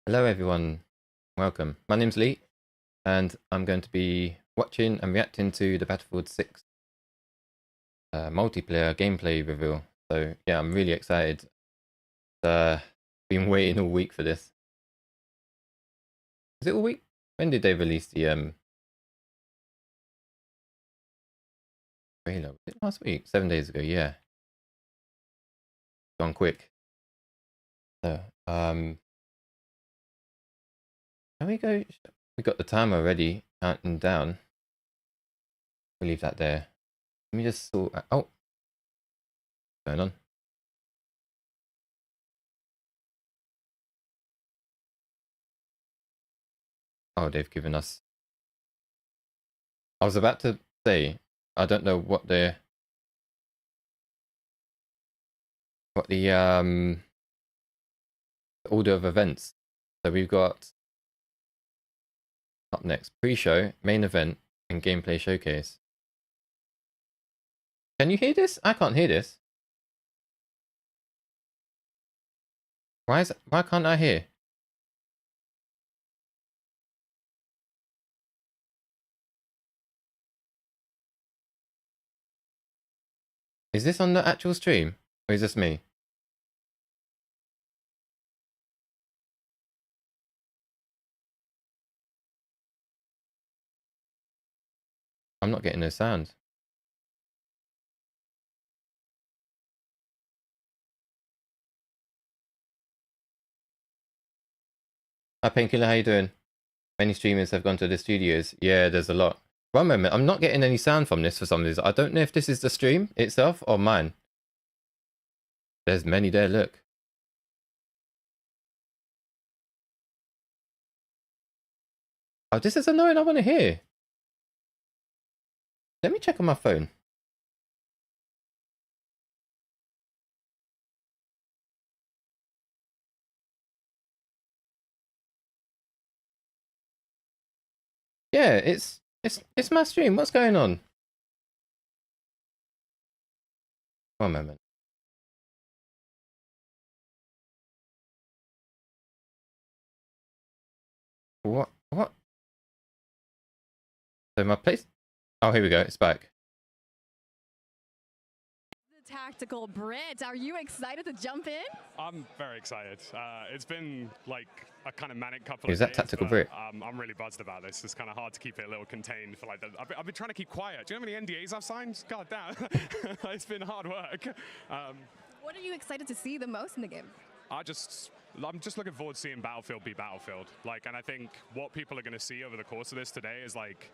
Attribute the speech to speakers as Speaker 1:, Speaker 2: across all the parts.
Speaker 1: Hello everyone, welcome. My name's Lee, and I'm going to be watching and reacting to the Battlefield 6 multiplayer gameplay reveal. So yeah, I'm really excited. Been waiting all week for this. Is it all week? When did they release the trailer? Was it last week? 7 days ago, yeah. Gone quick. So can we go? We got the timer already counting down. We'll leave that there. Let me just sort. Oh, what's going on? Oh, they've given us. I was about to say, I don't know what the order of events. So we've got up next pre-show, main event, and gameplay showcase. Can you hear this? I can't hear this. Why can't I hear? Is this on the actual stream? Or is this me? I'm not getting no sound. Hi Painkiller, how you doing? Many streamers have gone to the studios. Yeah, there's a lot. One moment, I'm not getting any sound from this for some reason. I don't know if this is the stream itself or mine. There's many there, look. Oh, this is annoying, I want to hear. Let me check on my phone. Yeah, it's my stream. What's going on? One moment. What? So my place. Oh, here we go. It's back.
Speaker 2: The Tactical Brit, are you excited to jump in?
Speaker 3: I'm very excited. It's been like a kind of manic couple
Speaker 1: Is
Speaker 3: of
Speaker 1: that
Speaker 3: days.
Speaker 1: Tactical Brit?
Speaker 3: I'm really buzzed about this. It's kind of hard to keep it a little contained for like. I've been trying to keep quiet. Do you know how many NDAs I've signed? God damn, it's been hard work.
Speaker 2: What are you excited to see the most in the game?
Speaker 3: I'm just looking forward to seeing Battlefield be Battlefield. Like, and I think what people are going to see over the course of this today is like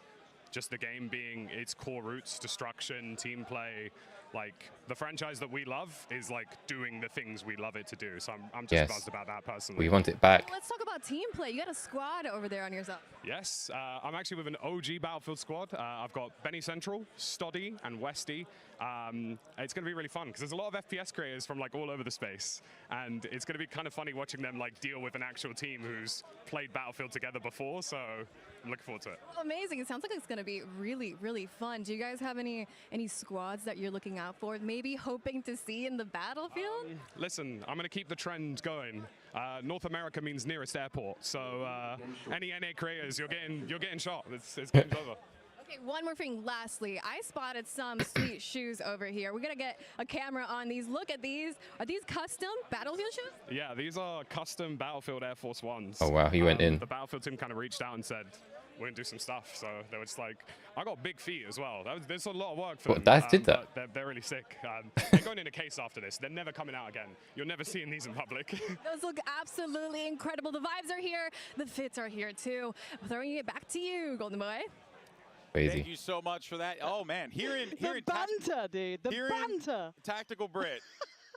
Speaker 3: just the game being its core roots, destruction, team play. Like, the franchise that we love is like doing the things we love it to do. So I'm just buzzed about that personally.
Speaker 1: We want it back.
Speaker 2: Let's talk about team play. You got a squad over there on yourself.
Speaker 3: Yes, I'm actually with an OG Battlefield squad. I've got Benny Central, Stoddy, and Westy. It's going to be really fun because there's a lot of FPS creators from like all over the space, and it's going to be kind of funny watching them like deal with an actual team who's played Battlefield together before. So I'm looking forward to it.
Speaker 2: Well, amazing. It sounds like it's going to be really, really fun. Do you guys have any squads that you're looking out for? Maybe hoping to see in the Battlefield?
Speaker 3: Listen, I'm going to keep the trend going. North America means nearest airport, so any NA creators, you're getting shot. It's game's over.
Speaker 2: Okay, one more thing. Lastly, I spotted some sweet shoes over here. We're gonna get a camera on these. Look at these. Are these custom Battlefield shoes?
Speaker 3: Yeah, these are custom Battlefield Air Force Ones.
Speaker 1: Oh wow, he went in.
Speaker 3: The Battlefield team kind of reached out and said, we're gonna do some stuff. So they were just like, I got big feet as well. There's a lot of work for them.
Speaker 1: Dice did that?
Speaker 3: They're really sick. They're going in a case after this. They're never coming out again. You're never seeing these in public.
Speaker 2: Those look absolutely incredible. The vibes are here. The fits are here too. Throwing it back to you, Golden Boy.
Speaker 1: Crazy.
Speaker 4: Thank you so much for that. Oh man, here in
Speaker 5: banter, dude. The banter.
Speaker 4: Tactical Brit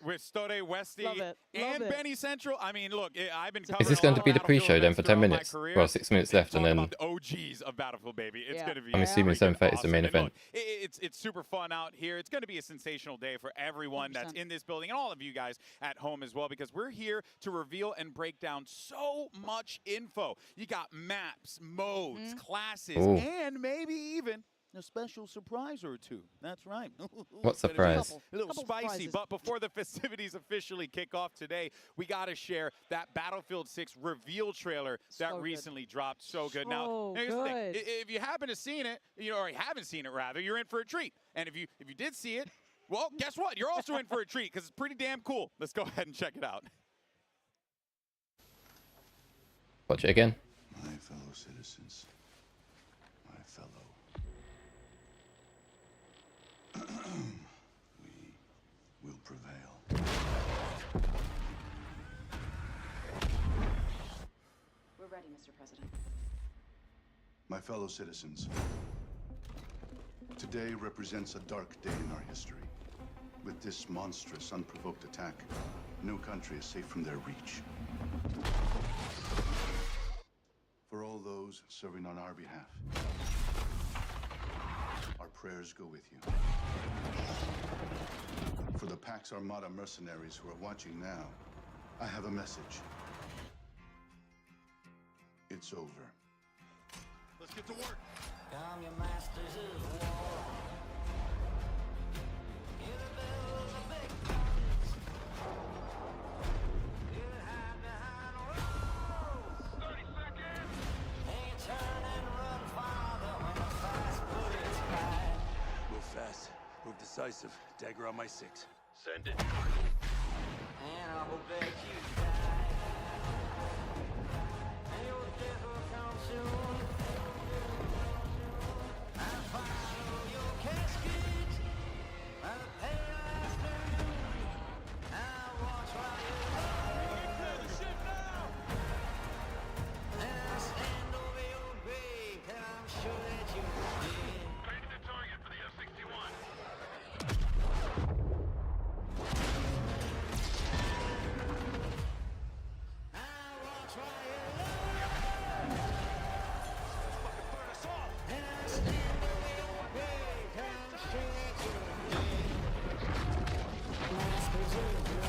Speaker 4: with Stode, Westy,
Speaker 5: Love
Speaker 4: and
Speaker 5: it.
Speaker 4: Benny Central. I mean, look, I've been covering
Speaker 1: Is this going to
Speaker 4: all
Speaker 1: be the
Speaker 4: Battlefield
Speaker 1: pre-show then for
Speaker 4: events
Speaker 1: 10
Speaker 4: throughout my
Speaker 1: minutes?
Speaker 4: career.
Speaker 1: Well, 6 minutes left, and
Speaker 4: Talk
Speaker 1: then
Speaker 4: about the OGs of Battlefield, baby. It's going to be.
Speaker 1: I'm assuming 7:30 is the main
Speaker 4: awesome.
Speaker 1: event.
Speaker 4: And look, it's super fun out here. It's going to be a sensational day for everyone that's
Speaker 5: 100%.
Speaker 4: in this building and all of you guys at home as well, because we're here to reveal and break down so much info. You got maps, modes, classes,
Speaker 1: Ooh.
Speaker 4: and maybe even a special surprise or two. That's right.
Speaker 1: What
Speaker 4: It's gonna be
Speaker 1: surprise?
Speaker 4: A little
Speaker 5: Couple
Speaker 4: spicy,
Speaker 5: surprises.
Speaker 4: but before the festivities officially kick off today, we got to share that Battlefield 6 reveal trailer that
Speaker 5: So good.
Speaker 4: recently dropped. So good.
Speaker 5: So
Speaker 4: Now, here's the thing.
Speaker 5: good.
Speaker 4: If you happen to seen it, or haven't seen it rather, you're in for a treat. And if you did see it, well, guess what? You're also in for a treat because it's pretty damn cool. Let's go ahead and check it out.
Speaker 1: Watch it again.
Speaker 6: My fellow citizens, my fellow. We will prevail.
Speaker 7: We're ready, Mr. President.
Speaker 6: My fellow citizens, today represents a dark day in our history. With this monstrous, unprovoked attack, no country is safe from their reach. For all those serving on our behalf, our prayers go with you. For the Pax Armada mercenaries who are watching now, I have a message. It's over. Let's get to work.
Speaker 8: I'm your masters of war. Hear the bells of big guns. Hear it hide behind walls. 30 seconds. Ain't turn and run farther when the fast bullets fly.
Speaker 9: Move fast. Move decisive. Dagger on my 6. Send it.
Speaker 8: And I hope that you die. And your death will come soon. I'll follow your casket by the pale afternoon. I'll watch while you burn. The ship now. And I'll stand over your grave, and I'm sure that you're dead.
Speaker 9: Training the target for the F-61.
Speaker 8: I'll watch while you burn.
Speaker 9: Burn us all.
Speaker 8: And I'll stand over your grave, and I'm sure that you're dead. Masters of war.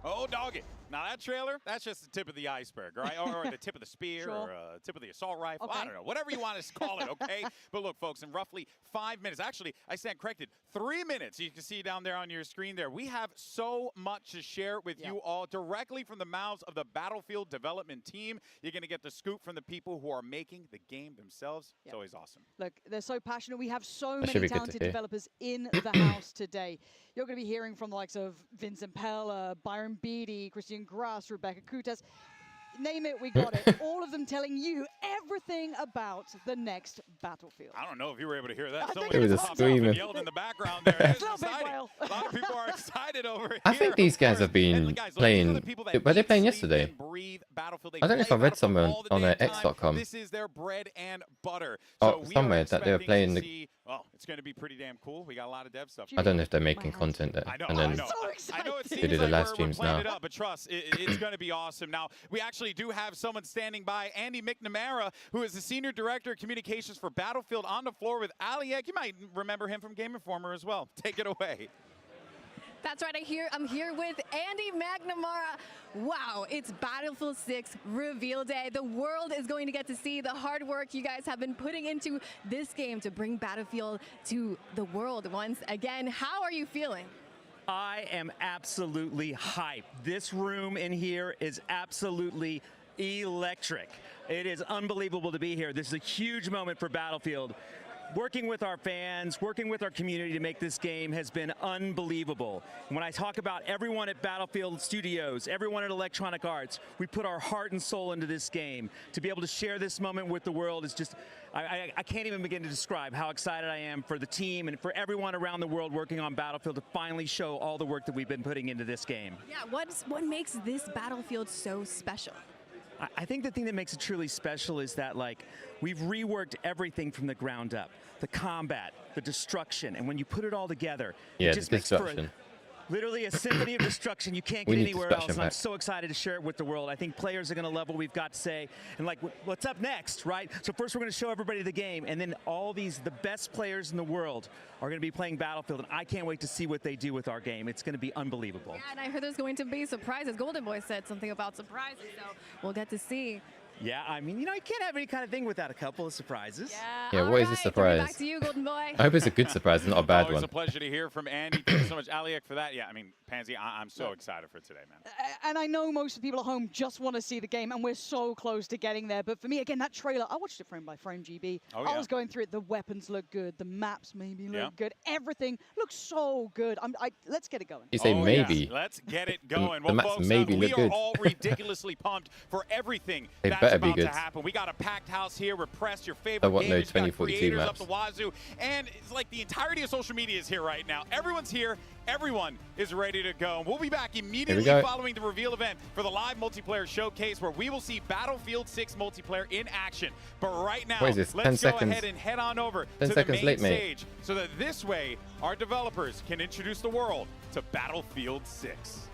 Speaker 4: Oh, dog it. Now, that trailer, that's just the tip of the iceberg, right? Or the tip of the spear,
Speaker 5: Sure.
Speaker 4: or tip of the assault rifle. I
Speaker 5: Okay.
Speaker 4: don't know. Whatever you want to call it, okay? But look, folks, in roughly 5 minutes, actually, I stand corrected, 3 minutes, you can see down there on your screen there, we have so much to share with you all directly from the mouths of the Battlefield development team. You're going to get the scoop from the people who are making the game themselves. It's always awesome.
Speaker 5: Look, they're so passionate. We have so
Speaker 1: That should
Speaker 5: many
Speaker 1: be good to
Speaker 5: talented
Speaker 1: hear.
Speaker 5: developers in the house today. You're going to be hearing from the likes of Vincent Pella, Byron Beatty, Christian Grass, Rebecca Kutas. Name it, we got it. All of them telling you everything about the next Battlefield.
Speaker 4: I don't know if you were able to hear that.
Speaker 5: I
Speaker 4: Someone
Speaker 5: think it was
Speaker 4: just
Speaker 5: a
Speaker 4: popped up and
Speaker 1: screaming.
Speaker 4: yelled in the background there. It's
Speaker 5: Little big
Speaker 4: exciting.
Speaker 5: whale.
Speaker 4: A lot of people are excited over here.
Speaker 1: I think these
Speaker 4: of
Speaker 1: guys
Speaker 4: course.
Speaker 1: have been
Speaker 4: And guys, look, these are
Speaker 1: playing-
Speaker 4: the people that
Speaker 1: were they
Speaker 4: eat,
Speaker 1: playing
Speaker 4: sleep,
Speaker 1: yesterday?
Speaker 4: and breathe Battlefield. They
Speaker 1: I don't know if
Speaker 4: play
Speaker 1: I read
Speaker 4: Battlefield
Speaker 1: somewhere
Speaker 4: all the
Speaker 1: on
Speaker 4: damn
Speaker 1: X.com.
Speaker 4: time. This is their bread and butter.
Speaker 1: Oh,
Speaker 4: So we
Speaker 1: somewhere
Speaker 4: are
Speaker 1: that they were
Speaker 4: expecting
Speaker 1: playing
Speaker 4: to
Speaker 1: the-
Speaker 4: see, well, it's going to be pretty damn cool. We got a lot of dev stuff.
Speaker 1: I don't know if they're making
Speaker 5: My
Speaker 1: content there.
Speaker 4: I know,
Speaker 1: and
Speaker 4: I
Speaker 1: then
Speaker 4: know.
Speaker 5: So
Speaker 4: I know it
Speaker 5: excited.
Speaker 4: seems
Speaker 1: They do the
Speaker 4: like
Speaker 1: live
Speaker 4: we're
Speaker 1: streams
Speaker 4: playing
Speaker 1: now.
Speaker 4: it up, but trust, it's going to be awesome. Now, we actually do have someone standing by, Andy McNamara, who is the Senior Director of Communications for Battlefield, on the floor with Aliek. You might remember him from Game Informer as well. Take it away.
Speaker 2: That's right, I'm here with Andy McNamara. Wow, it's Battlefield 6 reveal day. The world is going to get to see the hard work you guys have been putting into this game to bring Battlefield to the world once again. How are you feeling?
Speaker 10: I am absolutely hyped. This room in here is absolutely electric. It is unbelievable to be here. This is a huge moment for Battlefield. Working with our fans, working with our community to make this game has been unbelievable. When I talk about everyone at Battlefield Studios, everyone at Electronic Arts, we put our heart and soul into this game. To be able to share this moment with the world is just, I can't even begin to describe how excited I am for the team and for everyone around the world working on Battlefield to finally show all the work that we've been putting into this game.
Speaker 2: Yeah, what makes this Battlefield so special?
Speaker 10: I think the thing that makes it truly special is that, like, we've reworked everything from the ground up. The combat, the destruction, and when you put it all together,
Speaker 1: Yeah,
Speaker 10: it just
Speaker 1: the
Speaker 10: makes for
Speaker 1: destruction.
Speaker 10: Literally a symphony of destruction you can't
Speaker 1: We
Speaker 10: get
Speaker 1: need
Speaker 10: anywhere
Speaker 1: destruction
Speaker 10: else. And I'm
Speaker 1: back.
Speaker 10: so excited to share it with the world. I think players are going to love what we've got to say. And like, what's up next, right? So first we're going to show everybody the game, and then all these, the best players in the world are going to be playing Battlefield, and I can't wait to see what they do with our game. It's going to be unbelievable.
Speaker 2: Yeah, and I heard there's going to be surprises. Golden Boy said something about surprises, so we'll get to see.
Speaker 10: Yeah, I mean, you know, you can't have any kind of thing without a couple of surprises.
Speaker 1: Yeah,
Speaker 2: all
Speaker 1: what is
Speaker 2: right,
Speaker 1: this
Speaker 2: throwing
Speaker 1: surprise?
Speaker 2: Back to you, Golden Boy.
Speaker 1: I hope it's a good surprise, not a bad
Speaker 4: Always
Speaker 1: one.
Speaker 4: a pleasure to hear from Andy. Thank you so much, Aliak, for that. Yeah, I mean, Pansy, I'm so excited for today, man.
Speaker 5: And I know most of the people at home just want to see the game, and we're so close to getting there. But for me, again, that trailer, I watched it frame by frame, GB.
Speaker 4: Oh,
Speaker 5: I
Speaker 4: yeah.
Speaker 5: was going through it. The weapons look good. The maps maybe look
Speaker 4: Yeah.
Speaker 5: good. Everything looks so good. Let's get it going.
Speaker 1: You say
Speaker 4: Oh,
Speaker 1: maybe.
Speaker 4: yes. Let's get it going.
Speaker 1: The maps
Speaker 4: folks,
Speaker 1: maybe
Speaker 4: we
Speaker 1: look
Speaker 4: are
Speaker 1: good.
Speaker 4: all ridiculously pumped for everything
Speaker 1: They
Speaker 4: that's
Speaker 1: better be
Speaker 4: about to
Speaker 1: good.
Speaker 4: happen. We got a packed house here. We're pressed. Your favorite
Speaker 1: want no
Speaker 4: gamers, you got
Speaker 1: 2042
Speaker 4: creators
Speaker 1: maps.
Speaker 4: up the wazoo, and it's like the entirety of social media is here right now. Everyone's here. Everyone is ready to go. We'll be back immediately
Speaker 1: go.
Speaker 4: following the reveal event for the live multiplayer showcase, where we will see Battlefield 6 multiplayer in action. But right now,
Speaker 1: What is this, 10
Speaker 4: let's go
Speaker 1: seconds?
Speaker 4: ahead and head on over
Speaker 1: 10
Speaker 4: to the
Speaker 1: seconds
Speaker 4: main
Speaker 1: late, mate.
Speaker 4: stage, so that this way our developers can introduce the world to Battlefield 6.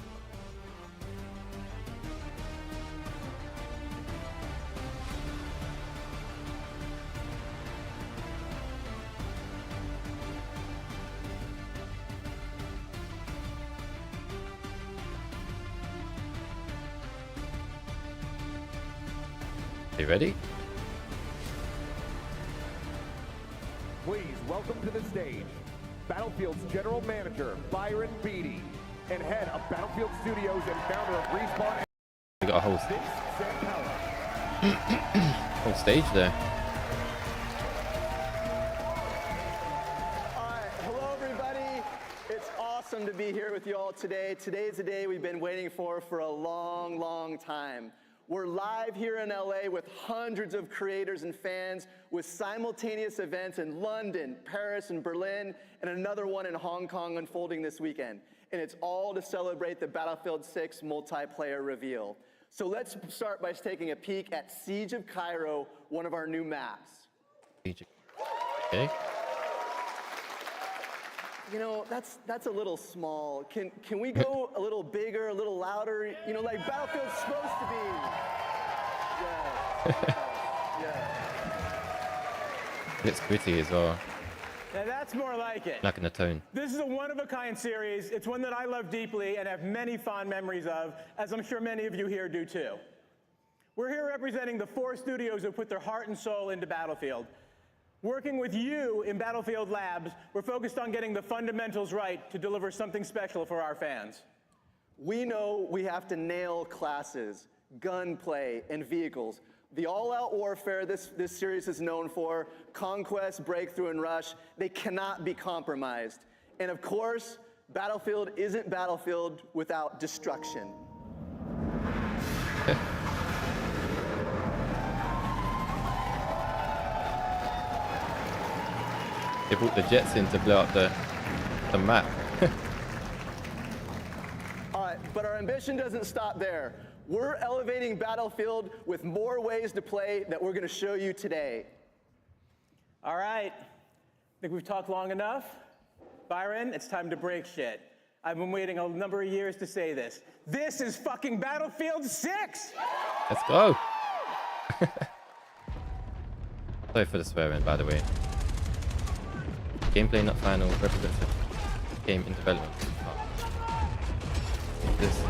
Speaker 1: You ready?
Speaker 11: Please welcome to the stage Battlefield's General Manager, Byron Beatty, and head of Battlefield Studios and founder of Respawn,
Speaker 1: We got a whole,
Speaker 11: Vince Zampella.
Speaker 1: whole stage there.
Speaker 12: All right, hello everybody. It's awesome to be here with you all today. Today is the day we've been waiting for a long, long time. We're live here in LA with hundreds of creators and fans, with simultaneous events in London, Paris, and Berlin, and another one in Hong Kong unfolding this weekend. And it's all to celebrate the Battlefield 6 multiplayer reveal. So let's start by taking a peek at Siege of Cairo, one of our new maps.
Speaker 1: Okay.
Speaker 12: You know, that's a little small. Can we go a little bigger, a little louder? You know, like Battlefield's supposed to be. Yeah. Yeah.
Speaker 1: It's gritty as well.
Speaker 13: Now that's more like it.
Speaker 1: Like in the tone.
Speaker 13: This is a one-of-a-kind series. It's one that I love deeply and have many fond memories of, as I'm sure many of you here do too. We're here representing the 4 studios who put their heart and soul into Battlefield. Working with you in Battlefield Labs, we're focused on getting the fundamentals right to deliver something special for our fans.
Speaker 12: We know we have to nail classes, gunplay, and vehicles. The all-out warfare this series is known for, conquest, breakthrough, and rush, they cannot be compromised. And of course, Battlefield isn't Battlefield without destruction.
Speaker 1: They brought the jets in to blow up the map.
Speaker 12: All right, but our ambition doesn't stop there. We're elevating Battlefield with more ways to play that we're going to show you today.
Speaker 13: All right, I think we've talked long enough. Byron, it's time to break shit. I've been waiting a number of years to say this. This is fucking Battlefield 6!
Speaker 1: Let's go. Sorry for the swearing, by the way. Gameplay not final, represents a game in development. This.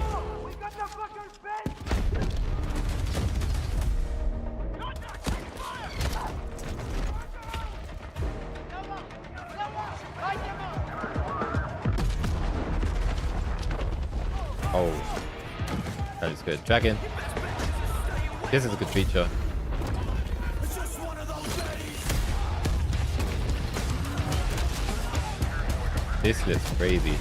Speaker 1: Oh, that is good. Dragon. This is a good feature. This looks crazy.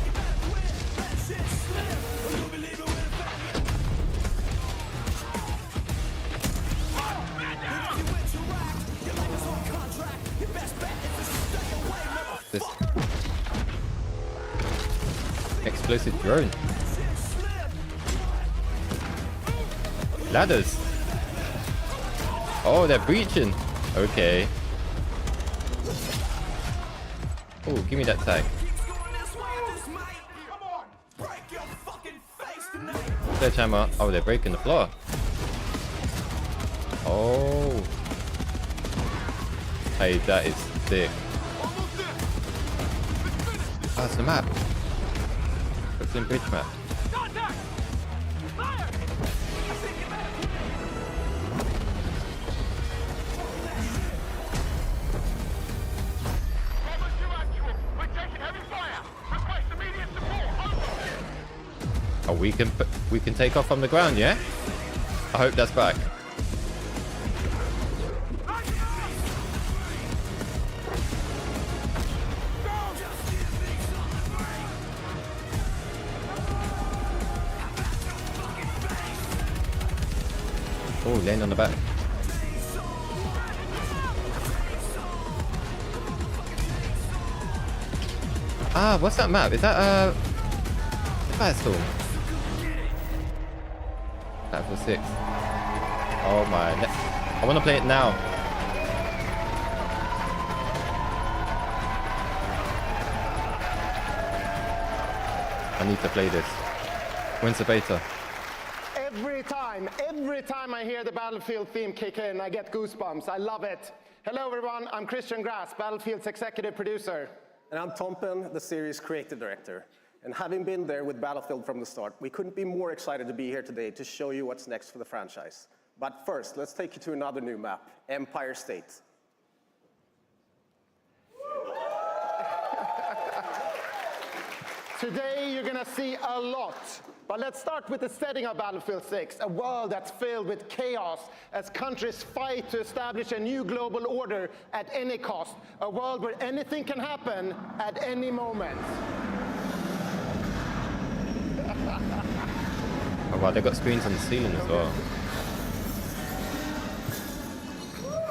Speaker 1: This explosive drone. Ladders. Oh, they're breaching. Okay. Oh, give me that tag. Sledgehammer. Oh, they're breaking the floor. Oh. Hey, that is sick. Oh, it's the map. Brooklyn Bridge map. Oh, we can take off from the ground, yeah? I hope that's back. Oh, land on the back. Ah, what's that map? Is that Firestorm? Battlefield 6. Oh my, I want to play it now. I need to play this. When's the beta?
Speaker 14: Every time I hear the Battlefield theme kick in, I get goosebumps. I love it. Hello everyone, I'm Christian Grass, Battlefield's executive producer.
Speaker 15: And I'm Tompen, the series creative director. And having been there with Battlefield from the start, we couldn't be more excited to be here today to show you what's next for the franchise. But first, let's take you to another new map, Empire State.
Speaker 14: Today you're gonna see a lot, but let's start with the setting of Battlefield 6, a world that's filled with chaos as countries fight to establish a new global order at any cost, a world where anything can happen at any moment.
Speaker 1: Oh wow, they've got screens on the ceiling as well.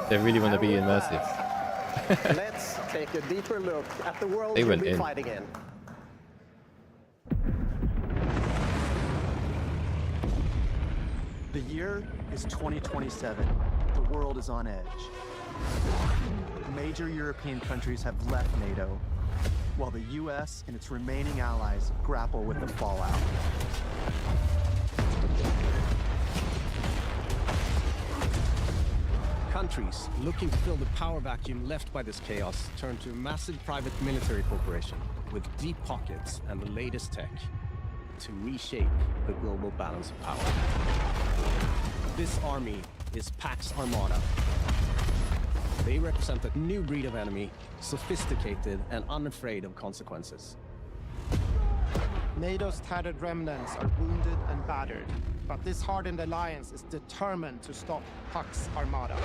Speaker 1: They really want to be immersive.
Speaker 15: Let's take a deeper look at the world
Speaker 1: They
Speaker 15: you'll
Speaker 1: went
Speaker 15: be
Speaker 1: in.
Speaker 15: fighting in.
Speaker 16: The year is 2027. The world is on edge. Major European countries have left NATO, while the US and its remaining allies grapple with the fallout.
Speaker 17: Countries looking to fill the power vacuum left by this chaos turn to a massive private military corporation with deep pockets and the latest tech to reshape the global balance of power. This army is Pax Armada. They represent a new breed of enemy, sophisticated and unafraid of consequences.
Speaker 18: NATO's tattered remnants are wounded and battered, but this hardened alliance is determined to stop Pax Armada.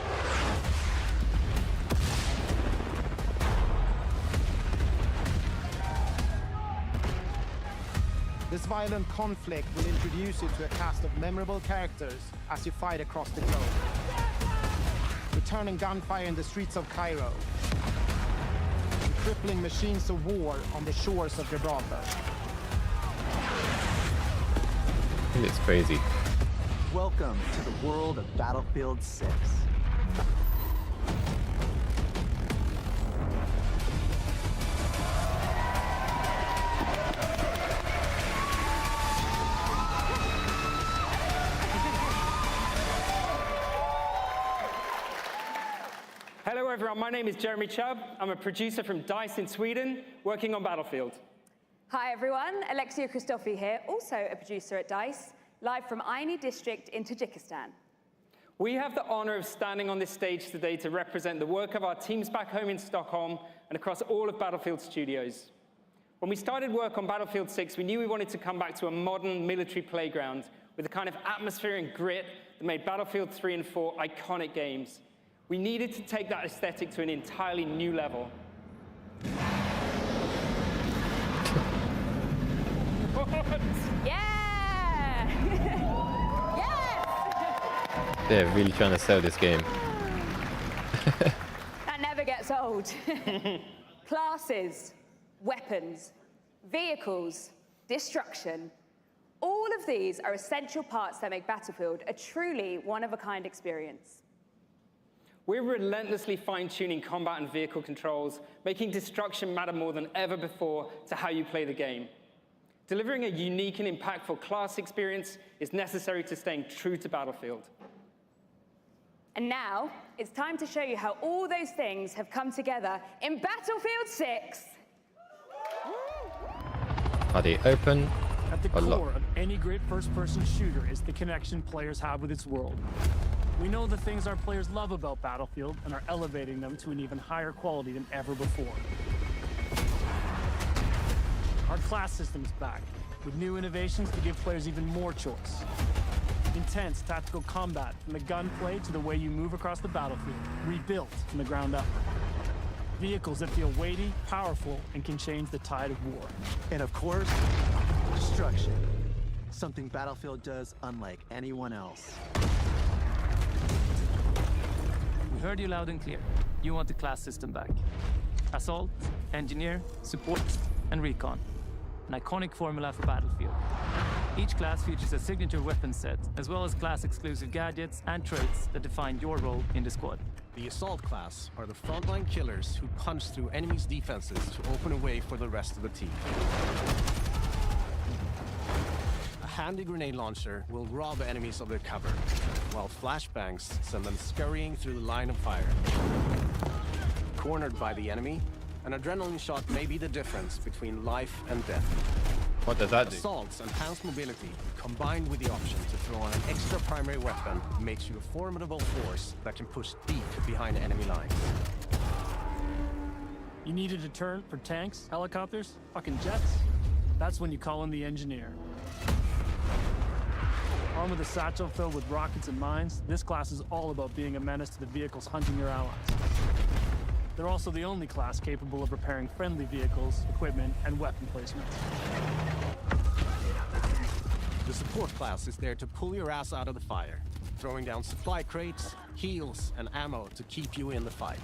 Speaker 18: This violent conflict will introduce you to a cast of memorable characters as you fight across the globe. Returning gunfire in the streets of Cairo, and crippling machines of war on the shores of Gibraltar.
Speaker 1: It's crazy.
Speaker 16: Welcome to the world of Battlefield 6.
Speaker 19: Hello everyone, my name is Jeremy Chubb. I'm a producer from DICE in Sweden, working on Battlefield.
Speaker 20: Hi everyone, Alexia Christofi here, also a producer at DICE, live from Ayni district in Tajikistan.
Speaker 19: We have the honor of standing on this stage today to represent the work of our teams back home in Stockholm and across all of Battlefield Studios. When we started work on Battlefield 6, we knew we wanted to come back to a modern military playground with the kind of atmosphere and grit that made Battlefield 3 and 4 iconic games. We needed to take that aesthetic to an entirely new level.
Speaker 20: Yeah! Yes!
Speaker 1: They're really trying to sell this game.
Speaker 20: That never gets old. Classes, weapons, vehicles, destruction. All of these are essential parts that make Battlefield a truly one-of-a-kind experience.
Speaker 19: We're relentlessly fine-tuning combat and vehicle controls, making destruction matter more than ever before to how you play the game. Delivering a unique and impactful class experience is necessary to staying true to Battlefield.
Speaker 20: And now, it's time to show you how all those things have come together in Battlefield 6.
Speaker 1: Are they open?
Speaker 21: At the
Speaker 1: or
Speaker 21: core
Speaker 1: locked?
Speaker 21: of any great first-person shooter is the connection players have with its world. We know the things our players love about Battlefield and are elevating them to an even higher quality than ever before. Our class system's back, with new innovations to give players even more choice. Intense tactical combat, from the gunplay to the way you move across the battlefield, rebuilt from the ground up. Vehicles that feel weighty, powerful, and can change the tide of war.
Speaker 16: And of course, destruction. Something Battlefield does unlike anyone else.
Speaker 22: We heard you loud and clear. You want the class system back. Assault, Engineer, Support, and Recon. An iconic formula for Battlefield. Each class features a signature weapon set, as well as class-exclusive gadgets and traits that define your role in the squad.
Speaker 17: The Assault class are the frontline killers who punch through enemies' defenses to open a way for the rest of the team. A handy grenade launcher will rob enemies of their cover, while flashbangs send them scurrying through the line of fire. Cornered by the enemy, an adrenaline shot may be the difference between life and death.
Speaker 1: What does that do?
Speaker 17: Assault's enhanced mobility, combined with the option to throw on an extra primary weapon, makes you a formidable force that can push deep behind enemy lines.
Speaker 21: You need a deterrent for tanks, helicopters, fucking jets? That's when you call in the Engineer. Armed with a satchel filled with rockets and mines, this class is all about being a menace to the vehicles hunting your allies. They're also the only class capable of repairing friendly vehicles, equipment, and weapon placements.
Speaker 17: The Support class is there to pull your ass out of the fire, throwing down supply crates, heals, and ammo to keep you in the fight.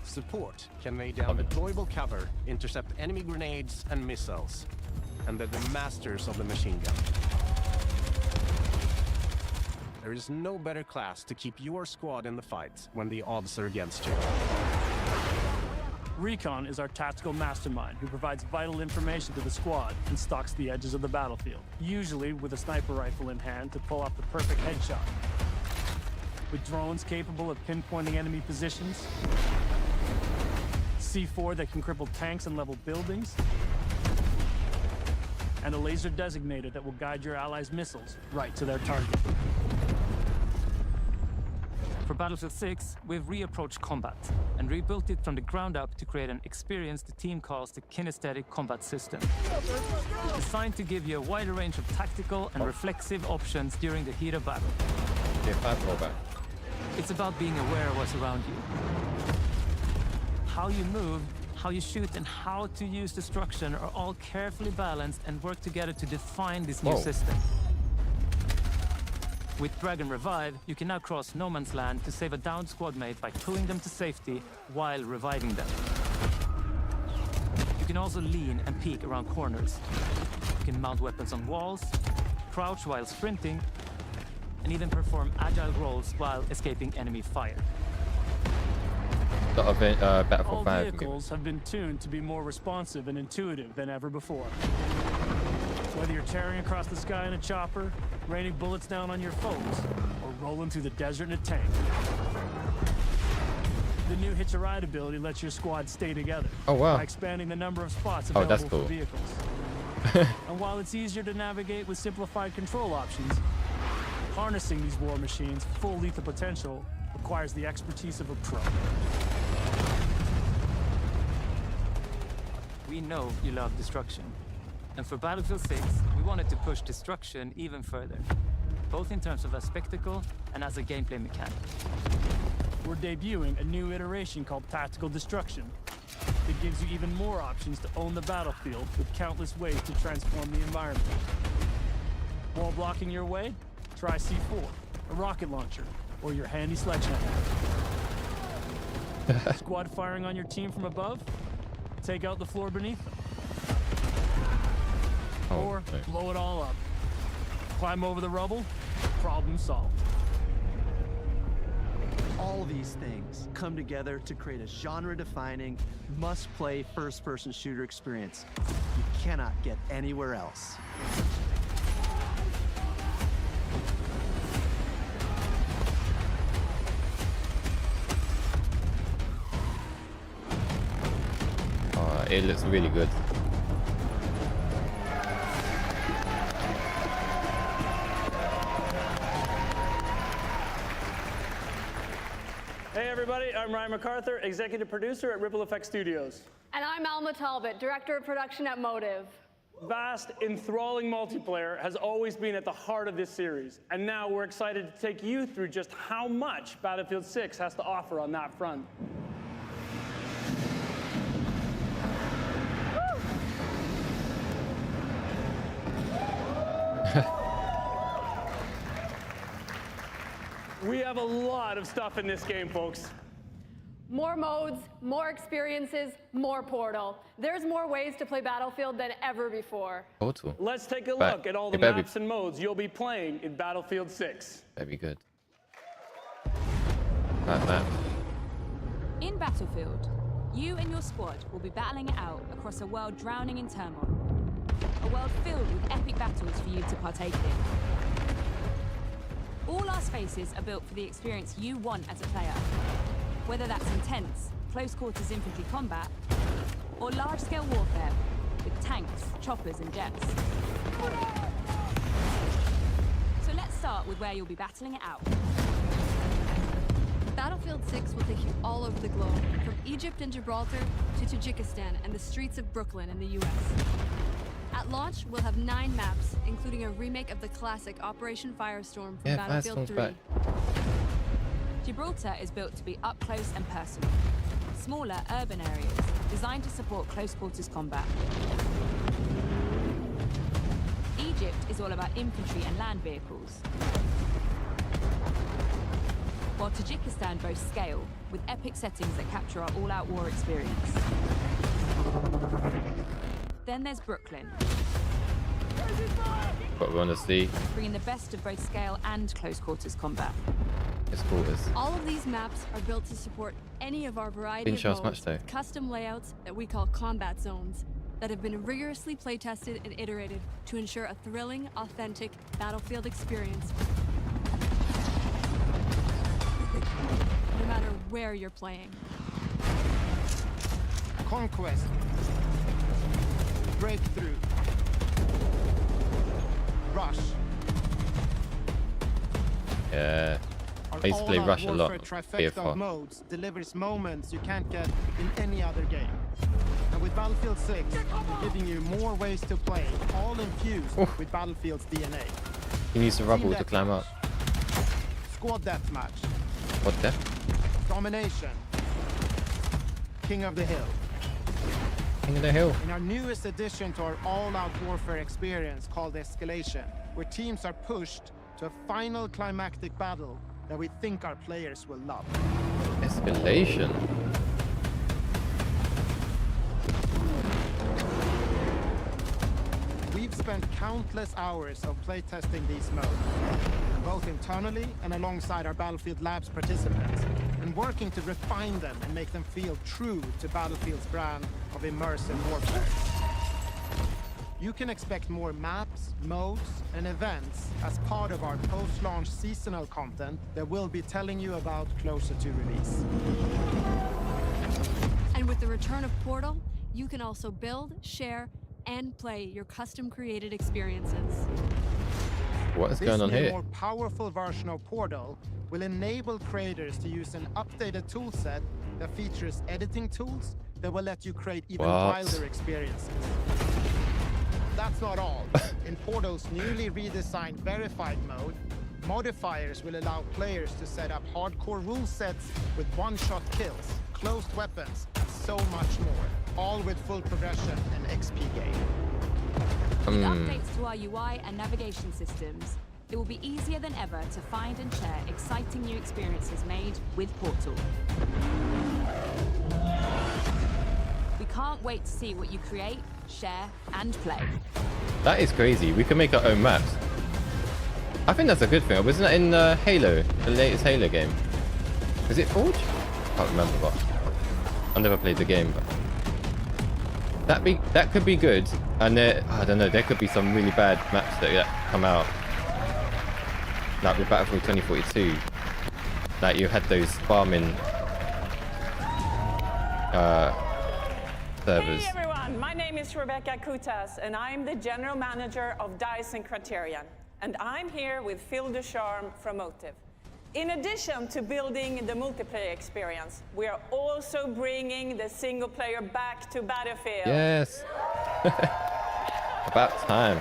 Speaker 17: Support can lay down deployable cover, intercept enemy grenades and missiles, and they're the masters of the machine gun. There is no better class to keep your squad in the fight when the odds are against you.
Speaker 21: Recon is our tactical mastermind who provides vital information to the squad and stalks the edges of the battlefield, usually with a sniper rifle in hand to pull off the perfect headshot. With drones capable of pinpointing enemy positions, C4 that can cripple tanks and level buildings, and a laser designator that will guide your allies' missiles right to their target.
Speaker 22: For Battlefield 6, we've reapproached combat and rebuilt it from the ground up to create an experience the team calls the kinesthetic combat system. Designed to give you a wider range of tactical and reflexive options during the heat of battle. It's about being aware of what's around you. How you move, how you shoot, and how to use destruction are all carefully balanced and work together to define this new system. With Drag and Revive, you can now cross no man's land to save a downed squad mate by pulling them to safety while reviving them. You can also lean and peek around corners. You can mount weapons on walls, crouch while sprinting, and even perform agile rolls while escaping enemy fire.
Speaker 21: All vehicles have been tuned to be more responsive and intuitive than ever before. Whether you're tearing across the sky in a chopper, raining bullets down on your foes, or rolling through the desert in a tank. The new Hitch a Ride ability lets your squad stay together by expanding the number of spots available
Speaker 1: that's cool.
Speaker 21: for vehicles. And while it's easier to navigate with simplified control options, harnessing these war machines' full lethal potential requires the expertise of a pro.
Speaker 22: We know you love destruction. And for Battlefield 6, we wanted to push destruction even further, both in terms of a spectacle and as a gameplay mechanic.
Speaker 21: We're debuting a new iteration called Tactical Destruction that gives you even more options to own the battlefield with countless ways to transform the environment. Wall blocking your way? Try C4, a rocket launcher, or your handy sledgehammer. Squad firing on your team from above? Take out the floor beneath them. Or blow it all up. Climb over the rubble, problem solved.
Speaker 16: All these things come together to create a genre-defining, must-play first-person shooter experience you cannot get anywhere else.
Speaker 1: Oh, it looks really good.
Speaker 3: Hey everybody, I'm Ryan MacArthur, executive producer at Ripple Effect Studios.
Speaker 7: And I'm Alma Talbot, director of production at Motive.
Speaker 3: Vast, enthralling multiplayer has always been at the heart of this series, and now we're excited to take you through just how much Battlefield 6 has to offer on that front. We have a lot of stuff in this game, folks.
Speaker 7: More modes, more experiences, more Portal. There's more ways to play Battlefield than ever before.
Speaker 1: Portal.
Speaker 3: Let's take a look at all the maps and modes you'll be playing in Battlefield 6.
Speaker 1: Very good. That map.
Speaker 23: In Battlefield, you and your squad will be battling it out across a world drowning in turmoil. A world filled with epic battles for you to partake in. All our spaces are built for the experience you want as a player. Whether that's intense, close-quarters infantry combat, or large-scale warfare with tanks, choppers, and jets. So let's start with where you'll be battling it out.
Speaker 2: Battlefield 6 will take you all over the globe, from Egypt and Gibraltar to Tajikistan and the streets of Brooklyn in the US. At launch, we'll have 9 maps, including a remake of the classic Operation Firestorm from Battlefield 3.
Speaker 1: Back.
Speaker 23: Gibraltar is built to be up close and personal. Smaller urban areas designed to support close quarters combat. Egypt is all about infantry and land vehicles. While Tajikistan boasts scale with epic settings that capture our all-out war experience. Then there's Brooklyn.
Speaker 1: What we want to see.
Speaker 23: Bringing the best of both scale and close quarters combat.
Speaker 1: It's quarters.
Speaker 2: All of these maps are built to support any of our variety
Speaker 1: Didn't show
Speaker 2: of
Speaker 1: us
Speaker 2: modes,
Speaker 1: much, though.
Speaker 2: with custom layouts that we call combat zones that have been rigorously play-tested and iterated to ensure a thrilling, authentic Battlefield experience. No matter where you're playing.
Speaker 18: Conquest. Breakthrough. Rush.
Speaker 1: Yeah. I used to play Rush a lot.
Speaker 18: Trifecta of modes delivers moments you can't get in any other game. And with Battlefield 6, we're giving you more ways to play, all infused with Battlefield's DNA.
Speaker 1: You use the rubble to climb up.
Speaker 18: Squad deathmatch.
Speaker 1: What death?
Speaker 18: Domination. King of the Hill.
Speaker 1: King of the Hill.
Speaker 18: In our newest addition to our all-out warfare experience called Escalation, where teams are pushed to a final climactic battle that we think our players will love.
Speaker 1: Escalation?
Speaker 18: We've spent countless hours of playtesting these modes, both internally and alongside our Battlefield Labs participants, and working to refine them and make them feel true to Battlefield's brand of immersive warfare. You can expect more maps, modes, and events as part of our post-launch seasonal content that we'll be telling you about closer to release.
Speaker 2: And with the return of Portal, you can also build, share, and play your custom-created experiences.
Speaker 1: What is going on
Speaker 18: This new,
Speaker 1: here?
Speaker 18: more powerful version of Portal will enable creators to use an updated toolset that features editing tools that will let you create even wilder experiences. That's not all. In Portal's newly redesigned Verified mode, modifiers will allow players to set up hardcore rule sets with one-shot kills, closed weapons, and so much more, all with full progression and XP gain.
Speaker 23: With updates to our UI and navigation systems, it will be easier than ever to find and share exciting new experiences made with Portal. We can't wait to see what you create, share, and play.
Speaker 1: That is crazy. We can make our own maps. I think that's a good thing. Wasn't that in Halo, the latest Halo game? Is it Forge? I can't remember, but I never played the game. But that could be good, and there, I don't know, there could be some really bad maps that come out. Like with Battlefield 2042, like you had those farming servers.
Speaker 6: Hey everyone, my name is Rebecca Kutas, and I'm the General Manager of DICE and Criterion. And I'm here with Phil Ducharme from Motive. In addition to building the multiplayer experience, we are also bringing the single player back to Battlefield.
Speaker 1: Yes. About time.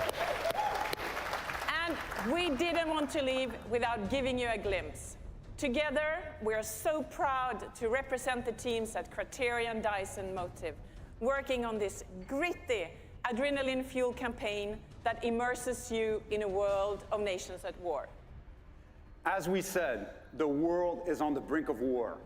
Speaker 6: And we didn't want to leave without giving you a glimpse. Together, we are so proud to represent the teams at Criterion, DICE, and Motive, working on this gritty, adrenaline-fueled campaign that immerses you in a world of nations at war.
Speaker 8: As we said, the world is on the brink of war.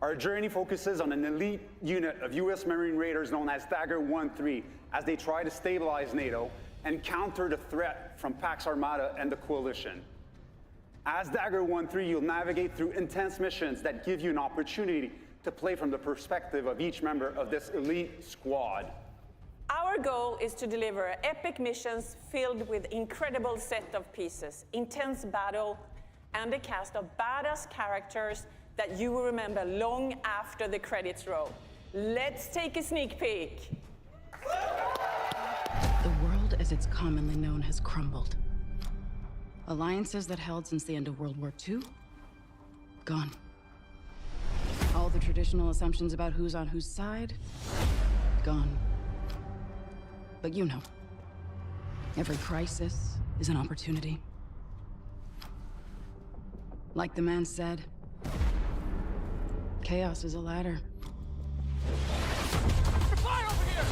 Speaker 8: Our journey focuses on an elite unit of US Marine Raiders known as Dagger 1-3 as they try to stabilize NATO and counter the threat from Pax Armada and the Coalition. As Dagger 1-3, you'll navigate through intense missions that give you an opportunity to play from the perspective of each member of this elite squad.
Speaker 6: Our goal is to deliver epic missions filled with incredible set of pieces, intense battle, and a cast of badass characters that you will remember long after the credits roll. Let's take a sneak peek.
Speaker 9: The world as it's commonly known has crumbled. Alliances that held since the end of World War II, gone. All the traditional assumptions about who's on whose side, gone. But you know, every crisis is an opportunity. Like the man said, chaos is a ladder.
Speaker 24: Fire over here!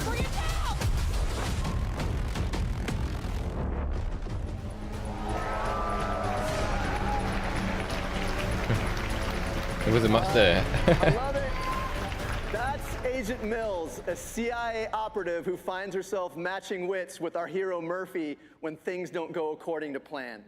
Speaker 24: Bring it down!
Speaker 1: There wasn't much there.
Speaker 12: I love it. That's Agent Mills, a CIA operative who finds herself matching wits with our hero Murphy when things don't go according to plan.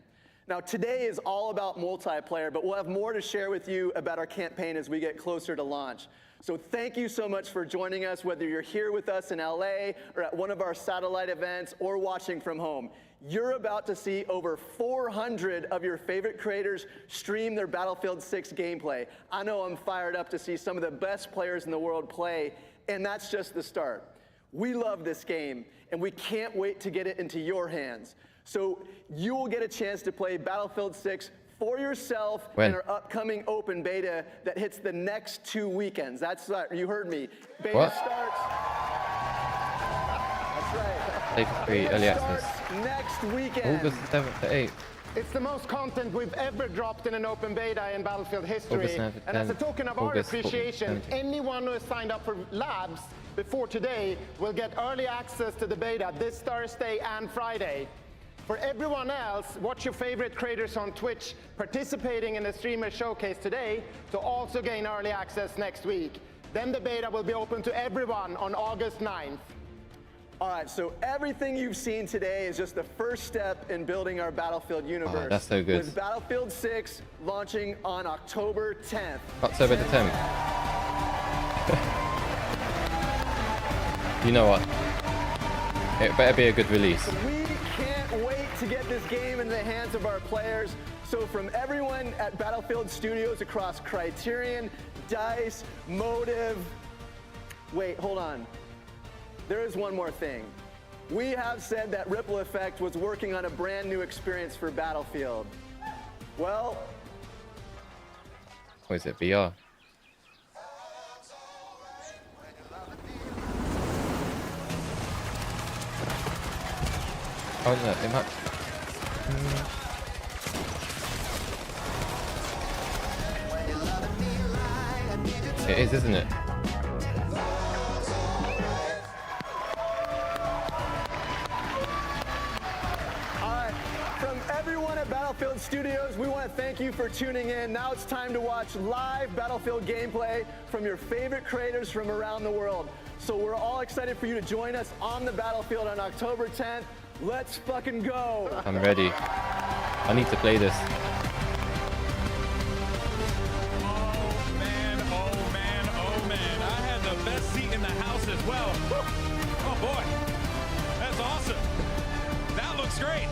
Speaker 12: Now, today is all about multiplayer, but we'll have more to share with you about our campaign as we get closer to launch. So thank you so much for joining us, whether you're here with us in LA or at one of our satellite events or watching from home. You're about to see over 400 of your favorite creators stream their Battlefield 6 gameplay. I know I'm fired up to see some of the best players in the world play, and that's just the start. We love this game, and we can't wait to get it into your hands. So you will get a chance to play Battlefield 6 for yourself in our upcoming open beta that hits the next 2 weekends. That's right, you heard me. Beta starts. That's right.
Speaker 1: Beta 3 early access.
Speaker 12: Next weekend.
Speaker 1: August 7th to 8th.
Speaker 14: It's the most content we've ever dropped in an open beta in Battlefield history.
Speaker 1: August 9th to
Speaker 14: And as a
Speaker 1: 10th.
Speaker 14: token of our
Speaker 1: August
Speaker 14: appreciation,
Speaker 1: 14th.
Speaker 14: anyone who has signed up for labs before today will get early access to the beta this Thursday and Friday. For everyone else, watch your favorite creators on Twitch participating in the streamer showcase today to also gain early access next week. Then the beta will be open to everyone on August 9th.
Speaker 12: All right, so everything you've seen today is just the first step in building our Battlefield universe.
Speaker 1: Oh, that's so good.
Speaker 12: With Battlefield 6 launching on October 10th.
Speaker 1: October the 10th. You know what? It better be a good release.
Speaker 12: We can't wait to get this game in the hands of our players. So from everyone at Battlefield Studios across Criterion, DICE, Motive, wait, hold on. There is one more thing. We have said that Ripple Effect was working on a brand new experience for Battlefield. Well,
Speaker 1: What is it? VR? Oh no, it might. It is, isn't it?
Speaker 12: from everyone at Battlefield Studios, we want to thank you for tuning in. Now it's time to watch live Battlefield gameplay from your favorite creators from around the world. So we're all excited for you to join us on the Battlefield on October 10th. Let's fucking go.
Speaker 1: I'm ready. I need to play this.
Speaker 4: Chaos as well. Oh boy, that's awesome. That looks great.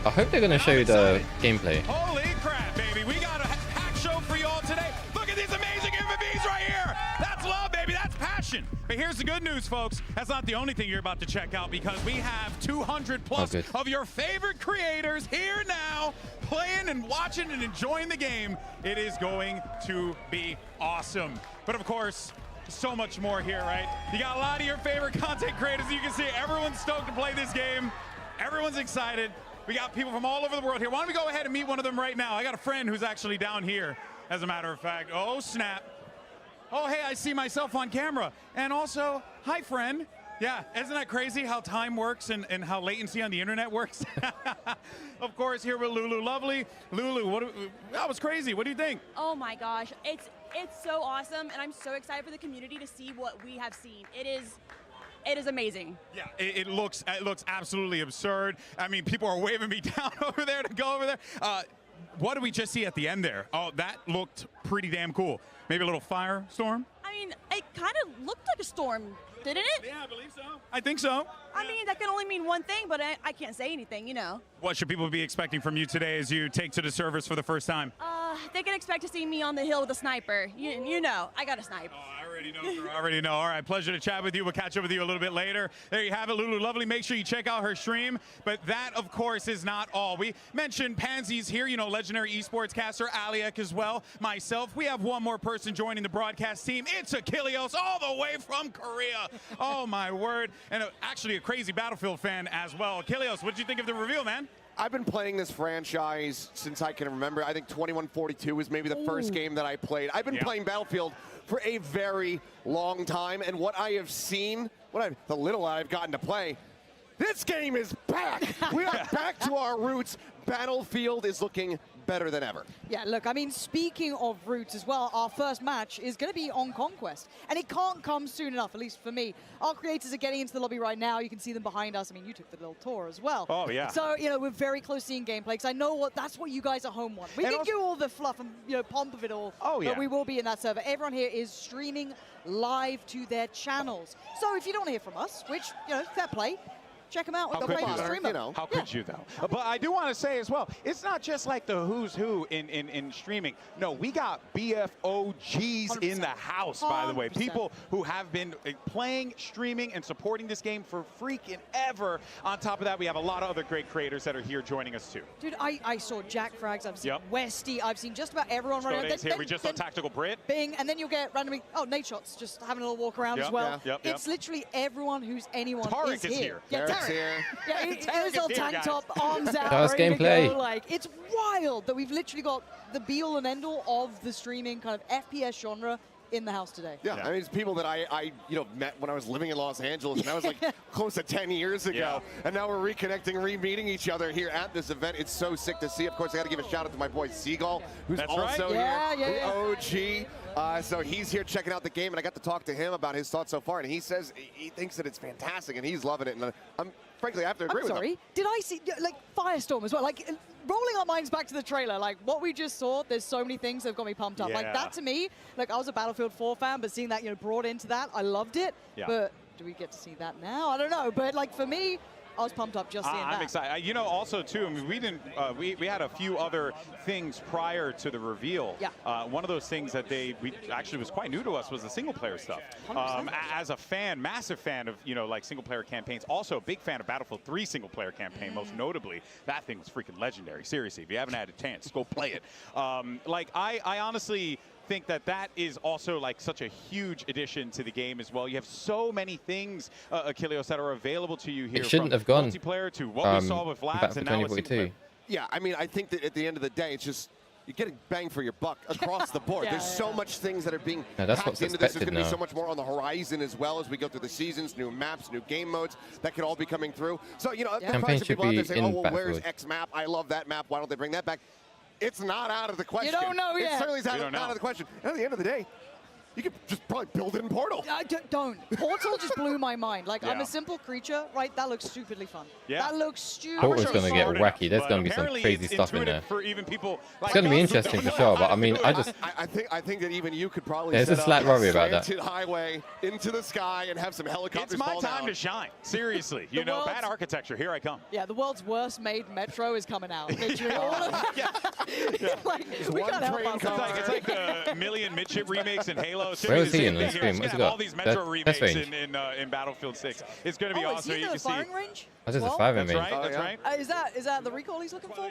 Speaker 1: I hope they're going to show the gameplay.
Speaker 4: Holy crap, baby. We got a packed show for you all today. Look at these amazing MVPs right here. That's love, baby. That's passion. But here's the good news, folks. That's not the only thing you're about to check out, because we have 200 plus of your favorite creators here now, playing and watching and enjoying the game. It is going to be awesome. But of course, so much more here, right? You got a lot of your favorite content creators. You can see everyone's stoked to play this game. Everyone's excited. We got people from all over the world here. Why don't we go ahead and meet one of them right now? I got a friend who's actually down here, as a matter of fact. Oh, snap. Oh, hey, I see myself on camera. And also, hi, friend. Yeah, isn't that crazy how time works and how latency on the internet works? Of course, here with Lulu Lovely. Lulu, that was crazy. What do you think?
Speaker 5: Oh my gosh, it's so awesome, and I'm so excited for the community to see what we have seen. It is amazing.
Speaker 4: Yeah, it looks absolutely absurd. I mean, people are waving me down over there to go over there. What did we just see at the end there? Oh, that looked pretty damn cool. Maybe a little firestorm?
Speaker 5: I mean, it kind of looked like a storm, didn't it?
Speaker 4: Yeah, I believe so. I think so.
Speaker 5: I mean, that can only mean one thing, but I can't say anything, you know.
Speaker 4: What should people be expecting from you today as you take to the servers for the first time?
Speaker 5: They can expect to see me on the hill with a sniper. You know, I got a snipe.
Speaker 4: I already know. All right, pleasure to chat with you. We'll catch up with you a little bit later. There you have it, Lulu Lovely. Make sure you check out her stream. But that, of course, is not all. We mentioned Pansy's here, you know, legendary esports caster, Aliak as well, myself. We have one more person joining the broadcast team. It's Achilleos, all the way from Korea. Oh, my word. And actually a crazy Battlefield fan as well. Achilleos, what did you think of the reveal, man?
Speaker 10: I've been playing this franchise since I can remember. I think 2142 was maybe the first game that I played. I've been playing Battlefield for a very long time, and what I have seen, the little I've gotten to play, this game is back. We are back to our roots. Battlefield is looking better than ever.
Speaker 11: Yeah, look, I mean, speaking of roots as well, our first match is going to be on Conquest, and it can't come soon enough, at least for me. Our creators are getting into the lobby right now. You can see them behind us. I mean, you took the little tour as well.
Speaker 4: Oh, yeah.
Speaker 11: So, you know, we're very close to seeing gameplay, because I know that's what you guys at home want. We can do all the fluff and, you know, pomp of it all, but we will be in that server. Everyone here is streaming live to their channels. So if you don't hear from us, which, you know, fair play, check them out.
Speaker 25: How could you, though? But I do want to say as well, it's not just like the who's who in streaming. No, we got BFOGs in the house, by the way. People who have been playing, streaming, and supporting this game for freaking ever. On top of that, we have a lot of other great creators that are here joining us, too.
Speaker 11: Dude, I saw Jack Frags, I've seen Westy, I've seen just about everyone running around.
Speaker 25: Here. We just saw Tactical Brit.
Speaker 11: Bing, and then you'll get randomly, Nate Shots, just having a little walk around as well. It's literally everyone who's anyone
Speaker 25: Tarek
Speaker 11: is here.
Speaker 25: Yeah,
Speaker 11: Tarek.
Speaker 25: Here.
Speaker 11: Yeah, it was all tank top, arms out,
Speaker 1: That's
Speaker 11: ready
Speaker 1: gameplay.
Speaker 11: to go. Like, it's wild that we've literally got the be-all and end-all of the streaming kind of FPS genre in the house today.
Speaker 10: Yeah, I mean, it's people that I met when I was living in Los Angeles, and that was like close to 10 years ago. And now we're reconnecting, re-meeting each other here at this event. It's so sick to see. Of course, I got to give a shout out to my boy Seagull, who's also here, OG. So he's here checking out the game, and I got to talk to him about his thoughts so far, and he says he thinks that it's fantastic, and he's loving it. And frankly, I have to agree with him.
Speaker 11: Did I see, like, Firestorm as well? Like, rolling our minds back to the trailer, like, what we just saw, there's so many things that have got me pumped up. Like, that to me, like, I was a Battlefield 4 fan, but seeing that, you know, brought into that, I loved it. But do we get to see that now? I don't know. But, like, for me, I was pumped up just seeing that.
Speaker 25: I'm excited. You know, also, too, I mean, we didn't, we had a few other things prior to the reveal. One of those things that we actually was quite new to us was the single-player stuff. As a fan, massive fan of, you know, like, single-player campaigns. Also a big fan of Battlefield 3 single-player campaign, most notably. That thing was freaking legendary. Seriously, if you haven't had a chance, go play it. Like, I honestly think that is also like such a huge addition to the game as well. You have so many things, Achilleos, that are available to you here.
Speaker 1: It shouldn't have gone
Speaker 25: multiplayer to what we saw with Labs, and now it's single player.
Speaker 10: Yeah, I mean, I think that at the end of the day, it's just you're getting bang for your buck across the board. There's so much things that are being packed into this. There's going to be so much more on the horizon as well as we go through the seasons, new maps, new game modes that could all be coming through. So, you know, there's probably some people out there saying, oh, well, where's X map? I love that map. Why don't they bring that back? It's not out of the question.
Speaker 11: You don't know yet.
Speaker 10: It certainly is not out of the question. And at the end of the day, You could just probably build it in Portal.
Speaker 11: Don't. Portal just blew my mind. Like, I'm
Speaker 10: Yeah.
Speaker 11: a simple creature, right? That looks stupidly fun.
Speaker 25: Yeah.
Speaker 11: That looks stupid.
Speaker 1: Portal's going to get wacky. There's going to be some crazy stuff in there. It's going to be interesting for sure, but I mean, I
Speaker 10: think that even you could probably
Speaker 1: there's a
Speaker 10: set
Speaker 1: slight
Speaker 10: up
Speaker 1: worry about that.
Speaker 10: slanted highway into the sky and have some helicopters
Speaker 25: It's my
Speaker 10: fall
Speaker 25: time
Speaker 10: down.
Speaker 25: to shine. Seriously. You know, bad architecture. Here I come.
Speaker 11: Yeah, the world's worst made metro is coming out. Literally all of like, we can't help ourselves.
Speaker 25: It's like the Million Midship remakes in Halo. It's
Speaker 1: Where
Speaker 25: gonna
Speaker 1: is
Speaker 25: be
Speaker 1: he
Speaker 25: the
Speaker 1: in
Speaker 25: same
Speaker 1: this
Speaker 25: thing here.
Speaker 1: stream?
Speaker 25: It's
Speaker 1: What's he
Speaker 25: gonna have
Speaker 1: got?
Speaker 25: all these Metro
Speaker 1: Best
Speaker 25: remakes
Speaker 1: range.
Speaker 25: in Battlefield 6. It's going to be
Speaker 11: Oh,
Speaker 25: awesome.
Speaker 11: is he
Speaker 25: You
Speaker 11: the
Speaker 25: can see.
Speaker 11: firing range?
Speaker 1: That's just a
Speaker 11: Well,
Speaker 1: firing
Speaker 25: That's
Speaker 1: range.
Speaker 25: right. That's right.
Speaker 11: Is that the recall he's looking for?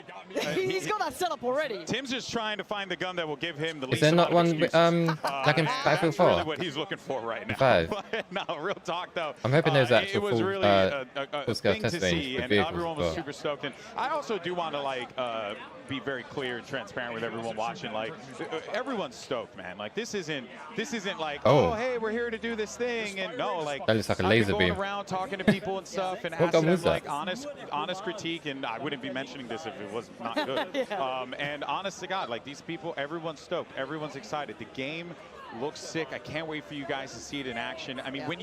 Speaker 11: He's got that set up already.
Speaker 25: Tim's just trying to find the gun that will give him the least
Speaker 1: Is there not
Speaker 25: amount of
Speaker 1: one
Speaker 25: excuses.
Speaker 1: like in Battlefield
Speaker 25: That's
Speaker 1: 4?
Speaker 25: really what he's looking for right now.
Speaker 1: 5.
Speaker 25: No, real talk though.
Speaker 1: I'm hoping there's
Speaker 25: It
Speaker 1: actual
Speaker 25: was
Speaker 1: full,
Speaker 25: really a
Speaker 1: full-scale
Speaker 25: thing
Speaker 1: test
Speaker 25: to
Speaker 1: range
Speaker 25: see,
Speaker 1: with
Speaker 25: and
Speaker 1: vehicles
Speaker 25: everyone
Speaker 1: as
Speaker 25: was
Speaker 1: well.
Speaker 25: super stoked. And I also do want to like be very clear and transparent with everyone watching. Like everyone's stoked, man. Like this isn't like
Speaker 1: Oh.
Speaker 25: hey, we're here to do this thing, and no, like
Speaker 1: That looks like a
Speaker 25: I've
Speaker 1: laser
Speaker 25: been going
Speaker 1: beam.
Speaker 25: around talking to people and stuff, and
Speaker 1: What
Speaker 25: asking
Speaker 1: gun
Speaker 25: them
Speaker 1: was that?
Speaker 25: like honest critique, and I wouldn't be mentioning this if it was not good. And honest to God, like these people, everyone's stoked, everyone's excited. The game looks sick. I can't wait for you guys to see it in action. I mean, when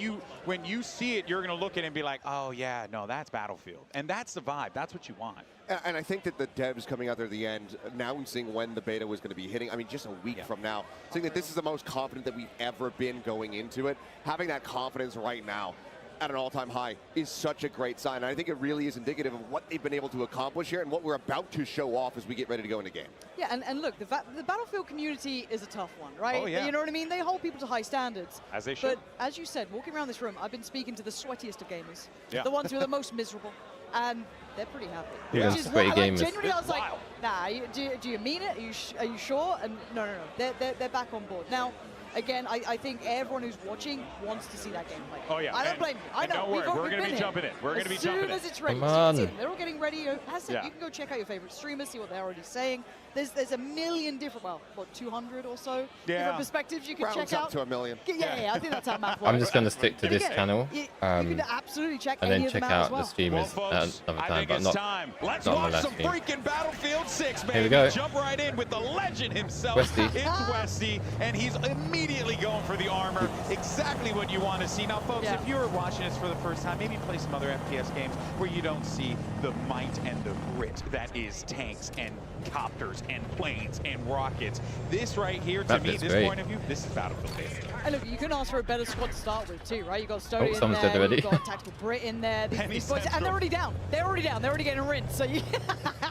Speaker 25: you see it, you're gonna look at it and be like, oh yeah, no, that's Battlefield, and that's the vibe. That's what you want.
Speaker 10: And I think that the devs coming out there at the end, announcing when the beta was going to be hitting, I mean, just a week from now, saying that this is the most confident that we've ever been going into it. Having that confidence right now at an all-time high is such a great sign. And I think it really is indicative of what they've been able to accomplish here and what we're about to show off as we get ready to go into game.
Speaker 11: Yeah, and look, the Battlefield community is a tough one, right?
Speaker 10: Oh, yeah.
Speaker 11: You know what I mean? They hold people to high standards.
Speaker 25: As they should.
Speaker 11: But as you said, walking around this room, I've been speaking to the sweatiest of gamers.
Speaker 25: Yeah.
Speaker 11: The ones who are the most miserable. And they're pretty happy.
Speaker 1: Yeah,
Speaker 11: Which is
Speaker 1: sweaty
Speaker 11: what, like,
Speaker 1: gamers.
Speaker 11: genuinely, I was like, nah, do you mean it? Are you sure? And no. They're back on board. Now, again, I think everyone who's watching wants to see that gameplay.
Speaker 25: Oh, yeah.
Speaker 11: I don't blame you. I
Speaker 25: and
Speaker 11: know.
Speaker 25: don't worry,
Speaker 11: We've
Speaker 25: we're going to be
Speaker 11: been
Speaker 25: jumping in. We're going to be
Speaker 11: As
Speaker 25: jumping in.
Speaker 11: soon as it's ready.
Speaker 1: Come on.
Speaker 11: They're all getting ready. As I said, you can go check out your favorite streamers, see what they're already saying. There's a million different, 200 or so different perspectives you can
Speaker 10: Rounds
Speaker 11: check
Speaker 10: up
Speaker 11: out.
Speaker 10: to a million.
Speaker 11: Yeah, I think that's how math works.
Speaker 1: I'm just going to stick to this channel,
Speaker 11: You can absolutely check
Speaker 1: and
Speaker 11: any
Speaker 1: then
Speaker 11: of them
Speaker 1: check
Speaker 11: out as
Speaker 1: out
Speaker 11: well.
Speaker 1: the streamers
Speaker 25: Well,
Speaker 1: at
Speaker 25: folks,
Speaker 1: another
Speaker 25: I
Speaker 1: time,
Speaker 25: think
Speaker 1: but
Speaker 25: it's
Speaker 1: not,
Speaker 25: time. Let's
Speaker 1: not on my
Speaker 25: watch
Speaker 1: last
Speaker 25: some
Speaker 1: stream.
Speaker 25: freaking Battlefield 6,
Speaker 1: Here
Speaker 25: baby.
Speaker 1: we go.
Speaker 25: Jump right in with the legend himself.
Speaker 1: Westy.
Speaker 25: It's Westy, and he's immediately going for the armor. Exactly what you want to see. Now, folks, if you're watching this for the first time, maybe play some other FPS games where you don't see the might and the grit that is tanks and copters and planes and rockets. This right here, to
Speaker 1: That
Speaker 25: me,
Speaker 1: is
Speaker 25: this
Speaker 1: great.
Speaker 25: point of view, this is Battlefield 8.
Speaker 11: And look, you can ask for a better squad to start with too, right? You got Stody in
Speaker 1: someone's dead
Speaker 11: there,
Speaker 1: already.
Speaker 11: you've got Tactical Brit in there, these boys, and they're already down. They're already getting rinsed. So you
Speaker 1: Who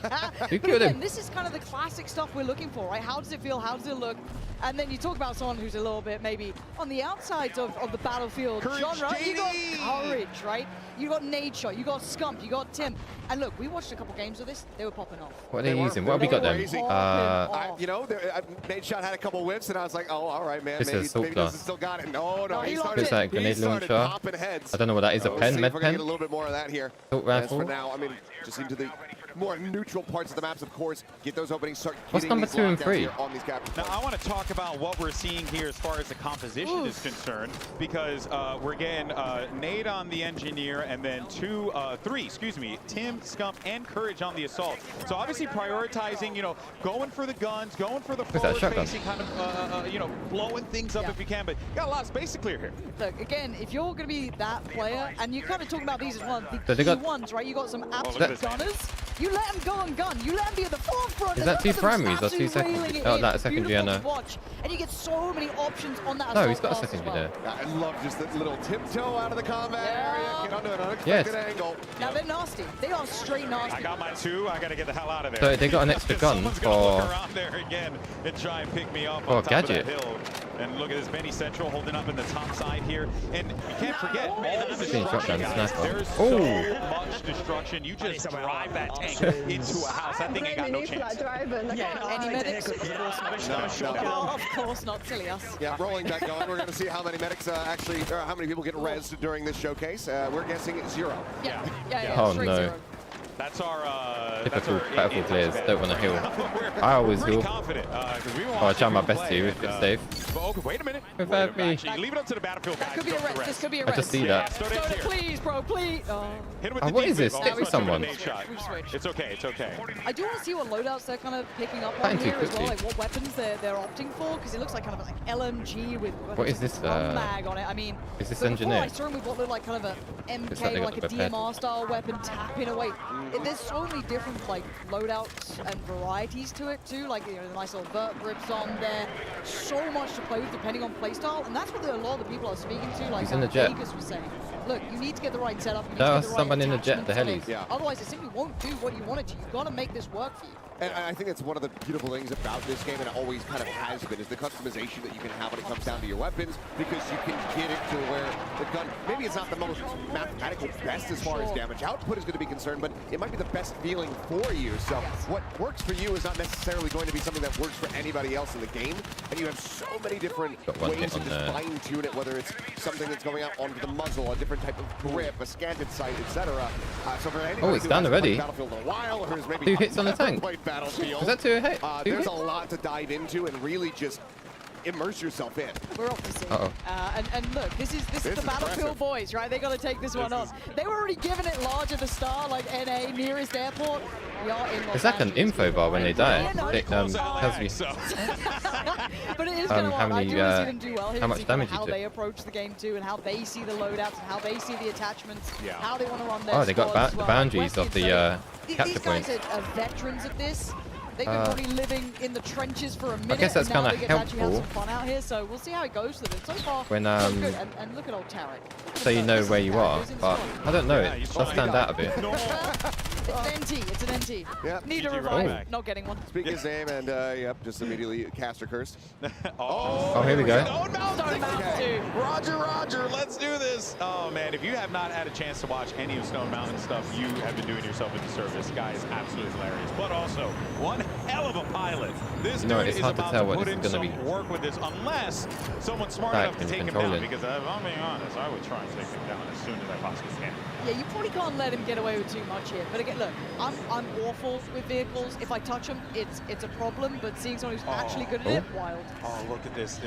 Speaker 11: but
Speaker 1: killed
Speaker 11: again,
Speaker 1: him?
Speaker 11: this is kind of the classic stuff we're looking for, right? How does it feel? How does it look? And then you talk about someone who's a little bit maybe on the outsides of the Battlefield
Speaker 25: Courage,
Speaker 11: genre. You got
Speaker 25: JD!
Speaker 11: Courage, right? You got Nade Shot, you got Scump, you got Tim. And look, we watched a couple games of this. They were popping off.
Speaker 1: What are they
Speaker 10: were-
Speaker 1: using? What have we
Speaker 10: they
Speaker 1: got
Speaker 10: were
Speaker 1: then?
Speaker 10: crazy. Nade Shot had a couple whiffs, and I was like, oh, all right, man.
Speaker 1: This is
Speaker 10: Maybe
Speaker 1: assault
Speaker 10: Dustin
Speaker 1: class.
Speaker 10: still got it. No,
Speaker 11: No, he
Speaker 10: he
Speaker 11: locked
Speaker 10: started,
Speaker 1: What's that,
Speaker 10: he
Speaker 1: grenade
Speaker 10: started
Speaker 1: launcher?
Speaker 10: popping heads.
Speaker 1: I don't know what that is, a
Speaker 10: We'll
Speaker 1: pen,
Speaker 10: see
Speaker 1: med
Speaker 10: if we're gonna
Speaker 1: pen?
Speaker 10: get a little bit more of that here.
Speaker 1: Assault
Speaker 10: As for
Speaker 1: rifle?
Speaker 10: now, I mean, just into the more neutral parts of the maps, of course. Get those openings, start
Speaker 1: What's
Speaker 10: getting
Speaker 1: number
Speaker 10: these
Speaker 1: 2 and
Speaker 10: lockdowns
Speaker 1: 3?
Speaker 10: here on these capture
Speaker 25: Now, I want to talk about what we're seeing here as far as the composition is concerned, because we're getting Nade on the engineer, and then three, Tim, Scump, and Courage on the assault. So obviously prioritizing, going for the guns, going for the
Speaker 1: that, shotgun?
Speaker 25: forward-facing kind of, blowing things up if you can, but you got a lot of space to clear here.
Speaker 11: Look, again, if you're going to be that player, and you're kind of talking about these as one,
Speaker 1: So
Speaker 11: the
Speaker 1: they
Speaker 11: key
Speaker 1: got-
Speaker 11: ones, right? You got some
Speaker 25: look at
Speaker 11: absolute
Speaker 25: this, man.
Speaker 11: gunners. You let them go on gun. You let them be at the forefront.
Speaker 1: Is
Speaker 11: and
Speaker 1: that
Speaker 11: look
Speaker 1: 2
Speaker 11: at them
Speaker 1: primaries or
Speaker 11: absolutely
Speaker 1: 2 secondaries?
Speaker 11: railing it
Speaker 1: Oh,
Speaker 11: in.
Speaker 1: that's a secondary, I
Speaker 11: Beautiful
Speaker 1: know.
Speaker 11: to watch. And you get so many options on that
Speaker 1: No,
Speaker 11: assault
Speaker 1: he's got a
Speaker 11: class as
Speaker 1: secondary
Speaker 11: well.
Speaker 1: there.
Speaker 10: I love just that little tiptoe out of the combat area, get onto an unexpected angle.
Speaker 11: Now they're nasty. They are straight nasty.
Speaker 25: I got my 2. I got to get the hell out of there.
Speaker 1: So they got an extra gun
Speaker 25: Someone's gonna look
Speaker 1: for-
Speaker 25: around there again and try and pick me up
Speaker 1: for
Speaker 25: on top
Speaker 1: Gadget.
Speaker 25: of that hill. And look at this, Benny Central holding up in the top side here. And you can't forget, all the destruction, guys. There's so much destruction. You just drive that tank into a house. That thing ain't got no chance.
Speaker 11: Any medics?
Speaker 10: No.
Speaker 11: Of course not. Silly us.
Speaker 10: Yeah, rolling back on. We're going to see how many medics how many people get rezzed during this showcase. We're guessing 0.
Speaker 11: Yeah.
Speaker 1: Oh,
Speaker 11: straight
Speaker 1: no.
Speaker 11: 0.
Speaker 25: That's our
Speaker 1: Typical Battlefield players don't want to heal. I always heal.
Speaker 25: Confident, we
Speaker 1: I try my best to if it's safe.
Speaker 25: But okay, wait a minute.
Speaker 1: Without me.
Speaker 25: Actually, leave it up to the Battlefield guys.
Speaker 11: Could be a res. This could be a
Speaker 1: I
Speaker 11: res.
Speaker 1: just see that.
Speaker 11: Please, bro, please. Oh.
Speaker 25: Hit him with
Speaker 1: Oh,
Speaker 25: the
Speaker 1: what
Speaker 25: deep
Speaker 1: is this?
Speaker 25: whip.
Speaker 1: Stick
Speaker 25: Oh,
Speaker 1: with someone.
Speaker 11: We've switched.
Speaker 25: It's okay. It's okay.
Speaker 11: I do want to see what loadouts they're kind of picking up
Speaker 1: Cutting
Speaker 11: on
Speaker 1: too
Speaker 11: here as well,
Speaker 1: quickly.
Speaker 11: like what weapons they're opting for, because it looks like kind of like LMG with
Speaker 1: What is this,
Speaker 11: mag on it. I mean,
Speaker 1: is this
Speaker 11: so
Speaker 1: engineer?
Speaker 11: Before I saw him with what looked like kind of a
Speaker 1: Looks like they
Speaker 11: MK,
Speaker 1: got
Speaker 11: like a
Speaker 1: the pepper.
Speaker 11: DMR style weapon tapping away. There's so many different like loadouts and varieties to it too, like, you know, the nice little vert grips on there. So much to play with depending on playstyle, and that's what a lot of the people I was speaking to, like
Speaker 1: He's in the jet.
Speaker 11: Vegas was saying. Look, you need to get the right setup. You need
Speaker 1: That
Speaker 11: to
Speaker 1: was
Speaker 11: get the right
Speaker 1: someone in the jet, the
Speaker 11: attachments
Speaker 1: helis.
Speaker 11: on it. Otherwise, it simply won't do what you want it to. You've got to make this work for you.
Speaker 10: And I think that's one of the beautiful things about this game, and it always kind of has been, is the customization that you can have when it comes down to your weapons, because you can get it to where the gun, maybe it's not the most mathematical best as far as damage output is going to be concerned, but it might be the best feeling for you. So what works for you is not necessarily going to be something that works for anybody else in the game, and you have so many different ways to just fine-tune it, whether it's something that's going out onto the muzzle, a different type of grip, a scanted sight, etc. So for anybody
Speaker 1: it's
Speaker 10: who
Speaker 1: done
Speaker 10: hasn't
Speaker 1: already.
Speaker 10: played Battlefield in a while, or who's maybe
Speaker 1: 2 hits on the
Speaker 10: never
Speaker 1: tank.
Speaker 10: played Battlefield.
Speaker 1: Was that 2 hits?
Speaker 10: There's a lot to dive into and really just immerse yourself in.
Speaker 11: We're opposite.
Speaker 1: Uh-oh.
Speaker 11: And look, this is the Battlefield
Speaker 10: impressive.
Speaker 11: boys, right? They got to take this one on. They were already giving it large at the start, like NA, nearest airport. We are in Los
Speaker 1: It's like an
Speaker 11: Angeles.
Speaker 1: info bar when they die.
Speaker 11: Yeah, no,
Speaker 1: It tells you
Speaker 11: but it is going to
Speaker 1: how
Speaker 11: I
Speaker 1: many,
Speaker 11: do want to see them do well here.
Speaker 1: how
Speaker 11: to
Speaker 1: much
Speaker 11: see kind of
Speaker 1: damage you
Speaker 11: how
Speaker 1: took.
Speaker 11: they approach the game too, and how they see the loadouts, and how they see the attachments,
Speaker 1: Yeah.
Speaker 11: how they want to run their
Speaker 1: Oh, they got
Speaker 11: squads as
Speaker 1: the
Speaker 11: well.
Speaker 1: boundaries
Speaker 11: Wesley
Speaker 1: of the
Speaker 11: said
Speaker 1: capture
Speaker 11: these guys
Speaker 1: points.
Speaker 11: are veterans of this. They've been probably living in the trenches for a minute.
Speaker 1: guess that's
Speaker 11: and now
Speaker 1: kinda
Speaker 11: they get to actually have some
Speaker 1: helpful.
Speaker 11: fun out here. So we'll see how it goes for them. So far,
Speaker 1: When,
Speaker 11: so good. And look at old Tarek.
Speaker 1: So you know where you are, but I don't know, it does stand out a bit.
Speaker 11: It's an NT. It's an NT.
Speaker 10: Yep.
Speaker 11: Need a
Speaker 10: GG
Speaker 11: revive.
Speaker 10: right.
Speaker 11: Not getting one.
Speaker 10: Speak his name and yep, just immediately caster cursed.
Speaker 1: Oh, here we go.
Speaker 11: Stone Mountain.
Speaker 25: Roger, let's do this. Oh man, if you have not had a chance to watch any of Stone Mountain stuff, you have been doing yourself a disservice. Guy is absolutely hilarious, but also one hell of a pilot. This
Speaker 1: No,
Speaker 25: dude
Speaker 1: it's
Speaker 25: is
Speaker 1: hard to
Speaker 25: about
Speaker 1: tell
Speaker 25: to
Speaker 1: what
Speaker 25: put
Speaker 1: this
Speaker 25: in
Speaker 1: is gonna
Speaker 25: some
Speaker 1: be.
Speaker 25: work with this, unless someone's smart
Speaker 1: Back
Speaker 25: enough to
Speaker 1: and
Speaker 25: take him
Speaker 1: control
Speaker 25: down.
Speaker 1: it.
Speaker 25: Because if I'm being honest, I would try and take him down as soon as I possibly can.
Speaker 11: Yeah, you probably can't let him get away with too much here. But again, look, I'm awful with vehicles. If I touch them, it's a problem. But seeing someone who's actually good at it, wild.
Speaker 25: Oh, look at this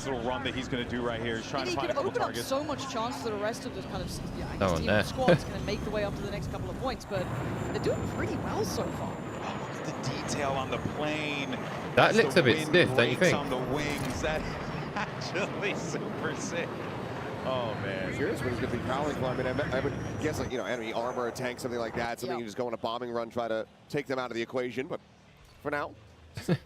Speaker 25: little run that he's going to do right here. He's trying
Speaker 11: He
Speaker 25: to find
Speaker 11: could
Speaker 25: a couple
Speaker 11: open up
Speaker 25: targets.
Speaker 11: so much chance for the rest of the kind of I
Speaker 1: No
Speaker 11: guess
Speaker 1: one
Speaker 11: team
Speaker 1: there.
Speaker 11: squad's going to make the way up to the next couple of points. But they're doing pretty well so far.
Speaker 25: The detail on the plane.
Speaker 1: That
Speaker 25: as
Speaker 1: looks
Speaker 25: the
Speaker 1: a bit
Speaker 25: wind
Speaker 1: stiff, don't you
Speaker 25: breaks
Speaker 1: think?
Speaker 25: On the wings, that actually super sick. Oh man.
Speaker 10: Curious what he's going to be prowling for. I mean, I would guess, like, you know, enemy armor, a tank, something like that. Something you just go on a bombing run, try to take them out of the equation. But for now,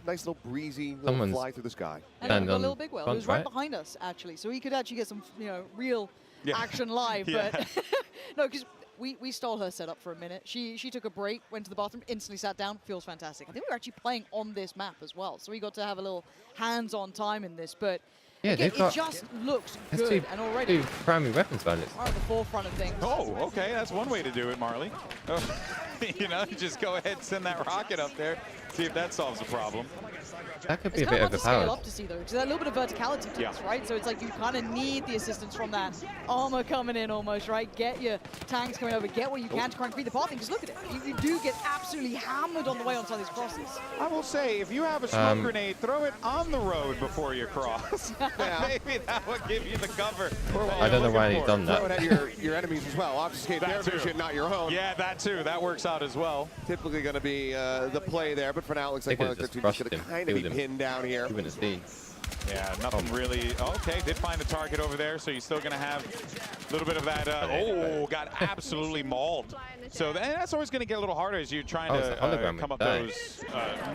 Speaker 10: nice little breezy little
Speaker 1: Someone's
Speaker 10: fly through the sky.
Speaker 11: And a little big whale. He was right behind us actually, so he could actually get some, you know, real action live. But no, because we stole her setup for a minute. She took a break, went to the bathroom, instantly sat down. Feels fantastic. I think we were actually playing on this map as well, so we got to have a little hands-on time in this. But
Speaker 1: Yeah,
Speaker 11: again,
Speaker 1: they've got.
Speaker 11: it just looks
Speaker 1: There's
Speaker 11: good, and already
Speaker 1: two primary weapons balance.
Speaker 11: are at the forefront of things.
Speaker 25: Oh, okay, that's one way to do it, Marley. You know, you just go ahead and send that rocket up there, see if that solves the problem.
Speaker 1: That could be
Speaker 11: It's
Speaker 1: a bit
Speaker 11: kind of hard to scale
Speaker 1: overpowered.
Speaker 11: up to see though, because there's a little bit of verticality to this, right? So it's like you kind of need the assistance from that armor coming in almost, right? Get your tanks coming over, get what you can to try and create the pathing, because look at it. You do get absolutely hammered on the way onto these crosses.
Speaker 25: I will say, if you have a smoke grenade, throw it on the road before you cross. Maybe that would give you the cover.
Speaker 1: I don't know why he's done that.
Speaker 10: Throw it at your enemies as well. Obfuscate their vision, not your own.
Speaker 25: Yeah, that too. That works out as well.
Speaker 10: Typically going to be the play there, but for now it looks like
Speaker 1: They
Speaker 10: one of
Speaker 1: could've
Speaker 10: the
Speaker 1: just
Speaker 10: two just
Speaker 1: rushed
Speaker 10: going
Speaker 1: him,
Speaker 10: to kind of be
Speaker 1: killed him.
Speaker 10: pinned down here.
Speaker 1: You wouldn't have seen.
Speaker 25: Yeah, nothing really. Okay, did find the target over there, so you're still going to have a little bit of that. Oh, got absolutely mauled. So that's always going to get a little harder as you're trying
Speaker 1: it's the
Speaker 25: to
Speaker 1: hologram
Speaker 25: come up
Speaker 1: with
Speaker 25: those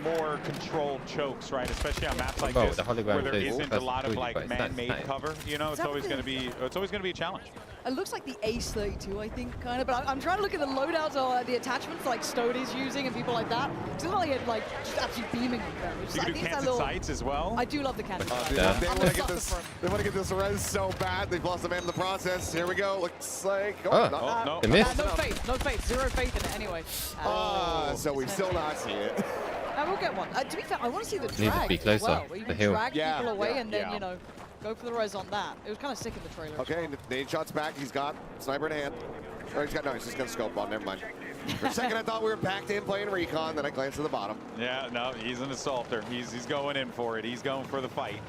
Speaker 25: more controlled chokes, right? Especially on maps like
Speaker 1: Oh,
Speaker 25: this,
Speaker 1: the hologram
Speaker 25: where there
Speaker 1: plays
Speaker 25: isn't a lot of like
Speaker 1: but it's
Speaker 25: man-made
Speaker 1: nice.
Speaker 25: cover. You know, it's always going to be a challenge.
Speaker 11: It looks like the Ace 32, I think, kind of. But I'm trying to look at the loadouts or the attachments like Stode is using and people like that. It's not like it like just absolutely beaming with them.
Speaker 25: You can do canted sights as well.
Speaker 11: I do love the canted sights.
Speaker 10: Dude,
Speaker 1: Yeah.
Speaker 10: They want to get this. They want to get this res so bad. They've lost a man in the process. Here we go. Looks like.
Speaker 1: Oh, they missed.
Speaker 11: No faith. No faith. Zero faith in it anyway.
Speaker 10: So we still not see it.
Speaker 11: I will get one. To be fair, I want to see the
Speaker 1: Needs to
Speaker 11: drag
Speaker 1: be
Speaker 11: as
Speaker 1: closer,
Speaker 11: well, where you
Speaker 1: the
Speaker 11: can
Speaker 1: hill.
Speaker 11: drag people away and then,
Speaker 10: yeah.
Speaker 11: you know, go for the res on that. It was kind of sick in the trailer.
Speaker 10: Okay, Nate shots back. He's got sniper in hand. Or he's just got scope on. Never mind. For a second, I thought we were back in playing recon. Then I glanced to the bottom.
Speaker 25: Yeah, no, he's an assaulter. He's going in for it. He's going for the fight.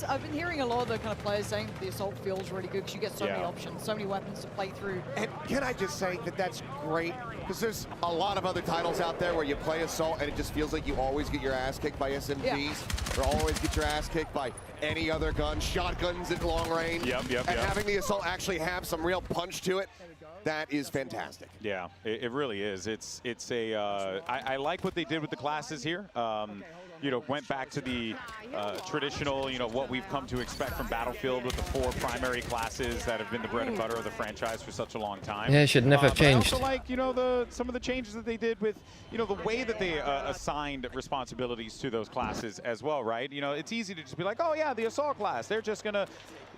Speaker 11: I've been hearing a lot of the kind of players saying that the assault feels really good because you get so many options, so many weapons to play through.
Speaker 10: And can I just say that that's great? Because there's a lot of other titles out there where you play assault and it just feels like you always get your ass kicked by SMGs or always get your ass kicked by any other gun, shotguns at long range.
Speaker 25: Yep.
Speaker 10: And having the assault actually have some real punch to it, that is fantastic.
Speaker 25: Yeah, it really is. I like what they did with the classes here. You know, went back to the traditional, you know, what we've come to expect from Battlefield with the 4 primary classes that have been the bread and butter of the franchise for such a long time.
Speaker 1: Yeah, it should never have changed.
Speaker 25: I also like, you know, some of the changes that they did with, you know, the way that they assigned responsibilities to those classes as well, right? You know, it's easy to just be like, oh yeah, the assault class, they're just gonna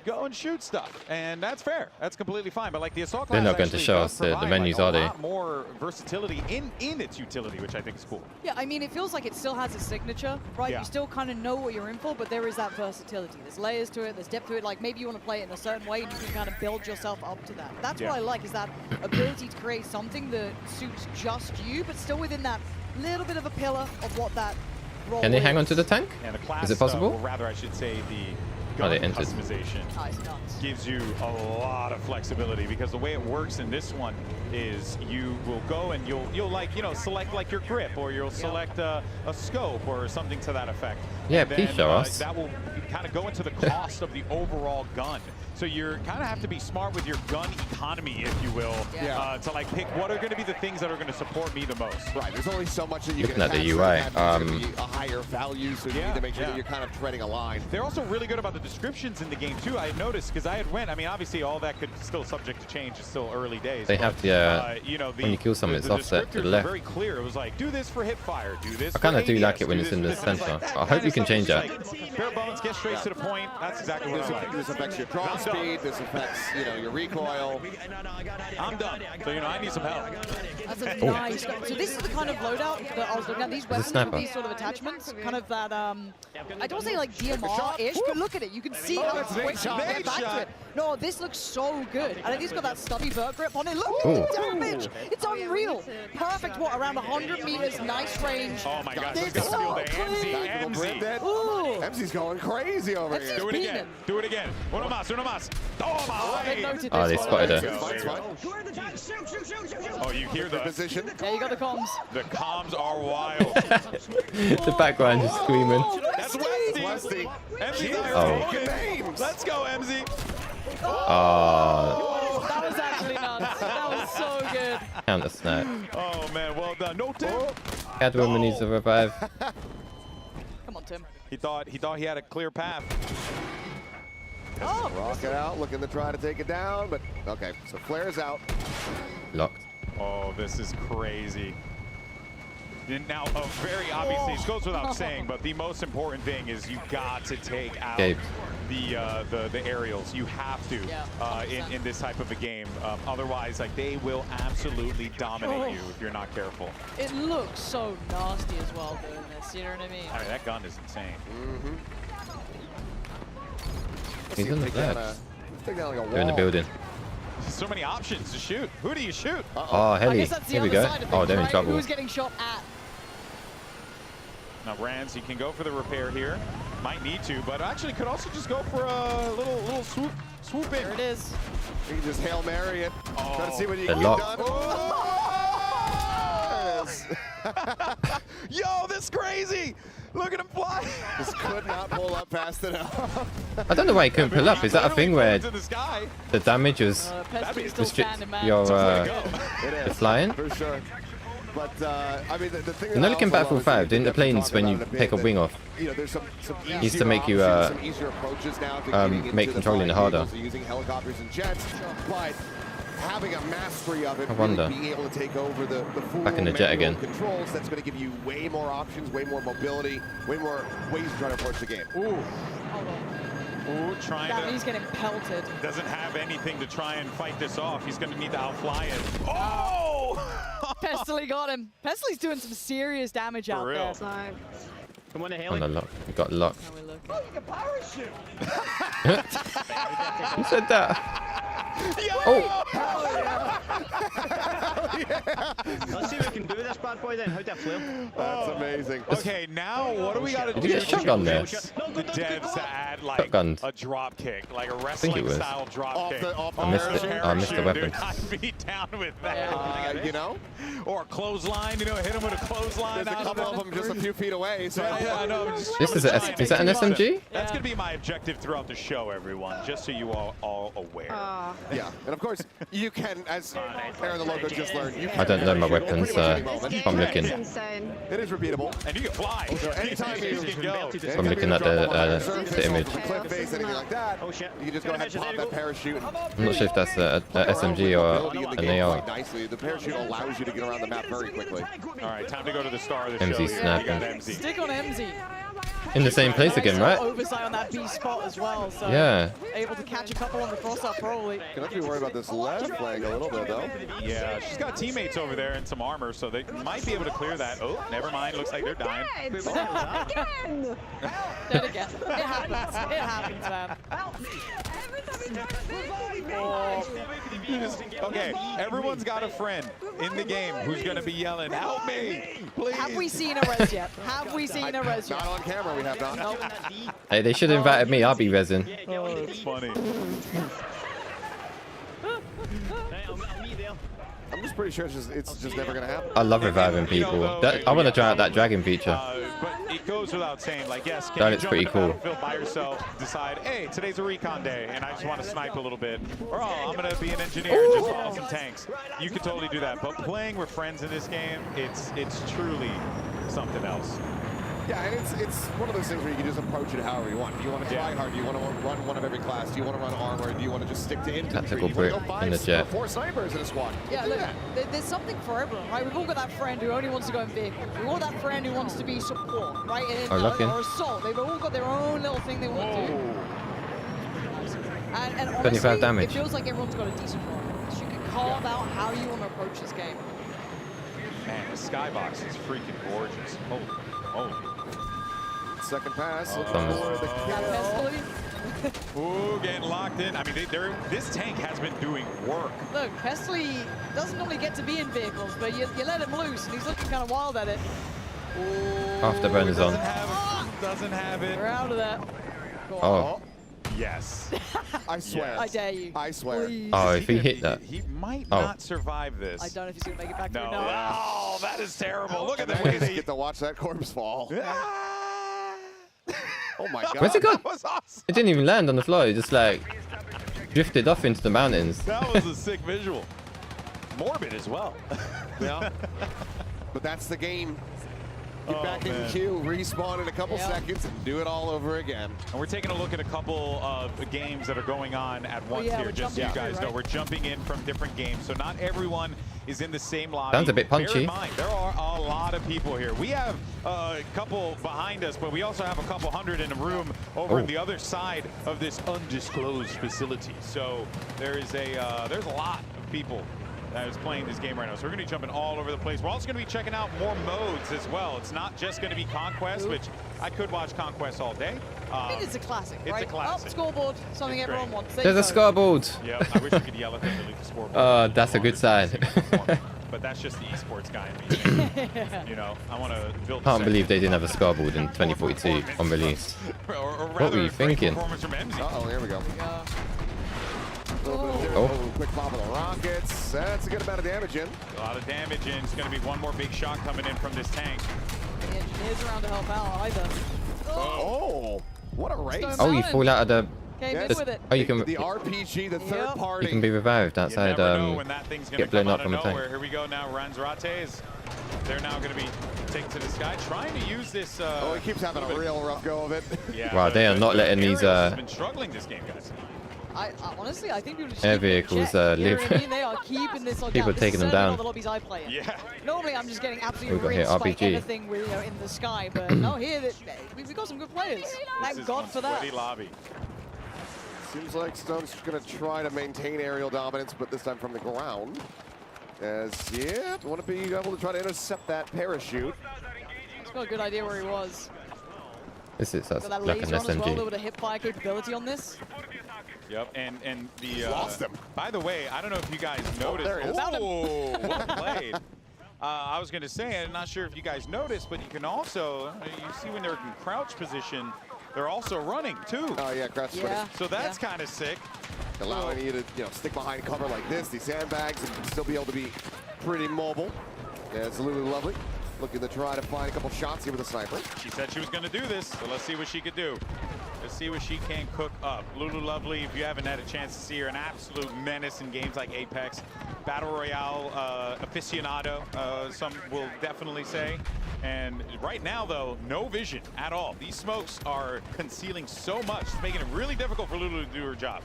Speaker 25: go and shoot stuff, and that's fair. That's completely fine. But like the assault class,
Speaker 1: they're not going to show us the menus, are they?
Speaker 25: A lot more versatility in its utility, which I think is cool.
Speaker 11: Yeah, I mean, it feels like it still has a signature, right?
Speaker 25: Yeah.
Speaker 11: You still kind of know what you're in for, but there is that versatility. There's layers to it, there's depth to it. Like maybe you want to play it in a certain way, and you can kind of build yourself up to that. That's what I like, is that ability to create something that suits just you, but still within that little bit of a pillar of what that role
Speaker 1: Can they
Speaker 11: is.
Speaker 1: hang on to the tank?
Speaker 25: And the class,
Speaker 1: Is it possible?
Speaker 25: or rather, I should say, the
Speaker 1: Oh, they
Speaker 25: gun
Speaker 1: entered.
Speaker 25: customization gives you a lot of flexibility, because the way it works in this one is you will go and you'll like, you know, select like your grip, or you'll select a scope or something to that effect.
Speaker 1: Yeah,
Speaker 25: And
Speaker 1: please
Speaker 25: then,
Speaker 1: show us.
Speaker 25: That will kind of go into the cost of the overall gun. So you're kind of have to be smart with your gun economy, if you will, to like pick what are going to be the things that are going to support me the most.
Speaker 10: Right, there's only so much that you
Speaker 1: Looking
Speaker 10: can
Speaker 1: at the
Speaker 10: attach
Speaker 1: UI,
Speaker 10: to a higher value, so you need to make sure that you're kind of treading a line.
Speaker 25: They're also really good about the descriptions in the game too. I noticed, because I had went. I mean, obviously, all that could still subject to change. It's still early days.
Speaker 1: They have to,
Speaker 25: you know,
Speaker 1: when you kill someone, it's offset to the
Speaker 25: descriptors
Speaker 1: left.
Speaker 25: were very clear. It was like, do this for hip fire, do this.
Speaker 1: I kind of
Speaker 25: for
Speaker 1: do like
Speaker 25: ADS,
Speaker 1: it when
Speaker 25: do
Speaker 1: it's
Speaker 25: this
Speaker 1: in
Speaker 25: for
Speaker 1: the
Speaker 25: this. And it's
Speaker 1: center.
Speaker 25: like,
Speaker 1: I hope you can change that.
Speaker 25: Bare bones, get straight to the point. That's exactly what I like.
Speaker 10: This affects your draw speed. This affects, you know, your recoil.
Speaker 25: I'm done. So, you know, I need some help.
Speaker 11: That's a nice. So this is the kind of loadout that I was looking at. These weapons with these sort of attachments, kind of that, I don't want to say like DMR-ish, but look at it. You can see how quick you can get back to it. No, this looks so good. And it's got that stubby vert grip on it. Look at the damage. It's unreal. Perfect, what, around 100 meters, nice range.
Speaker 25: Oh my gosh,
Speaker 11: It's
Speaker 25: let's
Speaker 11: so
Speaker 25: go to
Speaker 11: clean.
Speaker 25: MZ.
Speaker 10: MZ's going crazy over here.
Speaker 25: Do it again. Do it again. Uno más, uno más. Toma.
Speaker 1: Oh, they spotted it.
Speaker 25: Oh, you hear the
Speaker 10: position?
Speaker 11: Yeah, you got the comms.
Speaker 25: The comms are wild.
Speaker 1: The background is screaming.
Speaker 25: That's Westy. MZ's
Speaker 1: Oh.
Speaker 25: Let's go, MZ.
Speaker 1: Oh,
Speaker 11: That was actually nuts. That was so good.
Speaker 1: counter snap.
Speaker 25: Oh man, well done. No tip.
Speaker 1: Catwoman needs a revive.
Speaker 11: Come on, Tim.
Speaker 25: He thought he had a clear path.
Speaker 11: Oh.
Speaker 10: Rocket out, looking to try to take it down, but okay. So flares out.
Speaker 1: Locked.
Speaker 25: Oh, this is crazy. And now, very obviously, it goes without saying, but the most important thing is you got to take out
Speaker 1: Gabe.
Speaker 25: the aerials. You have to in this type of a game. Otherwise, like, they will absolutely dominate you if you're not careful.
Speaker 11: It looks so nasty as well doing this, you know what I mean?
Speaker 25: I mean, that gun is insane.
Speaker 1: He's on the
Speaker 10: Take
Speaker 1: left.
Speaker 10: down like a wall.
Speaker 1: They're in the building.
Speaker 25: So many options to shoot. Who do you shoot?
Speaker 1: Oh,
Speaker 11: I
Speaker 1: heli.
Speaker 11: guess that's the
Speaker 1: Here we
Speaker 11: other
Speaker 1: go.
Speaker 11: side of
Speaker 1: Oh,
Speaker 11: things,
Speaker 1: they're in
Speaker 11: right?
Speaker 1: trouble.
Speaker 11: Who's getting shot at?
Speaker 25: Now, Rands, he can go for the repair here. Might need to, but actually could also just go for a little swoop in.
Speaker 11: There it is.
Speaker 10: You can just Hail Mary it. Try to see what you
Speaker 1: The
Speaker 10: can
Speaker 1: lock.
Speaker 10: get done. Oh!
Speaker 25: Yo, this is crazy! Look at him fly!
Speaker 10: Just could not pull up fast enough.
Speaker 1: I don't know why he couldn't pull up. Is that a thing where
Speaker 25: To the sky.
Speaker 1: the damage is
Speaker 11: Pesky's still standing, man.
Speaker 1: your
Speaker 10: It is.
Speaker 1: flying?
Speaker 10: For sure. But, I mean, the thing
Speaker 1: You know, like in Battlefield 5, didn't the planes, when you take a wing off,
Speaker 10: you know, there's some
Speaker 1: used to make you
Speaker 10: some easier approaches now to getting
Speaker 1: make
Speaker 10: into the
Speaker 1: controlling it
Speaker 10: flying
Speaker 1: harder?
Speaker 10: vehicles, using helicopters and jets, but having a mastery of it,
Speaker 1: I wonder.
Speaker 10: really being able to take over the full
Speaker 1: Back in the jet
Speaker 10: manual
Speaker 1: again.
Speaker 10: controls, that's going to give you way more options, way more mobility, way more ways to try to approach the game.
Speaker 25: Ooh, trying
Speaker 11: That
Speaker 25: to...
Speaker 11: he's getting pelted.
Speaker 25: Doesn't have anything to try and fight this off. He's going to need to outfly it. Oh!
Speaker 11: Pestily got him. Pestily doing some serious damage out
Speaker 25: real.
Speaker 11: there.
Speaker 1: On the lock. We got locked.
Speaker 11: How we look.
Speaker 1: Who said that? Oh!
Speaker 13: Let's see if we can do this bad boy then. How'd that feel?
Speaker 10: That's amazing.
Speaker 25: Okay, now what do we got to do?
Speaker 1: Did you get a shotgun there?
Speaker 25: The devs to add like
Speaker 1: Shotgunned.
Speaker 25: a drop kick, like a
Speaker 1: think it
Speaker 25: wrestling
Speaker 1: was.
Speaker 25: style drop kick.
Speaker 1: I missed it. I missed the weapon.
Speaker 25: I'd be down with that.
Speaker 10: You know?
Speaker 25: Or a clothesline, you know, hit him with a clothesline.
Speaker 10: There's a couple of them just a few feet away. So
Speaker 25: Yeah, I know.
Speaker 1: This is is that an SMG?
Speaker 25: That's going to be my objective throughout the show, everyone, just so you all aware.
Speaker 10: Yeah, and of course, you can, as Aaron the Loco just learned, you can.
Speaker 1: I don't know my weapons. I'm looking.
Speaker 10: It is repeatable.
Speaker 25: And you can fly.
Speaker 10: So anytime you
Speaker 25: can go.
Speaker 1: I'm looking at the image.
Speaker 10: Cliff face, anything like that, you can just go ahead and pop that parachute.
Speaker 1: I'm not sure if that's a SMG or an AR.
Speaker 10: Nicely. The parachute allows you to get around the map very quickly.
Speaker 25: All right, time to go to the star of the
Speaker 1: MZ
Speaker 25: show.
Speaker 1: snapping.
Speaker 25: We got MZ.
Speaker 11: Stick on MZ.
Speaker 1: In the same place again, right?
Speaker 11: Oversight on that B spot as well. So
Speaker 1: Yeah.
Speaker 11: able to catch a couple on the cross up probably.
Speaker 10: Gonna have to be worried about this left flank a little bit though.
Speaker 25: Yeah, she's got teammates over there in some armor, so they might be able to clear that. Oh, never mind. Looks like they're dying.
Speaker 11: Again. Dead again. It happens. It happens, man.
Speaker 25: Okay, everyone's got a friend in the game who's going to be yelling, "Help me, please!"
Speaker 11: Have we seen a res yet? Have we seen a res yet?
Speaker 10: Not on camera, we have not.
Speaker 11: Nope.
Speaker 1: Hey, they should have invited me. I'll be resin.
Speaker 25: Oh, it's funny.
Speaker 10: I'm just pretty sure it's just never gonna happen.
Speaker 1: I love reviving people. I want to try out that dragon feature.
Speaker 25: But it goes without saying, like, yes, can
Speaker 1: That
Speaker 25: you
Speaker 1: looks
Speaker 25: jump
Speaker 1: pretty
Speaker 25: in the
Speaker 1: cool.
Speaker 25: battlefield by yourself, decide, hey, today's a recon day, and I just want to snipe a little bit, or oh, I'm gonna be an engineer and just follow some tanks. You can totally do that. But playing with friends in this game, it's truly something else.
Speaker 10: Yeah, and it's one of those things where you can just approach it however you want. Do you want to try hard? Do you want to run one of every class? Do you want to run armor? Do you want to just stick to infantry?
Speaker 1: Tactical
Speaker 10: Do you want to
Speaker 1: brick
Speaker 10: go
Speaker 1: in the
Speaker 10: 5
Speaker 1: jet.
Speaker 10: or 4 snipers in a squad?
Speaker 11: Yeah, look, there's something for everyone, right? We've all got that friend who only wants to go in vehicle. We've all that friend who wants to be support, right? Or assault. They've all got their own little thing they want to do. And honestly,
Speaker 1: 25 damage.
Speaker 11: It feels like everyone's got a decent run. So you can carve out how you want to approach this game.
Speaker 25: Man, the skybox is freaking gorgeous. Holy.
Speaker 10: Second pass.
Speaker 25: Ooh, getting locked in. I mean, this tank has been doing work.
Speaker 11: Look, Pestily doesn't normally get to be in vehicles, but you let him loose, and he's looking kind of wild at it.
Speaker 1: Afterburner's on.
Speaker 25: Doesn't have it.
Speaker 11: We're out of that. Go on.
Speaker 1: Oh.
Speaker 25: Yes.
Speaker 10: I swear.
Speaker 11: I dare you.
Speaker 10: I swear.
Speaker 11: Please.
Speaker 1: Oh, if he hit that.
Speaker 25: He might not survive this.
Speaker 11: I don't know if he's going to make it back
Speaker 25: No.
Speaker 11: through. No.
Speaker 25: Oh, that is terrible. Look at the
Speaker 10: And
Speaker 25: way
Speaker 10: then you
Speaker 25: they
Speaker 10: get to watch that corpse fall. Oh my god.
Speaker 1: Where's it gone?
Speaker 25: That was awesome.
Speaker 1: It didn't even land on the floor. It just like drifted off into the mountains.
Speaker 25: That was a sick visual. Morbid as well.
Speaker 10: Yeah. But that's the game. Get back in
Speaker 25: man.
Speaker 10: queue, respawn in a couple seconds, and do it all over again.
Speaker 25: And we're taking a look at a couple of games that are going on at once here, just so you guys know. We're jumping in from different games, so not everyone is in the same lobby.
Speaker 1: Sounds a bit punchy.
Speaker 25: Bear in mind, there are a lot of people here. We have a couple behind us, but we also have a couple hundred in a room over on the other side of this undisclosed facility. So there's a lot of people that is playing this game right now. So we're going to be jumping all over the place. We're also going to be checking out more modes as well. It's not just going to be Conquest, which I could watch Conquest all day.
Speaker 11: I mean, it's a classic,
Speaker 25: It's
Speaker 11: right?
Speaker 25: a classic.
Speaker 11: Up, scoreboard, something
Speaker 25: It's
Speaker 11: everyone
Speaker 25: great.
Speaker 11: wants.
Speaker 1: There's a scoreboard.
Speaker 25: Yeah, I wish we could yell at them to leave the scoreboard.
Speaker 1: That's a good sign.
Speaker 25: But that's just the esports guy in me. You know, I want to build.
Speaker 1: Can't believe they didn't have a scoreboard in 2042 on release. What were you thinking?
Speaker 10: Uh-oh, here we go. A little bit of quick pop of the rockets. That's a good amount of damage in.
Speaker 25: A lot of damage in. It's going to be one more big shot coming in from this tank.
Speaker 11: The engineers around to help out either.
Speaker 10: Oh, what a race.
Speaker 1: Oh, you fall out of the...
Speaker 11: Came in with it.
Speaker 1: Oh, you can...
Speaker 10: The RPG, the third party.
Speaker 1: You can be revived outside,
Speaker 25: You never know when that thing's going to
Speaker 1: get blown
Speaker 25: come
Speaker 1: up
Speaker 25: out
Speaker 1: from
Speaker 25: of
Speaker 1: a tank.
Speaker 25: nowhere. Here we go now. Ranzrates. They're now going to be taken to the sky, trying to use this.
Speaker 10: Oh, he keeps having a real rough go of it.
Speaker 25: Yeah,
Speaker 1: Wow, they are not letting these...
Speaker 25: Aerials has been struggling this game, guys.
Speaker 11: Honestly, I think people just
Speaker 1: Air
Speaker 11: keep it in
Speaker 1: vehicles
Speaker 11: check. You know
Speaker 1: live.
Speaker 11: what I mean? They are keeping this on
Speaker 1: People
Speaker 11: down.
Speaker 1: taking them
Speaker 11: This is certainly
Speaker 1: down.
Speaker 11: not the lobbies I play in.
Speaker 25: Yeah.
Speaker 11: Normally, I'm just getting absolutely
Speaker 1: We got
Speaker 11: rinsed
Speaker 1: here,
Speaker 11: by
Speaker 1: RPG.
Speaker 11: anything with, in the sky, but no, here we've got some good players. Thank God for that.
Speaker 25: Lobby.
Speaker 10: Seems like Stone's going to try to maintain aerial dominance, but this time from the ground. As, yeah, want to be able to try to intercept that parachute.
Speaker 11: He's got a good idea where he was.
Speaker 1: This is
Speaker 11: Got that
Speaker 1: like an
Speaker 11: laser on as well, a
Speaker 1: SMG.
Speaker 11: little bit of hip fire capability on this.
Speaker 25: Yep, and the
Speaker 10: lost him.
Speaker 25: By the way, I don't know if you guys noticed.
Speaker 10: there he is.
Speaker 25: Oh, well played. I was going to say, I'm not sure if you guys noticed, but you can also, you see when they're in crouch position, they're also running too.
Speaker 10: Oh yeah, crouch.
Speaker 25: Yeah. So that's kind of sick.
Speaker 10: Allowing you to stick behind cover like this, these sandbags, and still be able to be pretty mobile. Yeah, it's Lulu Lovely looking to try to find a couple shots here with a sniper.
Speaker 25: She said she was going to do this, so let's see what she could do. Let's see what she can cook up. Lulu Lovely, if you haven't had a chance to see her, an absolute menace in games like Apex. Battle Royale aficionado, some will definitely say. And right now, though, no vision at all. These smokes are concealing so much, it's making it really difficult for Lulu to do her job.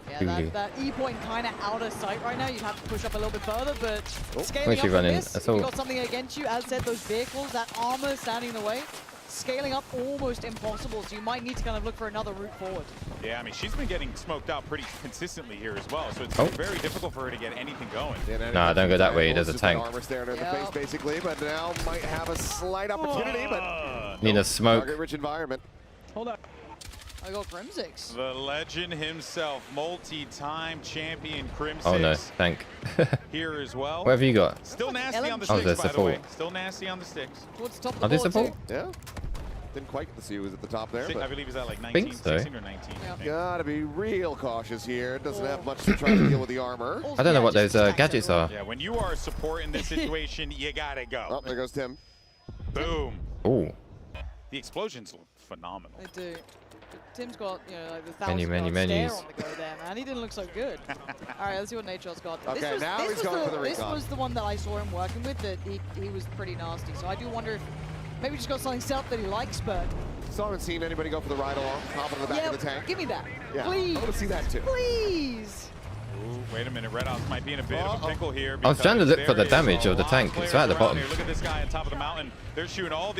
Speaker 11: Yeah, that E point kind of out of sight right now. You'd have to push up a little bit further, but scaling
Speaker 1: Where's
Speaker 11: up
Speaker 1: she
Speaker 11: from
Speaker 1: running?
Speaker 11: this, you've got something against you. As said, those vehicles, that armor standing in the way. Scaling up almost impossible, so you might need to kind of look for another route forward.
Speaker 25: Yeah, I mean, she's been getting smoked out pretty consistently here as well, so it's very difficult for her to get anything going.
Speaker 1: Nah, don't go that way. There's a tank.
Speaker 10: Armor staring at the face, basically, but now might have a slight opportunity, but
Speaker 1: Need a smoke.
Speaker 10: target-rich environment.
Speaker 11: Hold on. I got Crimsix.
Speaker 25: The legend himself, multi-time champion Crimsix.
Speaker 1: Oh no, tank.
Speaker 25: Here as well.
Speaker 1: What have you got?
Speaker 25: Still nasty on the
Speaker 1: Oh,
Speaker 25: sticks,
Speaker 1: there's
Speaker 25: by the
Speaker 1: support.
Speaker 25: way. Still nasty on the sticks.
Speaker 11: Towards the top of
Speaker 1: Are
Speaker 11: the
Speaker 1: they
Speaker 11: board,
Speaker 1: support?
Speaker 11: too.
Speaker 10: Yeah. Didn't quite get to see who was at the top there.
Speaker 25: I believe he's at like 19,
Speaker 1: Think so.
Speaker 25: 16 or 19. I think.
Speaker 10: Gotta be real cautious here. Doesn't have much to try to deal with the armor.
Speaker 1: I don't know what those gadgets are.
Speaker 25: Yeah, when you are a support in this situation, you gotta go.
Speaker 10: Oh, there goes Tim.
Speaker 25: Boom.
Speaker 1: Ooh.
Speaker 25: The explosions look phenomenal.
Speaker 11: They do. Tim's got, like the
Speaker 1: Menu,
Speaker 11: 1,000
Speaker 1: menus.
Speaker 11: stare on the go there, man. He didn't look so good. All right, let's see what Nature's got.
Speaker 10: Okay, now he's going for the
Speaker 11: This
Speaker 10: recon.
Speaker 11: was the one that I saw him working with, that he was pretty nasty. So I do wonder if maybe just got something stealth that he likes, but...
Speaker 10: Still haven't seen anybody go for the ride along, hop on the back of the tank.
Speaker 11: give me that.
Speaker 10: Yeah,
Speaker 11: Please.
Speaker 10: I want to see that too.
Speaker 11: Please.
Speaker 25: Ooh, wait a minute, Red House might be in a bit of a pickle here.
Speaker 1: I was trying to look for the
Speaker 25: because
Speaker 1: damage
Speaker 25: there
Speaker 1: of the
Speaker 25: is a
Speaker 1: tank.
Speaker 25: lot
Speaker 1: It's right at the
Speaker 25: players
Speaker 1: bottom.
Speaker 25: around here. Look at this guy on top of the mountain. They're shooting all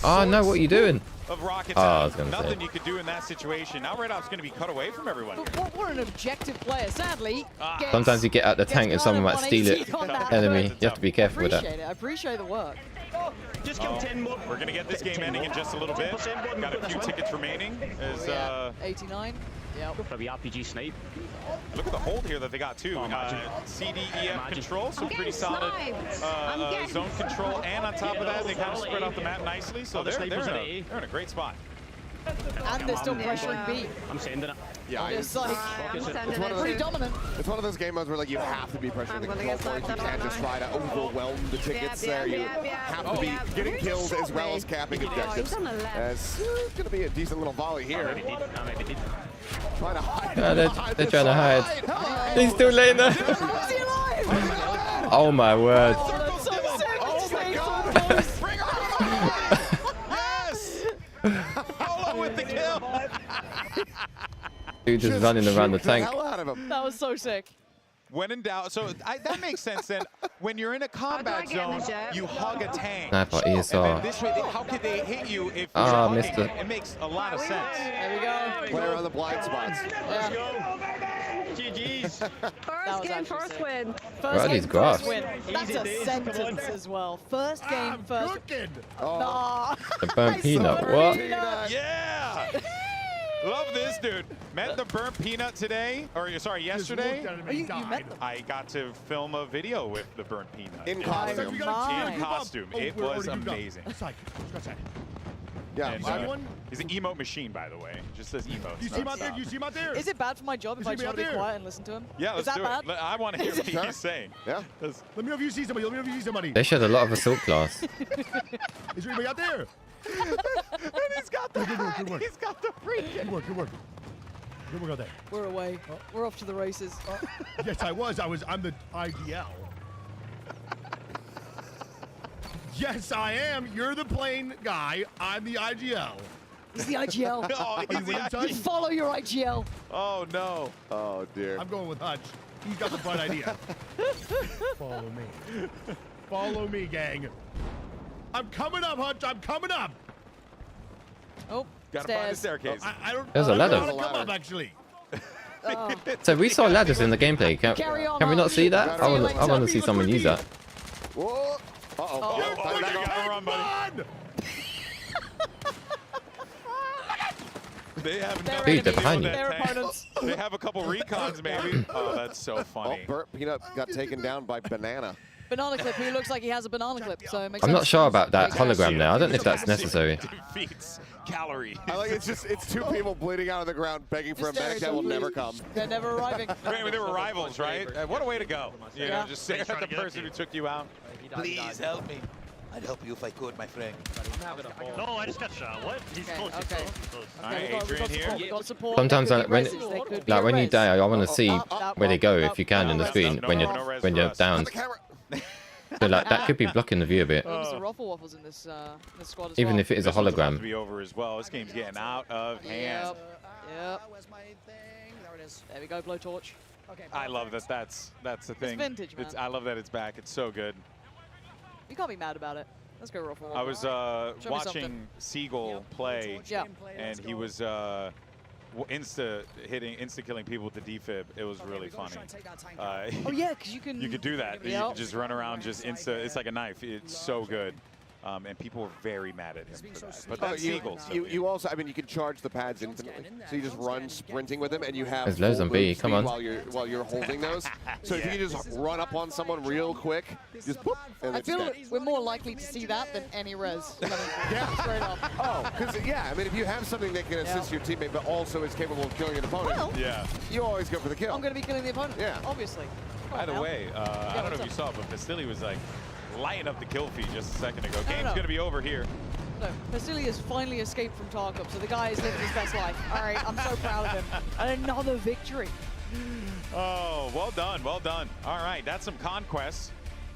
Speaker 1: Oh no, what are you doing?
Speaker 25: of rockets
Speaker 1: Oh, I
Speaker 25: out.
Speaker 1: was gonna say.
Speaker 25: Nothing you could do in that situation. Now Red Out's going to be cut away from everyone.
Speaker 11: But what an objective player. Sadly, gets-
Speaker 1: Sometimes you get out the tank and
Speaker 11: gets
Speaker 1: someone
Speaker 11: kind
Speaker 1: might
Speaker 11: of
Speaker 1: steal it.
Speaker 11: 180 on that,
Speaker 1: Enemy.
Speaker 11: but
Speaker 1: You have to be careful with that.
Speaker 11: I appreciate the work.
Speaker 13: Just kill 10 more.
Speaker 25: We're going to get this game ending in just a little bit. Got a few tickets remaining. As,
Speaker 11: 89. Yep.
Speaker 13: Go for the RPG snipe.
Speaker 25: Look at the hold here that they got too. CDEF control, so pretty solid zone control, and on top of that, they kind of spread out the map nicely. So they're in a great spot.
Speaker 11: And they're still pressuring B.
Speaker 13: I'm sending it.
Speaker 10: Yeah,
Speaker 11: It's like pretty dominant.
Speaker 10: It's one of those game modes where you have to be pressuring the control points. You can't just try to overwhelm the tickets there. You have to be getting kills as well as capping objectives. It's going to be a decent little volley here. Trying to hide.
Speaker 1: They're trying to hide. He's still laying there. Oh my word.
Speaker 10: Oh my god! Bring her
Speaker 25: Yes! Polo with the kill!
Speaker 1: Dude just running around the tank.
Speaker 11: That was so sick.
Speaker 25: When in doubt, so that makes sense then. When you're in a combat zone, you hug a tank.
Speaker 1: Sniper
Speaker 25: And
Speaker 1: ESR.
Speaker 25: then this way, how could they hit you if you're
Speaker 1: Ah,
Speaker 25: hugging?
Speaker 1: missed it.
Speaker 25: It makes a lot of sense.
Speaker 11: There we go.
Speaker 10: Player on the blind spots.
Speaker 13: GG's.
Speaker 11: First game, first win.
Speaker 1: Right,
Speaker 11: First
Speaker 1: these
Speaker 11: game,
Speaker 1: graphs.
Speaker 11: first win. That's
Speaker 13: Easy
Speaker 11: a
Speaker 13: days,
Speaker 11: sentence as well. First game, first.
Speaker 10: Oh.
Speaker 1: The burnt peanut. What?
Speaker 25: Yeah! Love this, dude. Met the burnt peanut today, or sorry, yesterday.
Speaker 11: You met them?
Speaker 25: I got to film a video with the burnt peanut.
Speaker 10: In costume.
Speaker 25: In costume. It was amazing.
Speaker 10: Yeah,
Speaker 25: And, he's an emote machine, by the way. Just says emote.
Speaker 14: You see him out there? You see him out there?
Speaker 11: Is it bad for my job if I
Speaker 14: see me
Speaker 11: try
Speaker 14: out
Speaker 11: to be
Speaker 14: there?
Speaker 11: quiet and listen to him?
Speaker 25: Yeah,
Speaker 11: Is
Speaker 25: let's
Speaker 11: that
Speaker 25: do
Speaker 11: bad?
Speaker 25: it. I want to hear what he's saying.
Speaker 10: Yeah.
Speaker 14: Let me know if you see somebody. Let me know if you see somebody.
Speaker 1: They showed a lot of assault class.
Speaker 14: Is there anybody out there?
Speaker 25: And he's got the hat. He's got the freaking.
Speaker 14: Good work. Good work. Good work out there.
Speaker 11: We're away. We're off to the races.
Speaker 14: Yes, I was. I'm the IGL. Yes, I am. You're the plane guy. I'm the IGL.
Speaker 11: He's the IGL.
Speaker 25: Oh, he's the
Speaker 11: You follow your IGL.
Speaker 25: Oh, no.
Speaker 10: Oh, dear.
Speaker 14: I'm going with Hutch. He's got the bright idea. Follow me. Follow me, gang. I'm coming up, Hutch. I'm coming up.
Speaker 11: Oh,
Speaker 25: Gotta find the staircase.
Speaker 14: I don't.
Speaker 1: There's a
Speaker 14: I don't know
Speaker 1: ladder.
Speaker 14: how to come up, actually.
Speaker 1: So we saw ladders in the gameplay.
Speaker 11: Carry on,
Speaker 1: Can we not see that?
Speaker 11: See you later.
Speaker 1: I want to see someone use that.
Speaker 10: Whoa. Uh-oh.
Speaker 25: Oh, you gotta run, buddy. They have nothing
Speaker 1: Dude,
Speaker 25: to
Speaker 1: they're
Speaker 25: do with
Speaker 1: tiny.
Speaker 25: that
Speaker 11: Their
Speaker 25: tank.
Speaker 11: opponents.
Speaker 25: They have a couple recons, maybe. Oh, that's so
Speaker 10: Oh,
Speaker 25: funny.
Speaker 10: Burt Peanut got taken down by Banana.
Speaker 11: Banana clip, who looks like he has a banana clip, so it makes
Speaker 1: I'm
Speaker 11: sense.
Speaker 1: not sure about that hologram there. I don't know if that's necessary.
Speaker 25: Defeats Calorie.
Speaker 10: I like it's two people bleeding out of the ground begging for a medic that will never come.
Speaker 11: They're never arriving.
Speaker 25: I mean, they were rivals, right? What a way to go. You know, just stare at the person who took you out.
Speaker 15: Please help me. I'd help you if I could, my friend.
Speaker 17: No, I just got shot. What? He's close. He's close. He's close.
Speaker 25: All right, Adrian here.
Speaker 11: We got support.
Speaker 1: Sometimes
Speaker 11: There could
Speaker 1: when
Speaker 11: be reses. There could be
Speaker 1: like
Speaker 11: a
Speaker 1: when you
Speaker 11: res.
Speaker 1: die, I want to see where they go if you can in the screen
Speaker 25: No,
Speaker 1: when
Speaker 25: no
Speaker 1: you're
Speaker 25: res
Speaker 1: when
Speaker 25: for
Speaker 1: you're
Speaker 25: us.
Speaker 1: down. So like that could be blocking the view a bit.
Speaker 11: There's a Ruffle Waffles in this squad as
Speaker 1: Even
Speaker 11: well.
Speaker 1: if it is a
Speaker 25: This one's about to
Speaker 1: hologram.
Speaker 25: be over as well. This game's getting out of hand.
Speaker 11: Yep. There we go, blowtorch.
Speaker 25: I love that. That's the thing.
Speaker 11: vintage, man.
Speaker 25: I love that it's back. It's so good.
Speaker 11: You can't be mad about it. Let's go Ruffle Waffle.
Speaker 25: I was
Speaker 11: Show me
Speaker 25: watching
Speaker 11: something.
Speaker 25: Seagull play,
Speaker 11: Yeah.
Speaker 25: and he was insta killing people with the defib. It was really funny.
Speaker 11: Oh yeah, because you can.
Speaker 25: You could do that. You
Speaker 11: Yep.
Speaker 25: could just run around, just insta. It's like a knife. It's so good. And people were very mad at him for that. But that's Seagull. So
Speaker 10: You also, I mean, you can charge the pads infinitely. So you just run sprinting with them, and you have
Speaker 1: There's loads
Speaker 10: full
Speaker 1: on B,
Speaker 10: move
Speaker 1: come
Speaker 10: speed
Speaker 1: on.
Speaker 10: while you're holding those. So if you can just run up on someone real quick, just boop, and
Speaker 11: I
Speaker 10: it's
Speaker 11: feel
Speaker 10: dead.
Speaker 11: we're more likely to see that than any res.
Speaker 10: Yeah.
Speaker 11: Straight up.
Speaker 10: Oh, because yeah, I mean, if you have something that can assist your teammate, but also is capable of killing an opponent,
Speaker 11: Well,
Speaker 25: yeah,
Speaker 10: you always go for the kill.
Speaker 11: I'm going to be killing the opponent.
Speaker 10: Yeah.
Speaker 11: Obviously. Come
Speaker 25: By
Speaker 11: on
Speaker 25: the
Speaker 11: now.
Speaker 25: way, I don't know
Speaker 11: what's
Speaker 25: if you saw, but Bastilli was like lighting up the kill feed just a second ago. Game's
Speaker 11: no.
Speaker 25: gonna be over here.
Speaker 11: No, Vasily has finally escaped from Tarkov, so the guy is living his best life. All right, I'm so proud of him. And another victory.
Speaker 25: Oh, well done, well done. All right, that's some conquests.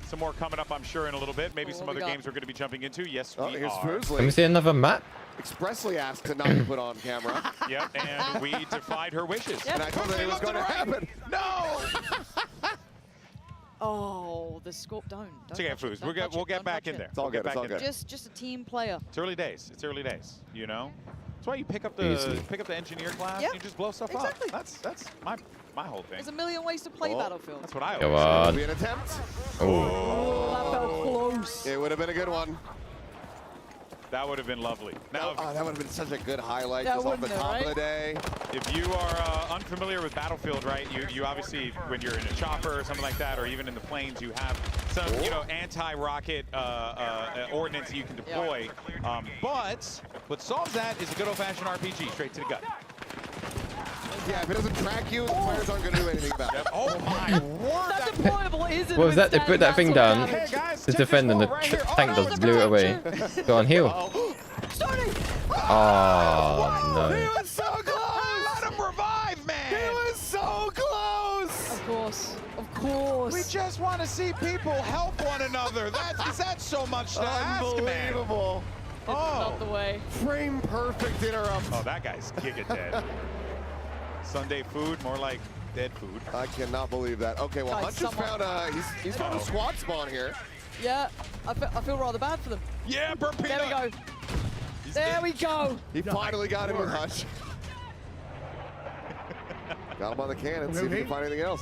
Speaker 25: Some more coming up, I'm sure, in a little bit. Maybe some
Speaker 11: what we
Speaker 25: other
Speaker 11: got?
Speaker 25: games we're going to be jumping into. Yes,
Speaker 10: Oh,
Speaker 25: we
Speaker 10: here's
Speaker 25: are.
Speaker 1: Can we
Speaker 10: Foosley.
Speaker 1: see another map?
Speaker 10: Expressly asked to not be put on camera.
Speaker 25: Yep, and we defied her wishes.
Speaker 10: And I told her it was going to happen.
Speaker 25: No!
Speaker 11: Oh, the scorp. Don't.
Speaker 25: It's okay,
Speaker 11: touch it,
Speaker 25: Foos.
Speaker 11: don't touch
Speaker 25: We'll
Speaker 11: it,
Speaker 25: get
Speaker 11: don't
Speaker 25: back
Speaker 11: touch
Speaker 25: in
Speaker 11: it.
Speaker 25: there.
Speaker 10: It's all
Speaker 25: We'll
Speaker 10: good,
Speaker 25: get
Speaker 10: it's all
Speaker 25: back in
Speaker 10: good.
Speaker 25: there.
Speaker 11: Just a team player.
Speaker 25: It's early days. It's early days, you know? That's why you pick up the
Speaker 1: Easily.
Speaker 25: engineer class
Speaker 11: Yeah,
Speaker 25: and you just blow stuff
Speaker 11: exactly.
Speaker 25: up. That's my whole thing.
Speaker 11: There's a million ways to play
Speaker 10: Oh,
Speaker 11: Battlefield.
Speaker 25: That's what I
Speaker 1: Go
Speaker 25: always
Speaker 1: on.
Speaker 10: Be an attempt.
Speaker 1: Oh.
Speaker 11: Oh, that felt close.
Speaker 10: It would have been a good one.
Speaker 25: That would have been lovely. Now,
Speaker 10: Oh, that would have been such a good highlight
Speaker 11: That
Speaker 10: just off the
Speaker 11: wouldn't it,
Speaker 10: top of the
Speaker 11: right?
Speaker 10: day.
Speaker 25: if you are unfamiliar with Battlefield, right, you obviously, when you're in a chopper or something like that, or even in the planes, you have some, you know, anti-rocket ordnance you can deploy. But what solves that is a good old-fashioned RPG, straight to the gut.
Speaker 10: Yeah, if it doesn't track you, the players aren't going to do anything about it.
Speaker 25: Oh my word!
Speaker 11: That deployable isn't.
Speaker 1: What was that? They put that thing down
Speaker 25: Hey guys,
Speaker 1: to
Speaker 25: check
Speaker 1: defend,
Speaker 25: this
Speaker 1: and the
Speaker 25: wall right here.
Speaker 1: tank
Speaker 25: Oh,
Speaker 1: just blew it away. Go on, heal.
Speaker 11: Starting.
Speaker 1: Oh no.
Speaker 10: was so close!
Speaker 25: Let him revive, man!
Speaker 10: It was so close!
Speaker 11: Of course. Of course.
Speaker 25: We just want to see people help one another. Is that so much to ask, man?
Speaker 10: Unbelievable.
Speaker 11: It's not the way.
Speaker 10: Frame perfect interrupt.
Speaker 25: Oh, that guy's giga dead. Sunday food, more like dead food.
Speaker 10: I cannot believe that. Okay, well,
Speaker 11: Guys,
Speaker 10: Hunt just found he's found a squad spawn here.
Speaker 11: Yeah, I feel rather bad for them.
Speaker 25: Yeah, Burt
Speaker 11: There we
Speaker 25: Peanut.
Speaker 11: go. There we go.
Speaker 10: He finally got him with Hutch. Got him on the cannon. See if he can find anything else.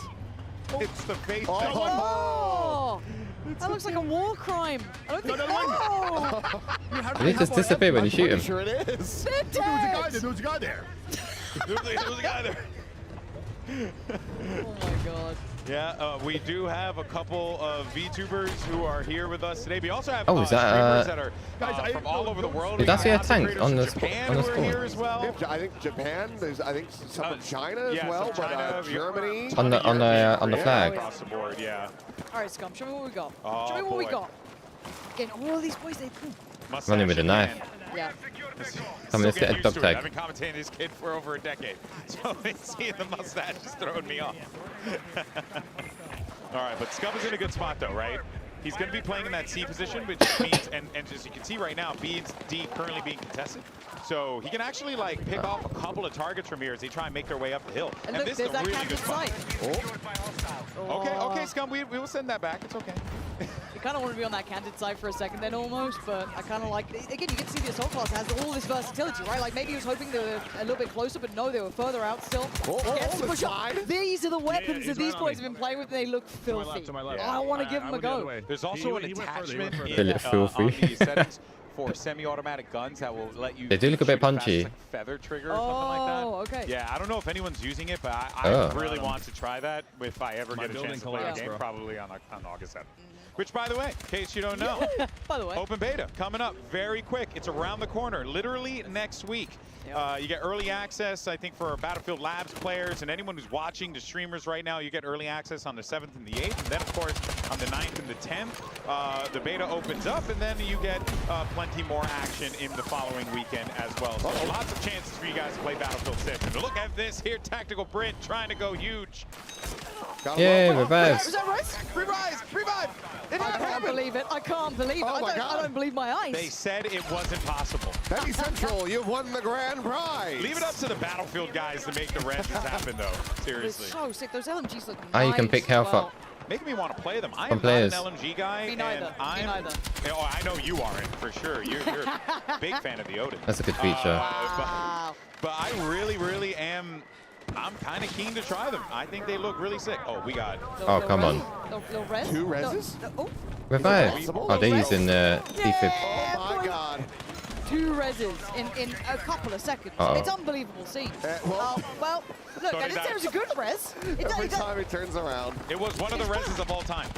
Speaker 25: It's the face.
Speaker 11: Oh, that looks like a war crime. I don't think. Oh,
Speaker 1: Did he just disappear when you shoot him?
Speaker 10: Sure it is.
Speaker 11: they're dead.
Speaker 19: There was a guy there.
Speaker 25: There's a guy there.
Speaker 11: Oh my god.
Speaker 25: Yeah, we do have a couple of VTubers who are here with us today. We also have
Speaker 1: Oh, is that,
Speaker 25: streamers that are from all over the world.
Speaker 1: Did
Speaker 25: We
Speaker 1: I see a
Speaker 25: got
Speaker 1: tank
Speaker 25: content
Speaker 1: on the
Speaker 25: creators from Japan
Speaker 1: on the
Speaker 25: who are
Speaker 1: spawn?
Speaker 25: here as well.
Speaker 10: I think Japan. There's I think some from China as
Speaker 25: yeah,
Speaker 10: well,
Speaker 25: some China,
Speaker 10: but Germany.
Speaker 1: On the flag.
Speaker 25: Across the board, yeah.
Speaker 11: All right, Scum. Show me what we got.
Speaker 25: Oh,
Speaker 11: Show me what we
Speaker 25: boy.
Speaker 11: got. Again, all of these boys, they.
Speaker 25: Mustache
Speaker 1: Running with a
Speaker 25: in
Speaker 1: knife.
Speaker 25: hand.
Speaker 11: Yeah.
Speaker 1: Come, let's
Speaker 25: Still
Speaker 1: get a
Speaker 25: getting
Speaker 1: dog
Speaker 25: used to it.
Speaker 1: tag.
Speaker 25: I've been commentating this kid for over a decade, so seeing the mustache is throwing me off. All right, but Scub is in a good spot though, right? He's going to be playing in that C position, which means, and as you can see right now, B and D currently being contested. So he can actually like pick off a couple of targets from here as they try and make their way up the hill.
Speaker 11: And look,
Speaker 25: this
Speaker 11: there's
Speaker 25: is a
Speaker 11: that
Speaker 25: really
Speaker 11: canted
Speaker 25: good spot.
Speaker 11: sight.
Speaker 25: Okay, Scum, we will send that back. It's okay.
Speaker 11: You kind of want to be on that canted side for a second then almost, but I kind of like, again, you can see the assault class has all this versatility, right? Like maybe he was hoping they were a little bit closer, but no, they were further out still. Gets to push up. These are the weapons that these boys have been playing with, and they look filthy. I want to give them a go.
Speaker 25: There's also an attachment
Speaker 1: They look
Speaker 25: on
Speaker 1: filthy.
Speaker 25: the settings for semi-automatic guns that will let you.
Speaker 1: They do look a bit
Speaker 25: shoot fast,
Speaker 1: punchy.
Speaker 25: like feather trigger or something like that.
Speaker 11: Oh, okay.
Speaker 25: Yeah, I don't know if anyone's using it, but I
Speaker 1: Oh.
Speaker 25: really want to try that if I ever get a chance to play the
Speaker 17: collapsed,
Speaker 25: game,
Speaker 17: bro.
Speaker 25: probably on August 7th. Which, by the way, in case you don't know,
Speaker 11: By the way.
Speaker 25: open beta coming up very quick. It's around the corner, literally next week. You get early access, I think, for our Battlefield Labs players and anyone who's watching the streamers right now. You get early access on the 7th and the 8th. And then, of course, on the 9th and the 10th, the beta opens up. And then you get plenty more action in the following weekend as well. So lots of chances for you guys to play Battlefield 6. And look at this here, Tactical Brent trying to go huge.
Speaker 1: Yay, revive.
Speaker 11: Was that right?
Speaker 10: Revive!
Speaker 11: I can't believe it. I can't believe it.
Speaker 10: Oh my God.
Speaker 11: I don't believe my eyes.
Speaker 25: They said it wasn't possible.
Speaker 10: Betty Central, you've won the grand prize.
Speaker 25: Leave it up to the Battlefield guys to make the reses happen, though.
Speaker 11: It's
Speaker 25: Seriously.
Speaker 11: so sick. Those LMGs look
Speaker 1: Ah, you can
Speaker 11: nice
Speaker 1: pick
Speaker 11: as
Speaker 1: health
Speaker 11: well.
Speaker 1: up.
Speaker 25: Making me want to play them. I
Speaker 1: From
Speaker 25: am
Speaker 1: players.
Speaker 25: not an LMG guy.
Speaker 11: Me neither.
Speaker 25: And I'm,
Speaker 11: Me neither.
Speaker 25: Oh, I know you aren't, for sure. You're a big fan of the Odin.
Speaker 1: That's a good feature.
Speaker 11: Wow.
Speaker 25: But I really am. I'm kind of keen to try them. I think they look really sick. Oh, we got.
Speaker 1: Oh, come on.
Speaker 11: No res?
Speaker 10: Two reses?
Speaker 11: Oh,
Speaker 1: Revive. Oh, they're using defib.
Speaker 10: Oh my God.
Speaker 11: 2 reses in a couple of seconds.
Speaker 1: Uh-oh.
Speaker 11: It's unbelievable scene.
Speaker 10: Well,
Speaker 11: Well, look,
Speaker 25: So
Speaker 11: I
Speaker 25: did
Speaker 11: didn't say
Speaker 25: I.
Speaker 11: it was a good res.
Speaker 10: Every time he turns around.
Speaker 25: It was one of the reses of all time.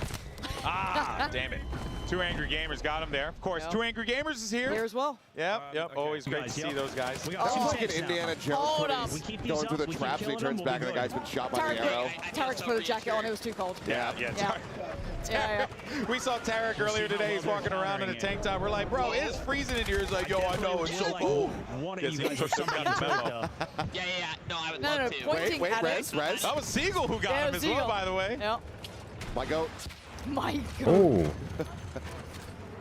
Speaker 25: Ah, damn it. 2 Angry Gamers got him there. Of course,
Speaker 11: Yep.
Speaker 25: 2 Angry Gamers is here.
Speaker 11: Here as well.
Speaker 25: Yep. Always great to see those guys.
Speaker 17: We
Speaker 10: That
Speaker 17: got
Speaker 10: seems
Speaker 17: two
Speaker 10: like an
Speaker 17: tanks now.
Speaker 10: Indiana Jones
Speaker 11: Hold
Speaker 10: when
Speaker 11: up.
Speaker 10: he's
Speaker 17: We keep these
Speaker 10: going
Speaker 17: up,
Speaker 10: through the
Speaker 17: we keep
Speaker 10: traps and he
Speaker 17: killing
Speaker 10: turns
Speaker 17: them,
Speaker 10: back
Speaker 17: we'll
Speaker 10: and
Speaker 17: be
Speaker 10: the guy's been shot by the
Speaker 11: Tarek,
Speaker 10: arrow.
Speaker 11: Tarek's put a jacket on. It was too cold.
Speaker 25: Yeah.
Speaker 11: Yeah.
Speaker 25: We saw Tarek earlier today. He's walking around in a tank top. We're like, bro, it's freezing in here. He's like, yo, I know, it's so cool.
Speaker 17: One of
Speaker 25: Yes,
Speaker 17: you
Speaker 25: he
Speaker 17: guys
Speaker 25: took
Speaker 17: or somebody
Speaker 25: the memo.
Speaker 17: Yeah.
Speaker 16: No, I would
Speaker 11: No,
Speaker 16: love
Speaker 11: no,
Speaker 16: to.
Speaker 11: pointing
Speaker 10: Wait,
Speaker 11: at
Speaker 10: res.
Speaker 25: That was Siegel who got him as well, by the way.
Speaker 11: Yep.
Speaker 10: My goat.
Speaker 11: My God.
Speaker 1: Oh.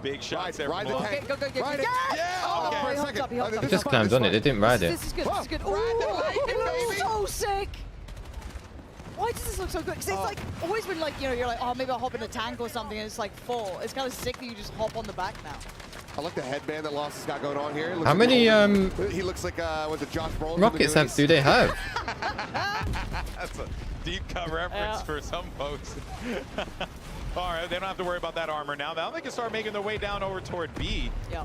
Speaker 25: Big shots there.
Speaker 10: Ride the
Speaker 25: from
Speaker 10: tank.
Speaker 11: Go.
Speaker 10: Ride it.
Speaker 25: Yeah,
Speaker 11: Oh,
Speaker 25: okay.
Speaker 11: he hopped up. He hopped up.
Speaker 1: He
Speaker 11: he
Speaker 1: just
Speaker 11: hopped up.
Speaker 1: climbed on it. They didn't ride it.
Speaker 11: This is good. This is good. Ooh,
Speaker 10: Ride the lightning,
Speaker 11: it looks
Speaker 10: baby.
Speaker 11: so sick. Why does this look so good? Because it's like always been like, you're like, oh, maybe I'll hop in a tank or something, and it's like full. It's kind of sick that you just hop on the back now.
Speaker 10: I like the headband that Lost has got going on here. Looks
Speaker 1: How
Speaker 10: like
Speaker 1: many
Speaker 10: he looks like was it Josh Brolin?
Speaker 1: rockets do they have?
Speaker 25: That's a deep cut reference for some folks. All right, they don't have to worry about that armor now. Now they can start making their way down over toward B.
Speaker 11: Yeah.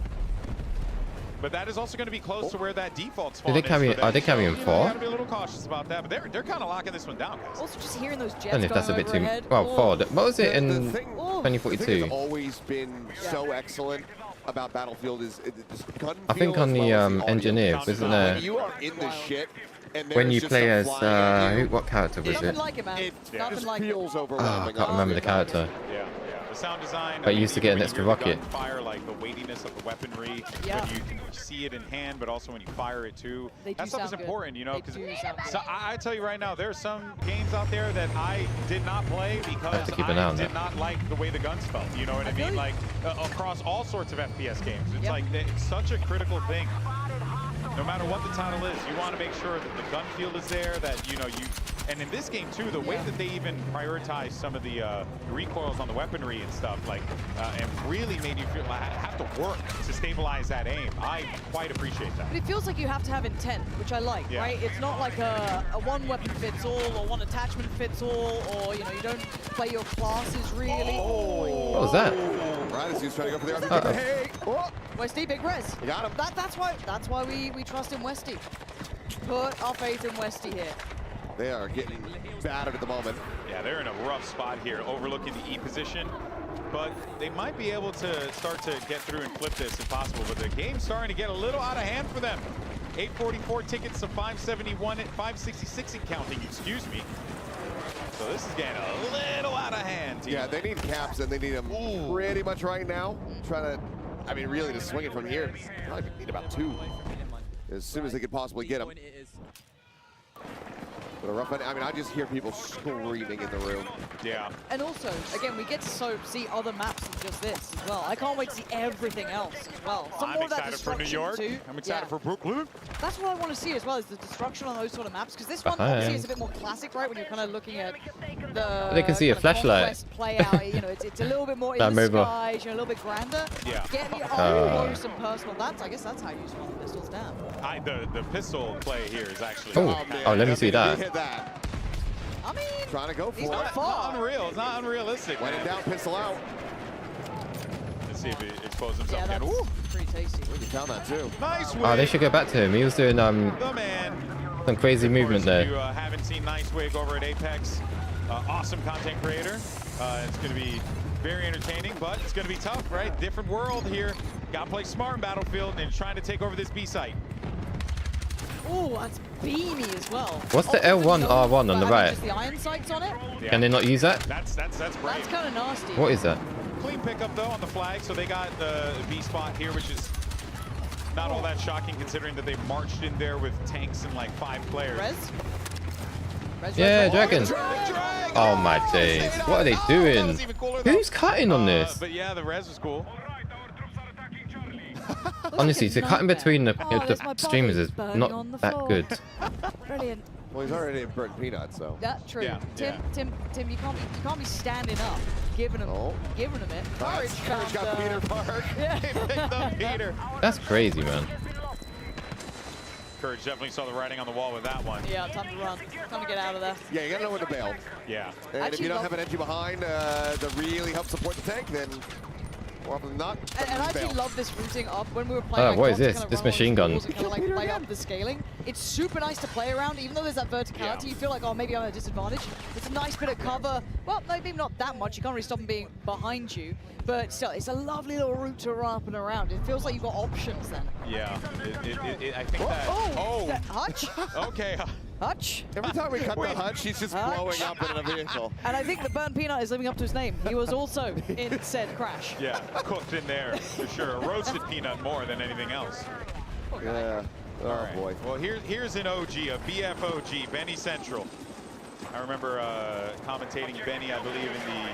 Speaker 25: But that is also going to be close to where that default
Speaker 1: Do
Speaker 25: spawn
Speaker 1: they
Speaker 25: is
Speaker 1: carry?
Speaker 25: for them.
Speaker 1: Are they carrying
Speaker 25: You
Speaker 1: 4?
Speaker 25: gotta be a little cautious about that, but they're kind of locking this one down, guys.
Speaker 11: Also, just hearing those jets
Speaker 1: I don't know if that's a
Speaker 11: going
Speaker 1: bit too.
Speaker 11: overhead.
Speaker 1: Well,
Speaker 11: Oh.
Speaker 1: 4. What was it in
Speaker 10: The thing has
Speaker 1: 2042?
Speaker 10: always been so excellent about Battlefield is this gun
Speaker 1: I think
Speaker 10: feel
Speaker 1: on
Speaker 10: as
Speaker 1: the
Speaker 10: well as audio.
Speaker 1: engineers, wasn't there?
Speaker 10: When you are in the shit and
Speaker 1: When
Speaker 10: there's
Speaker 1: you
Speaker 10: just
Speaker 1: play
Speaker 10: stuff
Speaker 1: as
Speaker 10: flying at you,
Speaker 1: what character was
Speaker 11: Nothing
Speaker 1: it?
Speaker 11: like it, man.
Speaker 10: It
Speaker 11: Nothing
Speaker 10: just
Speaker 11: like it.
Speaker 10: feels
Speaker 1: Oh, I
Speaker 10: overwhelming.
Speaker 1: can't remember the character.
Speaker 25: Yeah. The sound design.
Speaker 1: But you used to get an
Speaker 25: when
Speaker 1: extra
Speaker 25: hear the
Speaker 1: rocket.
Speaker 25: Gunfire, like the weightiness of the weaponry.
Speaker 11: Yeah.
Speaker 25: When you can see it in hand, but also when you fire it too.
Speaker 11: They do
Speaker 25: That stuff is
Speaker 11: sound good.
Speaker 25: important, you know,
Speaker 11: They
Speaker 25: because
Speaker 11: do sound good.
Speaker 25: so I tell you right now, there are some games out there that I did not play because
Speaker 1: keep an eye on
Speaker 25: did
Speaker 1: that.
Speaker 25: not like the way the guns felt. You know what I
Speaker 11: feel
Speaker 25: mean?
Speaker 11: you.
Speaker 25: Like across all sorts of FPS games, it's
Speaker 11: Yep.
Speaker 25: like it's such a critical thing. No matter what the title is, you want to make sure that the gun feel is there, that, you know, and in this game too, the way that they even prioritize some of the recoils on the weaponry and stuff, like, and really made you feel have to work to stabilize that aim. I quite appreciate that.
Speaker 11: But it feels like you have to have intent, which I like,
Speaker 25: Yeah.
Speaker 11: right? It's not like a one weapon fits all or one attachment fits all, or, you know, you don't play your classes really.
Speaker 1: What was that?
Speaker 10: Right as he's trying to go for the
Speaker 1: Uh-oh.
Speaker 10: RB. Hey! Oh,
Speaker 11: Westy, big res.
Speaker 10: you got him.
Speaker 11: That's why we trust in Westy. Put our faith in Westy here.
Speaker 10: They are getting battered at the moment.
Speaker 25: Yeah, they're in a rough spot here, overlooking the E position. But they might be able to start to get through and flip this if possible. But the game's starting to get a little out of hand for them. 844 tickets to 571 and 566 and counting, excuse me. So this is getting a little out of hand. Team.
Speaker 10: Yeah, they need caps and they need them pretty much right now. Trying to, I mean, really to swing it from here. Probably need about 2 as soon as they could possibly get them. But a rough one. I mean, I just hear people screaming in the room.
Speaker 25: Yeah.
Speaker 11: And also, again, we get to see other maps than just this as well. I can't wait to see everything else as well. Some
Speaker 25: I'm
Speaker 11: more of that
Speaker 25: excited for New York.
Speaker 11: destruction too.
Speaker 25: I'm excited
Speaker 11: Yeah.
Speaker 25: for Brooklyn.
Speaker 11: That's what I want to see as well, is the destruction on those sort of maps. Because this one
Speaker 1: Behind.
Speaker 11: obviously is a bit more classic, right? When you're kind of looking at the
Speaker 1: They can see a
Speaker 11: kind of
Speaker 1: flashlight.
Speaker 11: conquest play out. You know, it's a little bit more in
Speaker 1: That
Speaker 11: the
Speaker 1: move on.
Speaker 11: skies, you know, a little bit grander.
Speaker 25: Yeah.
Speaker 11: Get me up close and personal. I guess that's how you use one of the pistols down.
Speaker 25: The pistol play here is actually.
Speaker 1: Oh, let me see that.
Speaker 10: Hit that.
Speaker 11: I mean,
Speaker 10: Trying to go for
Speaker 11: he's
Speaker 10: it.
Speaker 11: not
Speaker 25: It's
Speaker 11: far.
Speaker 25: not unreal. It's not unrealistic.
Speaker 10: Went it
Speaker 25: man.
Speaker 10: down, pistol out.
Speaker 25: This see if he exposed himself
Speaker 11: Yeah,
Speaker 25: again.
Speaker 11: that's
Speaker 25: Ooh,
Speaker 11: pretty tasty.
Speaker 10: You found that too.
Speaker 25: nice wig.
Speaker 1: Oh, they should go back to him. He was doing
Speaker 25: The man.
Speaker 1: some crazy movement
Speaker 25: If you
Speaker 1: there.
Speaker 25: haven't seen Nice Wig over at Apex, awesome content creator. It's going to be very entertaining, but it's going to be tough, right? Different world here. Got to play smart in Battlefield and trying to take over this B site.
Speaker 11: Oh, that's beamy as well.
Speaker 1: What's the L1 R1 on the right?
Speaker 11: Just the iron sights on it.
Speaker 25: Yeah.
Speaker 1: Can they not use that?
Speaker 25: That's brave.
Speaker 11: That's kind of nasty.
Speaker 1: What is that?
Speaker 25: Clean pickup though on the flag, so they got the B spot here, which is not all that shocking considering that they marched in there with tanks and like 5 players.
Speaker 1: Yeah, dragon. Oh my days. What are they doing? Who's cutting on this?
Speaker 25: But yeah, the res was cool.
Speaker 1: Honestly, to cut in between the streamers is
Speaker 11: burning on the
Speaker 1: not that
Speaker 11: floor.
Speaker 1: good.
Speaker 11: Brilliant.
Speaker 10: Well, he's already in burnt peanuts, so.
Speaker 11: That's true.
Speaker 25: Yeah,
Speaker 11: Tim, you can't be standing up, giving him it.
Speaker 10: Courage got Peter Park.
Speaker 11: Yeah.
Speaker 25: He picked up Peter.
Speaker 1: That's crazy, man.
Speaker 25: Courage definitely saw the writing on the wall with that one.
Speaker 11: Yeah, time to run. Time to get out of there.
Speaker 10: Yeah, you gotta know when to bail.
Speaker 25: Yeah.
Speaker 10: And if you don't have an entry behind that really helps support the tank, then more often than not,
Speaker 11: And I actually love this routing up when we were playing.
Speaker 1: Oh, what is this? This machine gun.
Speaker 11: Kind of like play up the scaling. It's super nice to play around, even though there's that verticality. You feel like, oh, maybe I'm at a disadvantage. It's a nice bit of cover. Well, maybe not that much. You can't really stop them being behind you. But still, it's a lovely little route to run up and around. It feels like you've got options then.
Speaker 25: Yeah. I think that.
Speaker 11: Oh, that hutch.
Speaker 25: Okay.
Speaker 11: Hutch.
Speaker 10: every time we cut the hutch, he's just
Speaker 11: Hutch.
Speaker 10: blowing up in a vehicle.
Speaker 11: And I think the burnt peanut is living up to his name. He was also in said crash.
Speaker 25: Yeah, cooked in there for sure. A roasted peanut more than anything else.
Speaker 10: Yeah. Oh,
Speaker 25: All right.
Speaker 10: boy.
Speaker 25: Well, here's an OG, a BF OG, Benny Central. I remember commentating Benny, I believe, in the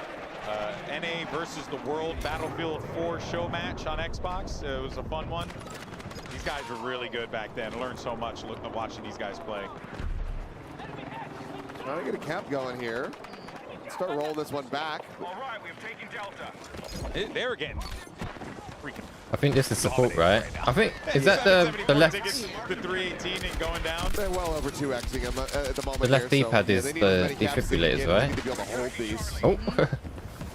Speaker 25: NA versus the World Battlefield 4 show match on Xbox. It was a fun one. These guys were really good back then. I learned so much watching these guys play.
Speaker 10: Trying to get a cap going here. Start rolling this one back.
Speaker 4: All right, we've taken Delta.
Speaker 25: They were getting freaking.
Speaker 1: I think this is support, right? I think, is that the left?
Speaker 25: The 318 and going down.
Speaker 10: They're well over 2xing him at the moment.
Speaker 1: The left
Speaker 10: here,
Speaker 1: D-pad
Speaker 10: so,
Speaker 1: is
Speaker 10: they need
Speaker 1: the
Speaker 10: as many caps as they can
Speaker 1: defibrillators,
Speaker 10: get.
Speaker 1: right?
Speaker 10: Need to be able to hold these.
Speaker 1: Oh.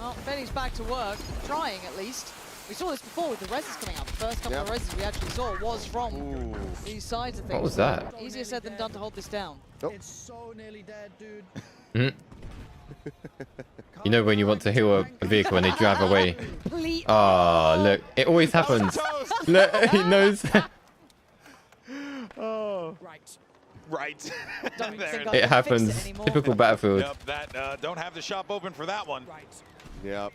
Speaker 11: Well, Benny's back to work, trying at least. We saw this before with the reses coming out. The first couple of reses we actually saw was from these sides of things.
Speaker 1: What was that?
Speaker 11: Easier said than done to hold this down.
Speaker 18: It's so nearly dead, dude.
Speaker 1: You know when you want to heal a vehicle and they drive away. Oh, look, it always happens. Look, he knows.
Speaker 25: Oh.
Speaker 4: Right.
Speaker 1: It happens. Typical Battlefield.
Speaker 25: Yep, that don't have the shop open for that one.
Speaker 10: Yep.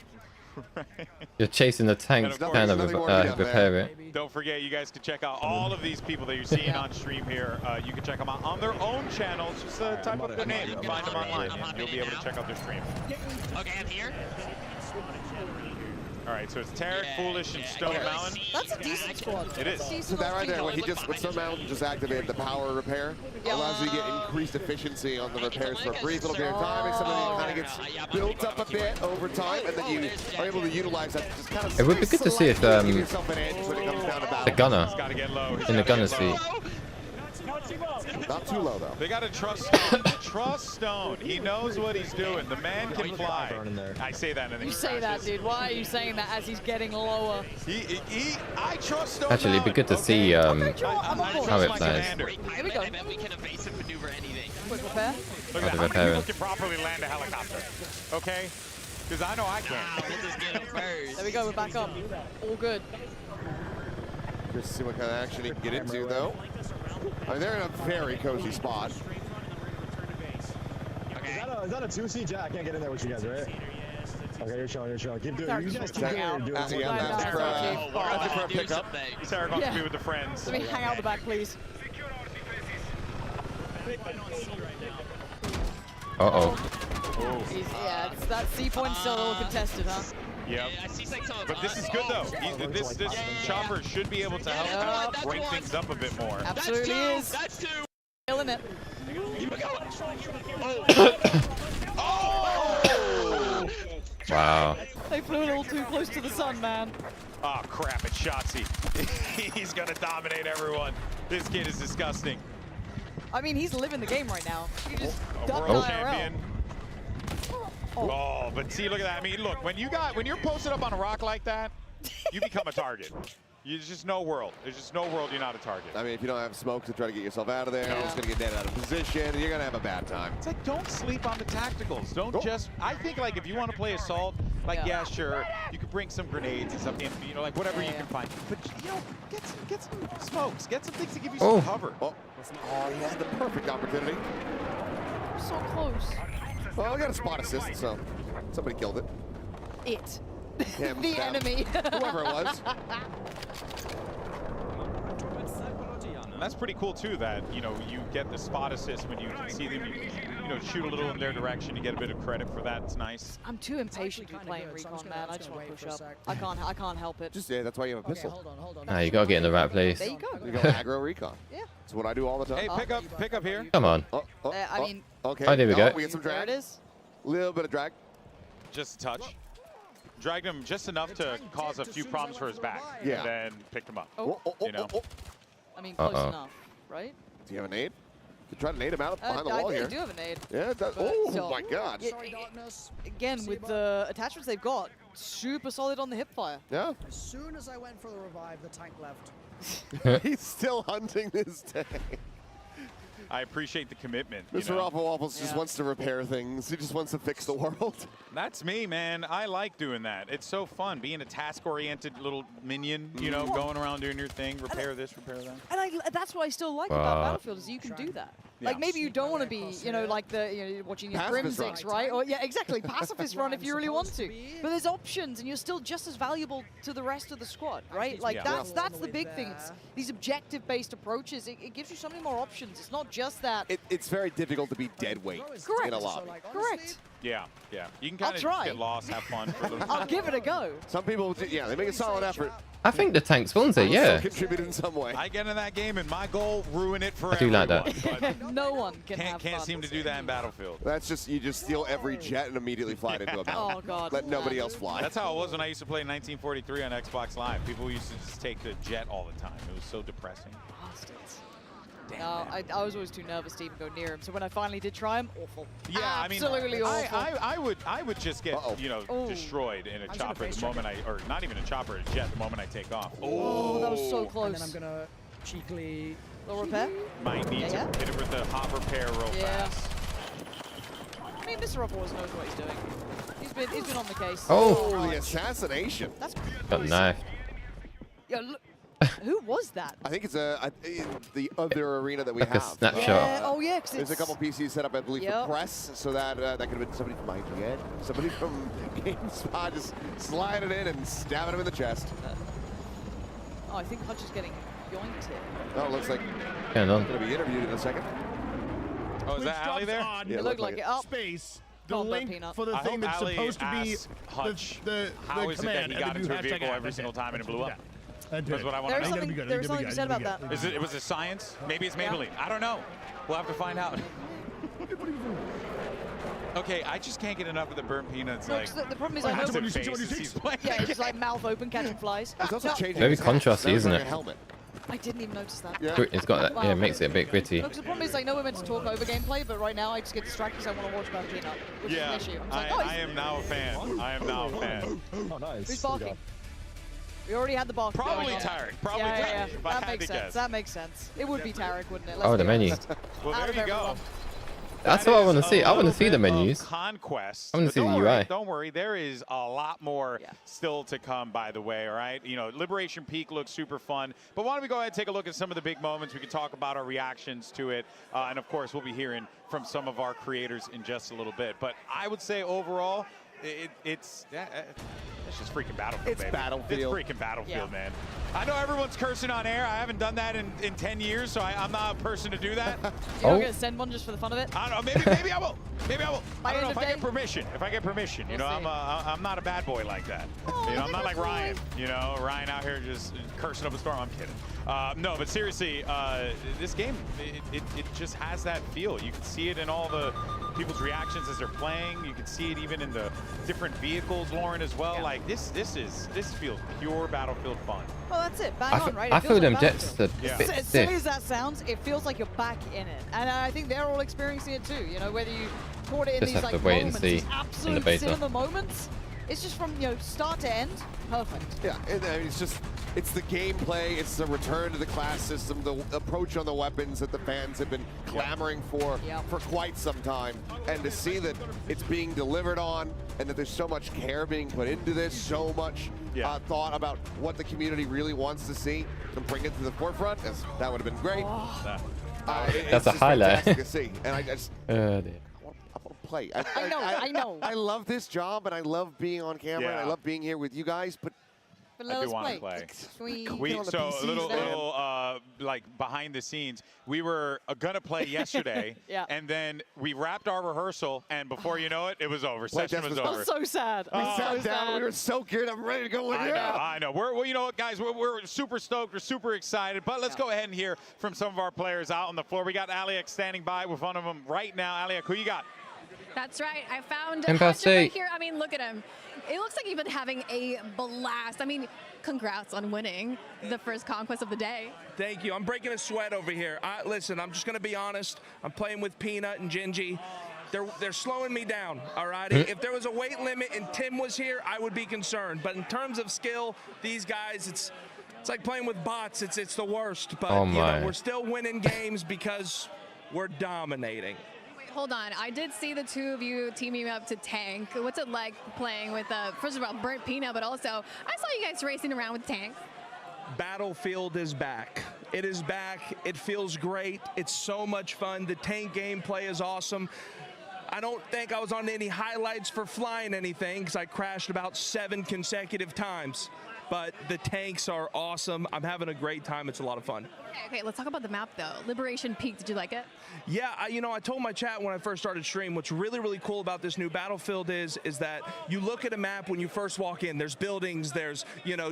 Speaker 1: You're chasing the tank,
Speaker 25: And of course,
Speaker 1: kind of
Speaker 25: nothing more to be done
Speaker 1: repair
Speaker 25: there.
Speaker 1: it.
Speaker 25: Don't forget, you guys can check out all of these people that you're seeing on stream here. You can check them out on their own channels. Just type up their name and find them online. And you'll be able to check out their stream.
Speaker 16: Okay, I'm here.
Speaker 25: All right, so it's Tarek, Foolish, and Stone Mountain.
Speaker 11: That's a decent squad.
Speaker 25: It is.
Speaker 11: Decent
Speaker 10: So that right there, when
Speaker 11: squad.
Speaker 10: Stone Mountain just activated the power repair, allows you to get increased efficiency on the repairs for a brief little period of time, and some of it kind of gets built up a bit over time, and then you are able to utilize that. Just kind of
Speaker 1: It would be good to see if
Speaker 10: give yourself an edge when it comes down to battle.
Speaker 1: the gunner
Speaker 25: He's got to get low.
Speaker 1: in the gunner's seat.
Speaker 10: Not too low though.
Speaker 25: They got to trust Stone. Trust Stone. He knows what he's doing. The man can fly. I say that and then
Speaker 11: You
Speaker 25: he
Speaker 11: say that,
Speaker 25: crashes.
Speaker 11: dude. Why are you saying that as he's getting lower?
Speaker 25: I trust Stone.
Speaker 1: Actually, it'd be good to see how it plays.
Speaker 11: Here we go.
Speaker 16: We can evasive maneuver anything.
Speaker 11: Quick repair.
Speaker 25: Look
Speaker 1: How
Speaker 25: at
Speaker 1: to
Speaker 25: that. How
Speaker 1: repair
Speaker 25: many
Speaker 1: it.
Speaker 25: people can properly land a helicopter? Okay? Because I know I can.
Speaker 16: We'll just get him first.
Speaker 11: There we go. We're back up. All good.
Speaker 10: Just see what kind of action he can get into though. I mean, they're in a very cozy spot.
Speaker 19: Is that a 2C? Jack, I can't get in there with you guys, right? Okay, you're chilling. Keep doing it. You guys keep doing what you're doing.
Speaker 10: Asking for a pickup.
Speaker 25: Tarek wants to be with the friends.
Speaker 11: Let me hang out the back, please.
Speaker 1: Uh-oh.
Speaker 11: Yeah, it's that C point still a little contested, huh?
Speaker 25: Yep. But this is good though. This chopper should be able to help bring things up a bit more.
Speaker 11: Absolutely is.
Speaker 16: That's two.
Speaker 11: Killing it.
Speaker 1: Wow.
Speaker 11: They flew a little too close to the sun, man.
Speaker 25: Oh crap, it's Shotzi. He's gonna dominate everyone. This kid is disgusting.
Speaker 11: I mean, he's living the game right now. He just
Speaker 25: A
Speaker 11: ducked
Speaker 25: world
Speaker 11: IRL.
Speaker 25: champion. Oh, but see, look at that. I mean, look, when you're posted up on a rock like that, you become a target. There's just no world. There's just no world you're not a target.
Speaker 10: I mean, if you don't have smoke to try to get yourself out of there, it's going to get dead out of position, and you're going to have a bad time.
Speaker 25: It's like, don't sleep on the tacticals. Don't just, I think, like, if you want to play Assault, like, yeah, sure, you could bring some grenades and stuff in, you know, like, whatever you can find. But, you know, get some smokes. Get some things to give you some cover.
Speaker 10: Oh, he had the perfect opportunity.
Speaker 11: So close.
Speaker 10: Well, I got a spot assist, so somebody killed it.
Speaker 11: It.
Speaker 10: Him,
Speaker 11: the
Speaker 10: them,
Speaker 11: enemy.
Speaker 10: whoever it was.
Speaker 25: And that's pretty cool too, that, you know, you get the spot assist when you see them, you know, shoot a little in their direction, you get a bit of credit for that. It's nice.
Speaker 11: I'm too impatient to be playing Recon, man. I just want to push up. I can't help it.
Speaker 10: Just, yeah, that's why you have a pistol.
Speaker 11: Hold on.
Speaker 1: Nah, you gotta get in the right place.
Speaker 11: There you go.
Speaker 10: You go aggro Recon.
Speaker 11: Yeah.
Speaker 10: That's what I do all the time.
Speaker 25: Hey, pick up here.
Speaker 1: Come on.
Speaker 11: I mean,
Speaker 10: okay.
Speaker 1: Oh, there we go.
Speaker 10: We get some drag.
Speaker 11: There it is.
Speaker 10: Little bit of drag.
Speaker 25: Just a touch. Dragged him just enough to cause a few problems for his back.
Speaker 10: Yeah.
Speaker 25: And then picked him up. You know?
Speaker 11: I mean, close enough, right?
Speaker 10: Do you have a nade? You try to nade him out behind the
Speaker 11: I
Speaker 10: wall
Speaker 11: think
Speaker 10: here.
Speaker 11: I do have a nade.
Speaker 10: Yeah, oh my God.
Speaker 11: Again, with the attachments they've got, super solid on the hip fire.
Speaker 10: Yeah.
Speaker 3: As soon as I went for the revive, the tank left.
Speaker 10: He's still hunting this tank.
Speaker 25: I appreciate the commitment.
Speaker 10: Mr. Waffle Waffles just wants to repair things. He just wants to fix the world.
Speaker 25: That's me, man. I like doing that. It's so fun being a task-oriented little minion, you know, going around doing your thing, repair this, repair that.
Speaker 11: And that's what I still like about Battlefield is you can do that.
Speaker 25: Yeah.
Speaker 11: Like maybe you don't want to be, you know, like watching your Grimsix, right? Or yeah, exactly, pacifist run if you really want to. But there's options, and you're still just as valuable to the rest of the squad, right? Like that's the big thing. It's these objective-based approaches. It gives you so many more options. It's not just that.
Speaker 10: It's very difficult to be dead weight in a lobby.
Speaker 11: Correct.
Speaker 25: Yeah. You can kind of get lost, have fun for a little
Speaker 11: I'll give it a go.
Speaker 10: Some people, they make a solid effort.
Speaker 1: I think the tank spawns it, yeah.
Speaker 10: Contribute in some way.
Speaker 25: I get in that game, and my goal, ruin it for
Speaker 1: I do like
Speaker 25: everyone.
Speaker 1: that.
Speaker 11: No one can
Speaker 25: Can't seem to do that in Battlefield.
Speaker 10: That's just, you just steal every jet and immediately fly it into a battle.
Speaker 11: Oh, God.
Speaker 10: Let nobody else fly.
Speaker 25: That's how it was when I used to play 1943 on Xbox Live. People used to just take the jet all the time. It was so depressing.
Speaker 11: Bastards. No, I was always too nervous to even go near him. So when I finally did try him, awful.
Speaker 25: Yeah,
Speaker 11: absolutely awful.
Speaker 25: I would just get destroyed in a chopper the moment or not even a chopper, a jet the moment I take off.
Speaker 11: Oh, that was so close.
Speaker 3: And then I'm gonna cheekily.
Speaker 11: Little repair.
Speaker 25: Might need to hit it with the hot repair real fast.
Speaker 11: I mean, Mr. Ruff always knows what he's doing. He's been on the case.
Speaker 10: Oh, the assassination.
Speaker 11: That's
Speaker 1: Got knifed.
Speaker 11: Yeah, look. Who was that?
Speaker 10: I think it's the other arena that we
Speaker 1: Like a
Speaker 10: have.
Speaker 1: snapshot.
Speaker 11: Yeah. Oh yeah, because
Speaker 10: There's a couple PCs set up, I believe, for press, so that that could have been somebody from IGN, somebody from GameSpot, just sliding in and stabbing him in the chest.
Speaker 11: Oh, I think Hutch is getting yoinked here.
Speaker 10: Oh, it looks like
Speaker 1: Going on.
Speaker 10: going to be interviewed in a second.
Speaker 25: Oh, is that Ali there?
Speaker 10: Yeah,
Speaker 11: It looked like it. Up.
Speaker 7: Space. The
Speaker 11: Come on,
Speaker 7: link
Speaker 11: Peanut.
Speaker 7: for the
Speaker 25: I
Speaker 7: thing
Speaker 25: hope
Speaker 7: that's
Speaker 25: Ali
Speaker 7: supposed to be
Speaker 25: asks Hutch,
Speaker 7: the
Speaker 25: how is it that
Speaker 7: command
Speaker 25: he got
Speaker 7: and the
Speaker 25: into a
Speaker 7: new
Speaker 25: vehicle
Speaker 7: hashtag
Speaker 25: every single time and it blew up?
Speaker 7: That's
Speaker 25: That's what I want to know.
Speaker 11: There was something to be said about that.
Speaker 25: Was it science? Maybe it's Maybelline. I don't know. We'll have to find out. Okay, I just can't get enough of the burnt peanuts.
Speaker 11: No,
Speaker 25: Like,
Speaker 11: 'cause the problem is I know yeah, it's like mouth open, catching flies.
Speaker 10: It's also changing
Speaker 1: Very
Speaker 10: his hat.
Speaker 1: contrasty,
Speaker 10: That was
Speaker 1: isn't
Speaker 10: like
Speaker 1: it?
Speaker 10: a helmet.
Speaker 11: I didn't even notice that.
Speaker 10: Yeah.
Speaker 1: It's got that, yeah, it makes it a bit gritty.
Speaker 11: Look, the problem is I know we're meant to talk over gameplay, but right now I just get distracted because I want to watch about Peanut, which
Speaker 25: yeah,
Speaker 11: is an issue. I'm like,
Speaker 25: I am now a fan. I am now a fan.
Speaker 7: Oh, nice.
Speaker 11: Who's barking? We already had the bark.
Speaker 25: Probably
Speaker 11: going on.
Speaker 25: Tarek. Probably
Speaker 11: yeah,
Speaker 25: Tarek.
Speaker 11: yeah.
Speaker 25: If I
Speaker 11: That
Speaker 25: had
Speaker 11: makes
Speaker 25: to
Speaker 11: sense.
Speaker 25: guess.
Speaker 11: That makes sense. It would be Tarek, wouldn't it?
Speaker 1: Oh, the menu.
Speaker 25: Well, there you go.
Speaker 1: That's
Speaker 25: That
Speaker 1: what I
Speaker 25: is
Speaker 1: want to see. I want to see the
Speaker 25: little bit
Speaker 1: menus.
Speaker 25: of Conquest.
Speaker 1: I want to
Speaker 25: But
Speaker 1: see the
Speaker 25: don't
Speaker 1: UI.
Speaker 25: worry, don't worry, there is a lot more still to come, by the way, all right? You know, Liberation Peak looks super fun. But why don't we go ahead and take a look at some of the big moments? We can talk about our reactions to it. And, of course, we'll be hearing from some of our creators in just a little bit. But I would say overall, it's just freaking Battlefield,
Speaker 10: It's
Speaker 25: baby.
Speaker 10: Battlefield.
Speaker 25: It's freaking Battlefield, man. I know everyone's cursing on air. I haven't done that in 10 years, so I'm not a person to do that.
Speaker 11: You're not going to send one just for the fun of it?
Speaker 25: I don't know. Maybe I will. Maybe I will.
Speaker 11: By
Speaker 25: I don't know
Speaker 11: end
Speaker 25: if
Speaker 11: of
Speaker 25: I
Speaker 11: day?
Speaker 25: get permission. If I get permission, you
Speaker 11: We'll
Speaker 25: know,
Speaker 11: see.
Speaker 25: I'm not a bad boy like that. You know, I'm not like Ryan. You know, Ryan out here just cursing up a storm. I'm kidding. No, but seriously, this game it just has that feel. You can see it in all the people's reactions as they're playing. You can see it even in the different vehicles, Lauren, as well.
Speaker 11: Yeah.
Speaker 25: Like this feels pure Battlefield fun.
Speaker 11: Well, that's it. Bang on, right? It
Speaker 1: I
Speaker 11: feels
Speaker 1: feel them
Speaker 11: like
Speaker 1: jets a
Speaker 11: Battlefield.
Speaker 1: bit
Speaker 11: As silly as
Speaker 1: stiff.
Speaker 11: that sounds, it feels like you're back in it. And I think they're all experiencing it too. You know, whether you caught it in
Speaker 1: Just
Speaker 11: these
Speaker 1: have
Speaker 11: like
Speaker 1: to wait and
Speaker 11: moments,
Speaker 1: see
Speaker 11: these
Speaker 1: in the
Speaker 11: absolute
Speaker 1: beta.
Speaker 11: cinema moments. It's just from, you know, start to end. perfect.
Speaker 10: Yeah, and I mean, it's the gameplay, it's the return to the class system, the approach on the weapons that the fans have been clamoring for quite some time. And to see that it's being delivered on and that there's so much care being put into this, so much thought about what the community really wants to see and bring it to the forefront, that would have been great.
Speaker 1: That's a highlight.
Speaker 10: Fantastic to see. And I just...
Speaker 1: dear.
Speaker 10: I want to play.
Speaker 11: I know.
Speaker 10: I love this job, and I love being on camera, and I love being here with you guys, but
Speaker 11: I
Speaker 25: do want to play.
Speaker 11: So
Speaker 25: a little like behind the scenes, we were gonna play yesterday, and then we wrapped our rehearsal, and before you know it, it was over. Session was over.
Speaker 11: I'm so sad.
Speaker 10: We sat down. We were so geared up, ready to go.
Speaker 25: I know. Well, you know what, guys? We're super stoked. We're super excited. But let's go ahead and hear from some of our players out on the floor. We got Aliak standing by with one of them right now. Aliak, who you got?
Speaker 2: That's right. I found
Speaker 1: Impasse.
Speaker 2: right here. I mean, look at him. It looks like you've been having a blast. I mean, congrats on winning the first conquest of the day.
Speaker 7: Thank you. I'm breaking a sweat over here. Listen, I'm just going to be honest. I'm playing with Peanut and Gingy. They're slowing me down, all right? If there was a weight limit and Tim was here, I would be concerned. But in terms of skill, these guys, it's like playing with bots. It's the worst. But you know, we're still winning games because we're dominating.
Speaker 2: Hold on. I did see the two of you teaming up to tank. What's it like playing with, first of all, Burnt Peanut, but also I saw you guys racing around with tanks.
Speaker 7: Battlefield is back. It is back. It feels great. It's so much fun. The tank gameplay is awesome. I don't think I was on any highlights for flying anything because I crashed about 7 consecutive times. But the tanks are awesome. I'm having a great time. It's a lot of fun.
Speaker 2: Okay, let's talk about the map, though. Liberation Peak, did you like it?
Speaker 7: Yeah, I told my chat when I first started stream, what's really, really cool about this new Battlefield is that you look at a map when you first walk in. There's buildings, there's,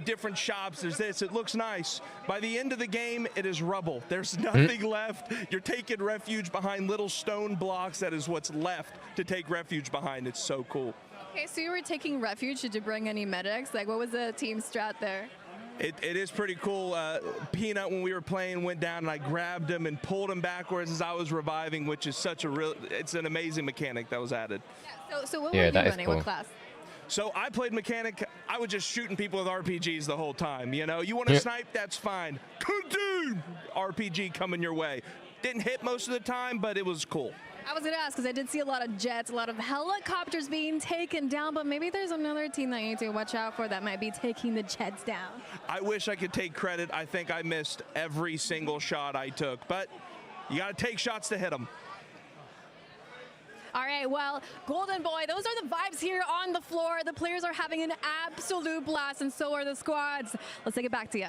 Speaker 7: different shops, there's this. It looks nice. By the end of the game, it is rubble. There's nothing left. You're taking refuge behind little stone blocks. That is what's left to take refuge behind. It's so cool.
Speaker 2: Okay, so you were taking refuge. Did you bring any medics? Like, what was the team strat there?
Speaker 7: It is pretty cool. Peanut, when we were playing, went down, and I grabbed him and pulled him backwards as I was reviving, which is it's an amazing mechanic that was added.
Speaker 2: Yeah, so what were you running? Cool. What class?
Speaker 7: So I played mechanic. I was just shooting people with RPGs the whole time. You want to snipe? That's fine. Dude, RPG coming your way. Didn't hit most of the time, but it was cool.
Speaker 2: I was going to ask because I did see a lot of jets, a lot of helicopters being taken down, but maybe there's another team that you need to watch out for that might be taking the jets down.
Speaker 7: I wish I could take credit. I think I missed every single shot I took, but you got to take shots to hit them.
Speaker 2: All right, well, Golden Boy, those are the vibes here on the floor. The players are having an absolute blast, and so are the squads. Let's take it back to you.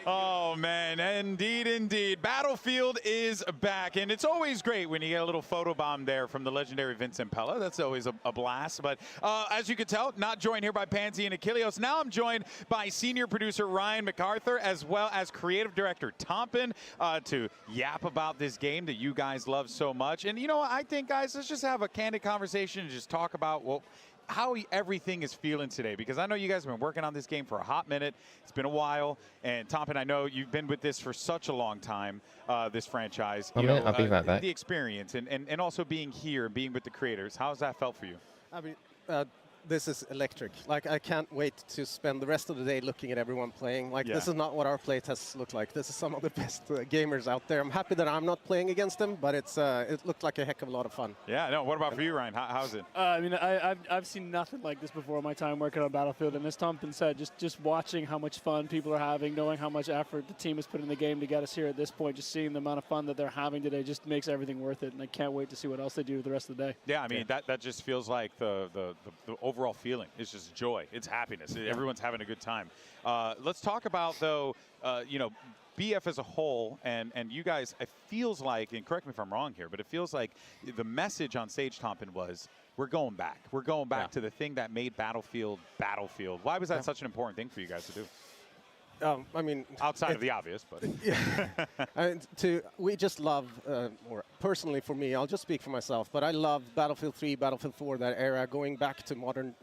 Speaker 25: Oh, man, indeed. Battlefield is back, and it's always great when you get a little photobomb there from the legendary Vincent Pella. That's always a blast. But as you can tell, not joined here by Pansy and Achilleos. Now I'm joined by senior producer Ryan MacArthur, as well as creative director Tompin, to yap about this game that you guys love so much. And, I think, guys, let's just have a candid conversation and just talk about, how everything is feeling today, because I know you guys have been working on this game for a hot minute. It's been a while, and Tompin, I know you've been with this for such a long time, this franchise.
Speaker 1: I'll be right back.
Speaker 25: The experience and also being here, being with the creators, how's that felt for you?
Speaker 20: I mean, this is electric. Like, I can't wait to spend the rest of the day looking at everyone playing. Like, this is not what our playtests look like. This is some of the best gamers out there. I'm happy that I'm not playing against them, but it looked like a heck of a lot of fun.
Speaker 25: Yeah, no, what about for you, Ryan? How's it?
Speaker 21: I mean, I've seen nothing like this before in my time working on Battlefield, and as Tompin said, just watching how much fun people are having, knowing how much effort the team has put in the game to get us here at this point, just seeing the amount of fun that they're having today just makes everything worth it, and I can't wait to see what else they do the rest of the day.
Speaker 25: Yeah, I mean, that just feels like the overall feeling. It's just joy. It's happiness. Everyone's having a good time. Let's talk about, though, BF as a whole, and you guys, it feels like, and correct me if I'm wrong here, but it feels like the message on Sage Tompin was, we're going back. We're going back to the thing that made Battlefield Battlefield. Why was that such an important thing for you guys to do?
Speaker 20: I mean,
Speaker 25: outside of the obvious, but
Speaker 20: we just love, or personally for me, I'll just speak for myself, but I love Battlefield 3, Battlefield 4, that era, going back to modern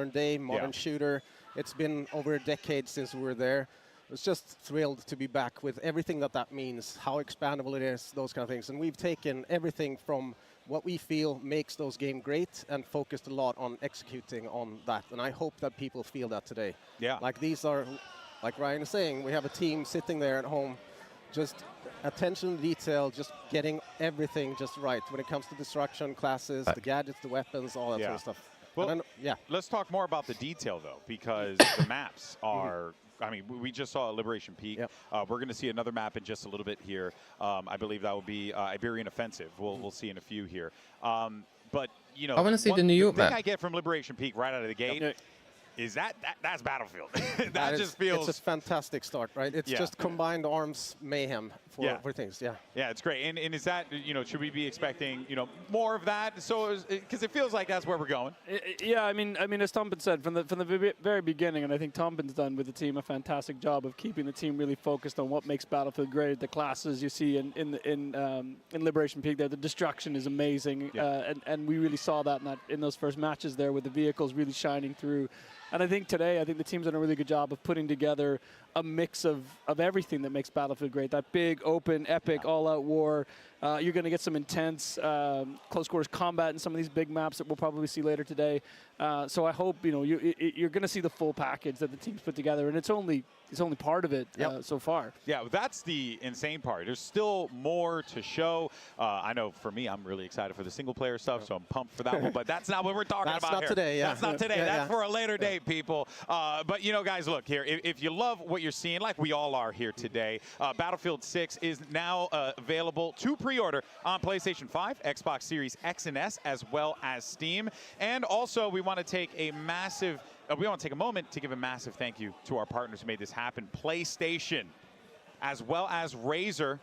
Speaker 20: day, modern shooter. It's been over a decade since we were there. I was just thrilled to be back with everything that means, how expandable it is, those kind of things. And we've taken everything from what we feel makes those games great, and focused a lot on executing on that. And I hope that people feel that today.
Speaker 25: Yeah.
Speaker 20: Like these are, like Ryan is saying, we have a team sitting there at home, just attention to detail, just getting everything just right when it comes to destruction, classes, the gadgets, the weapons, all that sort of stuff.
Speaker 25: Well, let's talk more about the detail, though, because the maps are... I mean, we just saw Liberation Peak. We're going to see another map in just a little bit here. I believe that will be Iberian Offensive. We'll see in a few here. But, you know,
Speaker 1: I want to see the New York
Speaker 25: thing
Speaker 1: map.
Speaker 25: I get from Liberation Peak right out of the gate is that's Battlefield. that just feels...
Speaker 20: It's a fantastic start, right? It's just combined arms mayhem for things,
Speaker 25: Yeah, it's great. And is that, you know, should we be expecting, you know, more of that? So, because it feels like that's where we're going.
Speaker 21: Yeah, I mean, as Tompin said, from the very beginning, and I think Tompin's done with the team a fantastic job of keeping the team really focused on what makes Battlefield great. The classes you see in Liberation Peak there, the destruction is amazing, and we really saw that in those first matches there with the vehicles really shining through. And I think today, the team's done a really good job of putting together a mix of everything that makes Battlefield great. That big, open, epic, all-out war. You're going to get some intense close quarters combat in some of these big maps that we'll probably see later today. So I hope you're going to see the full package that the team's put together, and it's only part of it so far.
Speaker 25: Yeah, that's the insane part. There's still more to show. I know for me, I'm really excited for the single-player stuff, so I'm pumped for that one. But that's not what we're talking about here.
Speaker 20: That's not today.
Speaker 25: That's not today. That's for a later date, people. But you know, guys, look here. If you love what you're seeing, like we all are here today, Battlefield 6 is now available to pre-order on PlayStation 5, Xbox Series X and S, as well as Steam. And also, we want to take a moment to give a massive thank you to our partners who made this happen. PlayStation, as well as Razer.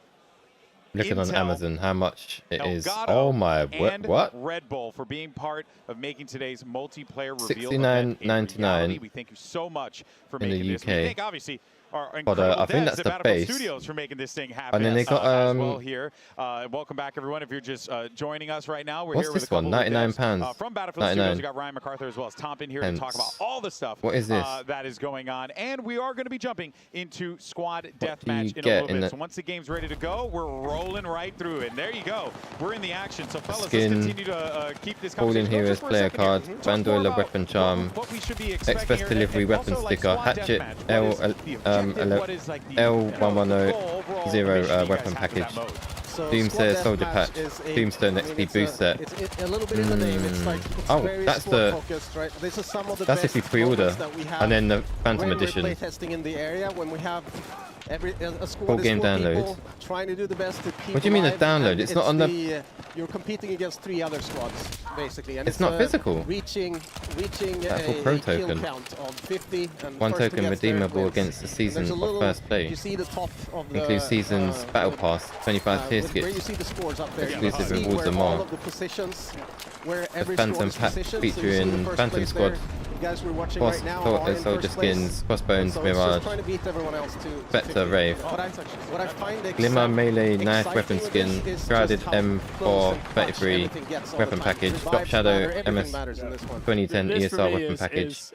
Speaker 1: Looking on Amazon, how much it is.
Speaker 25: Elgato,
Speaker 1: Oh my, what?
Speaker 25: Red Bull for being part of making today's multiplayer reveal.
Speaker 1: $69.99.
Speaker 25: We thank you so much for
Speaker 1: in
Speaker 25: making
Speaker 1: the
Speaker 25: this.
Speaker 1: UK.
Speaker 25: We thank, obviously, our
Speaker 1: But
Speaker 25: incredible
Speaker 1: I think
Speaker 25: devs
Speaker 1: that's
Speaker 25: at
Speaker 1: the
Speaker 25: Battlefield
Speaker 1: base.
Speaker 25: Studios for making this thing happen.
Speaker 1: And then they got
Speaker 25: as well here. Welcome back, everyone. If you're just joining us right now, we're
Speaker 1: what's
Speaker 25: here with
Speaker 1: this
Speaker 25: a couple
Speaker 1: one?
Speaker 25: of
Speaker 1: £99.
Speaker 25: devs, from Battlefield Studios. We got Ryan MacArthur as well as Tompin here to talk about all the stuff
Speaker 1: What is this?
Speaker 25: that is going on. And we are going to be jumping into squad deathmatch in a
Speaker 1: get
Speaker 25: little
Speaker 1: in
Speaker 25: bit.
Speaker 1: the-
Speaker 25: So once the game's ready to go, we're rolling right through it. And there you go. We're in the action. So fellas,
Speaker 1: Skin,
Speaker 25: let's continue to keep this
Speaker 1: Fallen
Speaker 25: conversation
Speaker 1: Heroes
Speaker 25: just for a
Speaker 1: player
Speaker 25: second
Speaker 1: card,
Speaker 25: here. Talk
Speaker 1: Bandolier
Speaker 25: more about
Speaker 1: weapon charm,
Speaker 25: what we should be expecting
Speaker 1: Express
Speaker 25: here,
Speaker 1: delivery
Speaker 25: and
Speaker 1: weapon
Speaker 25: also, like,
Speaker 1: sticker,
Speaker 25: squad
Speaker 1: hatchet,
Speaker 25: deathmatch. What is the objective? What is, like, the
Speaker 1: L1100 weapon package. Doomsayer soldier patch, Tombstone XP boost set.
Speaker 20: It's a little bit in the name. It's like it's
Speaker 1: Oh,
Speaker 20: very
Speaker 1: that's the.
Speaker 20: sport-focused, right? This is some of the
Speaker 1: That's if you
Speaker 20: best
Speaker 1: pre-order,
Speaker 20: moments that we have
Speaker 1: and then the Phantom
Speaker 20: when
Speaker 1: Edition.
Speaker 20: we're playtesting in the area when we have a squad
Speaker 1: Full
Speaker 20: is
Speaker 1: game
Speaker 20: four
Speaker 1: download.
Speaker 20: people trying to do the best to keep
Speaker 1: What do you mean the
Speaker 20: alive,
Speaker 1: download?
Speaker 20: and
Speaker 1: It's not on the-
Speaker 20: you're competing against 3 other squads basically, and
Speaker 1: It's not physical.
Speaker 20: Reaching
Speaker 1: That's for pro
Speaker 20: a kill
Speaker 1: token.
Speaker 20: count of 50, and
Speaker 1: One
Speaker 20: first who
Speaker 1: token
Speaker 20: gets there
Speaker 1: redeemable
Speaker 20: wins.
Speaker 1: against the
Speaker 20: And
Speaker 1: season
Speaker 20: there's a
Speaker 1: of
Speaker 20: little-
Speaker 1: first play.
Speaker 20: You see the top of the
Speaker 1: Includes season's battle pass, 25 tier
Speaker 20: where you
Speaker 1: skips.
Speaker 20: see the scores up there. You can
Speaker 1: Exclusive
Speaker 20: see
Speaker 1: rewards
Speaker 20: where
Speaker 1: and
Speaker 20: all
Speaker 1: more.
Speaker 20: of the positions, where
Speaker 1: The
Speaker 20: every
Speaker 1: Phantom
Speaker 20: squad is
Speaker 1: pack
Speaker 20: positioned. So you see the
Speaker 1: featuring
Speaker 20: first
Speaker 1: Phantom
Speaker 20: place
Speaker 1: squad.
Speaker 20: there. You guys we're watching
Speaker 1: Boss
Speaker 20: right now are in
Speaker 1: soldier
Speaker 20: first place.
Speaker 1: skins, crossbones,
Speaker 20: So it's just
Speaker 1: mirage,
Speaker 20: trying to beat everyone else to
Speaker 1: Vector
Speaker 20: 50.
Speaker 1: Wraith,
Speaker 20: What I find
Speaker 1: Glimmer melee knife
Speaker 20: exciting
Speaker 1: weapon
Speaker 20: with
Speaker 1: skin,
Speaker 20: this is
Speaker 1: shrouded
Speaker 20: just how close and clutch
Speaker 1: M433
Speaker 20: everything gets all
Speaker 1: weapon
Speaker 20: the time.
Speaker 1: package,
Speaker 20: Revives
Speaker 1: Drop Shadow
Speaker 20: matter, everything
Speaker 1: MS
Speaker 20: matters in this one.
Speaker 1: 2010
Speaker 21: This for
Speaker 1: ESR
Speaker 21: me
Speaker 1: weapon
Speaker 21: is,
Speaker 1: package.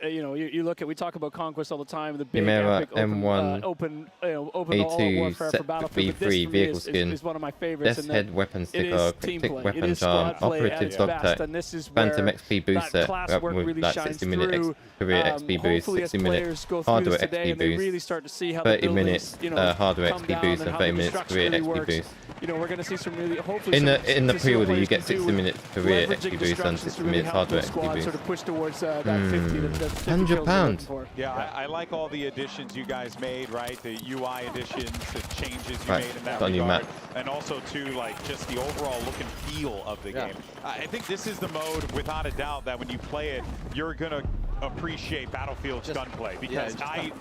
Speaker 21: you look at, we talk about Conquest all the time, the big
Speaker 1: Chimera
Speaker 21: epic open,
Speaker 1: M1
Speaker 21: open all-out
Speaker 1: A2
Speaker 21: warfare for
Speaker 1: set
Speaker 21: Battlefield. But this
Speaker 1: V3
Speaker 21: for me
Speaker 1: vehicle
Speaker 21: is
Speaker 1: skin,
Speaker 21: one of my favorites.
Speaker 1: Death's
Speaker 21: and
Speaker 1: Head weapon
Speaker 21: it
Speaker 1: sticker,
Speaker 21: is team
Speaker 1: cryptic
Speaker 21: play.
Speaker 1: weapon
Speaker 21: It is
Speaker 1: charm,
Speaker 21: squad play at
Speaker 1: operative
Speaker 21: its
Speaker 1: dog
Speaker 21: best,
Speaker 1: tech,
Speaker 21: and this is
Speaker 1: Phantom
Speaker 21: where
Speaker 1: XP boost
Speaker 21: that
Speaker 1: set
Speaker 21: class work
Speaker 1: with
Speaker 21: really
Speaker 1: that
Speaker 21: shines
Speaker 1: 60 minute
Speaker 21: through.
Speaker 1: career XP boost,
Speaker 21: Hopefully as
Speaker 1: 60 minute
Speaker 21: players go through
Speaker 1: hardware
Speaker 21: this today
Speaker 1: XP
Speaker 21: and they really
Speaker 1: boost,
Speaker 21: start to see how the
Speaker 1: 30
Speaker 21: buildings,
Speaker 1: minutes hardware
Speaker 21: come
Speaker 1: XP
Speaker 21: down
Speaker 1: boost,
Speaker 21: and
Speaker 1: and
Speaker 21: how
Speaker 1: 30
Speaker 21: the
Speaker 1: minutes
Speaker 21: destruction
Speaker 1: career
Speaker 21: really
Speaker 1: XP
Speaker 21: works.
Speaker 1: boost.
Speaker 21: We're going to see some really, hopefully
Speaker 1: In the
Speaker 21: to see what
Speaker 1: pre-order, you
Speaker 21: players
Speaker 1: get
Speaker 21: can
Speaker 1: 60
Speaker 21: do
Speaker 1: minutes career
Speaker 21: leveraging
Speaker 1: XP boost and
Speaker 21: destructions to
Speaker 1: 60
Speaker 21: really
Speaker 1: minutes
Speaker 21: help
Speaker 1: hardware
Speaker 21: those
Speaker 1: XP
Speaker 21: squads
Speaker 1: boost.
Speaker 21: sort of push towards that 50, that 50 kills we're
Speaker 1: £100.
Speaker 21: looking for.
Speaker 25: Yeah, I like all the additions you guys made, right? The UI additions, the changes you
Speaker 1: Right,
Speaker 25: made in that
Speaker 1: got a new
Speaker 25: regard,
Speaker 1: map.
Speaker 25: and also too, like just the overall look and feel of the game. I think this is the mode, without a doubt, that when you play it, you're gonna appreciate Battlefield's gunplay because I'm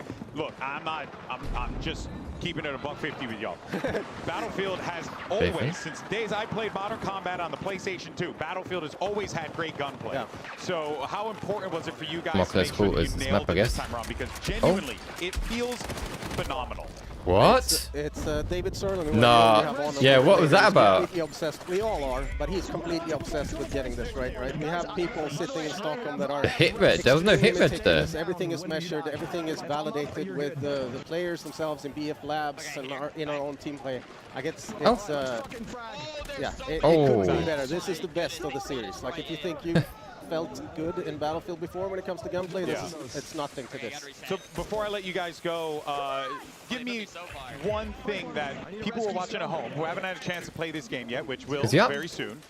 Speaker 25: just keeping it $150 with y'all. Battlefield has always, since the days I played Modern Combat on the PlayStation 2, Battlefield has always had great gunplay. So how important was it for you guys
Speaker 1: More
Speaker 25: to
Speaker 1: close
Speaker 25: make sure that
Speaker 1: quarters
Speaker 25: you
Speaker 1: this
Speaker 25: nailed
Speaker 1: map, I
Speaker 25: it this
Speaker 1: guess.
Speaker 25: time around? Because genuinely, it feels phenomenal.
Speaker 1: What?
Speaker 20: It's David Serling. who
Speaker 1: Nah.
Speaker 20: I have on
Speaker 1: Yeah,
Speaker 20: over
Speaker 1: what
Speaker 20: there.
Speaker 1: was that
Speaker 20: He's
Speaker 1: about?
Speaker 20: Completely obsessed. We all are, but he's completely obsessed with getting this right. We have people sitting in Stockholm that are
Speaker 1: Hit reg. There was no hit reg there.
Speaker 20: Everything is measured. Everything is validated with the players themselves in BF Labs and in our own team play. I guess it's yeah, it couldn't be better. This is the best of the series. Like if you think you felt good in Battlefield before when it comes to gunplay, it's nothing to this.
Speaker 25: So before I let you guys go, give me one thing that people who are watching at home who haven't had a chance to play this game yet, which will very soon.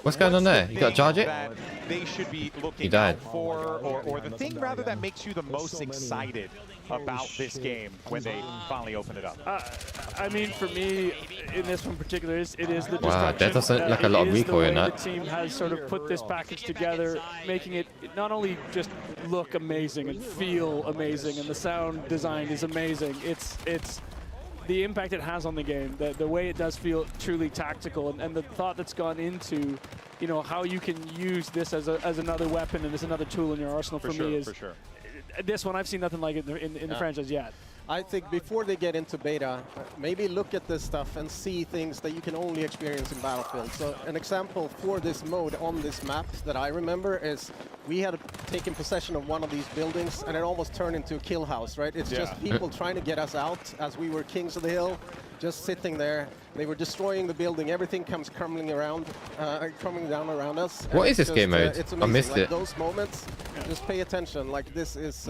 Speaker 1: What's going on there? You got to charge it?
Speaker 25: That they should be looking
Speaker 1: died.
Speaker 25: out for, or the thing rather that makes you the most excited about this game when they finally open it up.
Speaker 21: I mean, for me, in this one in particular, it is the
Speaker 1: Wow,
Speaker 21: destruction.
Speaker 1: that doesn't look a lot of recoil in that.
Speaker 21: The team has sort of put this package together, making it not only just look amazing and feel amazing, and the sound design is amazing. It's the impact it has on the game, the way it does feel truly tactical, and the thought that's gone into, you know, how you can use this as another weapon and as another tool in your arsenal. For me is this one. I've seen nothing like it in the franchise yet.
Speaker 20: I think before they get into beta, maybe look at this stuff and see things that you can only experience in Battlefield. So an example for this mode on this map that I remember is we had taken possession of one of these buildings and it almost turned into a kill house, right? It's just people trying to get us out as we were kings of the hill, just sitting there. They were destroying the building. Everything comes crumbling down around us.
Speaker 1: What is this game mode?
Speaker 20: It's amazing.
Speaker 1: I missed it.
Speaker 20: Those moments, just pay attention. Like this is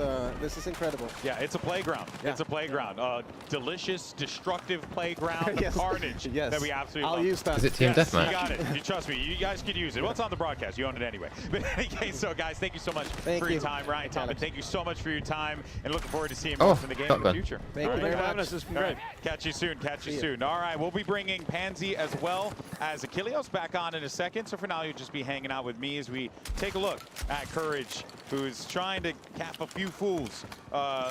Speaker 20: incredible.
Speaker 25: Yeah, it's a playground. It's a playground. Delicious, destructive playground of carnage that we absolutely love.
Speaker 20: I'll use that.
Speaker 1: Is it team deathmatch?
Speaker 25: You got it. You trust me. You guys could use it. Well, it's on the broadcast. You own it anyway. But in any case, so guys, thank you so much for your time. Ryan Thompson, thank you so much for your time, and looking forward to seeing more in the game in the future.
Speaker 21: Thank you very much. This has been great.
Speaker 25: Catch you soon. Catch you soon. All right, we'll be bringing Pansy as well as Achilleos back on in a second. So for now, you'll just be hanging out with me as we take a look at Courage, who's trying to cap a few fools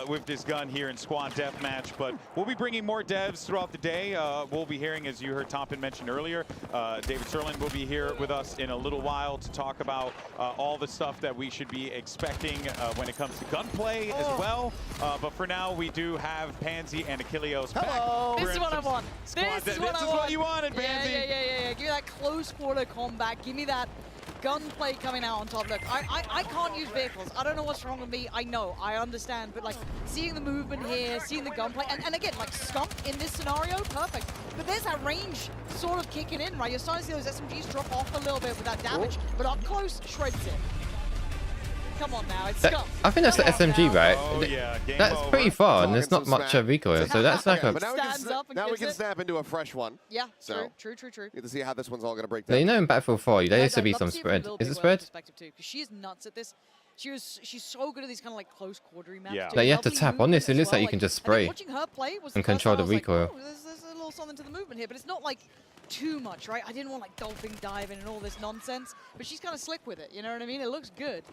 Speaker 25: with this gun here in Squad Deathmatch. But we'll be bringing more devs throughout the day. We'll be hearing, as you heard Tompin mention earlier, David Serling will be here with us in a little while to talk about all the stuff that we should be expecting when it comes to gunplay as well. But for now, we do have Pansy and Achilleos back.
Speaker 11: This is what I want. This is what
Speaker 25: you wanted, Pansy.
Speaker 11: Yeah. Give me that close quarter combat. Give me that gunplay coming out on top. Look, I can't use vehicles. I don't know what's wrong with me. I know, I understand, but like seeing the movement here, seeing the gunplay, and again, like Scump in this scenario, perfect. But there's that range sort of kicking in, right? You're starting to see those SMGs drop off a little bit with that damage, but up close, shreds it. Come on now, it's Scump.
Speaker 1: I think that's the SMG, right? That's pretty far, and there's not
Speaker 10: Falcons
Speaker 1: much
Speaker 10: will
Speaker 1: recoil, so that's like a...
Speaker 10: But now we can snap into a fresh one.
Speaker 11: Yeah,
Speaker 10: so
Speaker 11: true.
Speaker 10: Get to see how this one's all going to break
Speaker 1: Yeah,
Speaker 10: down.
Speaker 1: you know in Battlefield 4, there used to
Speaker 11: I'd
Speaker 1: be
Speaker 11: love
Speaker 1: some
Speaker 11: see it from
Speaker 1: spread.
Speaker 11: a little
Speaker 1: Is
Speaker 11: bit
Speaker 1: it
Speaker 11: well
Speaker 1: spread?
Speaker 11: perspective too, because she is nuts at this. She's so good at these kind of like close quartery maps.
Speaker 1: Yeah.
Speaker 11: doing
Speaker 1: Like you have to
Speaker 11: lovely
Speaker 1: tap on this. It
Speaker 11: movement
Speaker 1: looks
Speaker 11: as
Speaker 1: like you
Speaker 11: well,
Speaker 1: can just
Speaker 11: and then
Speaker 1: spray
Speaker 11: watching her play was
Speaker 1: and
Speaker 11: the first
Speaker 1: control
Speaker 11: time
Speaker 1: the
Speaker 11: I was like,
Speaker 1: recoil.
Speaker 11: oh, there's a little something to the movement here, but it's not like too much, right? I didn't want like dolphin diving and all this nonsense, but she's kind of slick with it. You know what I mean? It looks good.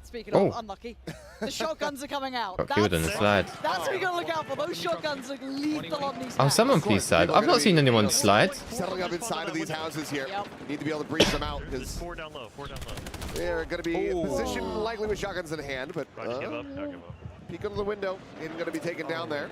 Speaker 11: Speaking of unlucky, the shotguns are coming out.
Speaker 1: Got killed in the slide.
Speaker 11: That's what you gotta look out for. Those shotguns look lethal on these
Speaker 1: Oh,
Speaker 11: maps.
Speaker 1: someone please slide. I've not seen anyone slide.
Speaker 10: Settling up inside of these houses here. Need to be able to breach them out because
Speaker 17: 4 down low.
Speaker 10: they're going to be positioned likely with shotguns in hand, but
Speaker 17: Give up.
Speaker 10: peek under the window. Isn't going to be taken down there.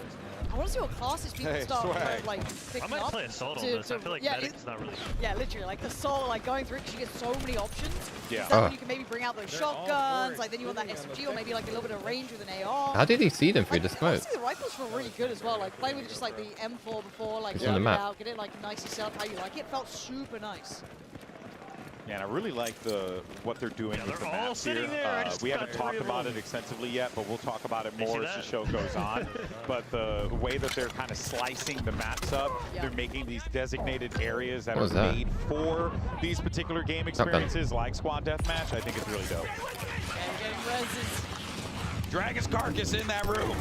Speaker 11: I want to see what classes people start like picking
Speaker 17: I might
Speaker 11: up.
Speaker 17: play Assault on this. I feel like Medic's not really...
Speaker 11: Yeah, literally, like Assault, like going through it, because you get so many options.
Speaker 1: Yeah.
Speaker 11: Is that when you can maybe bring out those shotguns, like then you want that SMG or maybe like a little bit of range with an AR.
Speaker 1: How did he see them through the smoke?
Speaker 11: Honestly, the rifles feel really good as well. Like playing with just like the M4 before, like
Speaker 1: It's on the
Speaker 11: get it
Speaker 1: map.
Speaker 11: out, get it like nicely set up how you like it. Felt super nice.
Speaker 25: Yeah, and I really like what they're doing with the maps here. We haven't talked about it extensively yet, but we'll talk about it more as the show goes on. But the way that they're kind of slicing the maps up, they're making these designated areas that are made for these particular game experiences, like Squad Deathmatch. I think it's really dope. Drag his carcass in that room.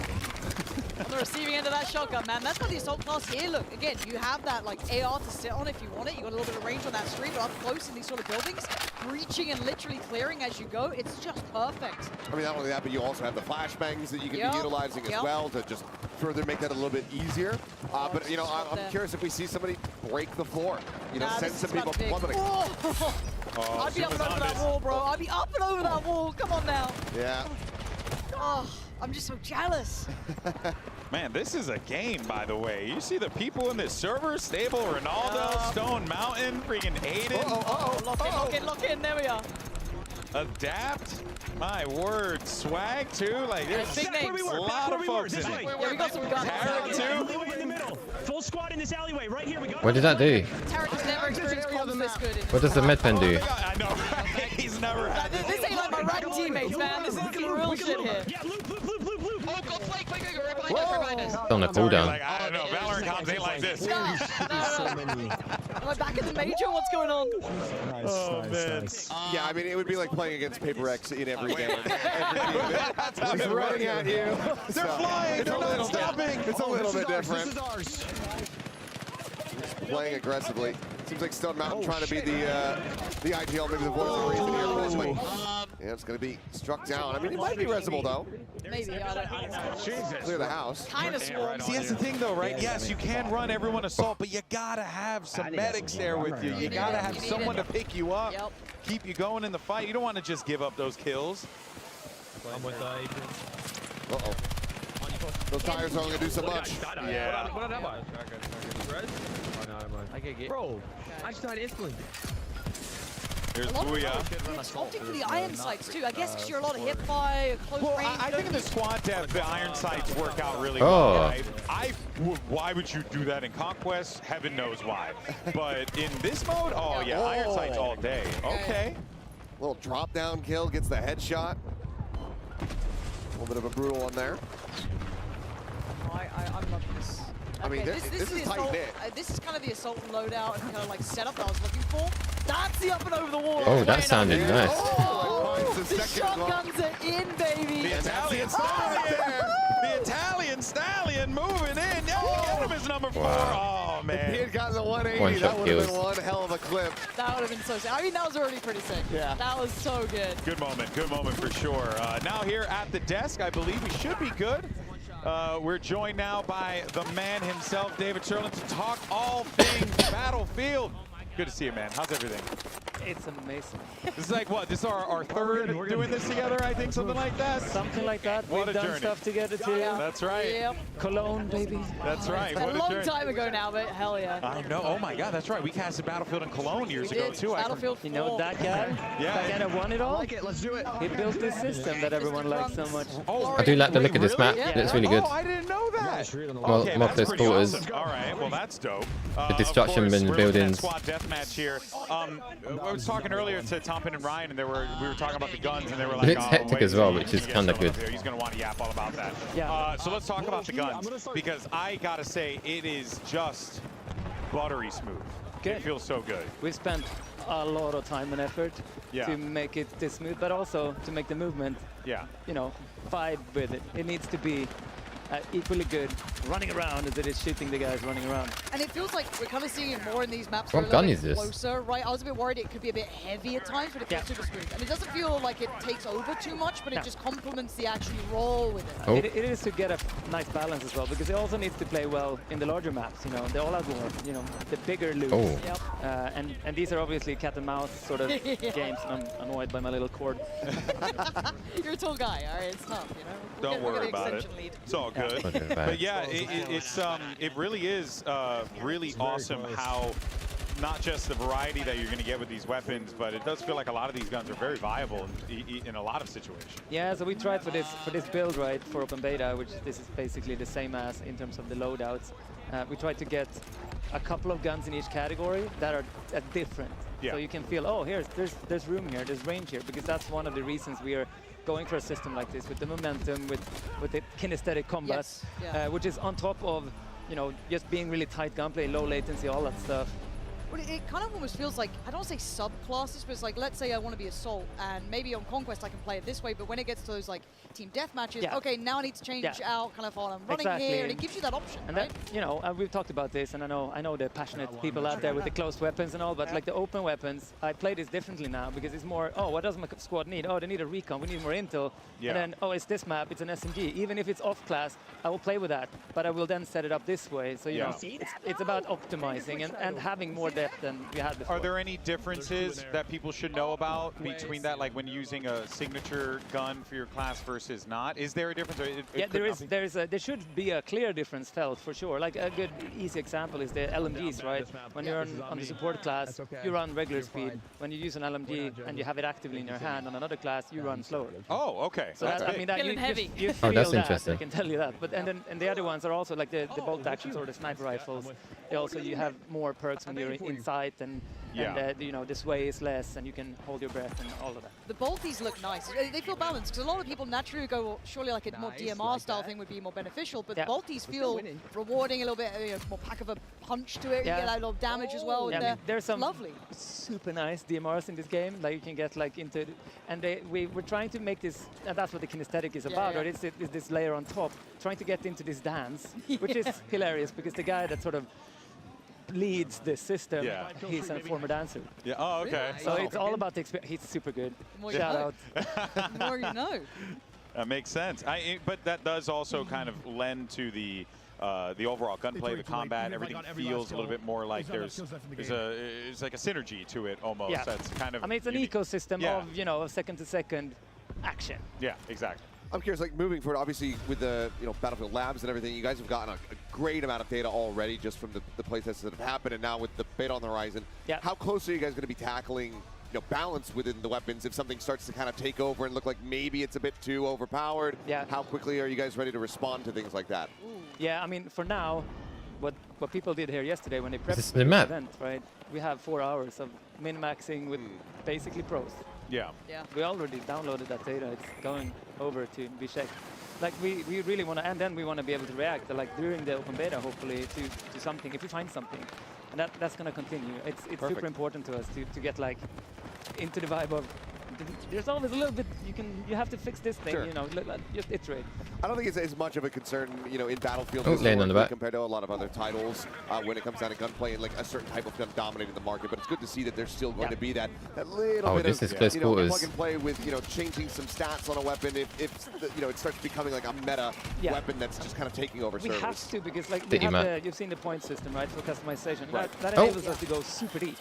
Speaker 11: On the receiving end of that shotgun, man. That's what the Assault class here, look, again, you have that like AR to sit on if you want it. You got a little bit of range on that street, but up close in these sort of buildings, breaching and literally clearing as you go. It's just perfect.
Speaker 10: I mean, not only that, but you also have the flashbangs that you can be utilizing as well to just further make that a little bit easier. But, you know, I'm curious if we see somebody break the floor. You know, send some people plummeting.
Speaker 11: I'd be up and over that wall, bro. I'd be up and over that wall. Come on now.
Speaker 10: Yeah.
Speaker 11: Oh, I'm just so jealous.
Speaker 25: Man, this is a game, by the way. You see the people in this server, Stable, Ronaldo, Stone Mountain, freaking Aiden.
Speaker 11: Lock in, there we are.
Speaker 25: Adapt, my word, Swag too, like there's
Speaker 11: big names.
Speaker 25: a lot of folks in it.
Speaker 11: Yeah, we got some guns.
Speaker 25: Tarek too.
Speaker 17: Alleyway in the middle. Full squad in this alleyway right here. We got.
Speaker 1: What did that do?
Speaker 11: Tarek has never experienced comms this good.
Speaker 1: What does the med pen do?
Speaker 25: I know, right? He's never had
Speaker 11: This ain't like my rank teammates, man. This is the real shit here.
Speaker 17: Yeah, loop.
Speaker 16: Oh, go flank, quick, right behind us, right behind us.
Speaker 1: It's on a cooldown.
Speaker 25: Like, I don't know, Valorant comms ain't like this.
Speaker 11: No. Am I back in the major? What's going on?
Speaker 19: Nice.
Speaker 10: Yeah, I mean, it would be like playing against Paper X in every game. He's running at you.
Speaker 25: They're flying, they're not stopping.
Speaker 10: It's a little bit different.
Speaker 19: This is ours.
Speaker 10: Playing aggressively. Seems like Stone Mountain trying to be the IGL, maybe the voice of reason here. But yeah, it's going to be struck down. I mean, it might be resable, though.
Speaker 11: Maybe, I don't know.
Speaker 10: Jesus. Clear the house.
Speaker 11: Kind of swarms.
Speaker 25: See, that's the thing, though, right? Yes, you can run everyone assault, but you gotta have some medics there with you. You gotta have someone to pick you up, keep you going in the fight. You don't want to just give up those kills.
Speaker 6: I'm with Adrian.
Speaker 10: Uh-oh. Those tires are only going to do so much.
Speaker 25: Yeah.
Speaker 6: Bro, I just died instantly.
Speaker 25: Here's
Speaker 11: A lot of
Speaker 25: Booyah.
Speaker 11: opting for the iron sights too, I guess, because you're a lot of hit by close
Speaker 25: Well,
Speaker 11: range.
Speaker 25: I think in the squad dev, the iron sights work out really
Speaker 1: Oh.
Speaker 25: well. Right? Why would you do that in Conquest? Heaven knows why. But in this mode, oh yeah, iron sights all day. Okay.
Speaker 10: Little drop down kill, gets the headshot. A little bit of a brutal one there.
Speaker 11: I'm loving this.
Speaker 10: I mean,
Speaker 11: Okay,
Speaker 10: this is tight
Speaker 11: assault,
Speaker 10: knit.
Speaker 11: this is kind of the assault loadout and kind of like setup that I was looking for. That's the up and over the wall.
Speaker 1: Oh, that sounded nice.
Speaker 11: Oh,
Speaker 10: Finds the
Speaker 11: the
Speaker 10: second
Speaker 11: shotguns are in, baby.
Speaker 25: The Italian stallion! The Italian stallion moving in. Oh, get him as number 4.
Speaker 1: Wow.
Speaker 25: Oh, man.
Speaker 10: If he had gotten the 180,
Speaker 1: One-shot
Speaker 10: that would have been
Speaker 1: kills.
Speaker 10: one hell of a clip.
Speaker 11: That would have been so sick. I mean, that was already pretty sick.
Speaker 10: Yeah.
Speaker 11: That was so good.
Speaker 25: Good moment for sure. Now here at the desk, I believe we should be good. We're joined now by the man himself, David Sherlin, to talk all things Battlefield. Good to see you, man. How's everything?
Speaker 8: It's amazing.
Speaker 25: This is like what? This is our third doing this together, I think, something like that.
Speaker 8: Something like that.
Speaker 25: What
Speaker 8: We've
Speaker 25: a
Speaker 8: done
Speaker 25: journey.
Speaker 8: stuff together too.
Speaker 25: That's right.
Speaker 11: Yep.
Speaker 8: Cologne, baby.
Speaker 25: That's right.
Speaker 11: A
Speaker 25: What a
Speaker 11: long
Speaker 25: journey.
Speaker 11: time ago now, but hell yeah.
Speaker 25: I know. Oh my God, that's right. We casted Battlefield in Cologne years
Speaker 11: We
Speaker 25: ago
Speaker 11: did.
Speaker 25: too.
Speaker 11: Battlefield 4.
Speaker 8: You know that guy?
Speaker 25: Yeah.
Speaker 8: That guy that won it all?
Speaker 19: I like it. Let's do it.
Speaker 8: He built this system that everyone likes so much.
Speaker 25: Oh,
Speaker 1: I do like the look of this map.
Speaker 11: Yeah.
Speaker 1: It's really good.
Speaker 25: Oh, I didn't know that.
Speaker 1: Well,
Speaker 25: Okay,
Speaker 1: mob
Speaker 25: that's
Speaker 1: those
Speaker 25: pretty
Speaker 1: quarters.
Speaker 25: awesome. All right, well that's dope.
Speaker 1: The destruction
Speaker 25: of course,
Speaker 1: in the
Speaker 25: we're looking at
Speaker 1: buildings.
Speaker 25: Squad deathmatch here. I was talking earlier to Tompin and Ryan, and we were talking about the guns, and they were like,
Speaker 1: It's hectic
Speaker 25: wait,
Speaker 1: as well,
Speaker 25: you
Speaker 1: which is
Speaker 25: get
Speaker 1: kinda
Speaker 25: Sherlock
Speaker 1: good.
Speaker 25: here. He's going to want to yap all about that.
Speaker 8: Yeah.
Speaker 25: So let's talk about the guns, because I got to say, it is just buttery smooth.
Speaker 8: Good.
Speaker 25: It feels so good.
Speaker 8: We spent a lot of time and effort to make it this smooth, but also to make the movement,
Speaker 25: Yeah.
Speaker 8: you know, vibe with it. It needs to be equally good running around as it is shooting the guys running around.
Speaker 11: And it feels like we're kind of seeing it more in these maps.
Speaker 1: What
Speaker 11: that are a
Speaker 1: gun
Speaker 11: little
Speaker 1: is
Speaker 11: bit
Speaker 1: this?
Speaker 11: Closer, right? I was a bit worried it could be a bit heavy at times, but it feels super smooth. And it doesn't feel like it takes over too much, but it just complements the actual roll with it.
Speaker 1: Oh.
Speaker 8: It is to get a nice balance as well, because it also needs to play well in the larger maps, you know, the all-out war, you know, the bigger loops.
Speaker 1: Oh.
Speaker 11: Yep.
Speaker 8: And these are obviously cat and mouse sort of games, and I'm annoyed by my little cord.
Speaker 11: You're a tall guy, all right? It's tough, you know?
Speaker 25: Don't
Speaker 11: we'll
Speaker 25: worry
Speaker 11: get the
Speaker 25: about it.
Speaker 11: extension lead.
Speaker 25: It's all good.
Speaker 1: Okay,
Speaker 25: But yeah, it really is really awesome how not just the variety that you're going to get with these weapons, but it does feel like a lot of these guns are very viable in a lot of situations.
Speaker 8: Yeah, so we tried for this build, right, for open beta, which this is basically the same as in terms of the loadouts. We tried to get a couple of guns in each category that are different.
Speaker 25: Yeah.
Speaker 8: So you can feel, oh, there's room here, there's range here, because that's one of the reasons we are going for a system like this with the momentum, with the kinesthetic combat,
Speaker 11: Yes, yeah.
Speaker 8: which is on top of, you know, just being really tight gunplay, low latency, all that stuff.
Speaker 11: Well, it kind of almost feels like, I don't want to say subclasses, but it's like, let's say I want to be Assault, and maybe on Conquest I can play it this way, but when it gets to those like team death matches,
Speaker 8: Yeah.
Speaker 11: okay, now I need to change
Speaker 8: Yeah.
Speaker 11: out kind of while I'm running
Speaker 8: Exactly.
Speaker 11: here, and it gives you that option,
Speaker 8: And
Speaker 11: right?
Speaker 8: that, you know, we've talked about this, and I know the passionate people out there with the close weapons and all, but like the open weapons, I play this differently now because it's more, oh, what does my squad need? Oh, they need a recon, we need more intel.
Speaker 25: Yeah.
Speaker 8: And then, oh, it's this map, it's an SMG. Even if it's off class, I will play with that, but I will then set it up this way. So, you know, it's about optimizing and having more depth than we had before.
Speaker 25: Are there any differences that people should know about between that, like when using a signature gun for your class versus not? Is there a difference? Or
Speaker 8: Yeah, there should be a clear difference felt for sure. Like a good easy example is the LMGs, right? When you're on the support class, you run regular speed. When you use an LMG and you have it actively in your hand on another class, you run slower.
Speaker 25: Oh, okay.
Speaker 8: So that, I mean, that you
Speaker 1: Oh,
Speaker 8: feel
Speaker 1: that's
Speaker 8: that,
Speaker 1: interesting.
Speaker 8: I can tell you that. But and the other ones are also like the bolt actions or the sniper rifles. They also, you have more perks when you're in sight, and you know, the sway is less, and you can hold your breath and all of that.
Speaker 11: The bolties look nice. They feel balanced, because a lot of people naturally go, well, surely like a more DMR style thing would be more beneficial, but bolties feel rewarding, a little bit, more pack of a punch to it. You get a lot of damage as well.
Speaker 8: Yeah, there's some
Speaker 11: lovely,
Speaker 8: super nice DMRs in this game. Like you can get like into, and we're trying to make this, and that's what the kinesthetic is about, right? It's this layer on top, trying to get into this dance, which is hilarious because the guy that sort of leads the system, he's a former dancer.
Speaker 25: Yeah. Oh, okay.
Speaker 8: So it's all about the experience. He's super good. Shout out.
Speaker 11: The more you know.
Speaker 25: That makes sense. But that does also kind of lend to the overall gunplay, the combat. Everything feels a little bit more like there's like a synergy to it almost.
Speaker 8: Yeah.
Speaker 25: That's kind of.
Speaker 8: I mean, it's an ecosystem of, you know, second to second action.
Speaker 25: Yeah, exactly.
Speaker 10: I'm curious, like moving forward, obviously with the Battlefield Labs and everything, you guys have gotten a great amount of data already just from the playtests that have happened, and now with the beta on the horizon. How close are you guys going to be tackling balance within the weapons if something starts to kind of take over and look like maybe it's a bit too overpowered? How quickly are you guys ready to respond to things like that?
Speaker 8: Yeah, I mean, for now, what people did here yesterday when they prepped
Speaker 1: the map?
Speaker 8: event, right? We have 4 hours of min-maxing with basically pros.
Speaker 25: Yeah.
Speaker 8: We already downloaded that data. It's going over to be checked. Like we really want to, and then we want to be able to react, like during the open beta, hopefully, to something if we find something, and that's going to continue. It's super important to us to get like into the vibe of. There's always a little bit you have to fix this thing, you know, just iterate.
Speaker 10: I don't think it's as much of a concern, in Battlefield
Speaker 1: laying on the back.
Speaker 10: compared to a lot of other titles when it comes down to gunplay and like a certain type of gun dominating the market. But it's good to see that there's still going to be that little bit
Speaker 1: this
Speaker 10: of
Speaker 1: is close quarters.
Speaker 10: plug and play with changing some stats on a weapon if it starts becoming like a meta weapon that's just kind of taking over servers.
Speaker 8: We have to, because like you've seen the point system, right, for customization. That enables us to go super deep.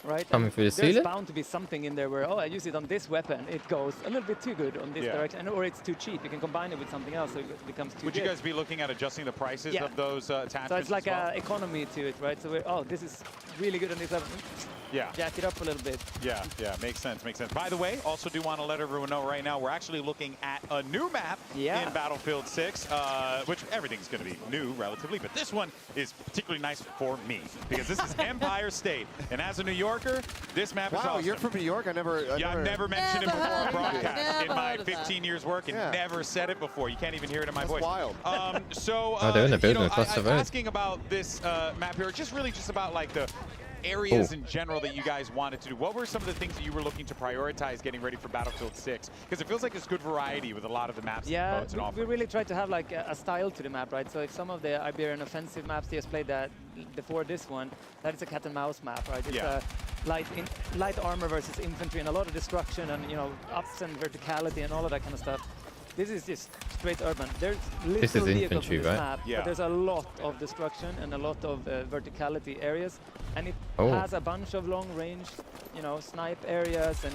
Speaker 8: Right.
Speaker 1: Coming through the ceiling.
Speaker 8: There's bound to be something in there where I use it on this weapon, it goes a little bit too good on this direction, or it's too cheap. You can combine it with something else, so it becomes too.
Speaker 25: Would you guys be looking at adjusting the prices of those attachments?
Speaker 8: So it's like an economy to it, right? So this is really good on this level. Jack it up a little bit.
Speaker 25: Yeah, makes sense. By the way, also do want to let everyone know right now, we're actually looking at a new map in Battlefield 6, which everything's going to be new relatively, but this one is particularly nice for me because this is Empire State, and as a New Yorker, this map is awesome.
Speaker 10: You're from New York? I've
Speaker 25: never mentioned it before on broadcast in my 15 years working. Never said it before. You can't even hear it in my voice.
Speaker 10: Wild.
Speaker 1: They're in the building across the road.
Speaker 25: Asking about this map here, just about like the areas in general that you guys wanted to do. What were some of the things that you were looking to prioritize getting ready for Battlefield 6? Because it feels like there's good variety with a lot of the maps and modes and
Speaker 8: we really tried to have like a style to the map, right? So if some of the Iberian offensive maps they just played that before this one, that is a cat and mouse map, right? It's light armor versus infantry and a lot of destruction and ups and verticality and all of that kind of stuff. This is just straight urban. There's little vehicles on this map, but there's a lot of destruction and a lot of verticality areas, and it has a bunch of long-range, snipe areas, and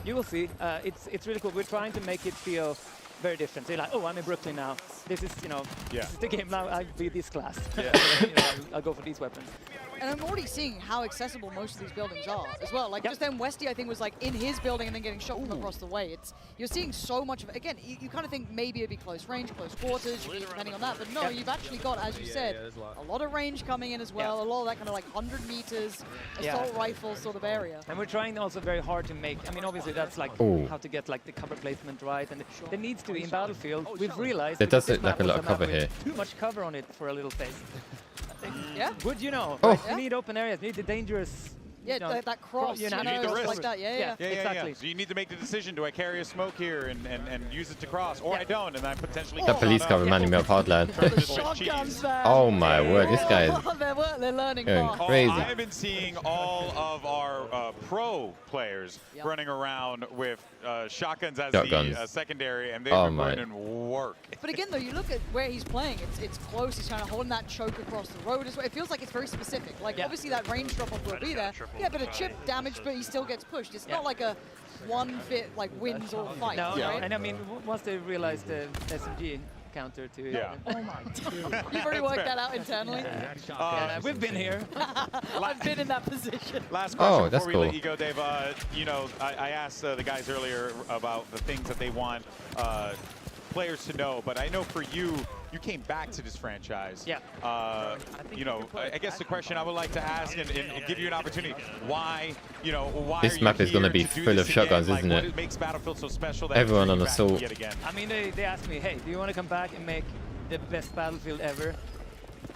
Speaker 8: you will see. It's really cool. We're trying to make it feel very different. So you're like, I'm in Brooklyn now. This is, this is the game now. I'll be this class. I'll go for these weapons.
Speaker 11: And I'm already seeing how accessible most of these buildings are as well. Like just then Westy, I think, was like in his building and then getting shot from across the way. You're seeing so much of it. Again, you kind of think maybe it'd be close range, close quarters, depending on that. But no, you've actually got, as you said, a lot of range coming in as well. A lot of that kind of like 100 meters assault rifle sort of area.
Speaker 8: And we're trying also very hard to make, I mean, obviously that's like how to get like the cover placement right. And there needs to be in Battlefield, we've realized
Speaker 1: there does look like a lot of cover here.
Speaker 8: Too much cover on it for a little space.
Speaker 11: Yeah.
Speaker 8: Good, right? You need open areas, you need the dangerous,
Speaker 11: Yeah, that cross,
Speaker 25: you
Speaker 11: you know,
Speaker 25: risk.
Speaker 11: like that. Yeah,
Speaker 25: exactly. So you need to make the decision: do I carry a smoke here and use it to cross, or I don't, and I potentially.
Speaker 1: That police car reminded me of Hardland.
Speaker 11: The shotguns, man.
Speaker 1: Oh my word, this guy is
Speaker 11: they're learning
Speaker 1: going
Speaker 11: fast.
Speaker 1: crazy.
Speaker 25: I have been seeing all of our pro players running around with shotguns as the secondary, and they've been running work.
Speaker 11: But again, though, you look at where he's playing, it's close. He's kind of holding that choke across the road as well. It feels like it's very specific. Like, obviously, that range drop-off will be there. Yeah, but a chip damage, but he still gets pushed. It's not like a one fit, like, wins all fights, right?
Speaker 8: And I mean, once they realize the SMG counter to
Speaker 11: Oh my God. You've already worked that out internally?
Speaker 8: We've been here.
Speaker 11: I've been in that position.
Speaker 25: Last question before we let you go, Dave. You know, I asked the guys earlier about the things that they want players to know, but I know for you, you came back to this franchise.
Speaker 8: Yeah.
Speaker 25: You know, I guess the question I would like to ask and give you an opportunity, why, you know, why
Speaker 1: This map is going to be full of shotguns, isn't it?
Speaker 25: What makes Battlefield so special that
Speaker 1: Everyone on assault.
Speaker 8: I mean, they asked me, hey, do you want to come back and make the best Battlefield ever?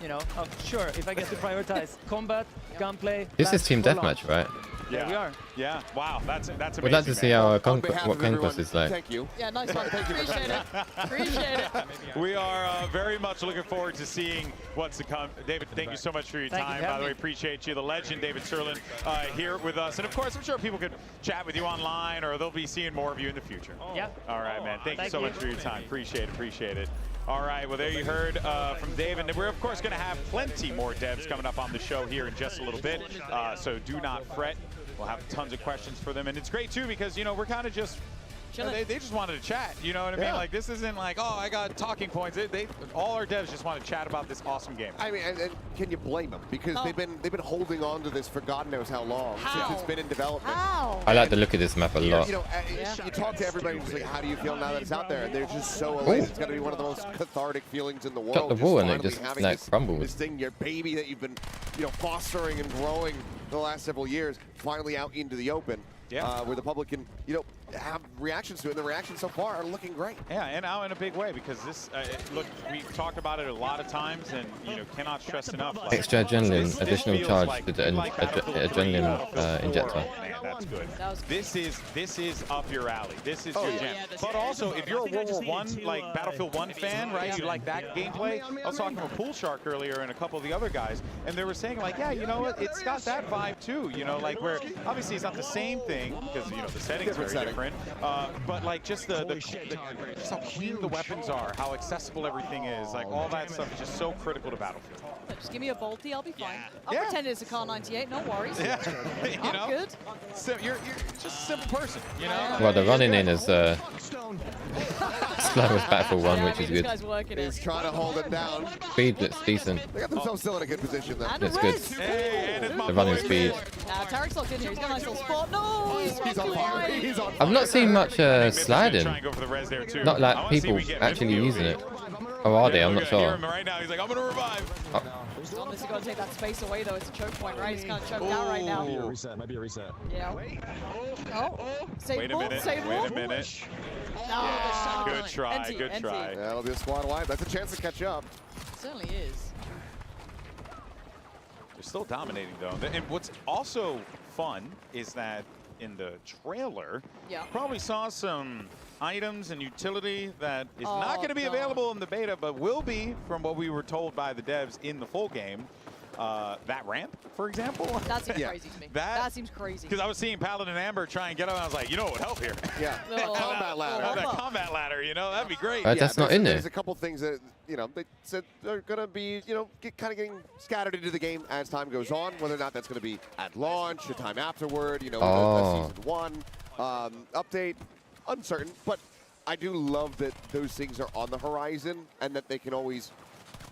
Speaker 8: You know, sure, if I get to prioritize combat, gunplay.
Speaker 1: This is team deathmatch, right?
Speaker 25: Yeah,
Speaker 8: we are.
Speaker 25: Yeah, wow, that's amazing.
Speaker 1: We'd like to see how
Speaker 25: man.
Speaker 1: what Conquest is like.
Speaker 10: Thank you.
Speaker 11: Yeah, nice one. Appreciate it. Appreciate it.
Speaker 25: We are very much looking forward to seeing what's to come. David, thank you so much for your time. By the way, appreciate you. The legend, David Serlin, here with us. And of course, I'm sure people could chat with you online, or they'll be seeing more of you in the future.
Speaker 8: Yeah.
Speaker 25: All right, man. Thank you so much for your time. Appreciate it. All right, well, there you heard from Dave. And we're, of course, going to have plenty more devs coming up on the show here in just a little bit. So do not fret. We'll have tons of questions for them. And it's great, too, because, you know, we're kind of just... They just wanted to chat, you know what I mean? Like, this isn't like, oh, I got talking points. All our devs just want to chat about this awesome game.
Speaker 10: I mean, and can you blame them? Because they've been holding on to this for God knows how long since it's been in development.
Speaker 1: I like the look of this map a lot.
Speaker 10: You know, you talk to everybody and just like, how do you feel now that it's out there? And they're just so elated. It's going to be one of the most cathartic feelings in the world.
Speaker 1: Got the wall and it just like crumbles.
Speaker 10: This thing, your baby that you've been, you know, fostering and growing the last several years, finally out into the open. Where the public can, you know, have reactions to it. And the reactions so far are looking great.
Speaker 25: Yeah, and now in a big way, because this, look, we've talked about it a lot of times, and, you know, cannot stress enough. Like,
Speaker 1: Extra adrenaline, additional charge to the adrenaline injector.
Speaker 25: Man, that's good. This is up your alley. This is your jam. But also, if you're a World War I, like Battlefield 1 fan, right, you like that gameplay. I was talking with Pool Shark earlier and a couple of the other guys, and they were saying, like, yeah, you know what, it's got that vibe too, you know, like where obviously it's not the same thing, because, you know, the settings are very different. But like just just how clean the weapons are, how accessible everything is, like all that stuff is just so critical to Battlefield.
Speaker 11: Just give me a bolty, I'll be fine. I'll pretend it's a Car 98, no worries.
Speaker 25: You know,
Speaker 11: good.
Speaker 25: So you're just a simple person, you know.
Speaker 1: Well, the running in is slow as Battlefield 1, which is good.
Speaker 10: He's trying to hold it down.
Speaker 1: Speed looks decent.
Speaker 10: They got themselves still in a good position though.
Speaker 1: It's good. The running speed.
Speaker 11: Tarek's locked in here. He's got a nice little spot. No,
Speaker 10: he's on fire. He's on fire.
Speaker 1: I've not seen much sliding. Not like people actually using it. Or are they? I'm not sure.
Speaker 25: Right now, he's like, I'm gonna revive.
Speaker 11: He's got to take that space away though. It's a choke point, right? He's kind of choked out right now.
Speaker 19: Might be a reset. Might be a reset.
Speaker 11: Yeah.
Speaker 25: Wait a minute.
Speaker 11: No.
Speaker 25: Good try. Good try.
Speaker 10: That'll be a squad wipe. That's a chance to catch up.
Speaker 11: Certainly is.
Speaker 25: They're still dominating though. And what's also fun is that in the trailer, probably saw some items and utility that is not going to be available in the beta, but will be, from what we were told by the devs, in the full game. That ramp, for example.
Speaker 11: That seems crazy to me. That seems crazy.
Speaker 25: Because I was seeing Paladin and Amber try and get up, and I was like, you know what would help here?
Speaker 10: Yeah, combat ladder.
Speaker 25: That combat ladder, you know, that'd be great.
Speaker 1: That's not in there.
Speaker 10: There's a couple things that, you know, they said they're going to be, you know, kind of getting scattered into the game as time goes on. Whether or not that's going to be at launch, a time afterward, you know, a Season 1 update, uncertain. But I do love that those things are on the horizon and that they can always,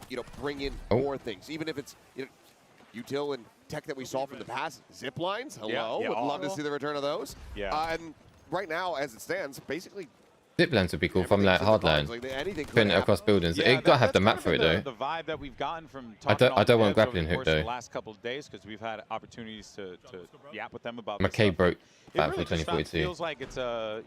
Speaker 10: you know, bring in more things, even if it's, you know, util and tech that we saw from the past. Zip lines, hello, would love to see the return of those. And right now, as it stands, basically
Speaker 1: Ziplands would be cool from like hardline.
Speaker 10: Like anything could
Speaker 1: Putting it
Speaker 10: happen.
Speaker 1: across buildings.
Speaker 25: Yeah,
Speaker 1: It gotta have the
Speaker 25: that's
Speaker 1: map
Speaker 25: kind
Speaker 1: for it
Speaker 25: of
Speaker 1: though.
Speaker 25: the vibe that we've gotten from
Speaker 1: I don't want
Speaker 25: devs over
Speaker 1: grappling
Speaker 25: the
Speaker 1: hook
Speaker 25: course of
Speaker 1: though.
Speaker 25: The last couple of days because we've had opportunities to yap with them about.
Speaker 1: McKay broke
Speaker 25: It really
Speaker 1: Battlefield
Speaker 25: just
Speaker 1: 2042.
Speaker 25: feels like it's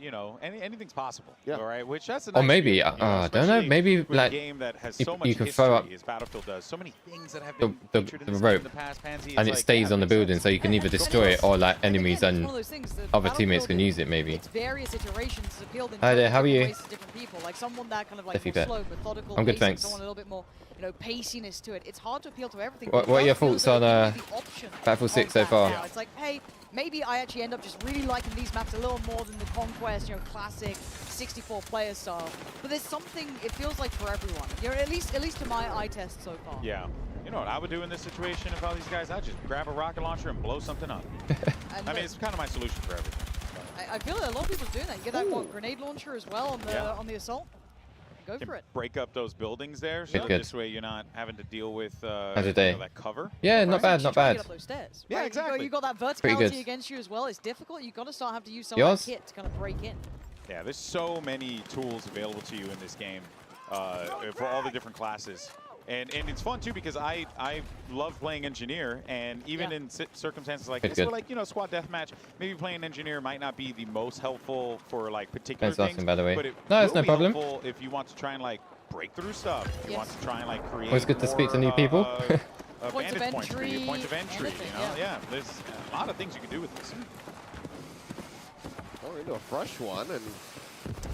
Speaker 25: you know, anything's possible.
Speaker 10: Yeah.
Speaker 25: All right, which that's a
Speaker 1: Or
Speaker 25: nice
Speaker 1: maybe
Speaker 25: feeling, you know,
Speaker 1: I don't know.
Speaker 25: especially
Speaker 1: Maybe
Speaker 25: with a
Speaker 1: like
Speaker 25: game that has
Speaker 1: you,
Speaker 25: so much
Speaker 1: you can throw up
Speaker 25: history as Battlefield does. So many things that have
Speaker 1: the,
Speaker 25: been
Speaker 1: the,
Speaker 25: featured in
Speaker 1: the
Speaker 25: this game in
Speaker 1: rope,
Speaker 25: the past, Pansy,
Speaker 1: and
Speaker 25: it's
Speaker 1: it
Speaker 25: like,
Speaker 1: stays
Speaker 25: yeah,
Speaker 1: on the
Speaker 25: makes sense.
Speaker 1: building, so you can either destroy it or like enemies and
Speaker 11: one of those things that
Speaker 1: other teammates can
Speaker 11: Battlefield,
Speaker 1: use it maybe.
Speaker 11: It's various iterations appealed in
Speaker 1: Hi there,
Speaker 11: different
Speaker 1: how are you?
Speaker 11: ways to different people. Like someone that kind of like
Speaker 1: Steffi
Speaker 11: more
Speaker 1: Bet.
Speaker 11: slow, methodical,
Speaker 1: I'm good,
Speaker 11: pacing,
Speaker 1: thanks.
Speaker 11: someone a little bit more, you know, paciness to it. It's hard to appeal to everything.
Speaker 1: What
Speaker 11: but
Speaker 1: are
Speaker 11: it
Speaker 1: your
Speaker 11: does feel
Speaker 1: thoughts
Speaker 11: as
Speaker 1: on
Speaker 11: though it gives you the option
Speaker 1: Battlefield 6
Speaker 11: of
Speaker 1: so
Speaker 11: that
Speaker 1: far?
Speaker 11: now. It's like, hey, maybe I actually end up just really liking these maps a little more than the Conquest, you know, classic 64-player style. But there's something, it feels like for everyone. You know, at least to my eye test so far.
Speaker 25: Yeah. You know what I would do in this situation if all these guys, I'd just grab a rocket launcher and blow something up. I mean, it's kind of my solution for everything.
Speaker 11: I feel that a lot of people are doing that. You get that what, grenade launcher as well on the assault. Go for it.
Speaker 25: Break up those buildings there, so
Speaker 1: Good.
Speaker 25: this way you're not having to deal with
Speaker 1: How's your
Speaker 25: you
Speaker 1: day?
Speaker 25: know, that cover.
Speaker 1: Yeah, not bad, not
Speaker 11: Trying to
Speaker 1: bad.
Speaker 11: get up those stairs.
Speaker 25: Yeah,
Speaker 11: Right,
Speaker 25: exactly.
Speaker 11: You got that
Speaker 1: Pretty good.
Speaker 11: verticality against you as well. It's difficult. You've got to start having to use some
Speaker 1: Yours?
Speaker 11: of that kit to kind of break in.
Speaker 25: Yeah, there's so many tools available to you in this game for all the different classes. And it's fun too because I love playing engineer, and even in circumstances like this, where like, you know, squad deathmatch, maybe playing engineer might not be the most helpful for like particular
Speaker 1: Thanks,
Speaker 25: things.
Speaker 1: Austin, by the way.
Speaker 25: But it
Speaker 1: No, it's
Speaker 25: will
Speaker 1: no
Speaker 25: be
Speaker 1: problem.
Speaker 25: helpful if you want to try and like break through stuff. If you want to try and like create.
Speaker 1: Always good to speak to new
Speaker 25: more,
Speaker 1: people.
Speaker 11: Points of
Speaker 25: vantage points for you,
Speaker 11: entry,
Speaker 25: points of entry.
Speaker 11: anything,
Speaker 25: You know, yeah. There's a lot of things you can do with this.
Speaker 10: Oh, we're into a fresh one, and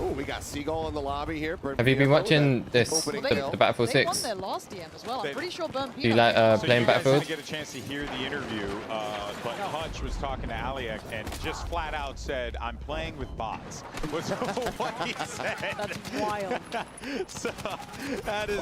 Speaker 10: oh, we got Seagull in the lobby here.
Speaker 1: Have you been watching this,
Speaker 10: opening
Speaker 1: the
Speaker 10: kill.
Speaker 1: Battlefield
Speaker 11: They won
Speaker 1: 6?
Speaker 11: their last DM as well. I'm pretty sure Burn
Speaker 1: Do you like playing
Speaker 25: you guys
Speaker 1: Battlefield?
Speaker 25: didn't get a chance to hear the interview, but Hutch was talking to Aliak and just flat out said, "I'm playing with bots." Was what he said.
Speaker 11: That's wild.
Speaker 25: So that is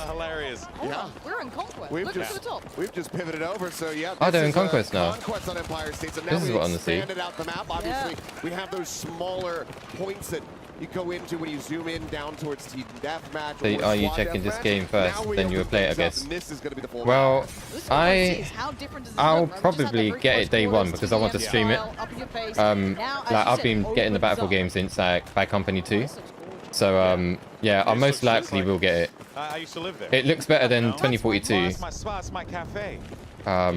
Speaker 25: hilarious.
Speaker 10: Yeah.
Speaker 11: We're in Conquest.
Speaker 10: We've
Speaker 11: Look
Speaker 10: just,
Speaker 11: at the top.
Speaker 10: We've just pivoted over, so yeah.
Speaker 1: Oh,
Speaker 10: this
Speaker 1: they're in
Speaker 10: is,
Speaker 1: Conquest now.
Speaker 10: Conquest on Empire State, so now
Speaker 1: This is
Speaker 10: we
Speaker 1: what I wanna see.
Speaker 10: expanded out the map. Obviously, we have those smaller points that you go into when you zoom in down towards Team Deathmatch.
Speaker 1: So
Speaker 10: or
Speaker 1: are you
Speaker 10: Squad
Speaker 1: checking this
Speaker 10: Deathmatch.
Speaker 1: game first,
Speaker 10: Now we
Speaker 1: then you will
Speaker 10: open
Speaker 1: play it, I
Speaker 10: things up,
Speaker 1: guess?
Speaker 10: and this is going to be the full
Speaker 1: Well,
Speaker 10: map.
Speaker 1: I'll probably get it day one because I want to stream it. Like I've been getting the Battlefield game since like Bad Company 2. So yeah, I most likely will get it.
Speaker 25: I used to live there.
Speaker 1: It looks better than 2042.
Speaker 25: It's my spot. It's my cafe.
Speaker 11: But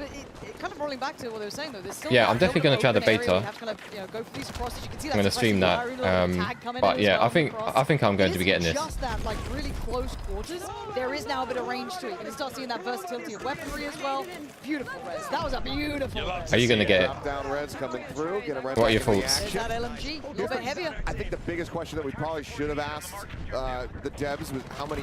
Speaker 11: it kind of rolling back to what they were saying though. There's still
Speaker 1: Yeah,
Speaker 11: that
Speaker 1: I'm definitely
Speaker 11: little
Speaker 1: going to try the
Speaker 11: open area
Speaker 1: beta.
Speaker 11: you have to kind of, you know, go for these crosses. You can see that
Speaker 1: I'm going to stream that.
Speaker 11: suppressive firing, little tag coming
Speaker 1: But
Speaker 11: in as
Speaker 1: yeah,
Speaker 11: well
Speaker 1: I
Speaker 11: across.
Speaker 1: think I'm going to be getting this.
Speaker 11: Just that like really close quarters. There is now a bit of range to it. You can start seeing that versatility of weaponry as well. Beautiful res. That was a beautiful res.
Speaker 1: Are you going to get it?
Speaker 10: Top down res coming through. Get him right
Speaker 1: What are
Speaker 10: back
Speaker 1: your
Speaker 10: in the
Speaker 1: thoughts?
Speaker 11: There's
Speaker 10: action.
Speaker 11: that LMG, a little bit heavier.
Speaker 10: I think the biggest question that we probably should have asked the devs was how many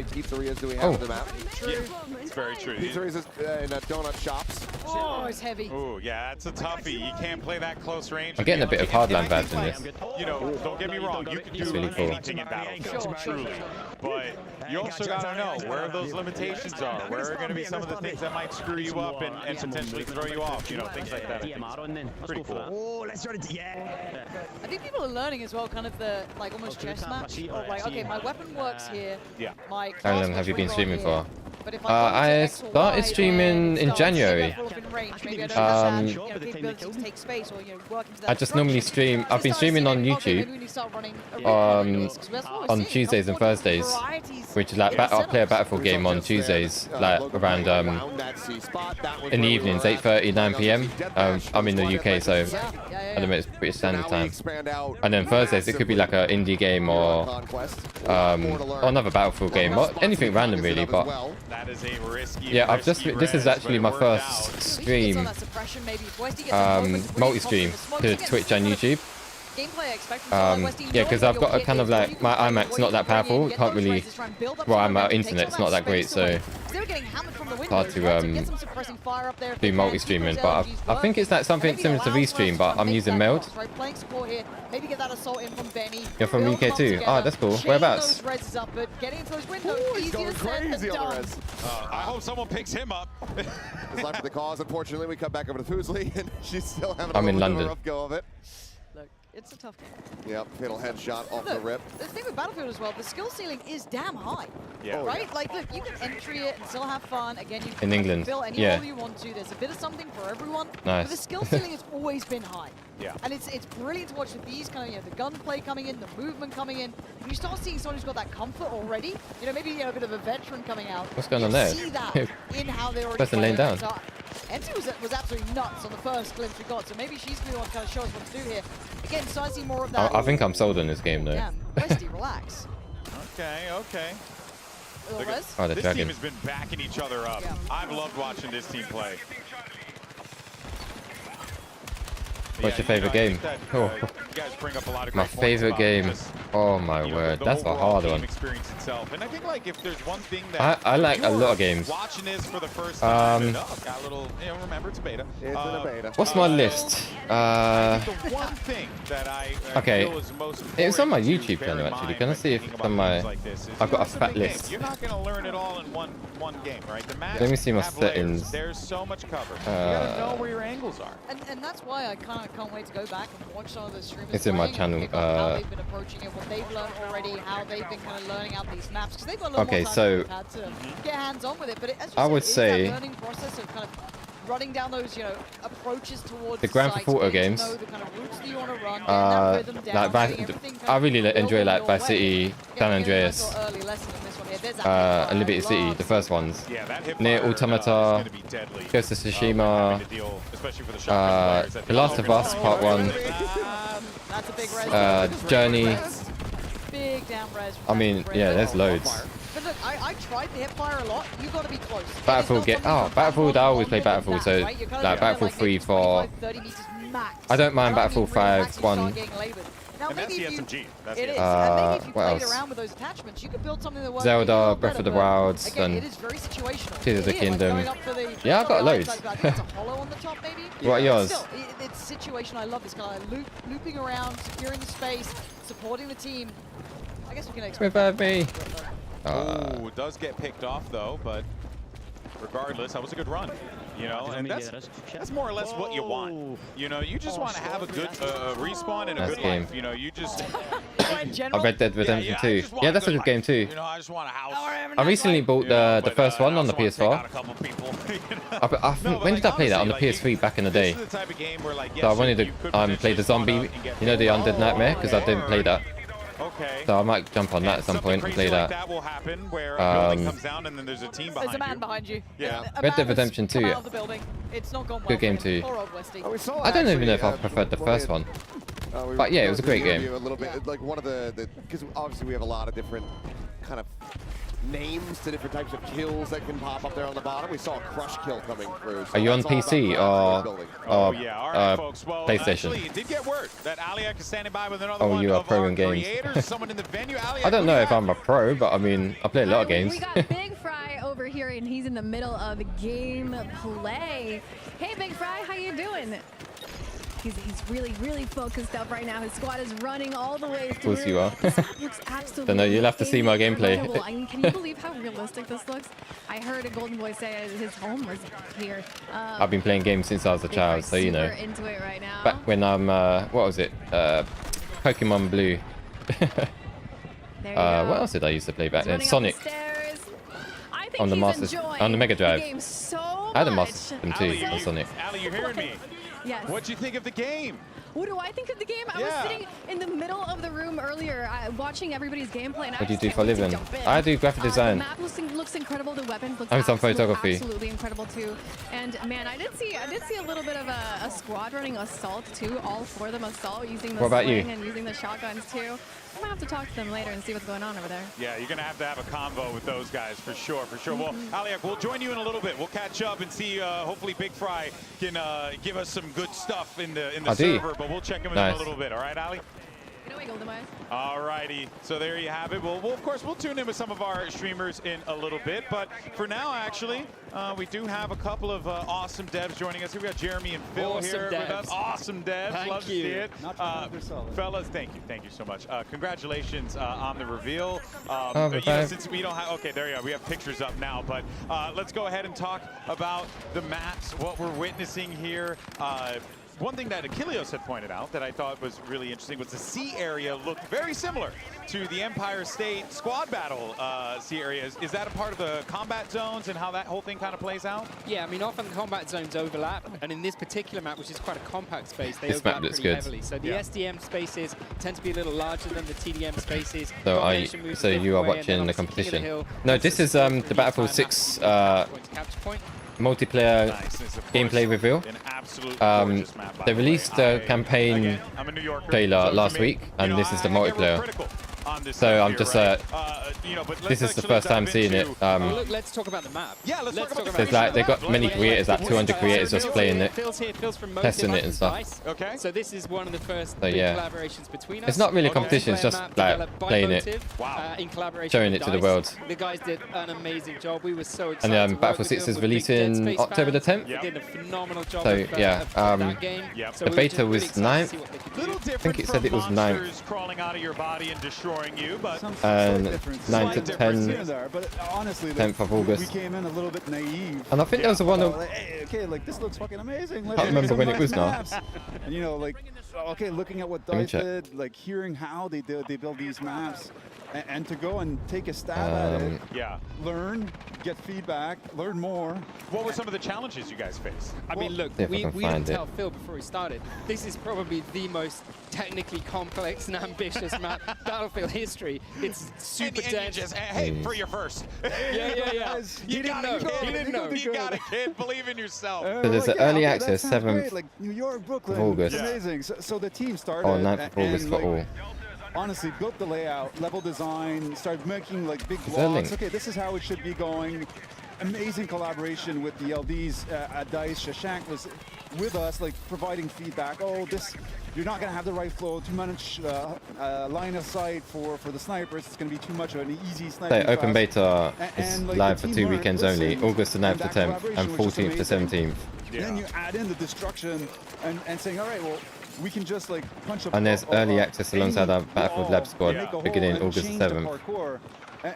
Speaker 10: pizzerias do we have on the map?
Speaker 11: True.
Speaker 25: It's very true.
Speaker 10: Pizzerias and donut shops.
Speaker 11: Oh, it's heavy.
Speaker 25: Oh yeah, that's a toughie. You can't play that close range.
Speaker 1: I'm getting a bit of hardline vibes in this.
Speaker 25: You know, don't get me wrong. You can do
Speaker 1: really cool.
Speaker 25: anything in Battlefield, truly. But you also gotta know where those limitations are. Where are going to be some of the things that might screw you up and potentially throw you off. You know, things like that. I think it's pretty cool.
Speaker 6: Oh, let's run it. Yeah.
Speaker 11: I think people are learning as well, kind of the like almost chess match of like, okay, my weapon works here.
Speaker 25: Yeah.
Speaker 11: My
Speaker 1: How
Speaker 11: class
Speaker 1: long have you been
Speaker 11: works
Speaker 1: streaming
Speaker 11: here.
Speaker 1: for?
Speaker 11: But if
Speaker 1: I started streaming in January. I just normally stream. I've been streaming on YouTube on Tuesdays and Thursdays, which is like I'll play a Battlefield game on Tuesdays, like around in the evenings, 8:30, 9 p.m. I'm in the UK, so at the minute it's British Standard Time. And then Thursdays it could be like an indie game or another Battlefield game, or anything random really. But
Speaker 25: that is a risky.
Speaker 1: yeah, this is actually my first stream, multi-stream to Twitch and YouTube. Yeah, because I've got a kind of like my iMac's not that powerful. It can't really. Well, my internet's not that great, so it's hard to do multi-streaming. But I think it's like something similar to Restream, but I'm using Meld. You're from UK too? Oh, that's cool. Whereabouts?
Speaker 10: He's going crazy on the res.
Speaker 25: I hope someone picks him up.
Speaker 10: His life for the cause. Unfortunately, we come back over to Foosley, and she's still having
Speaker 1: I'm in
Speaker 10: a little bit of a
Speaker 1: London.
Speaker 10: rough go of it.
Speaker 11: it's a tough game.
Speaker 10: Yep, fatal headshot off the
Speaker 11: Look,
Speaker 10: rip.
Speaker 11: the thing with Battlefield as well, the skill ceiling is damn high.
Speaker 10: Yeah. Oh,
Speaker 11: right?
Speaker 10: yeah.
Speaker 11: Like, look, you can entry it and still have fun. Again, you can
Speaker 1: In England,
Speaker 11: build any
Speaker 1: yeah.
Speaker 11: role you want to. There's a bit of something for everyone.
Speaker 1: Nice.
Speaker 11: But the skill ceiling has always been high.
Speaker 25: Yeah.
Speaker 11: And it's brilliant to watch with these kind of, you know, the gunplay coming in, the movement coming in. When you start seeing someone who's got that comfort already, you know, maybe, you know, a bit of a veteran coming out.
Speaker 1: What's going
Speaker 11: you
Speaker 1: on there?
Speaker 11: see that in how they're already
Speaker 1: Person laying
Speaker 11: playing.
Speaker 1: down.
Speaker 11: So, NT was absolutely nuts on the first glimpse we got, so maybe she's going to want to kind of show us what to do here. Again, so I see more of that.
Speaker 1: I think I'm sold on this game though.
Speaker 11: Damn, Westy, relax.
Speaker 25: Okay, okay.
Speaker 11: Look at,
Speaker 1: Oh, the
Speaker 25: this
Speaker 1: dragon.
Speaker 25: team has been backing each other up.
Speaker 11: Yeah.
Speaker 25: I've loved watching this team play.
Speaker 1: What's your favorite
Speaker 25: I
Speaker 1: game?
Speaker 25: think that,
Speaker 1: Oh.
Speaker 25: you guys bring up a lot of
Speaker 1: My
Speaker 25: great points
Speaker 1: favorite
Speaker 25: about
Speaker 1: game.
Speaker 25: just,
Speaker 1: Oh my
Speaker 25: you know,
Speaker 1: word,
Speaker 25: the
Speaker 1: that's a
Speaker 25: overall
Speaker 1: hard
Speaker 25: game
Speaker 1: one.
Speaker 25: experience itself. And I think like if there's one thing that
Speaker 1: I like
Speaker 25: you
Speaker 1: a lot
Speaker 25: are
Speaker 1: of games.
Speaker 25: Watching this for the first time, and, got a little, you know, remember it's a beta.
Speaker 10: It's in a beta.
Speaker 1: What's my list?
Speaker 25: I think the one thing that I
Speaker 1: Okay,
Speaker 25: feel is most
Speaker 1: it's on my
Speaker 25: important to
Speaker 1: YouTube
Speaker 25: bear
Speaker 1: channel
Speaker 25: in
Speaker 1: actually.
Speaker 25: mind
Speaker 1: Can I
Speaker 25: when
Speaker 1: see if
Speaker 25: thinking
Speaker 1: on
Speaker 25: about
Speaker 1: my?
Speaker 25: games like this is,
Speaker 1: I've
Speaker 25: you know,
Speaker 1: got a
Speaker 25: it's
Speaker 1: fat
Speaker 25: big game.
Speaker 1: list.
Speaker 25: You're not going to learn it all in one game, right? The maps
Speaker 1: Let me see my
Speaker 25: have layers.
Speaker 1: settings.
Speaker 25: There's so much cover. You got to know where your angles are.
Speaker 11: And that's why I kind of can't wait to go back and watch some of the streamers.
Speaker 1: It's in my
Speaker 11: playing and
Speaker 1: channel,
Speaker 11: pick up how they've been approaching it, what they've learned already, how they've been kind of learning out these maps, because they've got a little
Speaker 1: Okay,
Speaker 11: more time
Speaker 1: so-
Speaker 11: than we've had to get hands on with it. But as you
Speaker 1: I
Speaker 11: said,
Speaker 1: would
Speaker 11: it is
Speaker 1: say-
Speaker 11: that learning process of kind of running down those, you know, approaches towards
Speaker 1: The Grand
Speaker 11: sites,
Speaker 1: Theft Auto
Speaker 11: getting to
Speaker 1: games.
Speaker 11: know the kind of routes that you want to run, getting that rhythm down,
Speaker 1: Like
Speaker 11: getting everything kind
Speaker 1: I
Speaker 11: of
Speaker 1: really enjoy
Speaker 11: building
Speaker 1: like
Speaker 11: your
Speaker 1: Vice
Speaker 11: way.
Speaker 1: City,
Speaker 11: Again,
Speaker 1: San
Speaker 11: a
Speaker 1: Andreas,
Speaker 11: nice little early lesson in this one here. There's that
Speaker 1: and
Speaker 11: hipfire.
Speaker 1: Liberty
Speaker 11: I
Speaker 1: City,
Speaker 11: love
Speaker 1: the first ones.
Speaker 25: Yeah, that hipfire,
Speaker 1: Near
Speaker 25: is
Speaker 1: Automata,
Speaker 25: going to be deadly.
Speaker 1: Ghost of
Speaker 25: Having
Speaker 1: Tsushima,
Speaker 25: to deal, especially for the shotgun players that
Speaker 1: The Last of Us Part 1,
Speaker 11: That's a big res.
Speaker 1: Journey.
Speaker 11: Big down res.
Speaker 1: I mean, yeah, there's loads.
Speaker 11: But look, I tried the hipfire a lot. You've got to be close.
Speaker 1: Battlefield Battlefield. I always play Battlefield, so like Battlefield 3 for.
Speaker 11: 30 meters max.
Speaker 1: I don't mind Battlefield
Speaker 11: Really max,
Speaker 1: 5
Speaker 11: you start
Speaker 1: 1.
Speaker 11: getting labored. Now,
Speaker 25: And that's
Speaker 11: maybe
Speaker 25: the
Speaker 11: if you,
Speaker 25: SMG. That's
Speaker 11: it
Speaker 25: the
Speaker 11: is.
Speaker 25: SMG.
Speaker 11: And maybe if you
Speaker 1: What
Speaker 11: played
Speaker 1: else?
Speaker 11: around with those attachments, you could build something that works
Speaker 1: Zelda,
Speaker 11: maybe a little
Speaker 1: Breath of the
Speaker 11: better, but
Speaker 1: Wilds,
Speaker 11: again,
Speaker 1: and
Speaker 11: it is very situational.
Speaker 1: Tears of the
Speaker 11: It is, like
Speaker 1: Kingdom.
Speaker 11: going up for the-
Speaker 1: Yeah, I've got
Speaker 11: sorry,
Speaker 1: loads.
Speaker 11: I think it's a hollow on the top, maybe.
Speaker 1: What are yours?
Speaker 11: Still, it's situational. I love this kind of looping around, securing the space, supporting the team. I guess we can expect.
Speaker 1: Revive me.
Speaker 25: Oh, it does get picked off though, but regardless, that was a good run. You know, and that's more or less what you want. You know, you just want to have a good respawn and a
Speaker 1: Nice
Speaker 25: good
Speaker 1: game.
Speaker 25: life. You know, you just.
Speaker 1: Red Dead Redemption 2. Yeah, that's a good game too.
Speaker 25: You know, I just want a house.
Speaker 1: I recently bought the first one on the
Speaker 25: Take
Speaker 1: PS4.
Speaker 25: out a couple people.
Speaker 1: I think, when did I play that? On the PS3 back in the day.
Speaker 25: This is the type of game where, like,
Speaker 1: So I
Speaker 25: yes,
Speaker 1: wanted
Speaker 25: you
Speaker 1: to
Speaker 25: could
Speaker 1: play the
Speaker 25: potentially
Speaker 1: zombie,
Speaker 25: spawn out and get
Speaker 1: you know, the
Speaker 25: people.
Speaker 1: Undead Nightmare, because I didn't play that.
Speaker 25: Okay.
Speaker 1: So I might jump on that at some point and play
Speaker 25: Like
Speaker 1: that.
Speaker 25: that will happen where a building comes down and then there's a team behind
Speaker 11: There's a man
Speaker 25: you.
Speaker 11: behind you.
Speaker 25: Yeah.
Speaker 11: A
Speaker 1: Red
Speaker 11: man
Speaker 1: Dead
Speaker 11: has
Speaker 1: Redemption 2,
Speaker 11: come
Speaker 1: yeah.
Speaker 11: out of the building. It's not gone well
Speaker 1: Good game
Speaker 11: for him.
Speaker 1: too.
Speaker 11: Poor old Westy.
Speaker 1: I don't even know if I preferred the first one. But yeah, it was a great game.
Speaker 10: A little bit, like one of the because obviously we have a lot of different kind of names to different types of kills that can pop up there on the bottom. We saw a crush kill coming through. So
Speaker 1: Are you on
Speaker 10: that's all
Speaker 1: PC
Speaker 10: about
Speaker 1: or
Speaker 25: Oh, yeah. All right, folks. Well,
Speaker 1: PlayStation?
Speaker 25: actually, it did get word that Aliak is standing by with another
Speaker 1: Oh,
Speaker 25: one
Speaker 1: you are
Speaker 25: of
Speaker 1: pro
Speaker 25: our
Speaker 1: in games.
Speaker 25: creators, someone in the venue. Aliak,
Speaker 1: I don't
Speaker 25: what
Speaker 1: know
Speaker 25: do
Speaker 1: if
Speaker 25: you
Speaker 1: I'm a pro, but I mean, I play a lot of games.
Speaker 2: We got Big Fry over here, and he's in the middle of game play. Hey, Big Fry, how you doing? He's really, really focused up right now. His squad is running all the way through.
Speaker 1: Of course you are.
Speaker 2: This looks absolutely
Speaker 1: Don't know, you'll have to see my gameplay.
Speaker 2: incredible. I mean, can you believe how realistic this looks? I heard a Golden Boy say his home was here.
Speaker 1: I've been playing games since I was a
Speaker 2: Big
Speaker 1: child,
Speaker 2: Fry's
Speaker 1: so you know.
Speaker 2: super into it right now.
Speaker 1: Back when I'm, what was it? Pokemon Blue.
Speaker 2: There you
Speaker 1: What
Speaker 2: go.
Speaker 1: else did I used to play back
Speaker 2: He's
Speaker 1: then?
Speaker 2: running up
Speaker 1: Sonic.
Speaker 2: the stairs. I think
Speaker 1: On the
Speaker 2: he's
Speaker 1: Master,
Speaker 2: enjoying
Speaker 1: on the Mega Drive.
Speaker 2: The game so
Speaker 1: I had a
Speaker 2: much.
Speaker 1: Master System too, on Sonic.
Speaker 25: Ali, you're hearing me?
Speaker 2: Yes.
Speaker 25: What'd you think of the game?
Speaker 2: What do I think of the game? I was sitting in the middle of the room earlier, watching everybody's gameplay, and
Speaker 1: What do you
Speaker 2: I
Speaker 1: do
Speaker 2: just
Speaker 1: for a
Speaker 2: can't wait to
Speaker 1: living?
Speaker 2: jump in.
Speaker 1: I do graphic design.
Speaker 2: The map looks incredible. The weapons look
Speaker 1: I'm some photography.
Speaker 2: absolutely incredible too. And man, I did see a little bit of a squad running assault too. All four of them assault using the
Speaker 1: What about you?
Speaker 2: sling and using the shotguns too. I'm gonna have to talk to them later and see what's going on over there.
Speaker 25: Yeah, you're going to have a convo with those guys for sure, for sure. Well, Aliak, we'll join you in a little bit. We'll catch up and see, hopefully Big Fry can give us some good stuff in the server, but we'll check him in a little bit. All right, Ali? All righty, so there you have it. Well, of course, we'll tune in with some of our streamers in a little bit, but for now, actually, we do have a couple of awesome devs joining us here. We got Jeremy and Phil here with us. Awesome devs,
Speaker 9: Thank
Speaker 25: love to
Speaker 9: you.
Speaker 25: see it.
Speaker 9: Not bad, they're solid.
Speaker 25: Fellas, thank you so much. Congratulations on the reveal.
Speaker 1: Oh,
Speaker 25: you know,
Speaker 1: bye.
Speaker 25: since we don't have, okay, there you go. We have pictures up now, but let's go ahead and talk about the maps, what we're witnessing here. one thing that Achilleos had pointed out that I thought was really interesting was the C area looked very similar to the Empire State squad battle C areas. Is that a part of the combat zones and how that whole thing kind of plays out?
Speaker 9: Yeah, I mean, often the combat zones overlap, and in this particular map, which is quite a compact space, they
Speaker 1: This map
Speaker 9: overlap
Speaker 1: looks
Speaker 9: pretty
Speaker 1: good.
Speaker 9: heavily. So the
Speaker 1: Yeah.
Speaker 9: SDM spaces tend to be a little larger than the TDM spaces.
Speaker 1: So
Speaker 9: Domination moves a different
Speaker 1: you are
Speaker 9: way, and then
Speaker 1: watching the
Speaker 9: obviously King of
Speaker 1: competition.
Speaker 9: Hill
Speaker 1: No, this is the Battlefield 6 multiplayer gameplay reveal. They released the campaign trailer last week, and this is the multiplayer. So I'm just this is the first time seeing it.
Speaker 9: Look, let's talk about the map. Yeah, let's talk about the
Speaker 1: There's like they've got many creators, like 200 creators just playing it, testing it and stuff.
Speaker 9: Okay. So this is one of the first
Speaker 1: So, yeah.
Speaker 9: collaborations between us.
Speaker 1: It's not really a competition, it's just like playing it,
Speaker 9: in collaboration
Speaker 1: showing
Speaker 9: with
Speaker 1: it to the
Speaker 9: DICE.
Speaker 1: world.
Speaker 9: The guys did an amazing job. We were so excited.
Speaker 1: And
Speaker 9: to work
Speaker 1: Battlefield
Speaker 9: with
Speaker 1: 6
Speaker 9: them,
Speaker 1: is
Speaker 9: with big Dead
Speaker 1: releasing
Speaker 9: Space
Speaker 1: October the
Speaker 9: fans.
Speaker 1: 10th.
Speaker 9: They did a phenomenal job
Speaker 1: So
Speaker 9: of,
Speaker 1: yeah,
Speaker 9: of that game. So
Speaker 1: the
Speaker 9: we were
Speaker 1: beta
Speaker 9: just
Speaker 1: was
Speaker 9: really excited to
Speaker 1: 9th.
Speaker 9: see what they could
Speaker 25: Little
Speaker 9: do.
Speaker 1: I think it said it was 9th.
Speaker 25: Monsters crawling out of your body and destroying you, but
Speaker 1: And 9 to 10,
Speaker 12: there, but honestly,
Speaker 1: 10th of August.
Speaker 12: we came in a little bit naive.
Speaker 1: And I think there was a one of,
Speaker 12: Like, hey, okay, like this looks fucking amazing.
Speaker 1: Can't remember when it was now.
Speaker 12: Maps. And you know, like, okay, looking at what
Speaker 1: Let me
Speaker 12: DICE
Speaker 1: check.
Speaker 12: did, like hearing how they build these maps, and to go and take a stab at it, learn, get feedback, learn more.
Speaker 25: What were some of the challenges you guys faced?
Speaker 9: I mean, look,
Speaker 1: See if I
Speaker 9: we
Speaker 1: can
Speaker 9: didn't
Speaker 1: find it.
Speaker 9: tell Phil before he started. This is probably the most technically complex and ambitious map Battlefield history. It's super dense.
Speaker 25: Hey, for your first.
Speaker 9: Yeah.
Speaker 25: You
Speaker 9: didn't
Speaker 25: got it,
Speaker 9: know.
Speaker 25: kid.
Speaker 9: He didn't know.
Speaker 25: You got it, kid. Believe in yourself.
Speaker 1: So there's an early access, 7th
Speaker 12: Like New York, Brooklyn,
Speaker 1: of August.
Speaker 12: amazing. So the team started.
Speaker 1: or 9th of August for
Speaker 12: like,
Speaker 1: all.
Speaker 12: honestly built the layout, level design, started making like big
Speaker 1: Is there a
Speaker 12: blocks.
Speaker 1: link?
Speaker 12: Okay, this is how it should be going. Amazing collaboration with the LDs at DICE. Shashank was with us, like providing feedback. Oh, this, you're not gonna have the right flow, too much line of sight for the snipers. It's gonna be too much of an easy sniper.
Speaker 1: So open beta is
Speaker 12: like,
Speaker 1: live
Speaker 12: the
Speaker 1: for
Speaker 12: team
Speaker 1: 2 weekends
Speaker 12: learned,
Speaker 1: only,
Speaker 12: listen,
Speaker 1: August the 9th to
Speaker 12: that
Speaker 1: 10th and
Speaker 12: collaboration was just
Speaker 1: 14th to
Speaker 12: amazing.
Speaker 1: 17th.
Speaker 12: And then you add in the destruction and saying, all right, well, we can just like punch up.
Speaker 1: And there's early access alongside our Battlefield Lab squad beginning August 7th.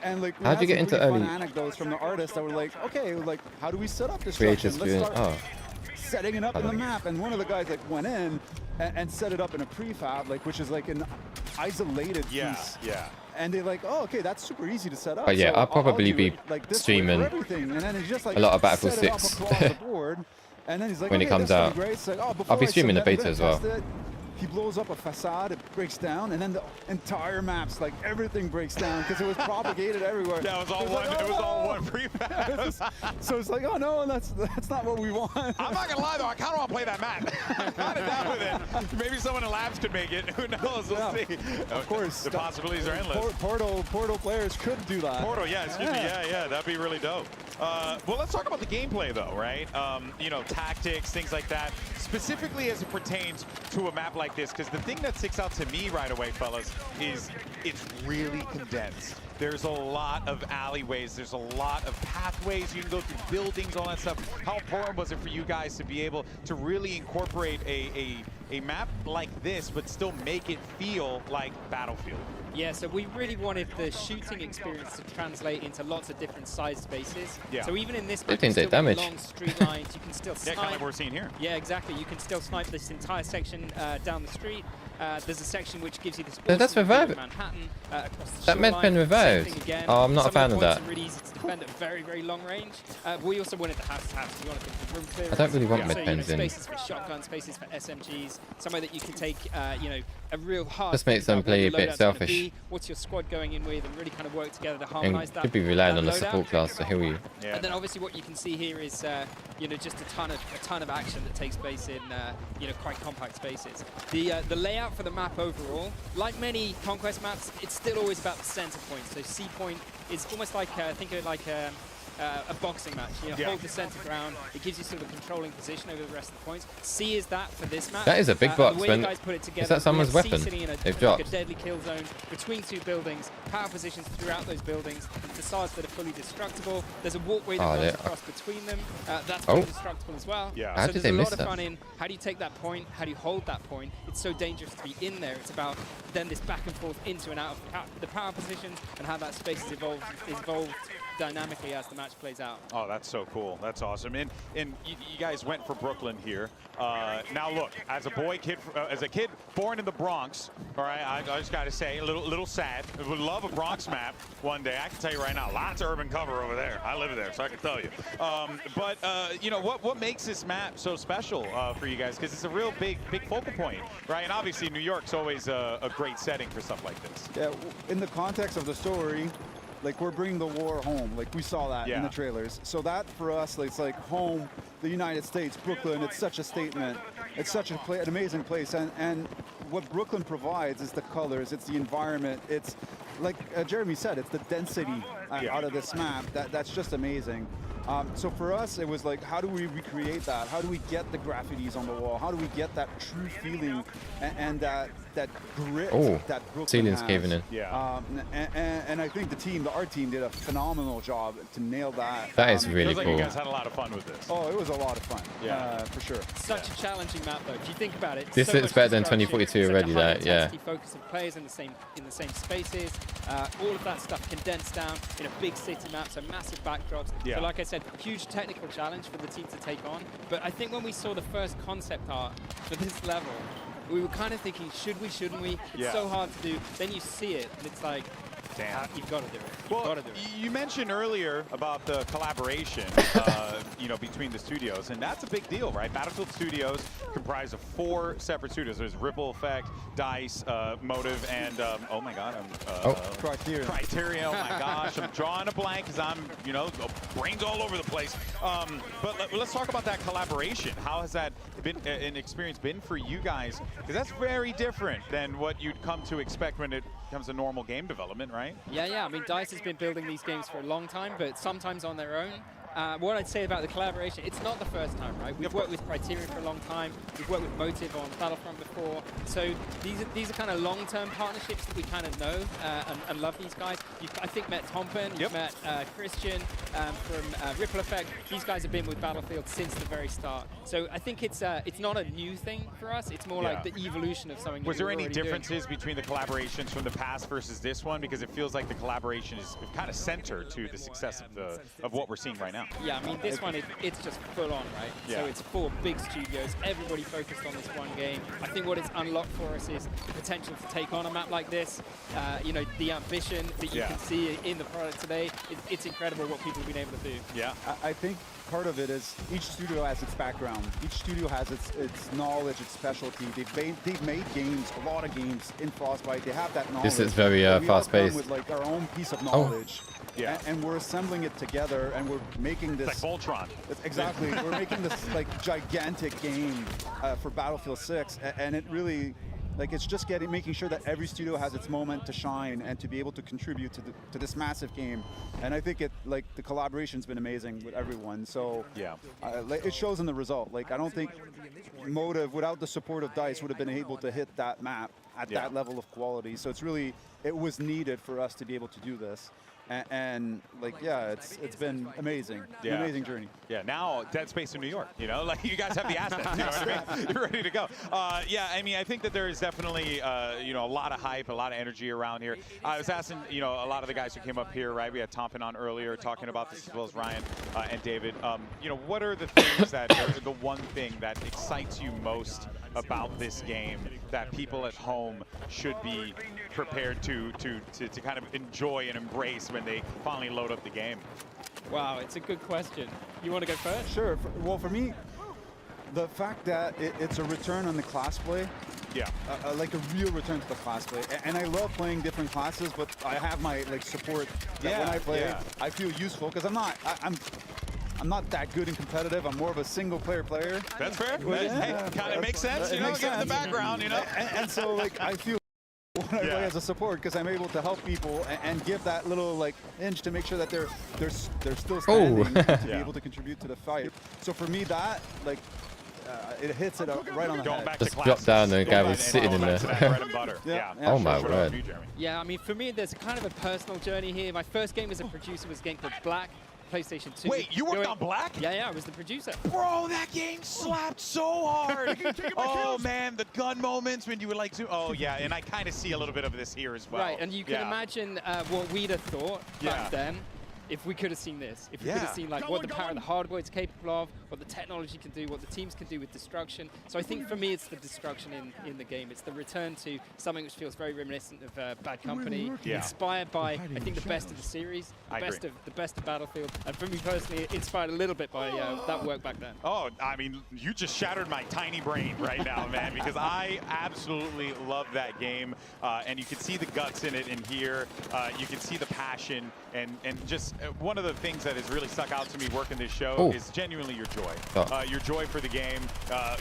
Speaker 12: And like,
Speaker 1: How'd you get into
Speaker 12: really fun
Speaker 1: early?
Speaker 12: anecdotes from the artists that were like, okay, like, how do we set up this
Speaker 1: Creative
Speaker 12: structure? Let's
Speaker 1: student.
Speaker 12: start setting it up
Speaker 1: I
Speaker 12: in the
Speaker 1: don't-
Speaker 12: map. And one of the guys like went in and set it up in a prefab, like, which is like an isolated piece. And they're like, oh, okay, that's super easy to set up.
Speaker 1: But yeah,
Speaker 12: so
Speaker 1: I'll probably
Speaker 12: do
Speaker 1: be
Speaker 12: it like this way for
Speaker 1: streaming
Speaker 12: everything. And then it's just like
Speaker 1: a lot of Battlefield
Speaker 12: set it up
Speaker 1: 6
Speaker 12: across the board. And then he's like,
Speaker 1: when it
Speaker 12: okay,
Speaker 1: comes
Speaker 12: this will
Speaker 1: out.
Speaker 12: be great. It's like, oh,
Speaker 1: I'll
Speaker 12: before
Speaker 1: be
Speaker 12: I
Speaker 1: streaming the
Speaker 12: submit,
Speaker 1: beta
Speaker 12: I'm
Speaker 1: as
Speaker 12: gonna
Speaker 1: well.
Speaker 12: test it. He blows up a facade, it breaks down, and then the entire map's like everything breaks down because it was propagated everywhere.
Speaker 25: That was all
Speaker 12: It's
Speaker 25: one.
Speaker 12: like,
Speaker 25: It was all
Speaker 12: oh,
Speaker 25: one prefab.
Speaker 12: So it's like, oh no, that's not what we want.
Speaker 25: I'm not gonna lie though, I kind of want to play that map. I'm kind of down with it. Maybe someone in labs could make it. Who knows? We'll see.
Speaker 12: Of course,
Speaker 25: the possibilities are endless.
Speaker 12: Portal players could do that.
Speaker 25: Portal, yeah, excuse me, yeah, that'd be really dope. Well, let's talk about the gameplay though, right? You know, tactics, things like that, specifically as it pertains to a map like this, because the thing that sticks out to me right away, fellas, is it's really condensed. There's a lot of alleyways, there's a lot of pathways, you can go through buildings, all that stuff. How important was it for you guys to be able to really incorporate a map like this, but still make it feel like Battlefield?
Speaker 9: Yeah, so we really wanted the shooting experience to translate into lots of different size spaces.
Speaker 25: Yeah.
Speaker 9: So even in this map,
Speaker 1: 15
Speaker 9: you still
Speaker 1: damage.
Speaker 9: got long straight lines, you can still
Speaker 25: Yeah,
Speaker 9: snipe.
Speaker 25: kind of like we're seeing here.
Speaker 9: Yeah, exactly. You can still snipe this entire section down the street. There's a section which gives you this
Speaker 1: No, that's
Speaker 9: awesome view of
Speaker 1: revived.
Speaker 9: Manhattan across the
Speaker 1: That med's
Speaker 9: shoreline.
Speaker 1: been
Speaker 9: Same
Speaker 1: revived.
Speaker 9: thing again.
Speaker 1: Oh, I'm not a
Speaker 9: Some
Speaker 1: fan
Speaker 9: the
Speaker 1: of
Speaker 9: points
Speaker 1: that.
Speaker 9: are really easy to defend at very, very long range. We also wanted the house. We wanted the room clearance.
Speaker 1: I don't really want
Speaker 9: So,
Speaker 1: med
Speaker 9: you know,
Speaker 1: pens in.
Speaker 9: spaces for shotguns, spaces for SMGs, somewhere that you can take, you know, a real hard.
Speaker 1: Just makes them
Speaker 9: think about
Speaker 1: play
Speaker 9: what
Speaker 1: a
Speaker 9: your
Speaker 1: bit
Speaker 9: loadout's gonna
Speaker 1: selfish.
Speaker 9: be, what's your squad going in with, and really kind of work together to
Speaker 1: And
Speaker 9: harmonize that.
Speaker 1: could be relying
Speaker 9: that
Speaker 1: on the
Speaker 9: loadout.
Speaker 1: support class to heal you.
Speaker 9: And then obviously what you can see here is, you know, just a ton of action that takes place in, you know, quite compact spaces. The layout for the map overall, like many Conquest maps, it's still always about the center point. So C point is almost like, think of it like a boxing match. You know, hold the center ground. It gives you sort of a controlling position over the rest of the points. C is that for this map.
Speaker 1: That is a big
Speaker 9: and
Speaker 1: box,
Speaker 9: the way
Speaker 1: man.
Speaker 9: you guys put it together,
Speaker 1: Is that someone's
Speaker 9: we have C
Speaker 1: weapon
Speaker 9: sitting in a,
Speaker 1: they've
Speaker 9: like
Speaker 1: dropped?
Speaker 9: a deadly kill zone between two buildings, power positions throughout those buildings, and facades that are fully destructible. There's a walkway that
Speaker 1: Oh,
Speaker 9: runs
Speaker 1: yeah.
Speaker 9: across between them. That's
Speaker 1: Oh.
Speaker 9: fully destructible as well.
Speaker 25: Yeah.
Speaker 1: How
Speaker 9: So
Speaker 1: did
Speaker 9: there's
Speaker 1: they
Speaker 9: a
Speaker 1: miss
Speaker 9: lot of
Speaker 1: that?
Speaker 9: fun in how do you take that point, how do you hold that point. It's so dangerous to be in there. It's about then this back and forth into and out of the power positions and how that space is evolved dynamically as the match plays out.
Speaker 25: Oh, that's so cool. That's awesome. And you guys went for Brooklyn here. Now look, as a kid born in the Bronx, all right, I just got to say, a little sad. I would love a Bronx map one day. I can tell you right now, lots of urban cover over there. I live there, so I can tell you. But you know, what makes this map so special for you guys? Because it's a real big focal point, right? And obviously New York's always a great setting for stuff like this.
Speaker 12: Yeah, in the context of the story, like we're bringing the war home. Like we saw that in the trailers. So that for us, like, it's like home, the United States, Brooklyn. It's such a statement. It's such an amazing place. And what Brooklyn provides is the colors. It's the environment. It's like Jeremy said. It's the density out of this map. That's just amazing. So for us, it was like, how do we recreate that? How do we get the graffitis on the wall? How do we get that true feeling and that grit that Brooklyn
Speaker 1: ceiling's
Speaker 12: has?
Speaker 1: caving in.
Speaker 12: Yeah. And I think our team did a phenomenal job to nail that.
Speaker 1: That is really
Speaker 25: Feels
Speaker 1: cool.
Speaker 25: like you guys had a lot of fun with this.
Speaker 12: Oh, it was a lot of fun.
Speaker 25: Yeah,
Speaker 12: for sure.
Speaker 9: Such a challenging map, though. If you think about it,
Speaker 1: This is better than 2042 already. That
Speaker 9: focus of players in the same spaces. All of that stuff condensed down in a big city map, so massive backdrops.
Speaker 25: Yeah.
Speaker 9: So like I said, huge technical challenge for the team to take on. But I think when we saw the first concept art for this level, we were kind of thinking, should we, shouldn't we? It's so hard to do. Then you see it, and it's like, damn, you've got to do it. You've got to do it.
Speaker 25: You mentioned earlier about the collaboration, you know, between the studios, and that's a big deal, right? Battlefield Studios comprised of 4 separate studios. There's Ripple Effect, DICE, Motive, and oh my God,
Speaker 12: Criterion.
Speaker 25: Criterion. Oh my gosh, I'm drawing a blank because I'm, you know, brains all over the place. But let's talk about that collaboration. How has that been an experience been for you guys? Because that's very different than what you'd come to expect when it comes to normal game development, right?
Speaker 9: Yeah. I mean, DICE has been building these games for a long time, but sometimes on their own. What I'd say about the collaboration, it's not the first time, right? We've worked with Criterion for a long time. We've worked with Motive on Battlefront before. So these are kind of long-term partnerships that we kind of know and love these guys. You've, I think, met Tompen, you've met Christian from Ripple Effect. These guys have been with Battlefield since the very start. So I think it's not a new thing for us. It's more like the evolution of something.
Speaker 25: Was there any differences between the collaborations from the past versus this one? Because it feels like the collaboration is kind of centered to the success of what we're seeing right now.
Speaker 9: Yeah, I mean, this one, it's just full on, right?
Speaker 25: Yeah.
Speaker 9: So it's 4 big studios, everybody focused on this one game. I think what it's unlocked for us is the potential to take on a map like this. You know, the ambition that you can see in the product today, it's incredible what people have been able to do.
Speaker 25: Yeah.
Speaker 12: I think part of it is each studio has its background. Each studio has its knowledge, its specialty. They've made games, a lot of games in Frostbite. They have that knowledge.
Speaker 1: This is very fast-paced.
Speaker 12: With like our own piece of knowledge.
Speaker 25: Yeah.
Speaker 12: And we're assembling it together, and we're making this.
Speaker 25: It's like Voltron.
Speaker 12: Exactly. We're making this like gigantic game for Battlefield 6, and it really, like, it's just making sure that every studio has its moment to shine and to be able to contribute to this massive game. And I think the collaboration's been amazing with everyone. So it shows in the result. Like, I don't think Motive, without the support of DICE, would have been able to hit that map at that level of quality. So it was needed for us to be able to do this. And like, it's been amazing. An amazing journey.
Speaker 25: Yeah, now Dead Space in New York, you know, like you guys have the assets, you know what I mean? You're ready to go. Yeah, I mean, I think that there is definitely, you know, a lot of hype, a lot of energy around here. I was asking, you know, a lot of the guys who came up here, right? We had Tompen on earlier talking about this, as well as Ryan and David. You know, what are the things that are the one thing that excites you most about this game that people at home should be prepared to kind of enjoy and embrace when they finally load up the game?
Speaker 9: Wow, it's a good question. You want to go first?
Speaker 12: Sure. Well, for me, the fact that it's a return on the class play.
Speaker 25: Yeah.
Speaker 12: Like a real return to the class play. And I love playing different classes, but I have my support that when I play, I feel useful because I'm not that good and competitive. I'm more of a single-player player.
Speaker 25: That's fair. Hey, kind of makes sense, you know, get in the background, you know.
Speaker 12: And so, like, I feel when I play as a support because I'm able to help people and give that little, like, inch to make sure that they're still standing to be able to contribute to the fight. So for me, that, like, it hits it right on the head.
Speaker 1: Just drop down, the guy was sitting in there.
Speaker 25: Bread and butter.
Speaker 1: Oh my word.
Speaker 9: Yeah, I mean, for me, there's kind of a personal journey here. My first game as a producer was a game called Black. PlayStation 2.
Speaker 25: Wait, you worked on Black?
Speaker 9: Yeah, I was the producer.
Speaker 25: Bro, that game slapped so hard. Oh man, the gun moments when you would like to. Oh yeah, and I kind of see a little bit of this here as well.
Speaker 9: Right, and you can imagine what we'd have thought back then. if we could have seen this, if we could have seen like what the power of the hardware is capable of, what the technology can do, what the teams can do with destruction. So I think for me, it's the destruction in the game. It's the return to something which feels very reminiscent of Bad Company, inspired by I think the best of the series, the best of Battlefield, and for me personally, inspired a little bit by that work back then.
Speaker 25: Oh, I mean, you just shattered my tiny brain right now, man, because I absolutely love that game, and you can see the guts in it in here. You can see the passion, and just one of the things that has really stuck out to me working this show is genuinely your joy. Your joy for the game,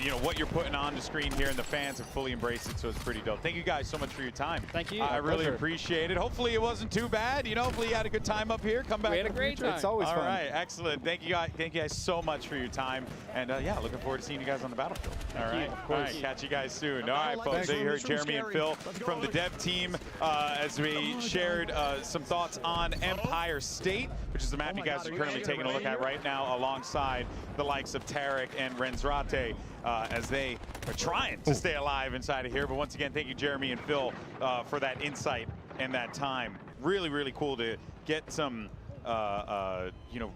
Speaker 25: you know, what you're putting on the screen here, and the fans have fully embraced it, so it's pretty dope. Thank you guys so much for your time.
Speaker 9: Thank you.
Speaker 25: I really appreciate it. Hopefully it wasn't too bad. You know, hopefully you had a good time up here. Come back.
Speaker 9: We had a great time.
Speaker 12: It's always fun.
Speaker 25: All right, excellent. Thank you guys so much for your time, and yeah, looking forward to seeing you guys on the battlefield. All right, all right, catch you guys soon. All right, folks, there you heard Jeremy and Phil from the dev team as we shared some thoughts on Empire State, which is the map you guys are currently taking a look at right now, alongside the likes of Tarek and Renzrate, as they are trying to stay alive inside of here. But once again, thank you, Jeremy and Phil, for that insight and that time. Really, really cool to get some, you know,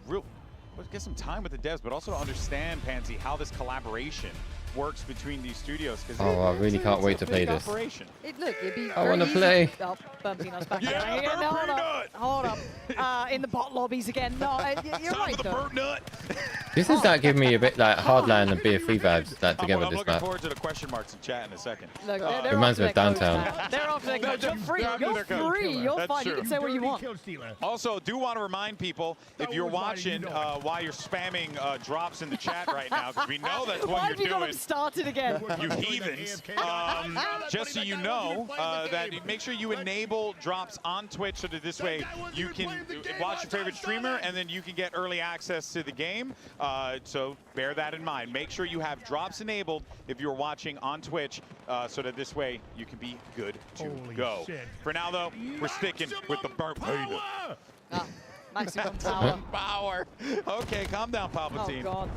Speaker 25: get some time with the devs, but also to understand, Pansy, how this collaboration works between these studios.
Speaker 1: Oh, I really can't wait to play this.
Speaker 11: Look, it'd be
Speaker 1: I want to
Speaker 11: very
Speaker 1: play.
Speaker 11: easy. Oh, Bumpy Nuts back again. No, hold up. In the bot lobbies again. No, you're right, though.
Speaker 1: This is like giving me a bit like Hardline and Beer 3 vibes like together.
Speaker 25: I'm
Speaker 1: this
Speaker 25: looking
Speaker 1: map.
Speaker 25: forward to the question marks in chat in a second.
Speaker 11: Look,
Speaker 1: Reminds me of Downtown.
Speaker 11: They're off their coach. You're free. You're free. You're fine. You can say what you want.
Speaker 25: Also, do want to remind people, if you're watching while you're spamming drops in the chat right now, because we know that's what
Speaker 11: Why
Speaker 25: you're
Speaker 11: have you got
Speaker 25: doing.
Speaker 11: them started again?
Speaker 25: You heathens. Just so you know, that make sure you enable drops on Twitch so that this way you can watch your favorite streamer and then you can get early access to the game. So bear that in mind. Make sure you have drops enabled if you're watching on Twitch so that this way you can be good to go. For now, though, we're sticking with the burnt peanut.
Speaker 11: Maximum power.
Speaker 25: Power. Okay, calm down, Palpatine.
Speaker 11: Oh, God.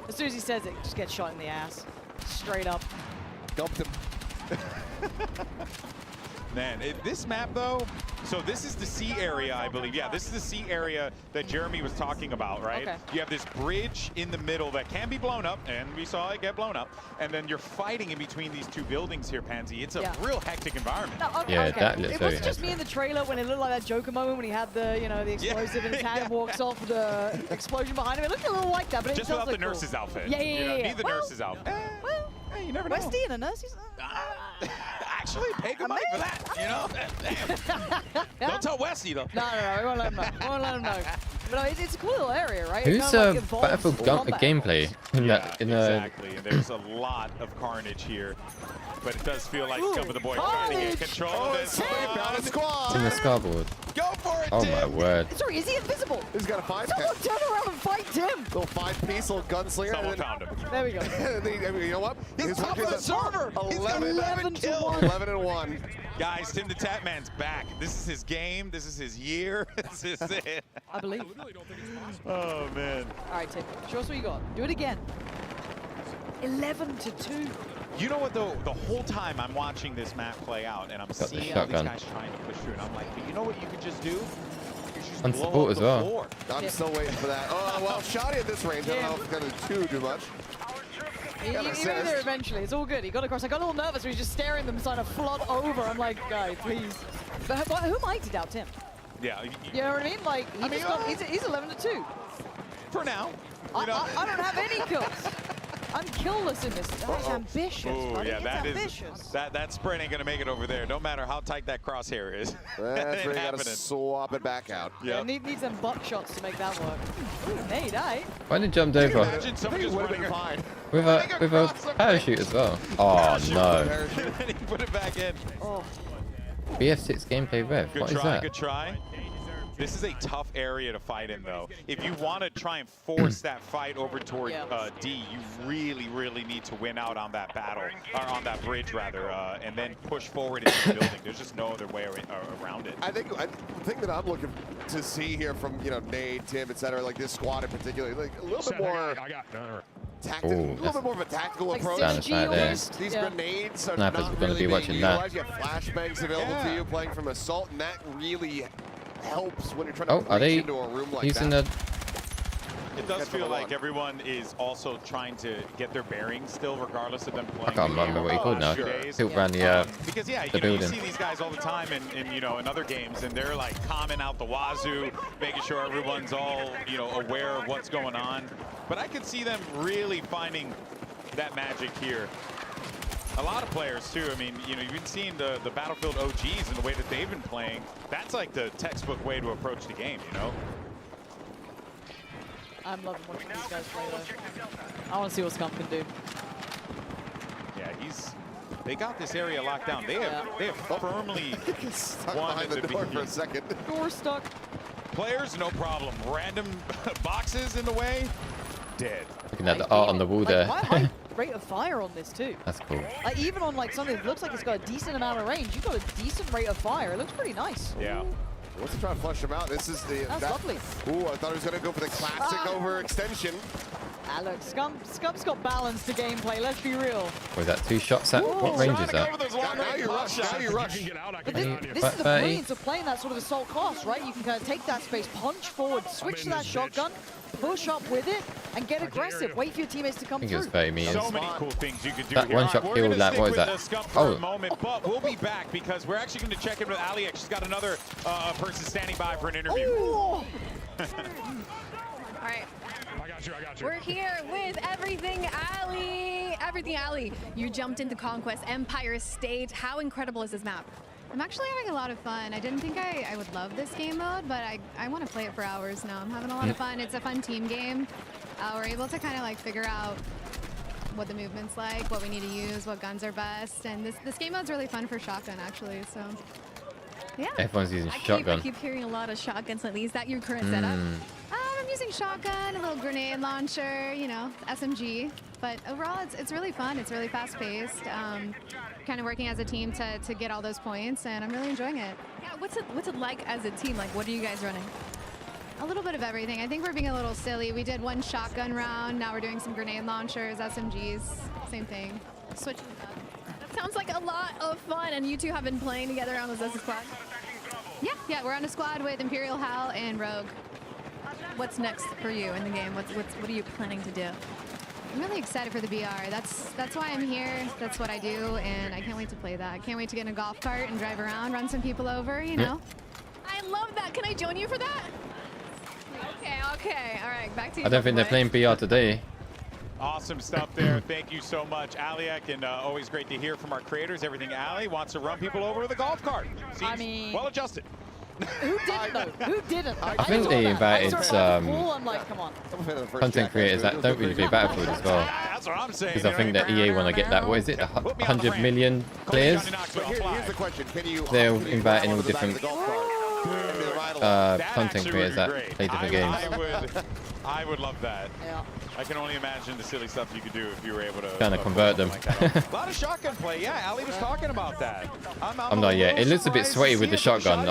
Speaker 11: As soon as he says it, just get shot in the ass. Straight up.
Speaker 10: Dumped him.
Speaker 25: Man, this map, though, so this is the C area, I believe. Yeah, this is the C area that Jeremy was talking about, right?
Speaker 11: Okay.
Speaker 25: You have this bridge in the middle that can be blown up, and we saw it get blown up. And then you're fighting in between these two buildings here, Pansy. It's a real hectic environment.
Speaker 11: No, okay,
Speaker 1: Yeah, that looks
Speaker 11: it
Speaker 1: very
Speaker 11: wasn't just me in the trailer when it looked like that Joker moment when he had the, you know, the explosive and his hand walks off with the explosion behind him. It looked a little like that, but
Speaker 25: just
Speaker 11: it
Speaker 25: without
Speaker 11: does
Speaker 25: the
Speaker 11: look
Speaker 25: nurse's
Speaker 11: cool.
Speaker 25: outfit.
Speaker 11: Yeah,
Speaker 25: You know, need the nurse's outfit.
Speaker 11: Well,
Speaker 25: hey, you never know.
Speaker 11: Westy and a nurse's.
Speaker 25: Actually, pay good money for that, you know? Don't tell Westy, though.
Speaker 11: No, we won't let him know. We won't let him know. But no, it's a cool little area, right?
Speaker 1: Who's
Speaker 11: It kind of, like,
Speaker 1: Battlefield
Speaker 11: combat.
Speaker 1: gameplay?
Speaker 25: Exactly. There's a lot of carnage here, but it does feel like some of the boys trying to get control of this.
Speaker 1: It's in the scoreboard.
Speaker 25: Go for it,
Speaker 1: Oh
Speaker 25: Tim.
Speaker 1: my word.
Speaker 11: Sorry, is he invisible?
Speaker 10: He's got a 5.
Speaker 11: Someone turn around and fight Tim.
Speaker 10: Little 5-piece, little gunslinger.
Speaker 25: Someone found him.
Speaker 11: There we go.
Speaker 10: You know what?
Speaker 25: He's top of the server.
Speaker 10: 11
Speaker 11: to 1.
Speaker 10: 11 and 1.
Speaker 25: Guys, Tim the Tatman's back. This is his game. This is his year. This is it.
Speaker 11: I believe.
Speaker 25: Oh, man.
Speaker 11: All right, Tim. Show us what you got. Do it again. 11 to 2.
Speaker 25: You know what, though? The whole time I'm watching this map play out, and I'm
Speaker 1: the
Speaker 25: seeing all these
Speaker 1: shotgun.
Speaker 25: guys trying to push through, and I'm like, but you know what you could just do? You could just
Speaker 1: On
Speaker 25: blow
Speaker 1: support
Speaker 25: up
Speaker 1: as
Speaker 25: the
Speaker 1: well.
Speaker 25: floor.
Speaker 10: I'm still waiting for that. Oh, well, Shoddy at this range. I don't know if it's going to do much.
Speaker 11: He made there eventually. It's all good. He got across. I got a little nervous when he was just staring them trying to flood over. I'm like, guy, please. But who am I to doubt Tim?
Speaker 25: Yeah.
Speaker 11: You know what I mean? Like, he's 11 to 2.
Speaker 25: For now.
Speaker 11: I don't have any kills. I'm killless in this. That's ambitious, buddy.
Speaker 25: Yeah,
Speaker 11: It's
Speaker 25: that
Speaker 11: ambitious.
Speaker 25: that sprint ain't gonna make it over there, no matter how tight that crosshair is.
Speaker 10: That's where you
Speaker 25: Ain't
Speaker 10: got to swap it back out.
Speaker 11: Yeah, need some butt shots to make that work. Ooh, nade, eh?
Speaker 1: Why did he jumped over?
Speaker 10: Imagine someone just running fine.
Speaker 1: With a parachute as well. Oh no.
Speaker 25: And then he put it back in.
Speaker 11: Oh.
Speaker 1: BF6 gameplay rev.
Speaker 25: Good
Speaker 1: What is
Speaker 25: try,
Speaker 1: that?
Speaker 25: good try. This is a tough area to fight in, though. If you want to try and force that fight over toward D, you really, really need to win out on that battle, or on that bridge, rather, and then push forward into the building. There's just no other way around it.
Speaker 10: I think the thing that I'm looking to see here from, you know, Nate, Tim, et cetera, like this squad in particular, like a little bit more tactical, a little bit more of a tactical approach.
Speaker 1: Down the side there.
Speaker 10: These grenades are
Speaker 1: Snappers
Speaker 10: not
Speaker 1: are gonna
Speaker 10: really
Speaker 1: be
Speaker 10: being
Speaker 1: watching
Speaker 10: utilized.
Speaker 1: that.
Speaker 10: You have flashbangs available to you playing from Assault, and that really helps when you're trying to
Speaker 1: Oh, are
Speaker 10: breach
Speaker 1: they
Speaker 10: into a room like
Speaker 1: using
Speaker 10: that.
Speaker 25: It does feel like everyone is also trying to get their bearings still, regardless of them playing.
Speaker 1: I can't remember what he called now. Tilt around
Speaker 25: Because
Speaker 1: the
Speaker 25: you know, you
Speaker 1: building.
Speaker 25: see these guys all the time in you know, in other games, and they're like calming out the wazoo, making sure everyone's all, you know, aware of what's going on. But I could see them really finding that magic here. A lot of players too. I mean, you know, you've been seeing the Battlefield OGs and the way that they've been playing. That's like the textbook way to approach the game, you know.
Speaker 11: I'm loving watching these guys play though. I want to see what Scum can do.
Speaker 25: Yeah, they got this area locked down. They have firmly
Speaker 10: stuck
Speaker 25: won
Speaker 10: behind the door for a second.
Speaker 11: Door stuck.
Speaker 25: Players, no problem. Random boxes in the way, dead.
Speaker 1: Looking at the art on the wall there.
Speaker 11: Quite high rate of fire on this too.
Speaker 1: That's cool.
Speaker 11: Like even on like something that looks like it's got a decent amount of range, you've got a decent rate of fire. It looks pretty nice.
Speaker 25: Yeah.
Speaker 10: Let's try to flush him out. This is the.
Speaker 11: That's lovely.
Speaker 10: Ooh, I thought he was going to go for the classic overextension.
Speaker 11: Ah, look, Scum's got balance to gameplay. Let's be real.
Speaker 1: Was that 2 shots at? What range is that?
Speaker 10: Now you rush. Now you rush.
Speaker 11: But this is the brilliance of playing that sort of assault class, right? You can kind of take that space, punch forward, switch to that shotgun, push up with it, and get aggressive. Wait for your teammates to come
Speaker 1: I think it was
Speaker 11: through.
Speaker 1: 30 meters.
Speaker 25: So many cool things you could do.
Speaker 1: That
Speaker 25: here.
Speaker 1: one shot
Speaker 25: We're
Speaker 1: killed
Speaker 25: gonna
Speaker 1: that. What
Speaker 25: stick
Speaker 1: is
Speaker 25: with
Speaker 1: that?
Speaker 25: the Scump for a moment, but we'll be back because we're actually going to check in with Aliak. She's got another person standing by for an interview.
Speaker 2: All right. I got you. We're here with Everything Alley. Everything Alley. You jumped into Conquest Empire State. How incredible is this map?
Speaker 5: I'm actually having a lot of fun. I didn't think I would love this game mode, but I want to play it for hours now. I'm having a lot of fun. It's a fun team game. We're able to kind of like figure out what the movement's like, what we need to use, what guns are best, and this game mode's really fun for shotgun actually. So yeah.
Speaker 1: Everyone's using shotgun.
Speaker 5: I keep hearing a lot of shotguns lately. Is that your current setup? I'm using shotgun, a little grenade launcher, you know, SMG. But overall, it's really fun. It's really fast-paced. Kind of working as a team to get all those points, and I'm really enjoying it.
Speaker 2: Yeah, what's it like as a team? Like, what are you guys running?
Speaker 5: A little bit of everything. I think we're being a little silly. We did one shotgun round. Now we're doing some grenade launchers, SMGs, same thing. Switching it up.
Speaker 2: That sounds like a lot of fun. And you two have been playing together on the Zessa squad?
Speaker 5: Yeah, we're on a squad with Imperial Hal and Rogue.
Speaker 2: What's next for you in the game? What are you planning to do?
Speaker 5: I'm really excited for the BR. That's why I'm here. That's what I do, and I can't wait to play that. I can't wait to get in a golf cart and drive around, run some people over, you know.
Speaker 2: I love that. Can I join you for that? Okay. All right, back to you.
Speaker 1: I don't think they're playing BR today.
Speaker 25: Awesome stuff there. Thank you so much, Aliak, and always great to hear from our creators. Everything Ali wants to run people over with a golf cart. Seems well adjusted.
Speaker 11: Who didn't though? Who didn't?
Speaker 1: I think they invited
Speaker 11: I'm like, come on.
Speaker 1: content creators that don't really play Battlefield as well.
Speaker 25: That's what I'm saying.
Speaker 1: Because I think that EA want to get that, what is it, 100 million players?
Speaker 10: But here's the question. Can you
Speaker 1: They're inviting all different content creators that play different games.
Speaker 25: I would love that.
Speaker 11: Yeah.
Speaker 25: I can only imagine the silly stuff you could do if you were able to
Speaker 1: Kind of convert them.
Speaker 25: a lot of shotgun play. Yeah, Ali was talking about that.
Speaker 1: I'm not yet. It looks a bit sweaty with the shotgun.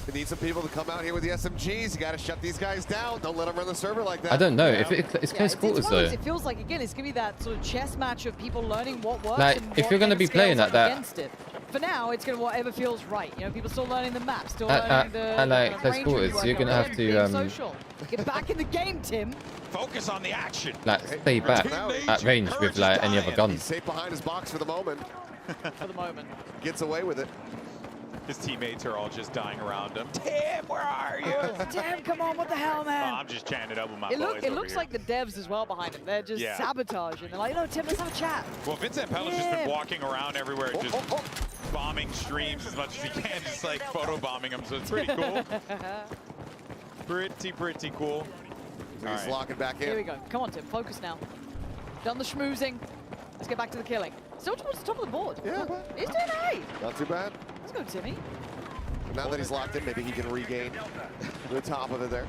Speaker 10: We need some people to come out here with the SMGs. You got to shut these guys down. Don't let them run the server like that.
Speaker 1: I don't know. If it's close quarters though.
Speaker 11: It feels like again, it's gonna be that sort of chess match of people learning what works.
Speaker 1: Like,
Speaker 11: and
Speaker 1: if you're gonna be playing at that.
Speaker 11: Against it. For now, it's gonna whatever feels right. You know, people still learning the map, still learning the.
Speaker 1: And like close quarters, you're gonna have to
Speaker 11: social. Get back in the game, Tim.
Speaker 25: Focus on the action.
Speaker 1: Like stay back at range with like any other guns.
Speaker 10: He's safe behind his box for the moment.
Speaker 11: For the moment.
Speaker 10: Gets away with it.
Speaker 25: His teammates are all just dying around him. Tim, where are you?
Speaker 11: Tim, come on, what the hell, man?
Speaker 25: I'm just chanting up with my
Speaker 11: It
Speaker 25: boys
Speaker 11: looks like the devs as well behind him. They're just sabotaging. They're like, no, Tim, let's have a chat.
Speaker 25: Well, Vincent Pella's just been walking around everywhere, just bombing streams as much as he can, just like photo bombing them. So it's pretty cool. pretty cool.
Speaker 10: He's locking back in.
Speaker 11: Here we go. Come on, Tim. Focus now. Done the schmoozing. Let's get back to the killing. Still towards the top of the board.
Speaker 10: Yeah.
Speaker 11: He's doing hey.
Speaker 10: Not too bad.
Speaker 11: Let's go, Timmy.
Speaker 10: Now that he's locked in, maybe he can regain the top of it there.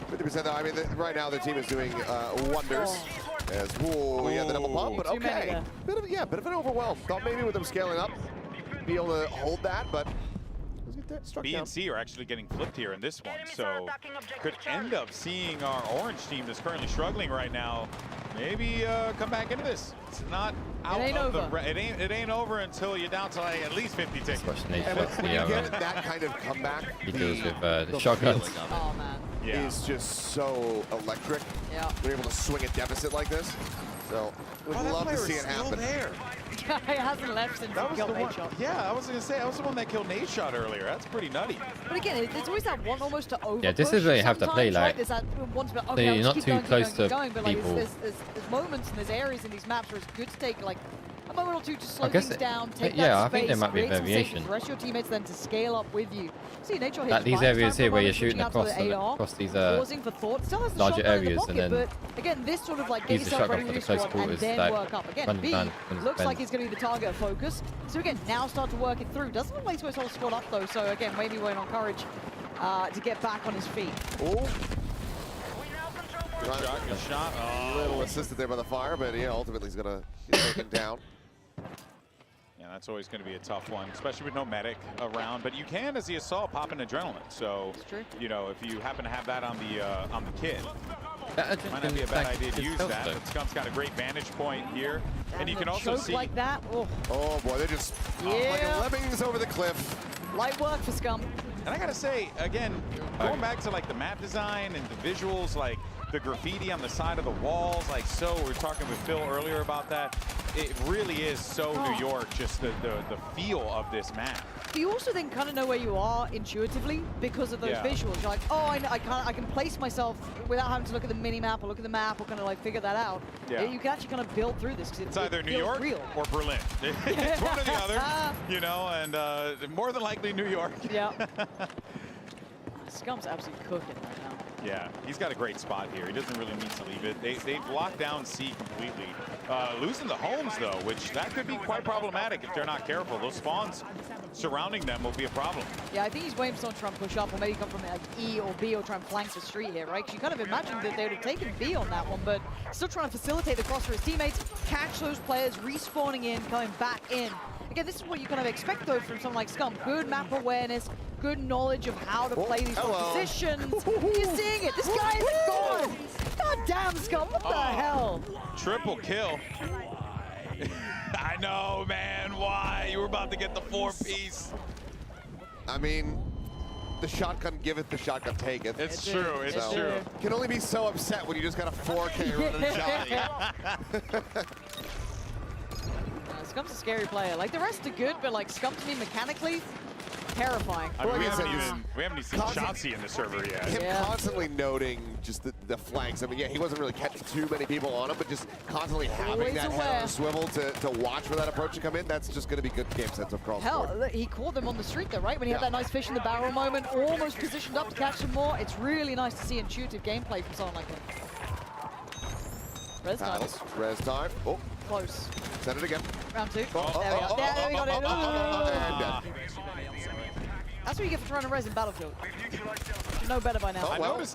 Speaker 10: 50% though. I mean, right now the team is doing wonders. As yeah, the double pump, but okay. Bit of an overwhelm. Thought maybe with them scaling up, be able to hold that, but
Speaker 25: B and C are actually getting flipped here in this one, so could end up seeing our orange team that's currently struggling right now maybe come back into this. It's not out of the it ain't over until you're down to like at least 50 tickets.
Speaker 10: And when you get that kind of comeback,
Speaker 1: he deals with the shotguns.
Speaker 11: Oh man.
Speaker 10: Yeah. Is just so electric.
Speaker 11: Yeah.
Speaker 10: They're able to swing a deficit like this. So would love to see it happen.
Speaker 11: He hasn't left since
Speaker 25: That
Speaker 11: he
Speaker 25: was
Speaker 11: killed
Speaker 25: the one.
Speaker 11: Nate Shot.
Speaker 25: Yeah, I was gonna say I was the one that killed Nate Shot earlier. That's pretty nutty.
Speaker 11: But again, it's always that one almost to over.
Speaker 1: Yeah, this is where you have to play like.
Speaker 11: There's that one to be,
Speaker 1: So
Speaker 11: okay,
Speaker 1: you're
Speaker 11: I'll
Speaker 1: not
Speaker 11: just
Speaker 1: too
Speaker 11: keep
Speaker 1: close to
Speaker 11: going, but like
Speaker 1: people.
Speaker 11: there's moments and there's areas in these maps where it's good to take like a moment or two to slow
Speaker 1: I guess
Speaker 11: things down, take
Speaker 1: yeah,
Speaker 11: that
Speaker 1: I
Speaker 11: space,
Speaker 1: think there might be a
Speaker 11: create some
Speaker 1: variation.
Speaker 11: safety for the rest of your teammates then to scale up with you. See, Nature
Speaker 1: Like these areas here where you're shooting across these
Speaker 11: pausing for thought. Still has the
Speaker 1: larger
Speaker 11: shotgun in the
Speaker 1: areas,
Speaker 11: pocket,
Speaker 1: and then
Speaker 11: but again, this sort of like get
Speaker 1: use the
Speaker 11: yourself
Speaker 1: shotgun
Speaker 11: ready
Speaker 1: for
Speaker 11: to
Speaker 1: the close
Speaker 11: respawn and
Speaker 1: quarters,
Speaker 11: then
Speaker 1: like
Speaker 11: work up. Again,
Speaker 1: running
Speaker 11: B
Speaker 1: down when it's
Speaker 11: looks like
Speaker 1: bent.
Speaker 11: it's going to be the target of focus. So again, now start to work it through. Doesn't look like he's going to squad up though. So again, maybe waiting on Courage to get back on his feet.
Speaker 10: Oh.
Speaker 25: Good shot, good shot.
Speaker 10: A little assisted there by the fire, but yeah, ultimately he's gonna be taken down.
Speaker 25: Yeah, that's always going to be a tough one, especially with no medic around. But you can, as the assault, pop an adrenaline. So, you know, if you happen to have that on the kit, might not be a bad idea to use that. But Scum's got a great vantage point here, and you can also see
Speaker 11: like that.
Speaker 10: Oh boy, they're just like lemmings over the cliff.
Speaker 11: Light work for Scum.
Speaker 25: And I gotta say, again, going back to like the map design and the visuals, like the graffiti on the side of the walls, like so, we were talking with Phil earlier about that. It really is so New York, just the feel of this map.
Speaker 11: You also then kind of know where you are intuitively because of those visuals. You're like, oh, I can place myself without having to look at the mini map or look at the map or kind of like figure that out.
Speaker 25: Yeah.
Speaker 11: You can actually kind of build through this.
Speaker 25: It's either New York or Berlin. It's one or the other, you know, and more than likely New York.
Speaker 11: Yeah. Scum's absolutely cooking right now.
Speaker 25: Yeah, he's got a great spot here. He doesn't really need to leave it. They've locked down C completely. Losing the homes, though, which that could be quite problematic if they're not careful. Those spawns surrounding them will be a problem.
Speaker 11: Yeah, I think he's waiting for someone to try and push up or maybe come from like E or B or try and flank the street here, right? Because you kind of imagined that they would have taken B on that one, but still trying to facilitate the cross for his teammates, catch those players, respawning in, coming back in. Again, this is what you kind of expect, though, from someone like Scum. Good map awareness, good knowledge of how to play these positions. You're seeing it. This guy is gone. God damn, Scum. What the hell?
Speaker 25: Triple kill. I know, man. Why? You were about to get the 4-piece.
Speaker 10: I mean, the shotgun giveth, the shotgun taketh.
Speaker 25: It's true. It's true.
Speaker 10: Can only be so upset when you just got a 4K running shot.
Speaker 11: Scum's a scary player. Like, the rest are good, but like Scum to me mechanically, terrifying.
Speaker 25: I mean, we haven't even seen Shotzi in the server yet.
Speaker 10: Him constantly noting just the flanks. I mean, yeah, he wasn't really catching too many people on him, but just constantly having that head on a swivel to watch for that approach to come in, that's just going to be good game sense across the board.
Speaker 11: Hell, he caught them on the street though, right? When he had that nice fish in the barrel moment, almost positioned up to catch some more. It's really nice to see intuitive gameplay from someone like him. Res time.
Speaker 10: Res time. Oh.
Speaker 11: Close.
Speaker 10: Send it again.
Speaker 11: Round two. There we go. There we got it.
Speaker 10: And dead.
Speaker 11: That's what you get for trying to res in Battlefield. You know better by now.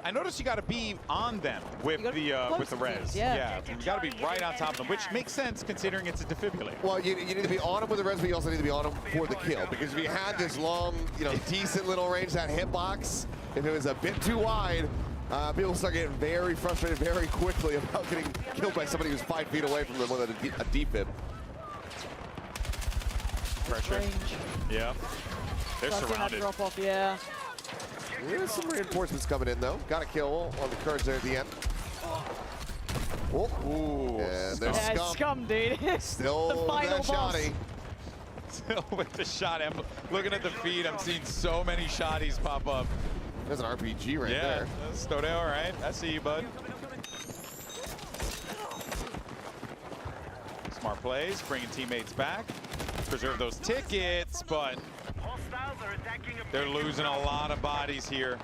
Speaker 25: I noticed you got to be on them with the res.
Speaker 11: Yeah.
Speaker 25: You got to be right on top of them, which makes sense considering it's a defibrillator.
Speaker 10: Well, you need to be on them with the res, but you also need to be on them for the kill. Because if you had this long, decent little range, that hitbox, if it was a bit too wide, people start getting very frustrated very quickly about getting killed by somebody who's 5 feet away from them with a defib.
Speaker 25: Pressure. Yeah. They're surrounded.
Speaker 11: Drop off, yeah.
Speaker 10: There's some reinforcements coming in, though. Got a kill on the Courage there at the end. Oh, ooh. And there's
Speaker 11: Scum, dude.
Speaker 10: Still
Speaker 11: the final
Speaker 10: that shotty.
Speaker 25: Still with the shot. I'm looking at the feed. I'm seeing so many shotties pop up.
Speaker 10: There's an RPG right there.
Speaker 25: Yeah, Stodell, all right. I see you, bud. Smart plays, bringing teammates back. Preserve those tickets, but they're losing a lot of bodies here.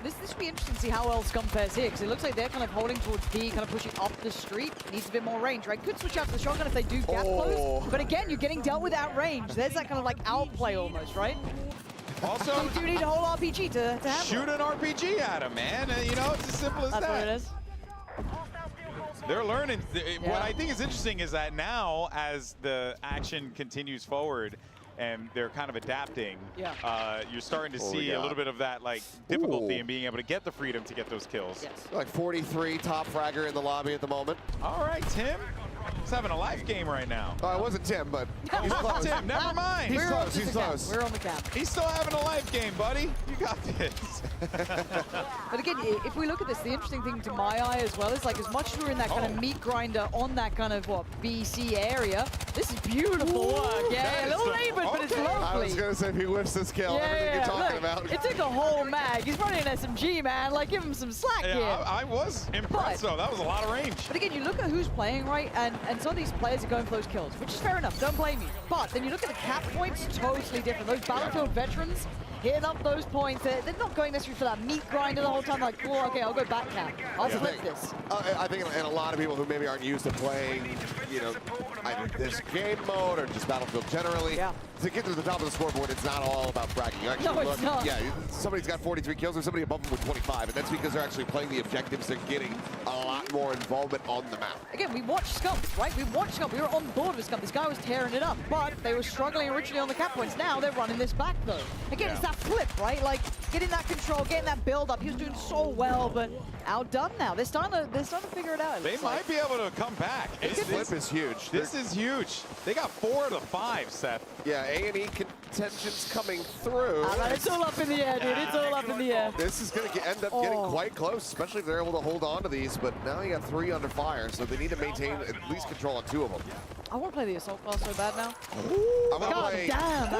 Speaker 11: This should be interesting to see how well Scum fares here, because it looks like they're kind of holding towards B, kind of pushing up the street. Needs a bit more range, right? Could switch out to the shotgun if they do gap close, but again, you're getting dealt with at range. There's that kind of like outplay almost, right?
Speaker 25: Also,
Speaker 11: you do need a whole RPG to handle.
Speaker 25: Shoot an RPG at him, man. You know, it's as simple as
Speaker 11: That's
Speaker 25: that.
Speaker 11: what it is.
Speaker 25: They're learning. What I think is interesting is that now, as the action continues forward, and they're kind of adapting,
Speaker 11: Yeah.
Speaker 25: you're starting to
Speaker 10: Oh,
Speaker 25: see a
Speaker 10: yeah.
Speaker 25: little bit of that like difficulty
Speaker 10: Ooh.
Speaker 25: in being able to get the freedom to get those kills.
Speaker 10: Like 43, top fragger in the lobby at the moment.
Speaker 25: All right, Tim. He's having a life game right now.
Speaker 10: Oh, it wasn't Tim, but he's
Speaker 25: It wasn't
Speaker 10: close.
Speaker 25: Tim. Never mind.
Speaker 10: He's close. He's close.
Speaker 11: We're on the cap.
Speaker 25: He's still having a life game, buddy. You got this.
Speaker 11: But again, if we look at this, the interesting thing to my eye as well is like as much as we're in that kind of meat grinder on that kind of BC area, this is beautiful work. Yeah, a little labored, but it's lovely.
Speaker 10: I was gonna say if he whiffs this kill, everything you're talking
Speaker 11: Look,
Speaker 10: about.
Speaker 11: It took a whole mag. He's running an SMG, man. Like, give him some slack
Speaker 25: Yeah,
Speaker 11: here.
Speaker 25: I was impressed, though. That was a lot of range.
Speaker 11: But again, you look at who's playing, right? And some of these players are going for those kills, which is fair enough. Don't blame you. But then you look at the cap points, totally different. Those Battlefield veterans hitting up those points. They're not going necessarily for that meat grinder the whole time. Like, oh, okay, I'll go back cap. I'll flip this.
Speaker 10: I think, and a lot of people who maybe aren't used to playing, you know, either this game mode or just Battlefield generally, to get to the top of the scoreboard, it's not all about bragging. You actually
Speaker 11: No, it's not.
Speaker 10: Yeah, somebody's got 43 kills or somebody above them with 25, and that's because they're actually playing the objectives. They're getting a lot more involvement on the map.
Speaker 11: Again, we watched Scum, right? We watched Scum. We were on board with Scum. This guy was tearing it up, but they were struggling originally on the cap points. Now they're running this back, though. Again, it's that flip, right? Like, getting that control, getting that build up. He was doing so well, but outdone now. They're starting to figure it out.
Speaker 25: They might be able to come back.
Speaker 10: This flip is huge.
Speaker 25: This is huge. They got 4 of the 5, Seth.
Speaker 10: Yeah, A&E contention's coming through.
Speaker 11: It's all up in the air, dude. It's all up in the air.
Speaker 10: This is going to end up getting quite close, especially if they're able to hold on to these. But now you got 3 under fire, so they need to maintain at least control on 2 of them.
Speaker 11: I want to play the assault class so bad now.
Speaker 10: God
Speaker 11: damn!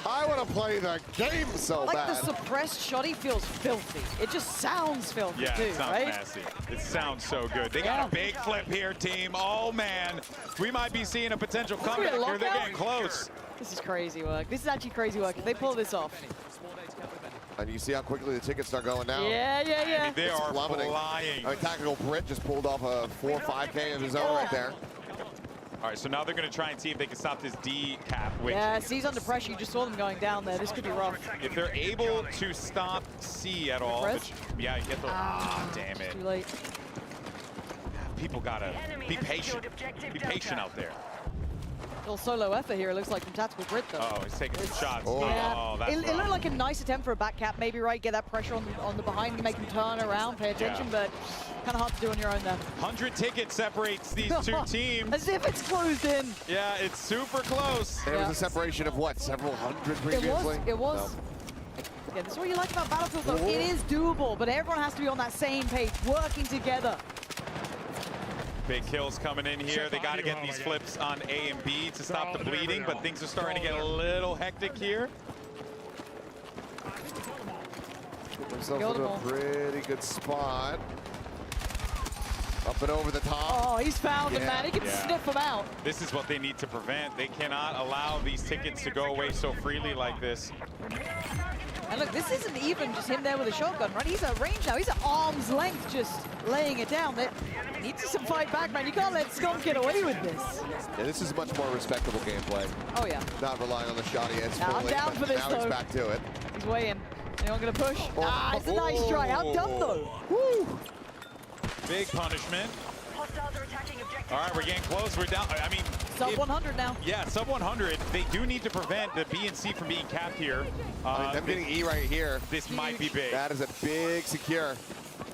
Speaker 10: I want to play the game so
Speaker 11: like
Speaker 10: bad.
Speaker 11: The suppressed shotty feels filthy. It just sounds filthy
Speaker 25: Yeah,
Speaker 11: too,
Speaker 25: it sounds
Speaker 11: right?
Speaker 25: nasty. It sounds so good. They got a big flip here, team. Oh, man. We might be seeing a potential comeback here. They're getting close.
Speaker 11: This is crazy work. This is actually crazy work. If they pull this off.
Speaker 10: And you see how quickly the tickets start going now.
Speaker 11: Yeah.
Speaker 25: I mean, they are
Speaker 10: plummeting.
Speaker 25: flying.
Speaker 10: I mean, Tactical Brit just pulled off a 4 or 5K of his own right there.
Speaker 25: All right, so now they're going to try and see if they can stop this D cap. Which,
Speaker 11: yeah, C's under pressure. You just saw them going down there. This could be rough.
Speaker 25: if they're able to stop C at all, which, yeah, you get the. Damn it.
Speaker 11: Too late.
Speaker 25: People got to be patient. Be patient out there.
Speaker 11: Little solo effort here, it looks like, from Tactical Brit, though.
Speaker 25: Oh, he's taking some shots.
Speaker 11: Yeah.
Speaker 25: Oh, that's
Speaker 11: It looked like a nice attempt for a back cap, maybe, right? Get that pressure on the behind, make them turn around, pay attention, but kind of hard to do on your own there.
Speaker 25: 100 tickets separates these 2 teams.
Speaker 11: As if it's closed in.
Speaker 25: Yeah, it's super close.
Speaker 10: There was a separation of what, several hundred previously?
Speaker 11: It was. Yeah, this is what you like about Battlefield, though. It is doable, but everyone has to be on that same page, working together.
Speaker 25: Big kills coming in here. They got to get these flips on A and B to stop the bleeding, but things are starting to get a little hectic here.
Speaker 10: Put themselves into a pretty good spot. Up and over the top.
Speaker 11: Oh, he's found him, man. He can sniff him out.
Speaker 25: This is what they need to prevent. They cannot allow these tickets to go away so freely like this.
Speaker 11: And look, this isn't even just him there with a shotgun, right? He's at range now. He's at arm's length just laying it down. They need some fight back, man. You can't let Scum get away with this.
Speaker 10: Yeah, this is much more respectable gameplay.
Speaker 11: Oh, yeah.
Speaker 10: Not relying on the shot he has
Speaker 11: Now, I'm
Speaker 10: fully,
Speaker 11: down
Speaker 10: but
Speaker 11: for this,
Speaker 10: now
Speaker 11: though.
Speaker 10: he's back to it.
Speaker 11: He's weighing. Anyone going to push? It's a nice try. Outdone, though. Woo!
Speaker 25: Big punishment. All right, we're getting close. We're down. I mean,
Speaker 11: sub 100 now.
Speaker 25: Yeah, sub 100. They do need to prevent the B and C from being capped here.
Speaker 10: Them getting E right here.
Speaker 25: This might be big.
Speaker 10: That is a big secure.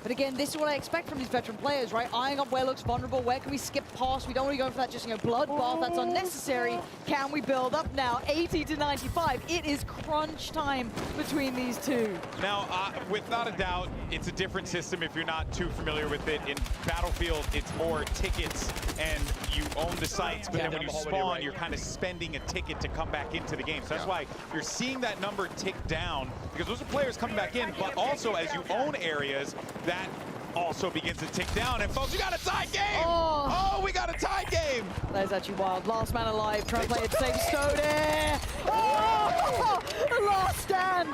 Speaker 11: But again, this is what I expect from these veteran players, right? Eyeing up where looks vulnerable, where can we skip past? We don't want to go for that just, bloodbath. That's unnecessary. Can we build up now? 80 to 95. It is crunch time between these two.
Speaker 25: Now, without a doubt, it's a different system if you're not too familiar with it. In Battlefield, it's more tickets, and you own the sites, but then when you spawn, you're kind of spending a ticket to come back into the game. So that's why you're seeing that number tick down, because those are players coming back in, but also as you own areas, that also begins to tick down. And folks, we got a tie game! Oh, we got a tie game!
Speaker 11: That is actually wild. Last man alive, trying to play it safe. Stone. Oh, the last stand.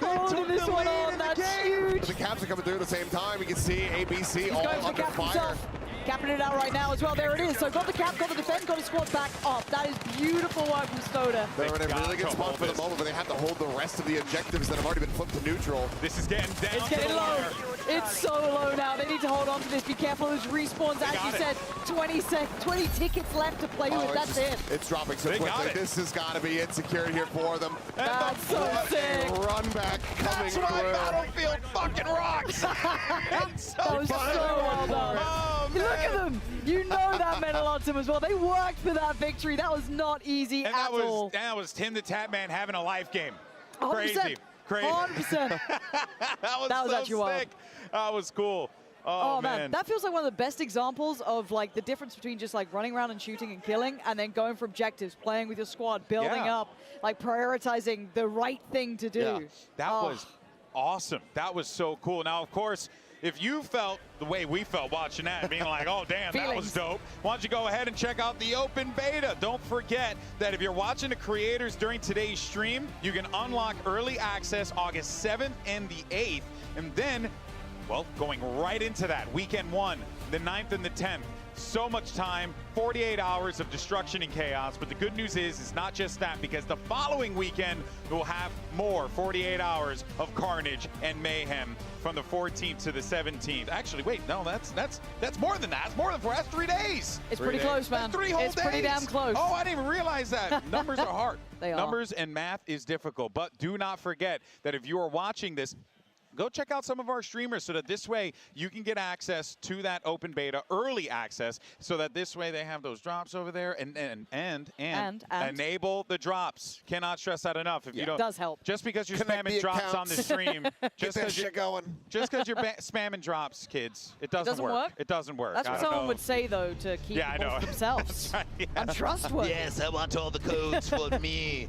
Speaker 11: Holding this one on, that's huge.
Speaker 10: But the caps are coming through at the same time. You can see ABC all under fire.
Speaker 11: Himself. Capping it out right now as well. There it is. So got the cap, got the defend, got his squad back up. That is beautiful work from Stoda.
Speaker 10: They're in a really good spot for the moment, but they have to hold the rest of the objectives that have already been flipped to neutral.
Speaker 25: This is getting down.
Speaker 11: It's getting low. It's so low now. They need to hold on to this. Be careful of those respawns. As you said, 20 tickets left to play with. That's it.
Speaker 10: It's dropping so quickly. This has got to be it secured here for them.
Speaker 11: That's so sick.
Speaker 10: Run back coming through.
Speaker 25: That's why Battlefield fucking rocks.
Speaker 11: That was so well done.
Speaker 25: Oh,
Speaker 11: Look at them. You know that meant a lot to them as well. They worked for that victory. That was not easy at all.
Speaker 25: That was Tim the Tap Man having a life game.
Speaker 11: 100%.
Speaker 25: Crazy.
Speaker 11: 100%.
Speaker 25: that was so
Speaker 11: actually wild.
Speaker 25: sick. That was cool.
Speaker 11: Oh man, that feels like one of the best examples of like the difference between just like running around and shooting and killing, and then going for objectives, playing with your squad, building up, like prioritizing the right thing to do.
Speaker 25: Yeah. That was awesome. That was so cool. Now, of course, if you felt the way we felt watching that, being like, oh, damn, that was dope, why don't you go ahead and check out the open beta. Don't forget that if you're watching the creators during today's stream, you can unlock early access August 7th and the 8th. And then, well, going right into that, weekend 1, the 9th and the 10th. So much time, 48 hours of destruction and chaos. But the good news is it's not just that, because the following weekend we'll have more 48 hours of carnage and mayhem from the 14th to the 17th. Actually, wait, no, that's more than that. It's more than 4. That's 3 days.
Speaker 11: It's pretty close, man.
Speaker 25: That's 3 whole days.
Speaker 11: It's pretty damn close.
Speaker 25: Oh, I didn't even realize that. Numbers are hard.
Speaker 11: They are.
Speaker 25: Numbers and math is difficult. But do not forget that if you are watching this, go check out some of our streamers so that this way you can get access to that open beta, early access, so that this way they have those drops over there and enable the drops. Cannot stress that enough. If you don't,
Speaker 11: it does help.
Speaker 25: Just because you're
Speaker 10: Connect
Speaker 25: spamming
Speaker 10: the
Speaker 25: drops
Speaker 10: accounts.
Speaker 25: on the stream, just because you're spamming drops, kids, it doesn't work. It doesn't work.
Speaker 11: That's what someone would say though to keep people for themselves.
Speaker 25: Right, yeah.
Speaker 11: Untrustworthy.
Speaker 15: Yes, I want all the codes for me.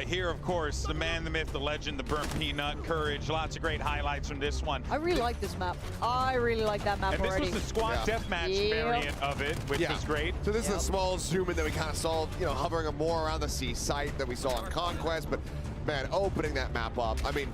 Speaker 25: Here, of course, the man, the myth, the legend, the burnt peanut, courage. Lots of great highlights from this one.
Speaker 11: I really like this map. I really like that map
Speaker 25: and
Speaker 11: already.
Speaker 25: This was the squad deathmatch variant of it, which was great.
Speaker 10: So this is the small zoom in that we kind of saw, you know, hovering more around the sea site that we saw on Conquest. But man, opening that map up, I mean,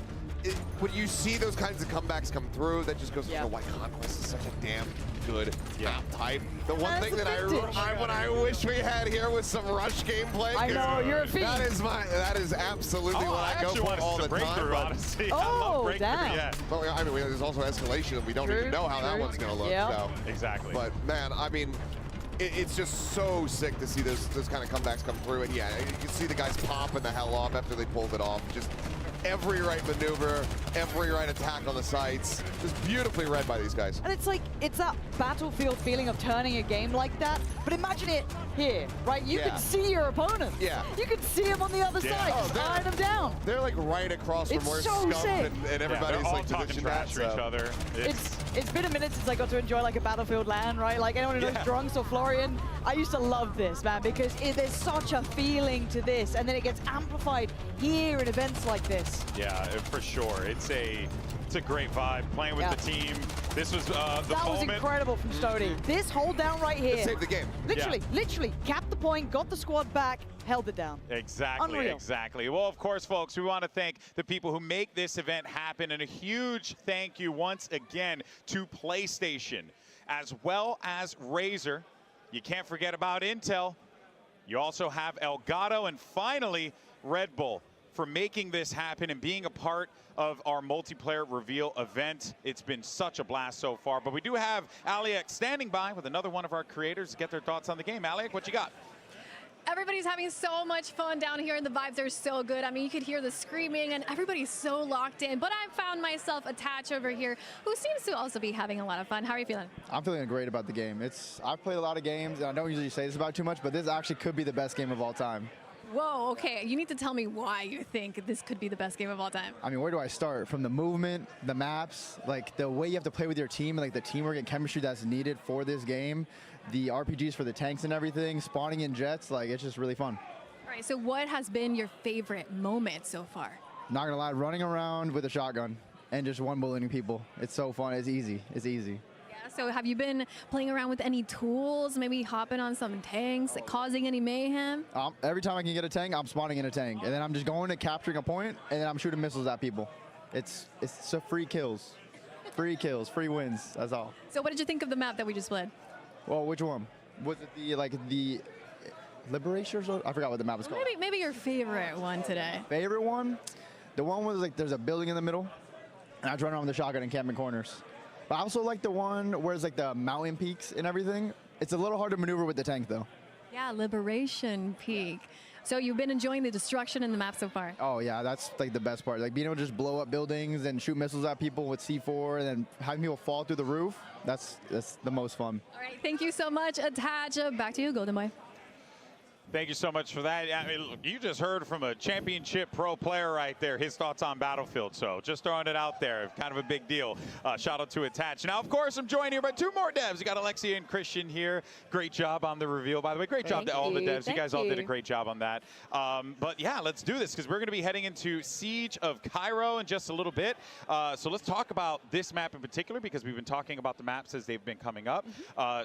Speaker 10: when you see those kinds of comebacks come through, that just goes to show why Conquest is such a damn good map type. The one thing that I wish we had here was some rush gameplay.
Speaker 11: I know, you're a fiend.
Speaker 10: That is absolutely what I go for all the time.
Speaker 25: Honestly.
Speaker 11: Oh, damn.
Speaker 25: Yeah.
Speaker 10: But I mean, there's also escalation, and we don't even know how that one's going to look. So.
Speaker 25: Exactly.
Speaker 10: But man, I mean, it's just so sick to see those kind of comebacks come through. And yeah, you can see the guys popping the hell off after they pulled it off. Just every right maneuver, every right attack on the sites. Just beautifully read by these guys.
Speaker 11: And it's like, it's that Battlefield feeling of turning a game like that. But imagine it here, right? You can see your opponent.
Speaker 10: Yeah.
Speaker 11: You can see him on the other side, just eyeing them down.
Speaker 10: They're like right across from where
Speaker 11: so
Speaker 10: Scum and everybody's
Speaker 25: all
Speaker 10: like
Speaker 25: talking
Speaker 10: positioned
Speaker 25: trash to each other.
Speaker 11: It's been a minute since I got to enjoy like a Battlefield LAN, right? Like anyone who knows Drunks or Florian, I used to love this, man, because there's such a feeling to this, and then it gets amplified here in events like this.
Speaker 25: Yeah, for sure. It's a great vibe playing with the team. This was the moment.
Speaker 11: That was incredible from Stody. This hold down right here.
Speaker 10: It saved the game.
Speaker 11: Literally capped the point, got the squad back, held it down.
Speaker 25: Exactly,
Speaker 11: Unreal.
Speaker 25: exactly. Well, of course, folks, we want to thank the people who make this event happen, and a huge thank you once again to PlayStation, as well as Razer. You can't forget about Intel. You also have Elgato, and finally, Red Bull, for making this happen and being a part of our multiplayer reveal event. It's been such a blast so far, but we do have Aliak standing by with another one of our creators to get their thoughts on the game. Aliak, what you got?
Speaker 2: Everybody's having so much fun down here, and the vibes are so good. I mean, you could hear the screaming, and everybody's so locked in. But I found myself attached over here, who seems to also be having a lot of fun. How are you feeling?
Speaker 13: I'm feeling great about the game. I've played a lot of games, and I don't usually say this about too much, but this actually could be the best game of all time.
Speaker 2: Whoa, okay. You need to tell me why you think this could be the best game of all time.
Speaker 13: I mean, where do I start? From the movement, the maps, like the way you have to play with your team, like the teamwork and chemistry that's needed for this game, the RPGs for the tanks and everything, spawning in jets, like it's just really fun.
Speaker 2: All right, so what has been your favorite moment so far?
Speaker 13: Not gonna lie, running around with a shotgun and just one bulleting people. It's so fun, it's easy, it's easy.
Speaker 2: So have you been playing around with any tools, maybe hopping on some tanks, like causing any mayhem?
Speaker 13: Every time I can get a tank, I'm spawning in a tank. And then I'm just going and capturing a point, and then I'm shooting missiles at people. It's so free kills. Free kills, free wins, that's all.
Speaker 2: So what did you think of the map that we just played?
Speaker 13: Well, which one? Was it the Liberations? I forgot what the map was called.
Speaker 2: Maybe your favorite one today.
Speaker 13: Favorite one? The one was like there's a building in the middle, and I run around with the shotgun and camp in corners. But I also like the one where it's like the mountain peaks and everything. It's a little hard to maneuver with the tank though.
Speaker 2: Yeah, Liberation Peak. So you've been enjoying the destruction in the map so far?
Speaker 13: Oh yeah, that's like the best part. Like being able to just blow up buildings and shoot missiles at people with C4 and then having people fall through the roof. That's the most fun.
Speaker 2: All right, thank you so much, Attach. Back to you, Golden Boy.
Speaker 25: Thank you so much for that. I mean, look, you just heard from a championship pro player right there, his thoughts on Battlefield. So just throwing it out there, kind of a big deal. Shout out to Attach. Now, of course, I'm joined here by two more devs. You got Alexia and Christian here. Great job on the reveal, by the way. Great job to all the devs. You guys all did a great job on that. But yeah, let's do this because we're going to be heading into Siege of Cairo in just a little bit. So let's talk about this map in particular because we've been talking about the maps as they've been coming up.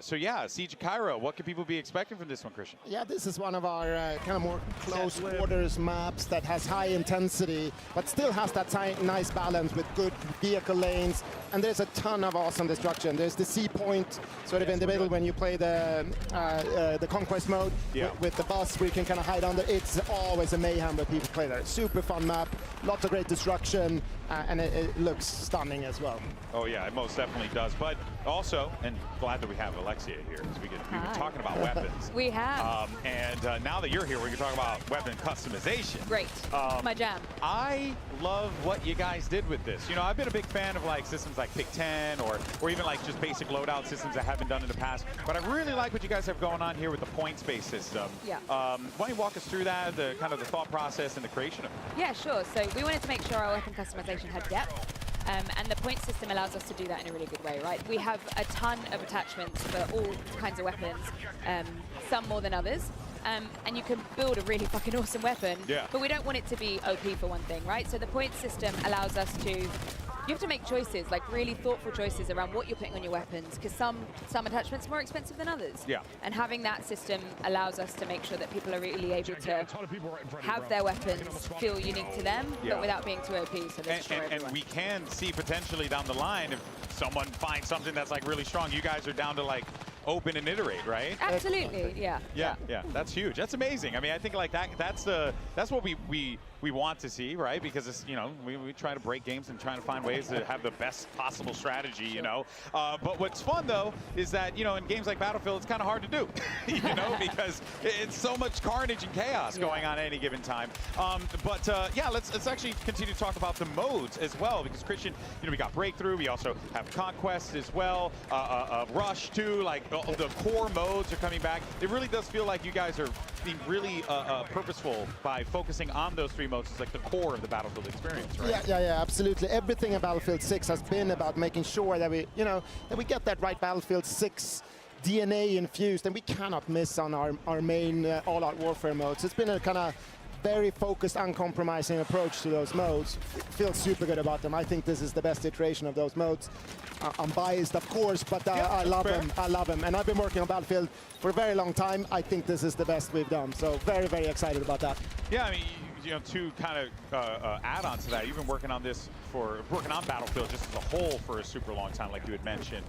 Speaker 25: So yeah, Siege of Cairo. What can people be expecting from this one, Christian?
Speaker 14: Yeah, this is one of our kind of more close quarters maps that has high intensity, but still has that nice balance with good vehicle lanes. And there's a ton of awesome destruction. There's the C point sort of in the middle when you play the conquest mode with the bus where you can kind of hide under. It's always a mayhem when people play there. Super fun map, lots of great destruction, and it looks stunning as well.
Speaker 25: Oh yeah, it most definitely does. But also, and glad that we have Alexia here because we've been talking about weapons.
Speaker 18: We have.
Speaker 25: And now that you're here, we're going to talk about weapon customization.
Speaker 18: Great. My jam.
Speaker 25: I love what you guys did with this. You know, I've been a big fan of like systems like Pick 10 or even like just basic loadout systems that haven't done in the past. But I really like what you guys have going on here with the points-based system.
Speaker 18: Yeah.
Speaker 25: Why don't you walk us through that, the kind of the thought process and the creation of it?
Speaker 18: Yeah, sure. So we wanted to make sure our weapon customization had depth. And the point system allows us to do that in a really good way, right? We have a ton of attachments for all kinds of weapons, some more than others. And you can build a really fucking awesome weapon, but we don't want it to be OP for one thing, right? So the point system allows us to, you have to make choices, like really thoughtful choices around what you're putting on your weapons, because some attachments are more expensive than others.
Speaker 25: Yeah.
Speaker 18: And having that system allows us to make sure that people are really able to have their weapons feel unique to them, but without being too OP, so they destroy everyone.
Speaker 25: And we can see potentially down the line if someone finds something that's like really strong, you guys are down to like open and iterate, right?
Speaker 18: Absolutely, yeah.
Speaker 25: That's huge. That's amazing. I mean, I think like that's what we want to see, right? Because it's, you know, we try to break games and trying to find ways to have the best possible strategy, you know. But what's fun though is that, you know, in games like Battlefield, it's kind of hard to do, you know, because it's so much carnage and chaos going on at any given time. Yeah, let's actually continue to talk about the modes as well, because Christian, you know, we got Breakthrough, we also have Conquest as well, Rush too, like the core modes are coming back. It really does feel like you guys are being really purposeful by focusing on those three modes. It's like the core of the Battlefield experience, right?
Speaker 14: Yeah, absolutely. Everything in Battlefield 6 has been about making sure that we get that right Battlefield 6 DNA infused, and we cannot miss on our main all-out warfare modes. It's been a kind of very focused, uncompromising approach to those modes. Feel super good about them. I think this is the best iteration of those modes. I'm biased, of course, but I love them. I love them. And I've been working on Battlefield for a very long time. I think this is the best we've done. So very, very excited about that.
Speaker 25: Yeah, I mean, you know, to kind of add on to that, you've been working on on Battlefield just as a whole for a super long time, like you had mentioned.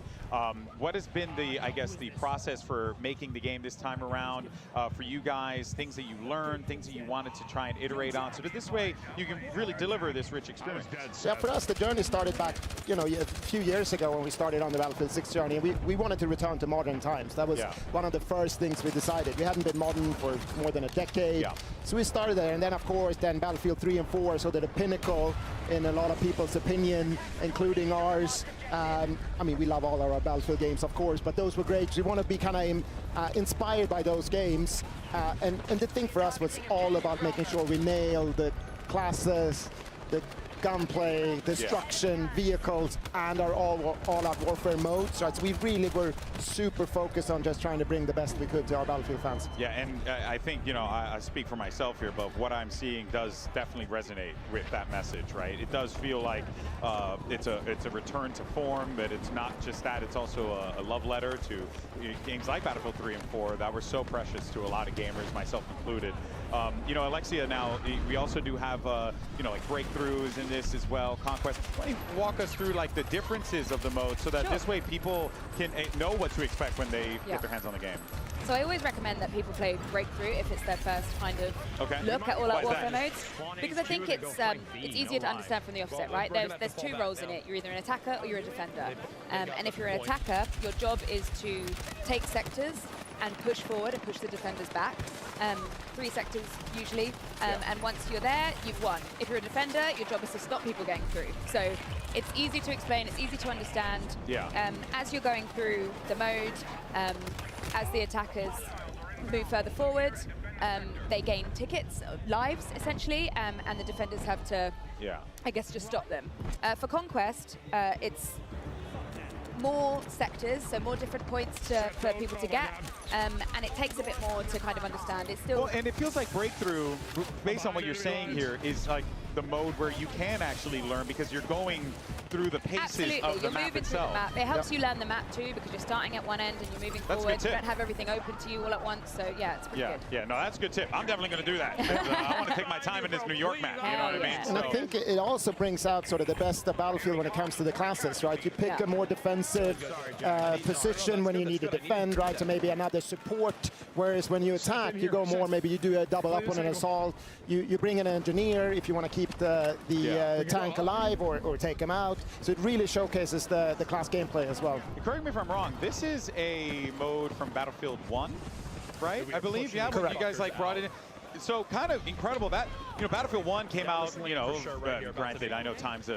Speaker 25: What has been the process for making the game this time around for you guys? Things that you learned, things that you wanted to try and iterate on, so that this way you can really deliver this rich experience.
Speaker 14: Yeah, for us, the journey started back, you know, a few years ago when we started on the Battlefield 6 journey. We wanted to return to modern times. That was one of the first things we decided. We hadn't been modern for more than a decade. So we started there, and then of course, Battlefield 3 and 4, so that a pinnacle in a lot of people's opinion, including ours. I mean, we love all our Battlefield games, of course, but those were great. We want to be kind of inspired by those games. And the thing for us was all about making sure we nail the classes, the gunplay, destruction, vehicles, and our all-out warfare modes. Right? So we really were super focused on just trying to bring the best we could to our Battlefield fans.
Speaker 25: Yeah, and I think, you know, I speak for myself here, but what I'm seeing does definitely resonate with that message, right? It does feel like it's a return to form, but it's not just that. It's also a love letter to games like Battlefield 3 and 4 that were so precious to a lot of gamers, myself included. You know, Alexia, now we also do have you know, like breakthroughs in this as well, conquest. Why don't you walk us through like the differences of the mode so that this way people can know what to expect when they get their hands on the game?
Speaker 18: So I always recommend that people play Breakthrough if it's their first kind of look at all-out warfare modes, because I think it's easier to understand from the offset, right? There's two roles in it. You're either an attacker or you're a defender. And if you're an attacker, your job is to take sectors and push forward and push the defenders back. 3 sectors usually, and once you're there, you've won. If you're a defender, your job is to stop people getting through. So it's easy to explain, it's easy to understand. As you're going through the mode, as the attackers move further forward, they gain tickets, lives essentially, and the defenders have to, I guess, just stop them. For Conquest, it's more sectors, so more different points for people to get, and it takes a bit more to kind of understand. It's still
Speaker 25: and it feels like Breakthrough, based on what you're saying here, is like the mode where you can actually learn because you're going through the paces of the map itself.
Speaker 18: Through the map. It helps you learn the map too, because you're starting at one end and you're moving forward. You don't have everything open to you all at once, so yeah, it's pretty good.
Speaker 25: Yeah, no, that's a good tip. I'm definitely going to do that. I want to take my time in this New York map, you know what I mean?
Speaker 14: And I think it also brings out sort of the best of Battlefield when it comes to the classes, right? You pick a more defensive position when you need to defend, right? So maybe another support, whereas when you attack, you go more, maybe you do a double up on an assault. You bring an engineer if you want to keep the tank alive or take him out. So it really showcases the class gameplay as well.
Speaker 25: Correct me if I'm wrong, this is a mode from Battlefield 1, right? I believe, yeah, when you guys like brought it in. So kind of incredible that, you know, Battlefield 1 came out, you know, granted, I know time's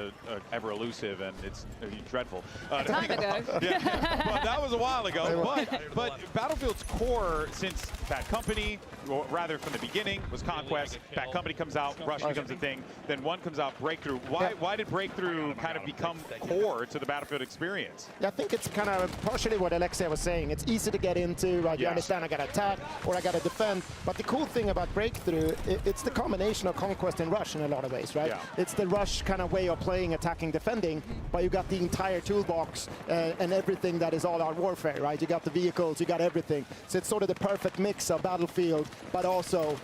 Speaker 25: ever elusive and it's dreadful.
Speaker 18: Time ago.
Speaker 25: Yeah, but that was a while ago. But Battlefield's core, since Bad Company, or rather from the beginning, was Conquest. Bad Company comes out, Rush becomes a thing. Then 1 comes out, Breakthrough. Why did Breakthrough kind of become core to the Battlefield experience?
Speaker 14: Yeah, I think it's kind of partially what Alexia was saying. It's easy to get into, right? You understand I got to attack or I got to defend. But the cool thing about Breakthrough, it's the combination of Conquest and Rush in a lot of ways, right? It's the Rush kind of way of playing, attacking, defending, but you got the entire toolbox and everything that is all-out warfare, right? You got the vehicles, you got everything. So it's sort of the perfect mix of Battlefield, but also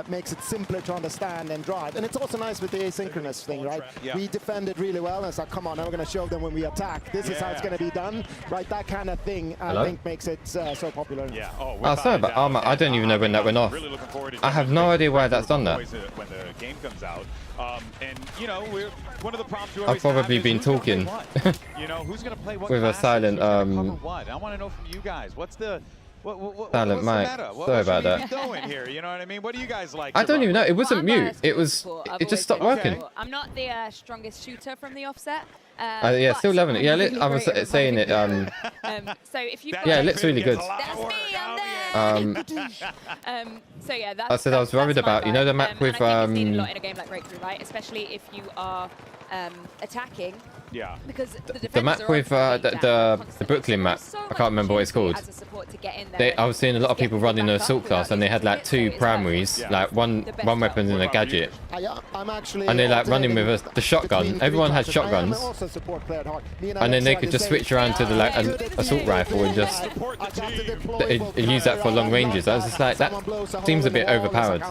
Speaker 14: makes it simpler to understand and drive. And it's also nice with the asynchronous thing, right? We defended really well, and it's like, come on, now we're going to show them when we attack. This is how it's going to be done, right? That kind of thing, I think, makes it so popular.
Speaker 1: Oh, sorry about armor. I don't even know when that went off. I have no idea why that's done that.
Speaker 25: When the game comes out, and you know, one of the prompts we
Speaker 1: I've
Speaker 25: always
Speaker 1: probably
Speaker 25: have
Speaker 1: been
Speaker 25: is who's
Speaker 1: talking
Speaker 25: gonna play what? You know, who's going to play what
Speaker 1: with a
Speaker 25: classes,
Speaker 1: silent
Speaker 25: who's gonna cover what? I want to know from you guys. What's the
Speaker 1: silent mic. Sorry about that.
Speaker 25: Doing here, you know what I mean? What do you guys like?
Speaker 1: I don't even know. It wasn't mute. It was. It just stopped working.
Speaker 18: I'm not the strongest shooter from the offset.
Speaker 1: Yeah, still loving it. Yeah, I was saying it.
Speaker 18: So if you
Speaker 1: yeah, it looks really good.
Speaker 18: That's me. I'm there. So yeah, that's.
Speaker 1: I said I was worried about, you know, the map with.
Speaker 18: And I think it's needed a lot in a game like Breakthrough, right? Especially if you are attacking.
Speaker 25: Yeah.
Speaker 18: Because
Speaker 1: the map with the Brooklyn map, I can't remember what it's called. I was seeing a lot of people running the assault class, and they had like 2 primaries, like one weapon and a gadget, and they're like running with the shotgun. Everyone had shotguns, and then they could just switch around to the like an assault rifle and just use that for long ranges. I was just like, that seems a bit overpowered.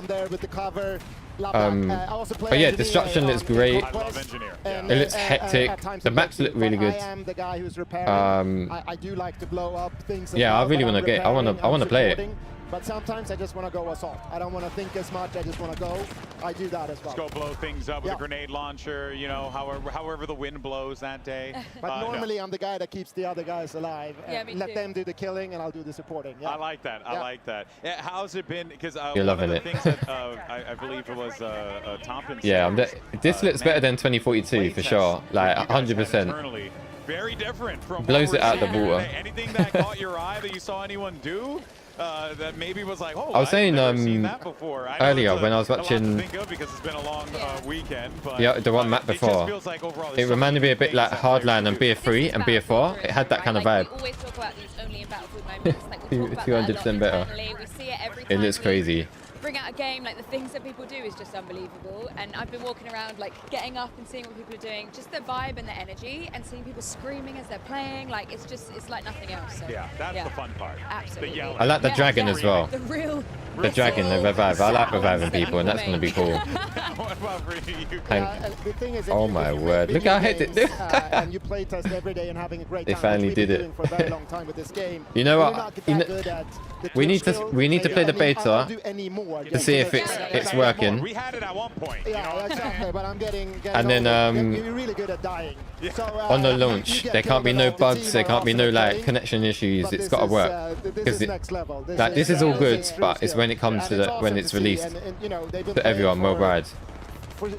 Speaker 1: But yeah, destruction looks great. It looks hectic. The maps look really good.
Speaker 14: I do like to blow up things.
Speaker 1: Yeah, I really want to get. I want to play it.
Speaker 14: But sometimes I just want to go assault. I don't want to think as much. I just want to go. I do that as well.
Speaker 25: Just go blow things up with a grenade launcher, you know, however the wind blows that day.
Speaker 14: But normally I'm the guy that keeps the other guys alive. And let them do the killing, and I'll do the supporting.
Speaker 25: I like that. I like that. Yeah, how's it been? Because
Speaker 1: you're loving it.
Speaker 25: Things that, I believe it was Tompkins.
Speaker 1: Yeah, this looks better than 2042 for sure. Like 100%.
Speaker 25: Very different from.
Speaker 1: Blows it out of the water.
Speaker 25: Anything that caught your eye that you saw anyone do? That maybe was like, oh,
Speaker 1: I was saying earlier when I was
Speaker 25: watching.
Speaker 1: watching.
Speaker 25: Because it's been a long weekend. But
Speaker 1: yeah, the one map before. It reminded me a bit like Hardline and BF3 and BF4. It had that kind of vibe.
Speaker 18: We always talk about these only in Battlefield moments. Like we talk about
Speaker 1: 200% better.
Speaker 18: We see it every time.
Speaker 1: It looks crazy.
Speaker 18: Bring out a game, like the things that people do is just unbelievable. And I've been walking around, like getting up and seeing what people are doing, just the vibe and the energy, and seeing people screaming as they're playing. Like it's like nothing else. So,
Speaker 25: yeah, that's the fun part.
Speaker 18: Absolutely.
Speaker 25: The yelling.
Speaker 1: I like the dragon as well.
Speaker 18: The real
Speaker 1: The dragon, the revive. I like reviving people, and that's going to be cool.
Speaker 25: What about for you?
Speaker 14: The thing is,
Speaker 1: Oh my word! Look how hectic!
Speaker 14: And you play test every day and having a great
Speaker 1: They
Speaker 14: time.
Speaker 1: finally did it.
Speaker 14: Doing for a very long time with this game.
Speaker 1: You know
Speaker 14: We're
Speaker 1: what?
Speaker 14: not
Speaker 1: You
Speaker 14: that
Speaker 1: know,
Speaker 14: good at the
Speaker 1: we need
Speaker 14: Twitch
Speaker 1: to
Speaker 14: skills.
Speaker 1: play the
Speaker 14: I'll
Speaker 1: beta
Speaker 14: do any more
Speaker 1: to see if it's working.
Speaker 25: We had it at one point.
Speaker 14: Yeah, exactly. But I'm getting
Speaker 1: And then
Speaker 14: you're really good at dying. So,
Speaker 1: on the launch, there can't be no bugs. There can't be no like connection issues. It's got to work.
Speaker 14: This is next level.
Speaker 1: This is all good, but it's when it comes to when it's released to everyone worldwide.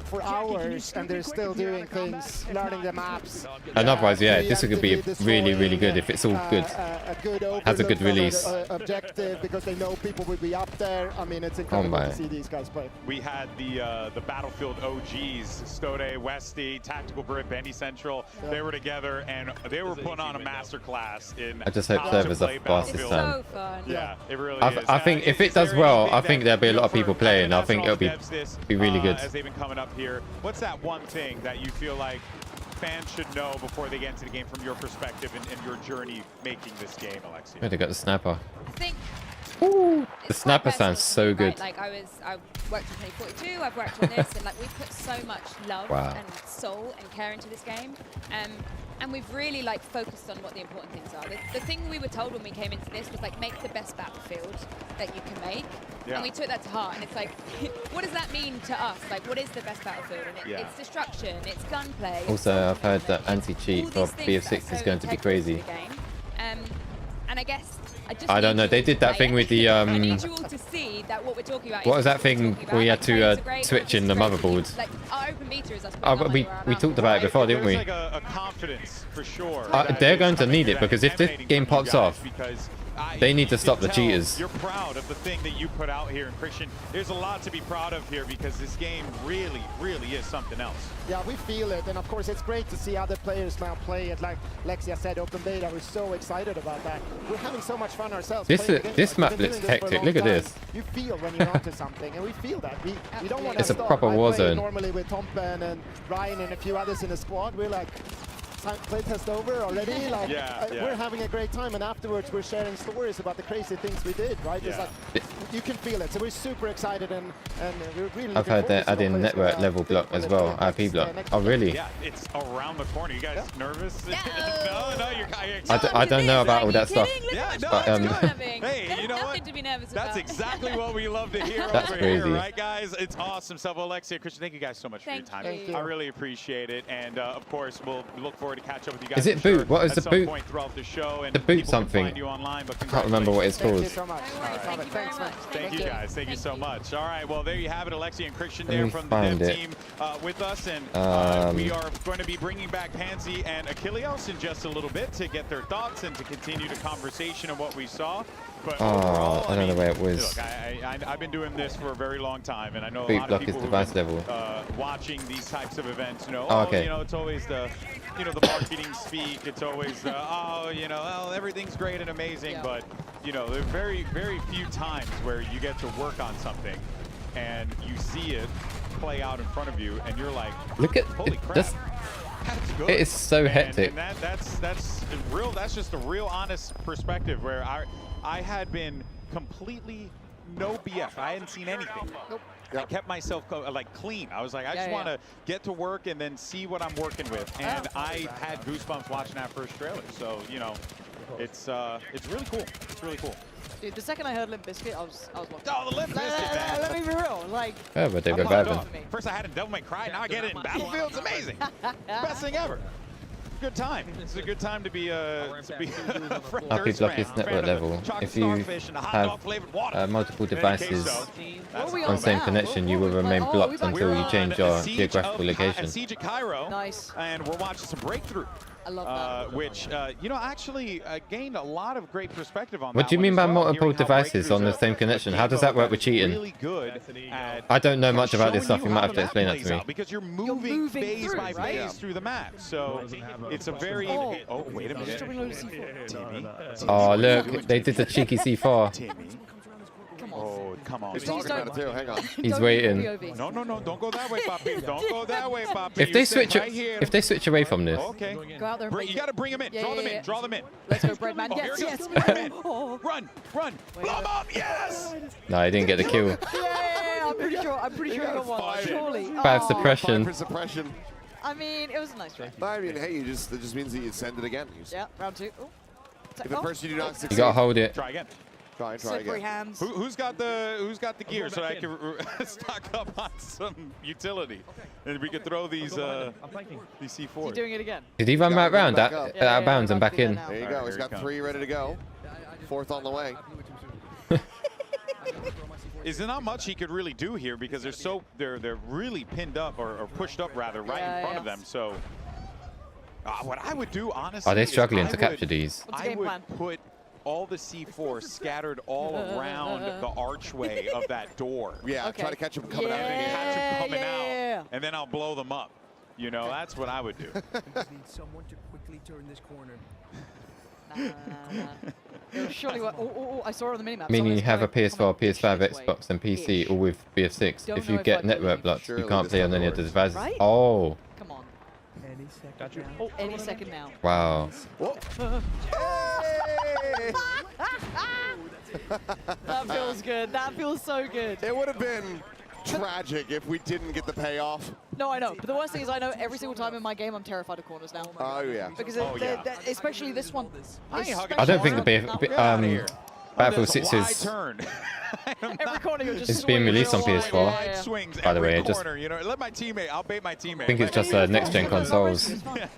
Speaker 14: For hours, and they're still doing things, learning the maps.
Speaker 1: And otherwise, yeah, this could be really, really good if it's all good. Has a good release.
Speaker 14: Objective because they know people will be up there. I mean, it's incredible to see these guys play.
Speaker 25: We had the Battlefield OGs, Stode, Westy, Tactical Brit, Bendy Central.
Speaker 14: Yeah.
Speaker 25: They were together and they were putting on a masterclass in.
Speaker 1: I just hope servers are fast this time.
Speaker 18: So fun.
Speaker 25: Yeah, it really
Speaker 1: I
Speaker 25: is.
Speaker 1: think if it does well, I think there'll be a lot of people playing. I think it'll be really good.
Speaker 25: As they've been coming up here, what's that one thing that you feel like fans should know before they get into the game from your perspective and your journey making this game, Alexia?
Speaker 1: Oh, they got the sniper.
Speaker 18: I think
Speaker 1: The sniper sounds so good.
Speaker 18: Right? Like I worked on 2042, I've worked on this, and like we've put so much love
Speaker 1: Wow.
Speaker 18: and soul and care into this game, and we've really like focused on what the important things are. The thing we were told when we came into this was like make the best battlefield that you can make,
Speaker 25: Yeah.
Speaker 18: and we took that to heart. And it's like, what does that mean to us? Like, what is the best battlefield? And it's destruction, it's gunplay.
Speaker 1: Also, I've heard that anti-cheat for BF6 is going to be crazy.
Speaker 18: And I guess
Speaker 1: I don't know. They did that thing with the
Speaker 18: I need you all to see that what we're talking about.
Speaker 1: what
Speaker 18: is
Speaker 1: was that
Speaker 18: what we're
Speaker 1: thing
Speaker 18: talking
Speaker 1: where you had
Speaker 18: about.
Speaker 1: to
Speaker 18: It's great,
Speaker 1: switch in
Speaker 18: it's
Speaker 1: the
Speaker 18: great.
Speaker 1: motherboards?
Speaker 18: Like our open beta is us.
Speaker 1: Oh, but we talked about it before, didn't we?
Speaker 25: There's like a confidence for sure.
Speaker 1: They're going to need it because if this game pops off, they need to stop the cheaters.
Speaker 25: You're proud of the thing that you put out here, and Christian, there's a lot to be proud of here because this game really, really is something else.
Speaker 14: Yeah, we feel it, and of course it's great to see other players now play it. Like Lexia said, open beta, we're so excited about that. We're having so much fun ourselves.
Speaker 1: This map looks hectic. Look at this.
Speaker 14: You feel when you're onto something, and we feel that. We don't want to
Speaker 1: It's a
Speaker 14: stop.
Speaker 1: proper
Speaker 14: I
Speaker 1: war
Speaker 14: play
Speaker 1: zone.
Speaker 14: Normally with Tompen and Ryan and a few others in the squad, we're like, playtest over already. Like we're having a great time, and afterwards we're sharing stories about the crazy things we did. Right? It's like you can feel it. So we're super excited, and we're really.
Speaker 1: I've heard they're adding network level block as well, IP block. Oh, really?
Speaker 25: Yeah, it's around the corner. You guys nervous? No, you're excited.
Speaker 1: I don't know about all that stuff.
Speaker 25: Yeah, no,
Speaker 1: But,
Speaker 25: hey, you know what?
Speaker 18: To be nervous
Speaker 25: That's
Speaker 18: about.
Speaker 25: exactly what we love to hear
Speaker 1: That's
Speaker 25: over
Speaker 1: crazy.
Speaker 25: here, right, guys? It's awesome stuff. Alexia, Christian, thank you guys so much for your
Speaker 18: Thank
Speaker 25: time.
Speaker 18: you.
Speaker 25: I really appreciate it, and of course, we'll look forward to catch up with you guys.
Speaker 1: Is it
Speaker 25: for sure
Speaker 1: boot? What is
Speaker 25: at
Speaker 1: the
Speaker 25: some
Speaker 1: boot?
Speaker 25: point throughout the show, and
Speaker 1: The boot
Speaker 25: people can
Speaker 1: something.
Speaker 25: find you online, but
Speaker 1: I can't remember what it's
Speaker 14: Thank you
Speaker 1: called.
Speaker 14: so much.
Speaker 18: Thank you very much.
Speaker 25: Thank you guys. Thank you so much. All right. Well, there you have it. Alexia and Christian
Speaker 1: Let
Speaker 25: there
Speaker 1: me
Speaker 25: from the
Speaker 1: find
Speaker 25: dev
Speaker 1: it.
Speaker 25: team with us. And we are going to be bringing back Pansy and Achilleos in just a little bit to get their thoughts and to continue the conversation of what we saw. But overall,
Speaker 1: I don't know where it was.
Speaker 25: Look, I've been doing this for a very long time, and I know a
Speaker 1: Boot
Speaker 25: lot
Speaker 1: block
Speaker 25: of
Speaker 1: is
Speaker 25: people
Speaker 1: device
Speaker 25: who've been,
Speaker 1: level.
Speaker 25: watching these types of events know,
Speaker 1: Oh, okay.
Speaker 25: you know, it's always the the marketing speak. It's always the, everything's great and amazing, but there are very, very few times where you get to work on something and you see it play out in front of you, and you're like,
Speaker 1: Look at
Speaker 25: holy crap.
Speaker 1: this.
Speaker 25: That's good.
Speaker 1: It is so hectic.
Speaker 25: And that's real. That's just a real honest perspective where I had been completely no BF. I hadn't seen anything. Nope. I kept myself clean. I was like, I just want to get to work and then see what I'm working with. And I had goosebumps watching that first trailer. So it's really cool. It's really cool.
Speaker 11: Dude, the second I heard Limp Bizkit, I was like,
Speaker 25: oh, the Limp Bizkit, man.
Speaker 11: Let me be real. Like,
Speaker 1: Oh, but they're reviving.
Speaker 25: First I had a Devil May Cry, now I get it in Battlefield. It's amazing. Best thing ever. Good time. It's a good time to be a
Speaker 1: IP block is network level. If you have multiple devices on same connection, you will remain blocked until you change your geographical location.
Speaker 25: Siege of Cairo.
Speaker 11: Nice.
Speaker 25: And we're watching some Breakthrough.
Speaker 11: I love that.
Speaker 25: Which, actually gained a lot of great perspective on
Speaker 1: What do you mean by multiple devices on the same connection? How does that work with cheating?
Speaker 25: Really good at
Speaker 1: I don't know much about this stuff. You might have to explain that to me.
Speaker 25: because you're moving phase by phase through the map. So it's a very... Oh, wait a minute. Timmy.
Speaker 1: Oh, look, they did the cheeky C4.
Speaker 11: Come on.
Speaker 25: Oh, come on.
Speaker 10: He's talking about it too. Hang on.
Speaker 1: He's waiting.
Speaker 25: No, don't go that way, Papi. Don't go that way, Papi.
Speaker 1: If they switch, if they switch away from this,
Speaker 25: okay.
Speaker 11: Go out there. And
Speaker 25: You got to bring him in. Draw them in. Draw them in.
Speaker 11: Let's go, Breadman.
Speaker 25: Oh,
Speaker 11: Yes,
Speaker 25: here
Speaker 11: yes.
Speaker 25: it goes.
Speaker 11: Oh.
Speaker 25: Run. Blow him up. Yes.
Speaker 1: no, he didn't get the kill.
Speaker 11: Yeah, I'm pretty sure he got one. Surely.
Speaker 1: 5
Speaker 11: Oh.
Speaker 1: suppression.
Speaker 10: 5 for suppression.
Speaker 11: I mean, it was a nice try.
Speaker 10: I mean, hey, it just means that you send it again.
Speaker 11: Yeah, round 2. Ooh.
Speaker 10: If at first you do not succeed,
Speaker 1: You gotta hold it.
Speaker 25: Try again.
Speaker 10: Try
Speaker 11: Slippery
Speaker 10: again.
Speaker 11: hands.
Speaker 25: Who's got the gear so I can stock up on some utility, and we could throw these
Speaker 11: Is he
Speaker 25: C4.
Speaker 11: doing it again?
Speaker 1: Did he run right round
Speaker 10: back
Speaker 1: out
Speaker 10: up.
Speaker 1: of bounds and back in?
Speaker 10: There you go. He's got 3 ready to go. 4th on the way.
Speaker 25: Is there not much he could really do here because they're really pinned up or pushed up rather right in front of them. So what I would do honestly,
Speaker 1: Are they struggling
Speaker 25: is
Speaker 1: to capture these?
Speaker 25: I would put all the C4 scattered all around the archway of that door.
Speaker 10: Yeah, try to catch him coming out.
Speaker 25: Catch him coming out, and then I'll blow them up. You know, that's what I would do.
Speaker 3: Need someone to quickly turn this corner.
Speaker 11: It was surely what. Oh, I saw it on the minimap.
Speaker 1: Meaning you have a
Speaker 11: Someone's
Speaker 1: PS4, PS5, Xbox, and PC, all with BF6.
Speaker 11: Don't
Speaker 1: If
Speaker 11: know
Speaker 1: you
Speaker 11: if
Speaker 1: get
Speaker 11: I
Speaker 1: network
Speaker 11: believe.
Speaker 1: blocks, you
Speaker 10: Surely
Speaker 1: can't
Speaker 10: this
Speaker 1: play on
Speaker 10: time
Speaker 1: any of the
Speaker 10: works.
Speaker 1: devices.
Speaker 11: Right?
Speaker 1: Oh,
Speaker 11: Come on.
Speaker 3: Any second now.
Speaker 11: Oh, any second now.
Speaker 1: wow.
Speaker 11: That feels good. That feels so good.
Speaker 10: It would have been tragic if we didn't get the payoff.
Speaker 11: No, I know. But the worst thing is I know every single time in my game I'm terrified of corners now.
Speaker 10: Oh, yeah.
Speaker 11: Because especially this one.
Speaker 1: I don't think the Battlefield 6 is
Speaker 11: Every corner you're just
Speaker 1: it's being released on PS4.
Speaker 25: Swings
Speaker 1: By the way,
Speaker 25: every
Speaker 1: just
Speaker 25: corner, you know, let my teammate. I'll bait my teammate.
Speaker 1: I think it's just next-gen consoles.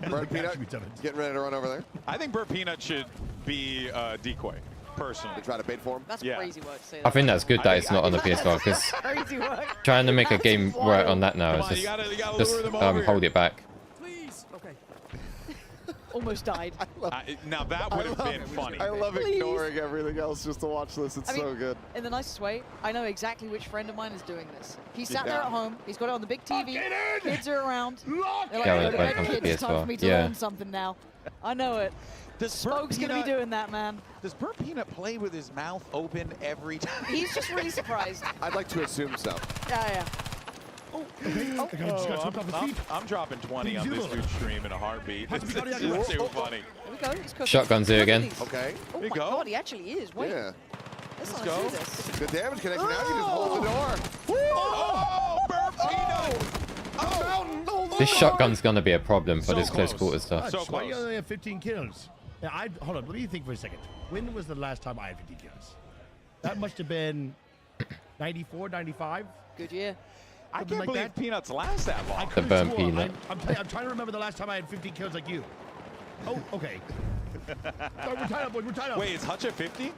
Speaker 10: Bird Peanut getting ready to run over there.
Speaker 25: I think Bird Peanut should be decoy, personally.
Speaker 10: They try to bait for him.
Speaker 11: That's crazy work to say
Speaker 1: I think that's good that it's not on the PS4 because
Speaker 11: crazy work.
Speaker 1: trying to make a game work on that now is just hold it back.
Speaker 11: Almost died.
Speaker 25: Now that would have been funny.
Speaker 10: I love ignoring everything else just to watch this. It's so good.
Speaker 11: In the nicest way, I know exactly which friend of mine is doing this. He's sat there at home. He's got it on the big TV. Kids are around. They're like,
Speaker 1: Yeah,
Speaker 11: "Go
Speaker 1: when it
Speaker 11: to
Speaker 1: comes
Speaker 11: bed,
Speaker 1: to
Speaker 11: kids. It's time for
Speaker 1: PS4,
Speaker 11: me to
Speaker 1: yeah.
Speaker 11: learn something now." I know it. Spoke's going to be doing that, man.
Speaker 25: Does Bird Peanut play with his mouth open every time?
Speaker 11: He's just really surprised.
Speaker 10: I'd like to assume so.
Speaker 11: Yeah.
Speaker 25: I'm dropping 20 on this dude's stream in a heartbeat. This is too funny.
Speaker 11: Here we go. He's cooking.
Speaker 1: Shotguns here again.
Speaker 10: Okay.
Speaker 11: Oh my God, he actually is. Wait.
Speaker 10: Yeah.
Speaker 11: Let's go. This.
Speaker 10: Good damage connection. Now you just hold the door.
Speaker 25: Oh, Bird Peanut!
Speaker 1: This shotgun's gonna be a problem for this close quarter stuff.
Speaker 25: So
Speaker 3: Why do you
Speaker 25: close.
Speaker 3: only have 15 kills? Yeah, hold on. Let me think for a second. When was the last time I had 15 kills? That must have been 94, 95.
Speaker 11: Good year.
Speaker 25: I
Speaker 3: Something
Speaker 25: can't
Speaker 3: like
Speaker 25: believe
Speaker 3: that.
Speaker 25: Peanuts last that long.
Speaker 1: The burnt peanut.
Speaker 3: I'm trying to remember the last time I had 15 kills like you. Oh, okay. We're tied up, boys. We're tied up.
Speaker 25: Wait, is Hutch at 50?
Speaker 11: I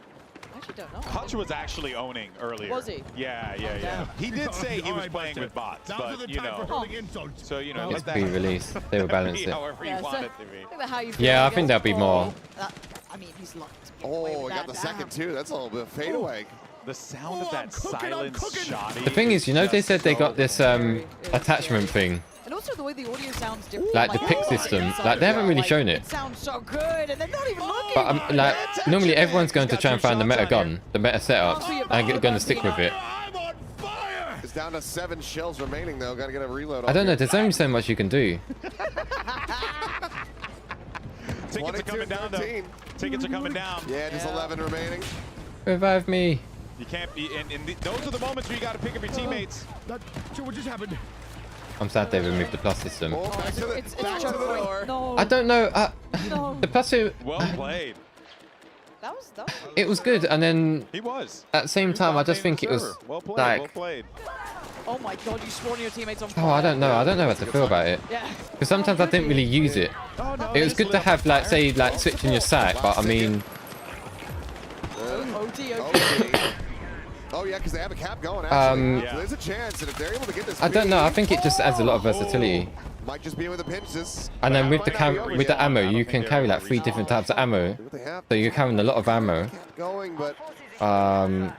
Speaker 11: actually don't know.
Speaker 25: Hutch was actually owning earlier.
Speaker 11: Was he?
Speaker 25: Yeah. He did say he
Speaker 3: All
Speaker 25: was
Speaker 3: right,
Speaker 25: playing
Speaker 3: Buster.
Speaker 25: with bots,
Speaker 3: That was
Speaker 25: but
Speaker 3: the
Speaker 25: you
Speaker 3: time for
Speaker 25: know.
Speaker 3: hurling insults.
Speaker 25: So you know,
Speaker 1: It's
Speaker 25: that
Speaker 1: pre-release. They will balance it.
Speaker 25: however you want it to be.
Speaker 11: Think about how you feel
Speaker 1: Yeah, I
Speaker 11: against
Speaker 1: think there'll be
Speaker 11: the
Speaker 1: more.
Speaker 11: ball. I mean, he's locked.
Speaker 10: Oh, we got the second too. That's a little bit of fadeaway.
Speaker 25: The sound of that silent shoddy.
Speaker 1: The thing is, you know, they said they got this attachment thing,
Speaker 11: And also the way the audio sounds different.
Speaker 1: like the pick system. Like they haven't really shown it.
Speaker 11: It sounds so good, and they're not even looking.
Speaker 1: But like normally everyone's going to try and find the meta gun, the meta setup, and going to stick with it.
Speaker 10: It's down to 7 shells remaining though. Got to get a reload.
Speaker 1: I don't know. There's only so much you can do.
Speaker 25: Tickets are coming down though. Tickets are coming down.
Speaker 10: Yeah, just 11 remaining.
Speaker 1: Revive me.
Speaker 25: You can't be, those are the moments where you got to pick up your teammates.
Speaker 3: What just happened?
Speaker 1: I'm sad they removed the plus system.
Speaker 10: Oh, back to the door.
Speaker 11: No.
Speaker 1: I don't know. The plus
Speaker 25: Well played.
Speaker 11: That was
Speaker 1: it was good, and then
Speaker 25: He was.
Speaker 1: at the same time, I just think it was
Speaker 25: Well played.
Speaker 1: like,
Speaker 25: Well played.
Speaker 11: Oh my God, you spawned your teammates on fire.
Speaker 1: oh, I don't know. I don't know what to feel about it.
Speaker 11: Yeah.
Speaker 1: Because sometimes I didn't really use it. It was good to have, like, say, like switching your sack, but I mean,
Speaker 11: OT.
Speaker 10: Oh yeah, because they have a cap going.
Speaker 1: Um,
Speaker 10: Actually, so there's a chance that if they're able to get this,
Speaker 1: I don't know. I think it just adds a lot of versatility.
Speaker 10: might just be with the pinches.
Speaker 1: And then with the ammo, you can carry like 3 different types of ammo. So you're carrying a lot of ammo.
Speaker 10: Going, but
Speaker 11: I'm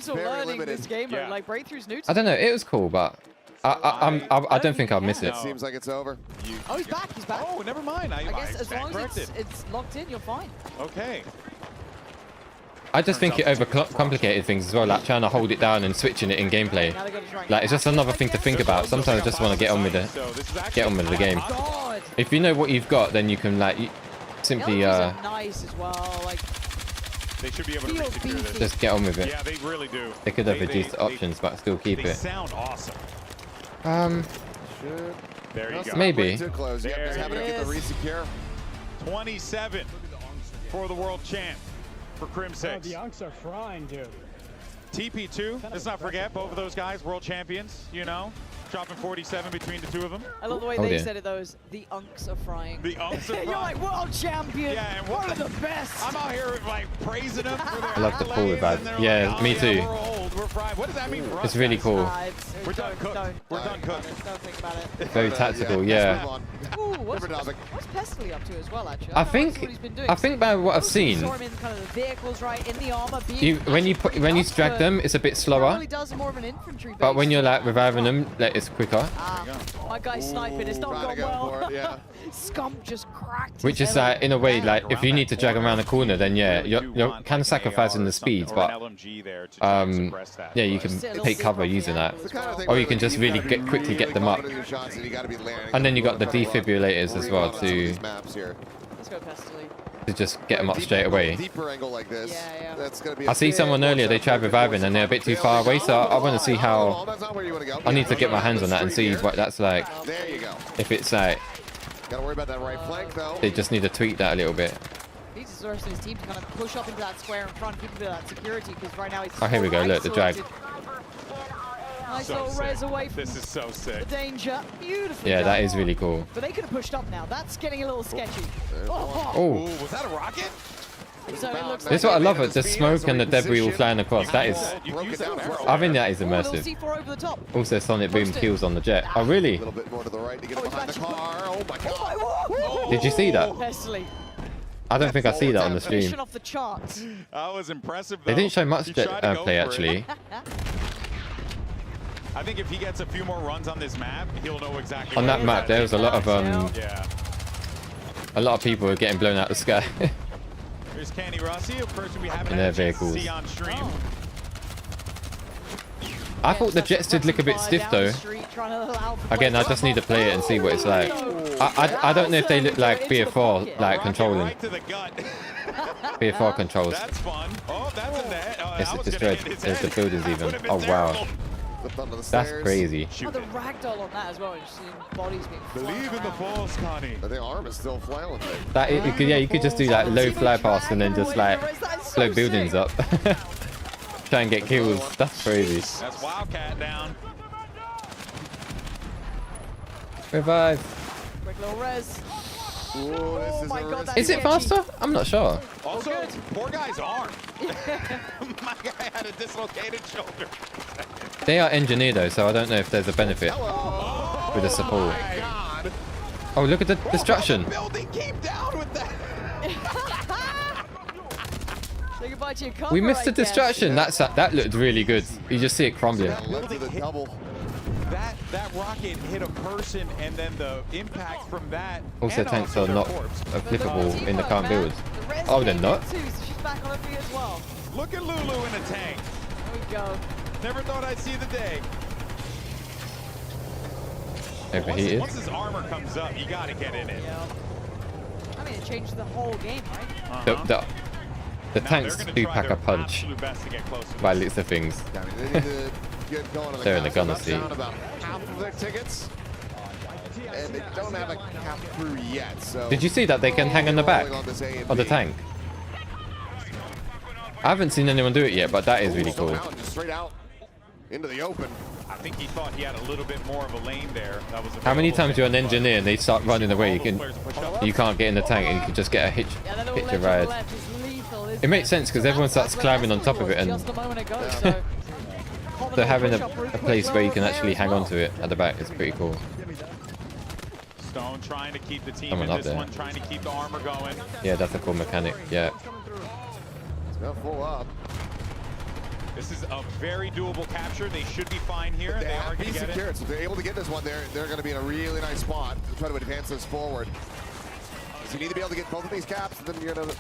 Speaker 11: still
Speaker 10: very
Speaker 11: learning
Speaker 10: limited.
Speaker 11: this game.
Speaker 25: Yeah.
Speaker 11: Like breakthrough's new to
Speaker 1: I don't know. It was cool, but I don't think I'll miss it.
Speaker 10: seems like it's over.
Speaker 11: Oh, he's back. He's back.
Speaker 25: Oh, never mind.
Speaker 11: I guess as
Speaker 25: stand
Speaker 11: long as
Speaker 25: corrected.
Speaker 11: it's locked in, you're fine.
Speaker 25: Okay.
Speaker 1: I just think it overcomplicated things as well, like trying to hold it down and switching it in gameplay. Like it's just another thing to think about. Sometimes I just want to get on with the game. If you know what you've got, then you can like simply
Speaker 11: nice as well. Like
Speaker 25: they should be able to resecure this.
Speaker 1: just get on with it.
Speaker 25: Yeah, they really do.
Speaker 1: They could have reduced the options, but still keep
Speaker 25: They
Speaker 1: it.
Speaker 25: sound awesome. There you go.
Speaker 1: Maybe.
Speaker 10: Too close. Yep, just having to get the resecure.
Speaker 25: 27 for the world champ for Crim 6.
Speaker 19: The Unks are frying, dude.
Speaker 25: TP2, let's not forget, both of those guys, world champions, you know, dropping 47 between the two of them.
Speaker 11: I love the way they said it, though, is the Unks are frying.
Speaker 25: The Unks are frying.
Speaker 11: You're like, world champion,
Speaker 25: yeah, and
Speaker 11: one of the best.
Speaker 25: I'm out here, like, praising them for their
Speaker 1: I love the pull revive. Yeah,
Speaker 25: like,
Speaker 1: me too.
Speaker 25: We're old, we're fried. What does that mean for us?
Speaker 1: It's really
Speaker 25: guys?
Speaker 1: cool.
Speaker 25: We're done cooked. We're done cooked.
Speaker 11: Don't think about it.
Speaker 1: Very tactical, yeah.
Speaker 11: Ooh, what's Pestily up to as well, actually?
Speaker 1: I think by what I've seen,
Speaker 11: Saw him in kind of the vehicles, right, in the armor.
Speaker 1: when you drag them, it's a bit slower.
Speaker 11: Really does more of an infantry base.
Speaker 1: But when you're like reviving them, like, it's quicker.
Speaker 11: My guy's sniping. It's not gone well. Scump just cracked.
Speaker 1: Which is like, in a way, like if you need to drag them around the corner, then yeah, you're kind of sacrificing the speed, but yeah, you can take cover using that, or you can just really quickly get them up. And then you got the defibrillators as well to just get them up straight away.
Speaker 10: Deeper angle like this. That's gonna be
Speaker 1: I see someone earlier, they tried reviving and they're a bit too far away, so I want to see how. I need to get my hands on that and see what that's like.
Speaker 10: There you go.
Speaker 1: If it's like.
Speaker 10: Gotta worry about that right flank though.
Speaker 1: They just need to tweak that a little bit.
Speaker 11: He deserves his team to kind of push up into that square in front, keep a bit of that security, because right now he's.
Speaker 1: Oh, here we go. Look, the drag.
Speaker 11: Nice little res away from
Speaker 25: this is so sick.
Speaker 11: The danger. Beautiful.
Speaker 1: Yeah, that is really cool.
Speaker 11: But they could have pushed up now. That's getting a little sketchy.
Speaker 1: Oh.
Speaker 25: Was that a rocket?
Speaker 11: So it looks
Speaker 1: This is what I love, it. The smoke and the debris all flying across. That is. I think that is immersive. Also, Sonic Boom kills on the jet. Oh, really?
Speaker 10: A little bit more to the right to get behind the car. Oh my god.
Speaker 1: Did you see that? I don't think I see that on the stream.
Speaker 25: That was impressive,
Speaker 1: They didn't show much play, actually.
Speaker 25: I think if he gets a few more runs on this map, he'll know exactly.
Speaker 1: On that map, there was a lot of a lot of people were getting blown out of the sky.
Speaker 25: Here's Candy Rossi, a person we haven't
Speaker 1: in
Speaker 25: had
Speaker 1: their
Speaker 25: a chance to
Speaker 1: vehicles.
Speaker 25: see on stream.
Speaker 1: I thought the jets did look a bit stiff though. Again, I just need to play it and see what it's like. I don't know if they look like BF4 like controlling. BF4 controls.
Speaker 25: That's fun. Oh, that's a net.
Speaker 1: It's destroyed. There's the buildings even. Oh wow. That's crazy.
Speaker 11: Oh, the ragdoll on that as well. Just seeing bodies being
Speaker 10: Believe in the force, Connie. The arm is still flailing.
Speaker 1: That you could just do like low fly pass and then just like blow buildings up. Try and get kills. That's crazy.
Speaker 25: That's Wildcat down.
Speaker 1: Revive.
Speaker 11: Quick little res.
Speaker 10: Oh
Speaker 11: my god,
Speaker 1: Is it faster? I'm not sure.
Speaker 25: Also, poor guy's arm. My guy had a dislocated shoulder.
Speaker 1: They are engineered though, so I don't know if there's a benefit with the support. Oh, look at the destruction.
Speaker 25: Building came down with that.
Speaker 11: Say goodbye to your cover,
Speaker 1: We missed the
Speaker 11: I guess.
Speaker 1: destruction. That looked really good. You just see it crumbling.
Speaker 25: That rocket hit a person, and then the impact from that.
Speaker 1: Also,
Speaker 25: and
Speaker 1: tanks
Speaker 25: also
Speaker 1: are
Speaker 25: their
Speaker 1: not
Speaker 25: corpse.
Speaker 1: applicable in the current build. Oh, they're not?
Speaker 11: She's back on her feet as well.
Speaker 25: Look at Lulu in a tank.
Speaker 11: There we go.
Speaker 25: Never thought I'd see the day.
Speaker 1: Overheated.
Speaker 25: Once his armor comes up, you gotta get in it.
Speaker 11: Yeah. I mean, it changed the whole game, right?
Speaker 1: The tanks do pack a punch by looks of things. They're in the gunner seat.
Speaker 10: About half of their tickets, and they don't have a cap through yet. So
Speaker 1: Did you see that they can hang on the back of the tank? I haven't seen anyone do it yet, but that is really cool.
Speaker 10: Just straight out into the open.
Speaker 25: I think he thought he had a little bit more of a lane there. That was
Speaker 1: How many times you're an engineer and they start running away, you can't get in the tank and you can just get a hitch a ride. It makes sense because everyone starts climbing on top of it, and so having a place where you can actually hang on to it at the back is pretty cool.
Speaker 25: Stone trying to keep the team
Speaker 1: Someone
Speaker 25: in
Speaker 1: up
Speaker 25: this
Speaker 1: there.
Speaker 25: one, trying to keep the armor going.
Speaker 1: Yeah, that's a cool mechanic. Yeah.
Speaker 10: It's gonna full up.
Speaker 25: This is a very doable capture. They should be fine here.
Speaker 10: They
Speaker 25: They are
Speaker 10: have
Speaker 25: going to
Speaker 10: be
Speaker 25: get
Speaker 10: secured,
Speaker 25: it.
Speaker 10: so if they're able to get this one, they're going to be in a really nice spot to try to advance this forward. So you need to be able to get both of these caps, and then you're gonna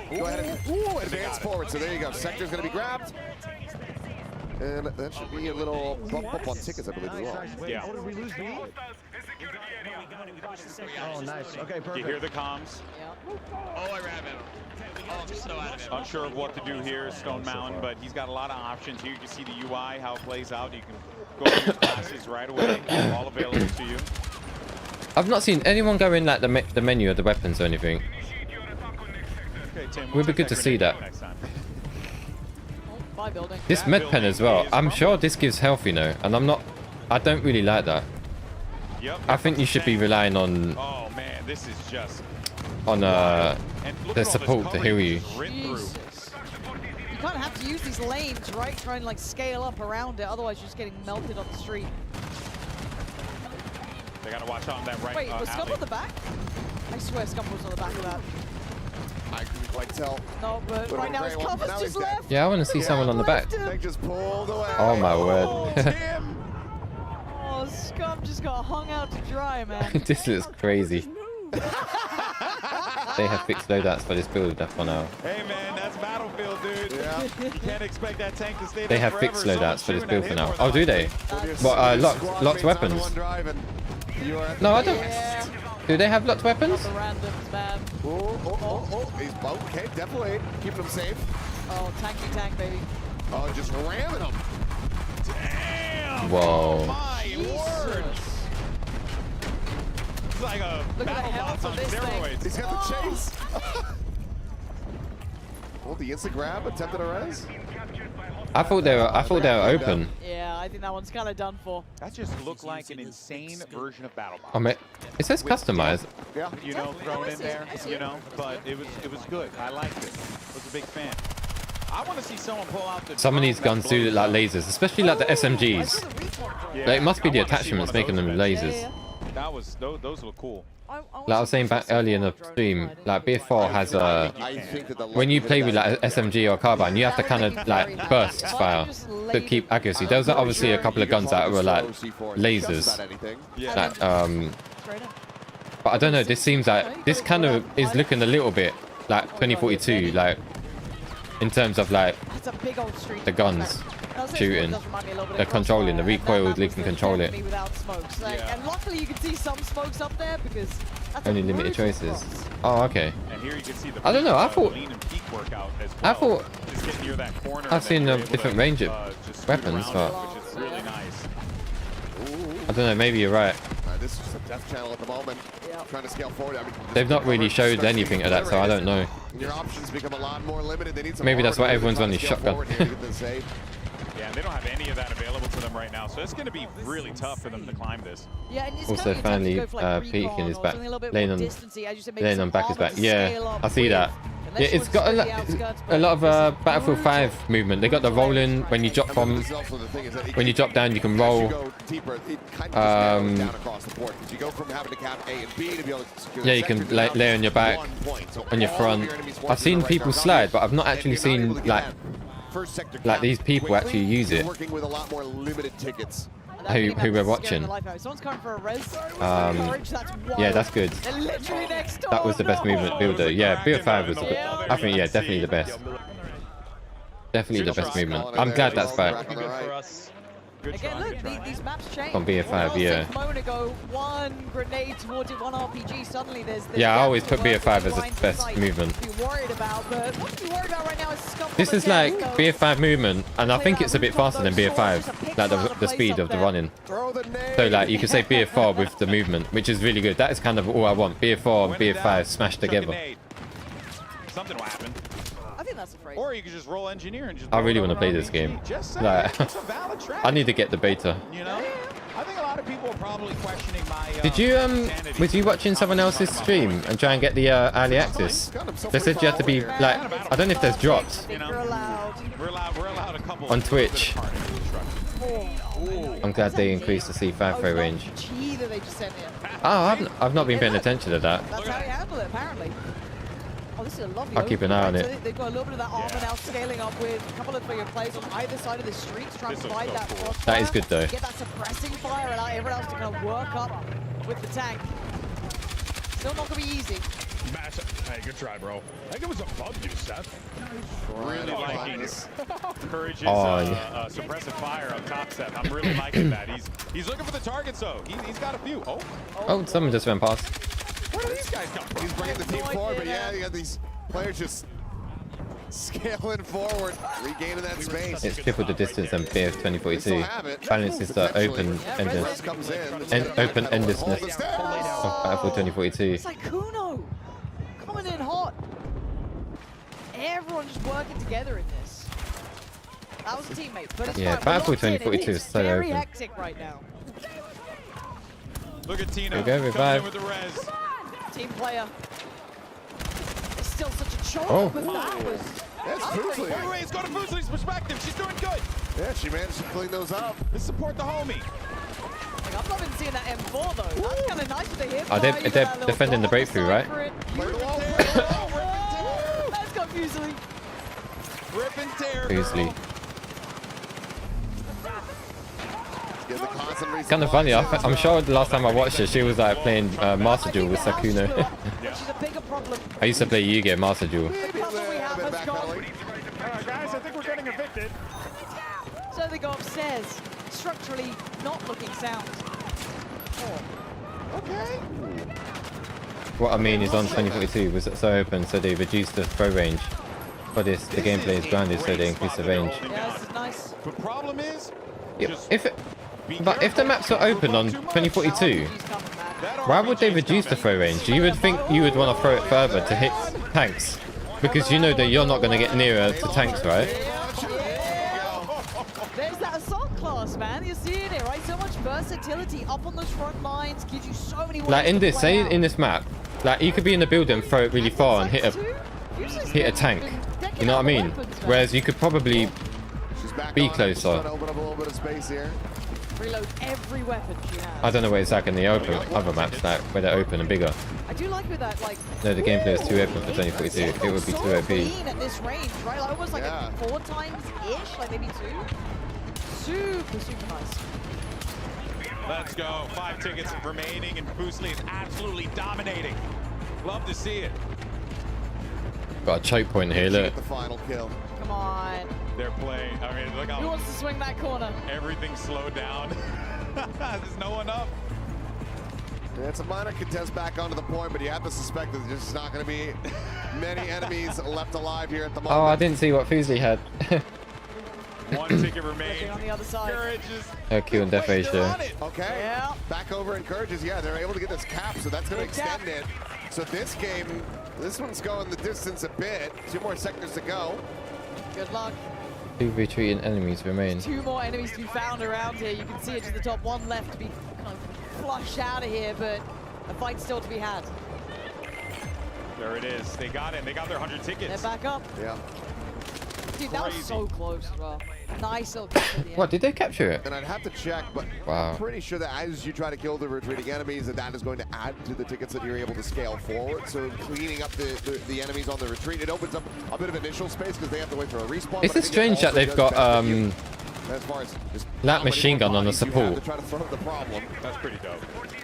Speaker 10: go ahead and advance forward. So there you go. Sector's gonna be grabbed. And that should be a little bump up on tickets, I believe, as well.
Speaker 25: Yeah.
Speaker 19: Oh, nice. Okay, perfect.
Speaker 25: You hear the comms?
Speaker 16: Oh, I ran him. Oh, I'm so out of it.
Speaker 25: Unsure of what to do here, Stone Mountain, but he's got a lot of options here. You can see the UI, how it plays out. You can go through his classes right away. All available to you.
Speaker 1: I've not seen anyone go in like the menu of the weapons or anything.
Speaker 25: Okay, Tim,
Speaker 1: Would be good to see that.
Speaker 25: next time.
Speaker 1: This med pen as well. I'm sure this gives health, you know, and I don't really like that.
Speaker 25: Yep.
Speaker 1: I think you should be relying on
Speaker 25: Oh man, this is just
Speaker 1: the support to heal you.
Speaker 11: Jesus. You kind of have to use these lanes, right? Try and like scale up around it, otherwise you're just getting melted on the street.
Speaker 25: They gotta watch out on that right.
Speaker 11: Wait, was Scum
Speaker 25: alley.
Speaker 11: on the back? I swear Scum was on the back of that.
Speaker 10: I couldn't quite tell.
Speaker 11: No, but right now his cover's just left.
Speaker 1: Yeah, I want to see someone on the back.
Speaker 10: They just pulled away.
Speaker 1: Oh my word.
Speaker 11: Oh, Scum just got hung out to dry, man.
Speaker 1: This looks crazy. They have fixed loadouts for this build up on our.
Speaker 25: Hey man, that's Battlefield, dude. Yeah. You can't expect that tank to stay there
Speaker 1: They have
Speaker 25: forever.
Speaker 1: fixed loadouts for this
Speaker 25: Someone's
Speaker 1: build for
Speaker 25: shooting
Speaker 1: now.
Speaker 25: at him
Speaker 1: Oh,
Speaker 25: with
Speaker 1: do
Speaker 25: a
Speaker 1: they?
Speaker 25: light.
Speaker 1: What? Locked weapons? No, I don't. Do they have locked weapons?
Speaker 11: Randoms, man.
Speaker 10: He's okay, definitely keeping him safe.
Speaker 11: Oh, tanky tank, baby.
Speaker 10: Oh, just ramming him.
Speaker 25: Damn!
Speaker 1: Whoa.
Speaker 25: My word! It's like a
Speaker 11: Look at the
Speaker 25: battle
Speaker 11: health
Speaker 25: bots on
Speaker 11: of this thing.
Speaker 25: steroids.
Speaker 10: He's got the chase. Oh, the instant grab, attempted a res.
Speaker 1: I thought they were open.
Speaker 11: Yeah, I think that one's kind of done for.
Speaker 25: That just looked like an insane version of battle bots.
Speaker 1: Oh, man. It says customized.
Speaker 10: Yeah.
Speaker 25: You know, thrown in there, you know, but it was good. I liked it. Was a big fan. I want to see someone pull out the
Speaker 1: Some of these guns do look like lasers, especially like the SMGs.
Speaker 25: Yeah,
Speaker 1: Like, it must be the
Speaker 25: I wanna see
Speaker 1: attachments
Speaker 25: one of
Speaker 1: making
Speaker 25: those
Speaker 1: them
Speaker 25: guys.
Speaker 1: lasers.
Speaker 25: That was those look cool.
Speaker 1: Like I was saying back earlier in the stream, like BF4 has
Speaker 10: I think that the
Speaker 1: when you play with like SMG or carbine, you have to kind of like burst fire to keep accuracy. Those are obviously a couple of guns that were like lasers. Like, but I don't know. This seems like this kind of is looking a little bit like 2042, like in terms of like
Speaker 11: It's a big old street.
Speaker 1: the guns shooting, the controlling, the recoil, you can control it.
Speaker 11: Without smokes. Like, and luckily you can see some smokes up there because that's
Speaker 1: Only
Speaker 11: a
Speaker 1: limited
Speaker 11: brutal
Speaker 1: choices.
Speaker 11: cross.
Speaker 1: Oh, okay.
Speaker 25: And here you can see the
Speaker 1: I don't know. I thought
Speaker 25: lean and peak workout as well.
Speaker 1: I thought
Speaker 25: Just getting near that corner
Speaker 1: I've
Speaker 25: and
Speaker 1: seen
Speaker 25: then
Speaker 1: a
Speaker 25: you're able
Speaker 1: different
Speaker 25: to,
Speaker 1: range of
Speaker 25: just scoot
Speaker 1: weapons,
Speaker 25: around
Speaker 1: but
Speaker 25: it, which is really nice.
Speaker 1: I don't know. Maybe you're right.
Speaker 10: This is just a death channel at the moment. Trying to scale forward. I mean,
Speaker 1: They've not really showed anything of that, so I don't know.
Speaker 10: Your options become a lot more limited. They need some
Speaker 1: Maybe that's why
Speaker 10: hardware to
Speaker 1: everyone's
Speaker 10: try to
Speaker 1: running
Speaker 10: scale
Speaker 1: shotgun.
Speaker 10: forward here to get this save.
Speaker 25: Yeah, and they don't have any of that available to them right now, so it's going to be really tough for them to climb this.
Speaker 11: Yeah, and it's
Speaker 1: Also,
Speaker 11: kind of
Speaker 1: finally,
Speaker 11: go for, like,
Speaker 1: Pete
Speaker 11: recon
Speaker 1: in his
Speaker 11: or
Speaker 1: back,
Speaker 11: something a little bit
Speaker 1: laying
Speaker 11: more
Speaker 1: on,
Speaker 11: distancey, as you said, maybe
Speaker 1: laying
Speaker 11: some
Speaker 1: on back his
Speaker 11: armor
Speaker 1: back.
Speaker 11: to
Speaker 1: Yeah,
Speaker 11: scale up
Speaker 1: I see
Speaker 11: with.
Speaker 1: that.
Speaker 11: Unless
Speaker 1: Yeah,
Speaker 11: you
Speaker 1: it's
Speaker 11: want
Speaker 1: got
Speaker 11: to
Speaker 1: a
Speaker 11: spread
Speaker 1: lot,
Speaker 11: the outskirts,
Speaker 1: a
Speaker 11: but
Speaker 1: lot of
Speaker 11: this is
Speaker 1: Battlefield 5 movement. They got the rolling when you drop from, when you drop down, you can roll. Yeah, you can lay on your back, on your front. I've seen people slide, but I've not actually seen like these people actually use it.
Speaker 10: Working with a lot more limited tickets.
Speaker 1: Who we're watching.
Speaker 11: Someone's coming for a res.
Speaker 1: Yeah, that's good.
Speaker 11: They're literally next door.
Speaker 1: That was the best movement builder. Yeah, BF5 was the best. I think, yeah, definitely the best. Definitely the best movement. I'm glad that's back.
Speaker 11: Again, look, these maps change.
Speaker 1: On BF5, yeah.
Speaker 11: A moment ago, one grenade towards it, one RPG. Suddenly there's
Speaker 1: Yeah, I always put BF5 as the best movement.
Speaker 11: Be worried about, but what to be worried about right now is Scum.
Speaker 1: This is like BF5 movement, and I think it's a bit faster than BF5, like the speed of the running. So like you could say BF4 with the movement, which is really good. That is kind of all I want. BF4 and BF5 smashed together.
Speaker 25: Something will happen.
Speaker 11: I think that's a phrase.
Speaker 25: Or you could just roll engineer and just.
Speaker 1: I really want to play this game. Like, I need to get the beta.
Speaker 25: You know, I think a lot of people are probably questioning my.
Speaker 1: Did you was you watching someone else's stream and try and get the early access? They said you had to be like, I don't know if there's drops
Speaker 25: You know, we're allowed a couple
Speaker 1: on Twitch.
Speaker 11: Oh.
Speaker 1: I'm glad they increased the C5 throw range.
Speaker 11: Gee, that they just sent in.
Speaker 1: Oh, I've not been paying attention to that.
Speaker 11: That's how you handle it, apparently. Oh, this is a lovely
Speaker 1: I'll keep an eye on
Speaker 11: opening,
Speaker 1: it.
Speaker 11: right? So they've got a little bit of that armor now scaling up with a couple of players on either side of the street to try and provide that crossfire.
Speaker 1: That is good, though.
Speaker 11: Get that suppressing fire and allow everyone else to kind of work up with the tank. Still not going to be easy.
Speaker 3: Hey, good try, bro. I think it was a bug you, Seth.
Speaker 25: Really liking Courage's
Speaker 1: yeah.
Speaker 25: suppressive fire up top, Seth. I'm really liking that. He's looking for the targets, though. He's got a few.
Speaker 1: Oh, someone just went past.
Speaker 25: Where do these guys come from?
Speaker 10: He's bringing the team forward, but yeah, you got these players just scaling forward, regaining that space.
Speaker 1: It's triple the distance and BF 2042. Balance is the open endless. Open endlessness of Battlefield 2042.
Speaker 11: It's like Kuno coming in hot. Everyone just working together in this. That was a teammate, but it's
Speaker 1: Yeah,
Speaker 11: fine.
Speaker 1: Battlefield 2042 is so
Speaker 11: very
Speaker 1: open.
Speaker 11: hectic right now.
Speaker 25: Look at Tina.
Speaker 1: Here we go, revive.
Speaker 25: With the res.
Speaker 11: Team player. It's still such a choke,
Speaker 1: Oh.
Speaker 11: but that was...
Speaker 10: That's Foosley.
Speaker 25: Wait, it's got a Foosley's perspective. She's doing good.
Speaker 10: Yeah, she managed to clean those up.
Speaker 25: Let's support the homie.
Speaker 11: Like, I've not been seeing that M4 though. That's kind of nice with the hip.
Speaker 1: Oh, they're defending the breakthrough, right?
Speaker 11: Let's go, Fusely.
Speaker 25: Rip and tear.
Speaker 1: Fusely.
Speaker 10: It's
Speaker 1: kind of funny. I'm sure the last time I watched it, she was like playing Master Duel with Sakuno. I used to play Yu-Gi-Oh! Master Duel.
Speaker 11: The problem we have has gone.
Speaker 3: Guys, I think we're getting evicted.
Speaker 11: So they go upstairs. Structurally not looking sound. Oh. Okay.
Speaker 1: What I mean is on 2042 was so open, so they reduced the throw range. For this, the gameplay is grounded, so they increase the range.
Speaker 11: Yeah, this is nice.
Speaker 25: The problem is,
Speaker 1: But if the maps are open on 2042, why would they reduce the throw range? You would think you would want to throw it further to hit tanks, because you know that you're not going to get nearer to tanks, right?
Speaker 11: There's that assault class, man. You're seeing it, right? So much versatility up on those front lines gives you so many ways
Speaker 1: Like in
Speaker 11: to
Speaker 1: this,
Speaker 11: play
Speaker 1: say
Speaker 11: out.
Speaker 1: in this map, like you could be in the building, throw it really far and hit a tank. You know what I mean? Whereas you could probably be closer.
Speaker 10: Open up a little bit of space here.
Speaker 11: Reload every weapon she has.
Speaker 1: I don't know where it's like in the open other maps, like where they're open and bigger.
Speaker 11: I do like with that, like.
Speaker 1: No, the gameplay is too open for 2042. It would be too OP.
Speaker 11: Clean at this range, right? Like almost like a 4 times ish, like maybe 2. Super, super nice.
Speaker 25: let's go. 5 tickets remaining, and Foosley is absolutely dominating. Love to see it.
Speaker 1: Got a choke point here, look.
Speaker 10: The final kill.
Speaker 11: Come on.
Speaker 25: They're playing. I mean, look how.
Speaker 11: Who wants to swing that corner?
Speaker 25: Everything's slowed down. There's no one up.
Speaker 10: Yeah, it's a minor contest back onto the point, but you have to suspect that there's just not going to be many enemies left alive here at the moment.
Speaker 1: Oh, I didn't see what Fusely had.
Speaker 25: 1 ticket remains.
Speaker 11: On the other side.
Speaker 1: Kill and death ratio.
Speaker 10: Okay.
Speaker 11: Yeah.
Speaker 10: Back over encourages. Yeah, they're able to get this cap, so that's going to extend it. So this game, this one's going the distance a bit. 2 more sectors to go.
Speaker 11: Good luck.
Speaker 1: 2 retreating enemies remain.
Speaker 11: 2 more enemies to be found around here. You can see it to the top. 1 left to be kind of flushed out of here, but a fight still to be had.
Speaker 25: There it is. They got it. They got their 100 tickets.
Speaker 11: They're back up.
Speaker 10: Yeah.
Speaker 11: Dude, that was so close as well. Nice little kick at the end.
Speaker 1: What, did they capture it?
Speaker 10: And I'd have to check, but
Speaker 1: Wow.
Speaker 10: I'm pretty sure that as you try to kill the retreating enemies, that is going to add to the tickets that you're able to scale forward. So cleaning up the enemies on the retreat, it opens up a bit of initial space because they have to wait for a respawn.
Speaker 1: It's just strange that they've got
Speaker 10: as far as just
Speaker 1: that machine gun on the support.
Speaker 10: to try to throw the problem.
Speaker 25: That's pretty dope.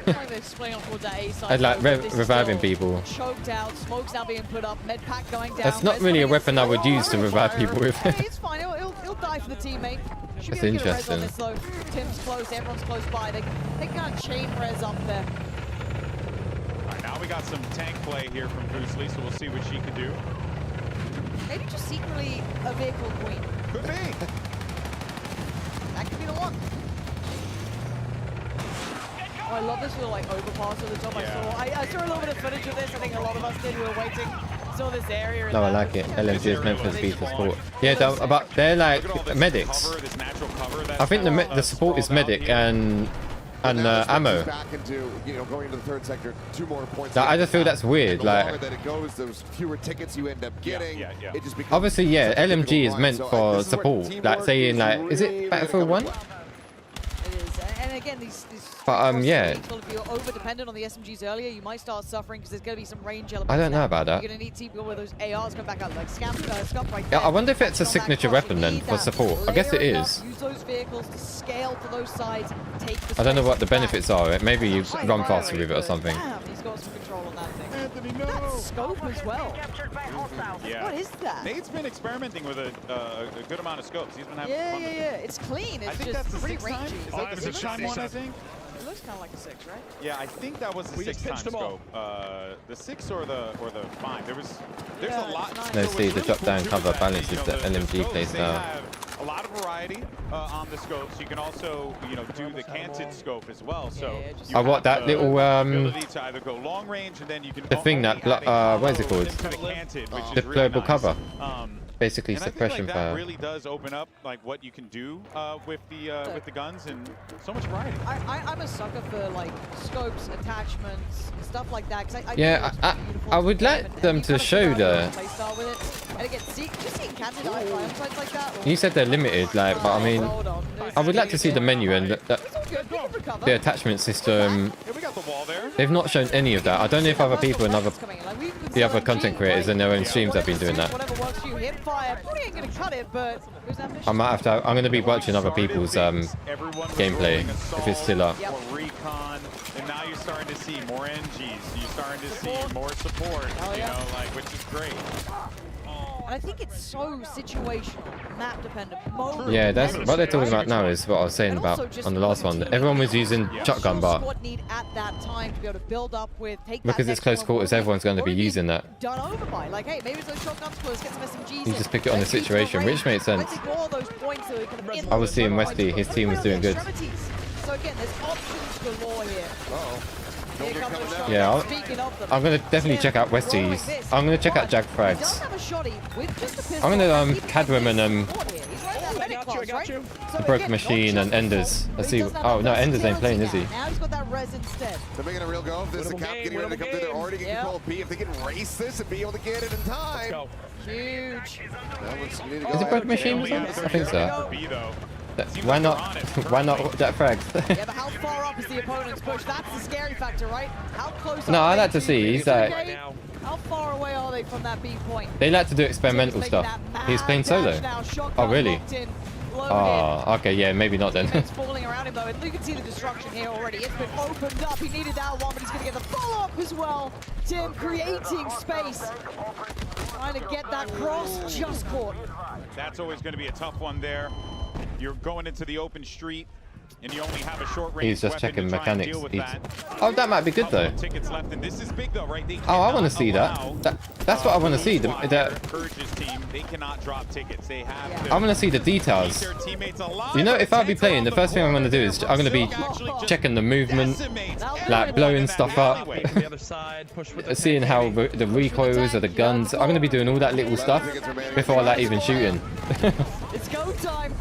Speaker 11: Like they're swinging towards that A side.
Speaker 1: I'd like
Speaker 11: though, but this is
Speaker 1: reviving
Speaker 11: still
Speaker 1: people.
Speaker 11: Choked out. Smoke's now being put up. Med pack going down.
Speaker 1: That's not
Speaker 11: Res
Speaker 1: really a
Speaker 11: coming
Speaker 1: weapon I would use to revive people with.
Speaker 11: Hey, it's fine. He'll die for the teammate. Should
Speaker 1: That's
Speaker 11: be able to get a res on
Speaker 1: interesting.
Speaker 11: this though. Tim's close. Everyone's close by. They can't chain res up there.
Speaker 25: All right, now we got some tank play here from Foosley, so we'll see what she can do.
Speaker 11: Maybe just secretly a vehicle queen.
Speaker 25: Could be.
Speaker 11: That could be the one. Oh, I love this little like overpass at the top.
Speaker 25: Yeah.
Speaker 11: I saw a little bit of footage of this. I think a lot of us did. We were waiting. Saw this area.
Speaker 1: No, I like it. LMG is meant for speed for support. Yeah, but they're like medics. I think the support is medic and ammo.
Speaker 10: Back into, going into the 3rd sector, 2 more points.
Speaker 1: Like, I just feel that's weird.
Speaker 10: The longer
Speaker 1: Like,
Speaker 10: that it goes, those fewer tickets you end up getting. It just becomes
Speaker 1: obviously, yeah,
Speaker 10: such a
Speaker 1: LMG
Speaker 10: difficult
Speaker 1: is
Speaker 10: line.
Speaker 1: meant
Speaker 10: So,
Speaker 1: for
Speaker 10: this is where
Speaker 1: support.
Speaker 10: teamwork
Speaker 1: Like saying, like, is
Speaker 10: really
Speaker 1: it Battlefield 1?
Speaker 11: It is, and again, these
Speaker 1: But yeah.
Speaker 11: if you're over dependent on the SMGs earlier, you might start suffering because there's going to be some range elements.
Speaker 1: I don't know
Speaker 11: now.
Speaker 1: about that.
Speaker 11: You're going to need people where those ARs come back out, like Scump right
Speaker 1: Yeah,
Speaker 11: there.
Speaker 1: I wonder if it's a signature weapon then for support. I guess it
Speaker 11: Layering up,
Speaker 1: is.
Speaker 11: Use those vehicles to scale to those sides, take the
Speaker 1: I don't know
Speaker 11: space
Speaker 1: what the
Speaker 11: back.
Speaker 1: benefits are. Maybe you run faster with it or something.
Speaker 11: Damn, he's got some control on that thing.
Speaker 12: Anthony, no.
Speaker 11: That's scope as well.
Speaker 25: Yeah.
Speaker 11: What is that?
Speaker 25: Nate's been experimenting with a good amount of scopes. He's been having
Speaker 11: Yeah,
Speaker 25: fun
Speaker 11: yeah,
Speaker 25: with
Speaker 11: yeah.
Speaker 25: it.
Speaker 11: It's clean. It's
Speaker 25: I think
Speaker 11: just
Speaker 25: that's the
Speaker 11: pretty
Speaker 25: 6 time.
Speaker 11: rangy.
Speaker 25: Is that the 6 time one, I think?
Speaker 11: It looks kind of like a 6, right?
Speaker 25: Yeah, I think that was the
Speaker 11: We
Speaker 25: 6
Speaker 11: just
Speaker 25: time
Speaker 11: pitched them all.
Speaker 25: scope. The 6 or the 5. There's
Speaker 11: Yeah,
Speaker 25: a lot.
Speaker 11: it's
Speaker 1: No,
Speaker 25: So
Speaker 1: see,
Speaker 25: what's
Speaker 1: the
Speaker 25: really
Speaker 1: drop
Speaker 25: cool,
Speaker 1: down
Speaker 25: too,
Speaker 1: cover
Speaker 25: is that,
Speaker 1: balances
Speaker 25: you know,
Speaker 1: the
Speaker 25: the
Speaker 1: LMG
Speaker 25: scopes,
Speaker 1: playstyle.
Speaker 25: they have a lot of variety on the scopes. You can also, do the canted scope as well. So you
Speaker 1: Oh, what,
Speaker 25: have
Speaker 1: that
Speaker 25: the
Speaker 1: little,
Speaker 25: ability to either go long range, and then you can
Speaker 1: the thing that, what is it called?
Speaker 25: into the canted, which is really
Speaker 1: Deployable
Speaker 25: nice.
Speaker 1: cover. Basically
Speaker 25: And I
Speaker 1: suppression
Speaker 25: think, like, that
Speaker 1: fire.
Speaker 25: really does open up what you can do with the guns, and so much variety.
Speaker 11: I'm a sucker for like scopes, attachments, stuff like that. Cause I
Speaker 1: Yeah, I would like them to show the.
Speaker 11: playstyle with it. And again, just seeing canted iron sights like that.
Speaker 1: You said they're limited, like, but I mean, I would like to see the menu and the attachment system.
Speaker 25: Yeah, we got the wall there.
Speaker 1: They've not shown any of that. I don't know if other people and the other content creators in their own streams have been doing that.
Speaker 11: Whatever works for you, hip fire. Probably ain't gonna cut it, but who's ambitious?
Speaker 1: I might have to. I'm going to be watching other people's gameplay if it's still up.
Speaker 25: More recon, and now you're starting to see more NGs. You're starting to see more support. Which is great.
Speaker 11: And I think it's so situational, map dependent, moment
Speaker 1: Yeah, that's
Speaker 11: dependent,
Speaker 1: what they're talking
Speaker 11: right?
Speaker 1: about now. Is what I was saying
Speaker 11: And
Speaker 1: about
Speaker 11: also just
Speaker 1: on the last one. Everyone was using shotgun, but
Speaker 11: squad need at that time to be able to build up with, take
Speaker 1: because
Speaker 11: that
Speaker 1: it's
Speaker 11: next
Speaker 1: close
Speaker 11: one
Speaker 1: quarters,
Speaker 11: forward,
Speaker 1: everyone's going to be
Speaker 11: or
Speaker 1: using that.
Speaker 11: done over by. Like, hey, maybe it's those shotgun squads, get some SMGs
Speaker 1: You
Speaker 11: in.
Speaker 1: just pick it on the
Speaker 11: Let's use
Speaker 1: situation,
Speaker 11: range.
Speaker 1: which makes sense.
Speaker 11: Let's ignore those points that are kind of in
Speaker 1: I was
Speaker 11: the
Speaker 1: seeing
Speaker 11: front
Speaker 1: Westy,
Speaker 11: lines,
Speaker 1: his
Speaker 11: but
Speaker 1: team was
Speaker 11: put it
Speaker 1: doing
Speaker 11: on the
Speaker 1: good.
Speaker 11: extremities. So again, there's options galore here. Here comes the shot.
Speaker 1: Yeah,
Speaker 11: Speaking of them,
Speaker 1: I'm going to definitely check out Westy's. I'm going to check out Jag
Speaker 11: he does
Speaker 1: Frags.
Speaker 11: have a shotty with just a pistol.
Speaker 1: I'm going to
Speaker 11: and
Speaker 1: Cadwim and
Speaker 11: he's right in that medic class, right? So
Speaker 1: the Broke
Speaker 11: again,
Speaker 1: Machine
Speaker 11: not
Speaker 1: and
Speaker 11: just
Speaker 1: Enders.
Speaker 11: but
Speaker 1: Let's
Speaker 11: he
Speaker 1: see.
Speaker 11: doesn't have
Speaker 1: Oh
Speaker 11: that
Speaker 1: no, Enders ain't playing, is he?
Speaker 11: versatility now. Now he's got that res instead.
Speaker 10: They're making a real go of this. The cap getting ready to come through. They're already getting control of B. If they can race this and be able to get it in time.
Speaker 11: Huge.
Speaker 1: Is it Broke Machine? Was that? I think so. Why not? Why not Jag Frags?
Speaker 11: Yeah, but how far up is the opponent's push? That's the scary factor, right? How close
Speaker 1: No,
Speaker 11: are
Speaker 1: I
Speaker 11: they
Speaker 1: like to see. He's like,
Speaker 11: how far away are they from that B point?
Speaker 1: they like to do experimental stuff. He's playing solo. Oh really? Oh, okay, yeah, maybe not then.
Speaker 11: It's falling around him though, and you can see the destruction here already. It's been opened up. He needed that one, but he's going to get the follow-up as well. Tim creating space, trying to get that cross, just caught.
Speaker 25: That's always going to be a tough one there. You're going into the open street, and you only have a short range.
Speaker 1: He's just
Speaker 25: weapon
Speaker 1: checking
Speaker 25: to try and
Speaker 1: mechanics.
Speaker 25: deal with
Speaker 1: He's-
Speaker 25: that.
Speaker 1: Oh, that might be good though.
Speaker 25: Tickets left, and this is big though, right? They
Speaker 1: Oh, I want
Speaker 25: cannot
Speaker 1: to see
Speaker 25: allow,
Speaker 1: that. That's what I want to see.
Speaker 25: Courage's team, they cannot drop tickets. They have to
Speaker 1: I want to see the details.
Speaker 25: keep their teammates alive.
Speaker 1: You know, if I'll be playing, the first thing I'm going to do is I'm going to be checking the movement, like blowing stuff up, seeing how the recoils of the guns. I'm going to be doing all that little stuff before I like even shooting.
Speaker 11: It's go time.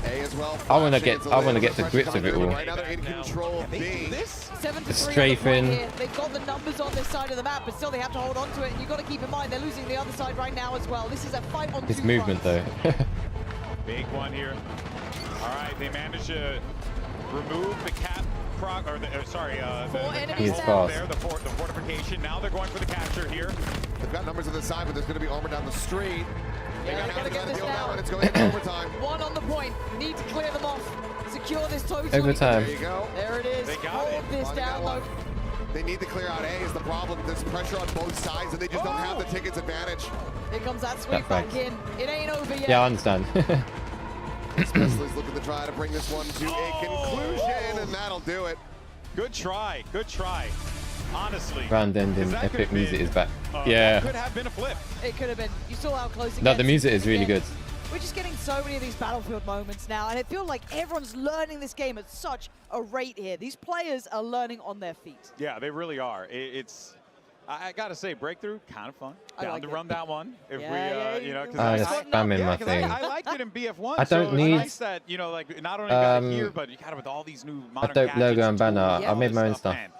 Speaker 1: I want to get to grips with it all.
Speaker 10: Right now they're in control of B.
Speaker 11: 7 to
Speaker 1: The
Speaker 11: 3 on the
Speaker 1: strafing.
Speaker 11: point here. They've got the numbers on this side of the map, but still they have to hold on to it. And you've got to keep in mind they're losing the other side right now as well. This is a fight on
Speaker 1: His
Speaker 11: two
Speaker 1: movement
Speaker 11: fronts.
Speaker 1: though.
Speaker 25: Big one here. All right, they managed to remove the cap.
Speaker 1: He's fast.
Speaker 25: There, the fortification. Now they're going for the capture here.
Speaker 10: They've got numbers on the side, but there's going to be armor down the street.
Speaker 11: Yeah, they gotta get this
Speaker 10: deal with that
Speaker 11: down.
Speaker 10: one. It's going into overtime.
Speaker 11: One on the point. Need to clear them off. Secure this totally.
Speaker 1: Overtime.
Speaker 10: There you go.
Speaker 11: There it is.
Speaker 10: They got
Speaker 11: Hold
Speaker 10: it.
Speaker 11: this
Speaker 10: Well,
Speaker 11: down though.
Speaker 10: They need to clear out A is the problem. There's pressure on both sides, and they just don't have the tickets advantage.
Speaker 11: Here comes that
Speaker 1: That
Speaker 11: sweep back
Speaker 1: fact.
Speaker 11: in. It ain't over yet.
Speaker 1: Yeah, I understand.
Speaker 10: Spensley's looking to try to bring this one to a conclusion, and that'll do it.
Speaker 25: Good try. Good try. Honestly.
Speaker 1: Round ending,
Speaker 25: that
Speaker 1: epic
Speaker 25: could've
Speaker 1: music
Speaker 25: been,
Speaker 1: is back.
Speaker 25: That
Speaker 1: Yeah.
Speaker 25: could have been a flip.
Speaker 11: It could have been. You saw how close it
Speaker 1: No,
Speaker 11: gets.
Speaker 1: the music is really
Speaker 11: Again,
Speaker 1: good.
Speaker 11: We're just getting so many of these Battlefield moments now, and I feel like everyone's learning this game at such a rate here. These players are learning on their feet.
Speaker 25: Yeah, they really are. It's. I gotta say, breakthrough, kind of fun.
Speaker 11: I
Speaker 25: Down
Speaker 11: like
Speaker 25: to
Speaker 11: it.
Speaker 25: run that one. If
Speaker 11: Yeah,
Speaker 25: we, you know,
Speaker 1: I'm
Speaker 25: because
Speaker 1: just spamming my thing.
Speaker 25: I liked it in BF1.
Speaker 1: I don't
Speaker 25: so
Speaker 1: need-
Speaker 25: It's nice that like not only got it here, but you got it with all these new modern
Speaker 1: A dope
Speaker 25: gadgets
Speaker 1: logo and
Speaker 25: and
Speaker 1: banner.
Speaker 25: tools,
Speaker 1: I made my own
Speaker 25: all this
Speaker 1: stuff.
Speaker 25: man.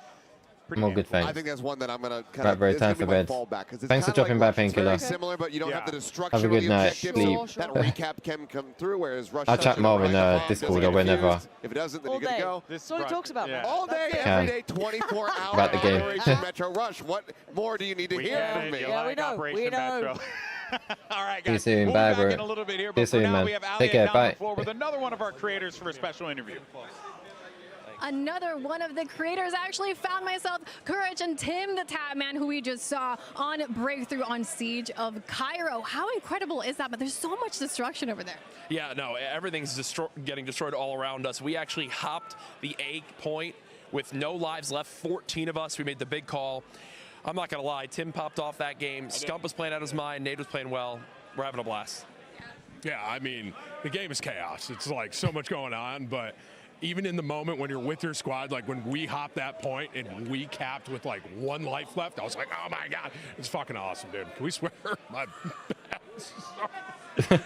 Speaker 1: I'm all good,
Speaker 10: I
Speaker 1: thanks.
Speaker 10: think that's one that I'm going to kind
Speaker 1: Right,
Speaker 10: of.
Speaker 1: bro, time for bed. Thanks for dropping by, Painkiller.
Speaker 10: Very similar, but you don't have the destruction.
Speaker 1: Have a good
Speaker 10: or the
Speaker 1: night.
Speaker 10: objectives.
Speaker 1: Sleep.
Speaker 10: That recap can come through, whereas Rush.
Speaker 1: I'll chat more in Discord or whenever.
Speaker 10: If it doesn't, then
Speaker 11: All
Speaker 10: you're good to
Speaker 11: day.
Speaker 10: go.
Speaker 11: That's all he talks about.
Speaker 25: Yeah.
Speaker 11: man.
Speaker 10: All day,
Speaker 11: That's it.
Speaker 10: every day, 24 hours.
Speaker 1: About the game.
Speaker 10: Operation Metro Rush. What more do you need to hear from me?
Speaker 11: Yeah, we know. We know.
Speaker 25: All right,
Speaker 1: See you
Speaker 25: guys.
Speaker 1: soon.
Speaker 25: We'll
Speaker 1: Bye,
Speaker 25: be back
Speaker 1: bro.
Speaker 25: in a little bit here,
Speaker 1: See you
Speaker 25: but for
Speaker 1: soon,
Speaker 25: now
Speaker 1: man.
Speaker 25: we have Ali
Speaker 1: Take care.
Speaker 25: down
Speaker 1: Bye.
Speaker 25: on the floor with another one of our creators for a special interview.
Speaker 2: another one of the creators. I actually found myself Courage and Tim the Tatman, who we just saw on Breakthrough on Siege of Cairo. How incredible is that? But there's so much destruction over there.
Speaker 4: Yeah, no, everything's getting destroyed all around us. We actually hopped the A point with no lives left, 14 of us. We made the big call. I'm not going to lie, Tim popped off that game. Scump was playing out of his mind. Nate was playing well. We're having a blast.
Speaker 7: Yeah, I mean, the game is chaos. It's like so much going on, but even in the moment when you're with your squad, like when we hopped that point and we capped with like 1 life left, I was like, oh my God, it's fucking awesome, dude. Can we swear? My bad.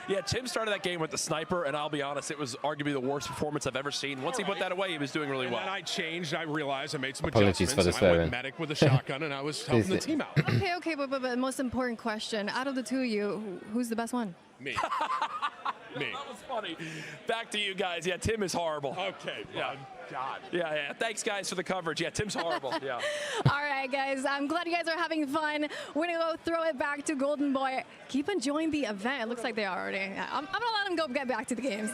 Speaker 4: Yeah, Tim started that game with the sniper, and I'll be honest, it was arguably the worst performance I've ever seen. Once he put that away, he was doing really well.
Speaker 7: And then I changed. I realized I made some
Speaker 1: Apologies
Speaker 7: adjustments.
Speaker 1: for the
Speaker 7: And I
Speaker 1: swearing.
Speaker 7: went medic with a shotgun, and I was helping the team out.
Speaker 2: Okay, but the most important question, out of the two of you, who's the best one?
Speaker 7: Me. Me.
Speaker 4: That was funny. Back to you guys. Yeah, Tim is horrible.
Speaker 7: Okay, bud. God.
Speaker 4: Yeah. Thanks, guys, for the coverage. Yeah, Tim's horrible. Yeah.
Speaker 2: All right, guys. I'm glad you guys are having fun. We're going to go throw it back to Golden Boy. Keep enjoying the event. It looks like they are already. I'm going to let them go get back to the games.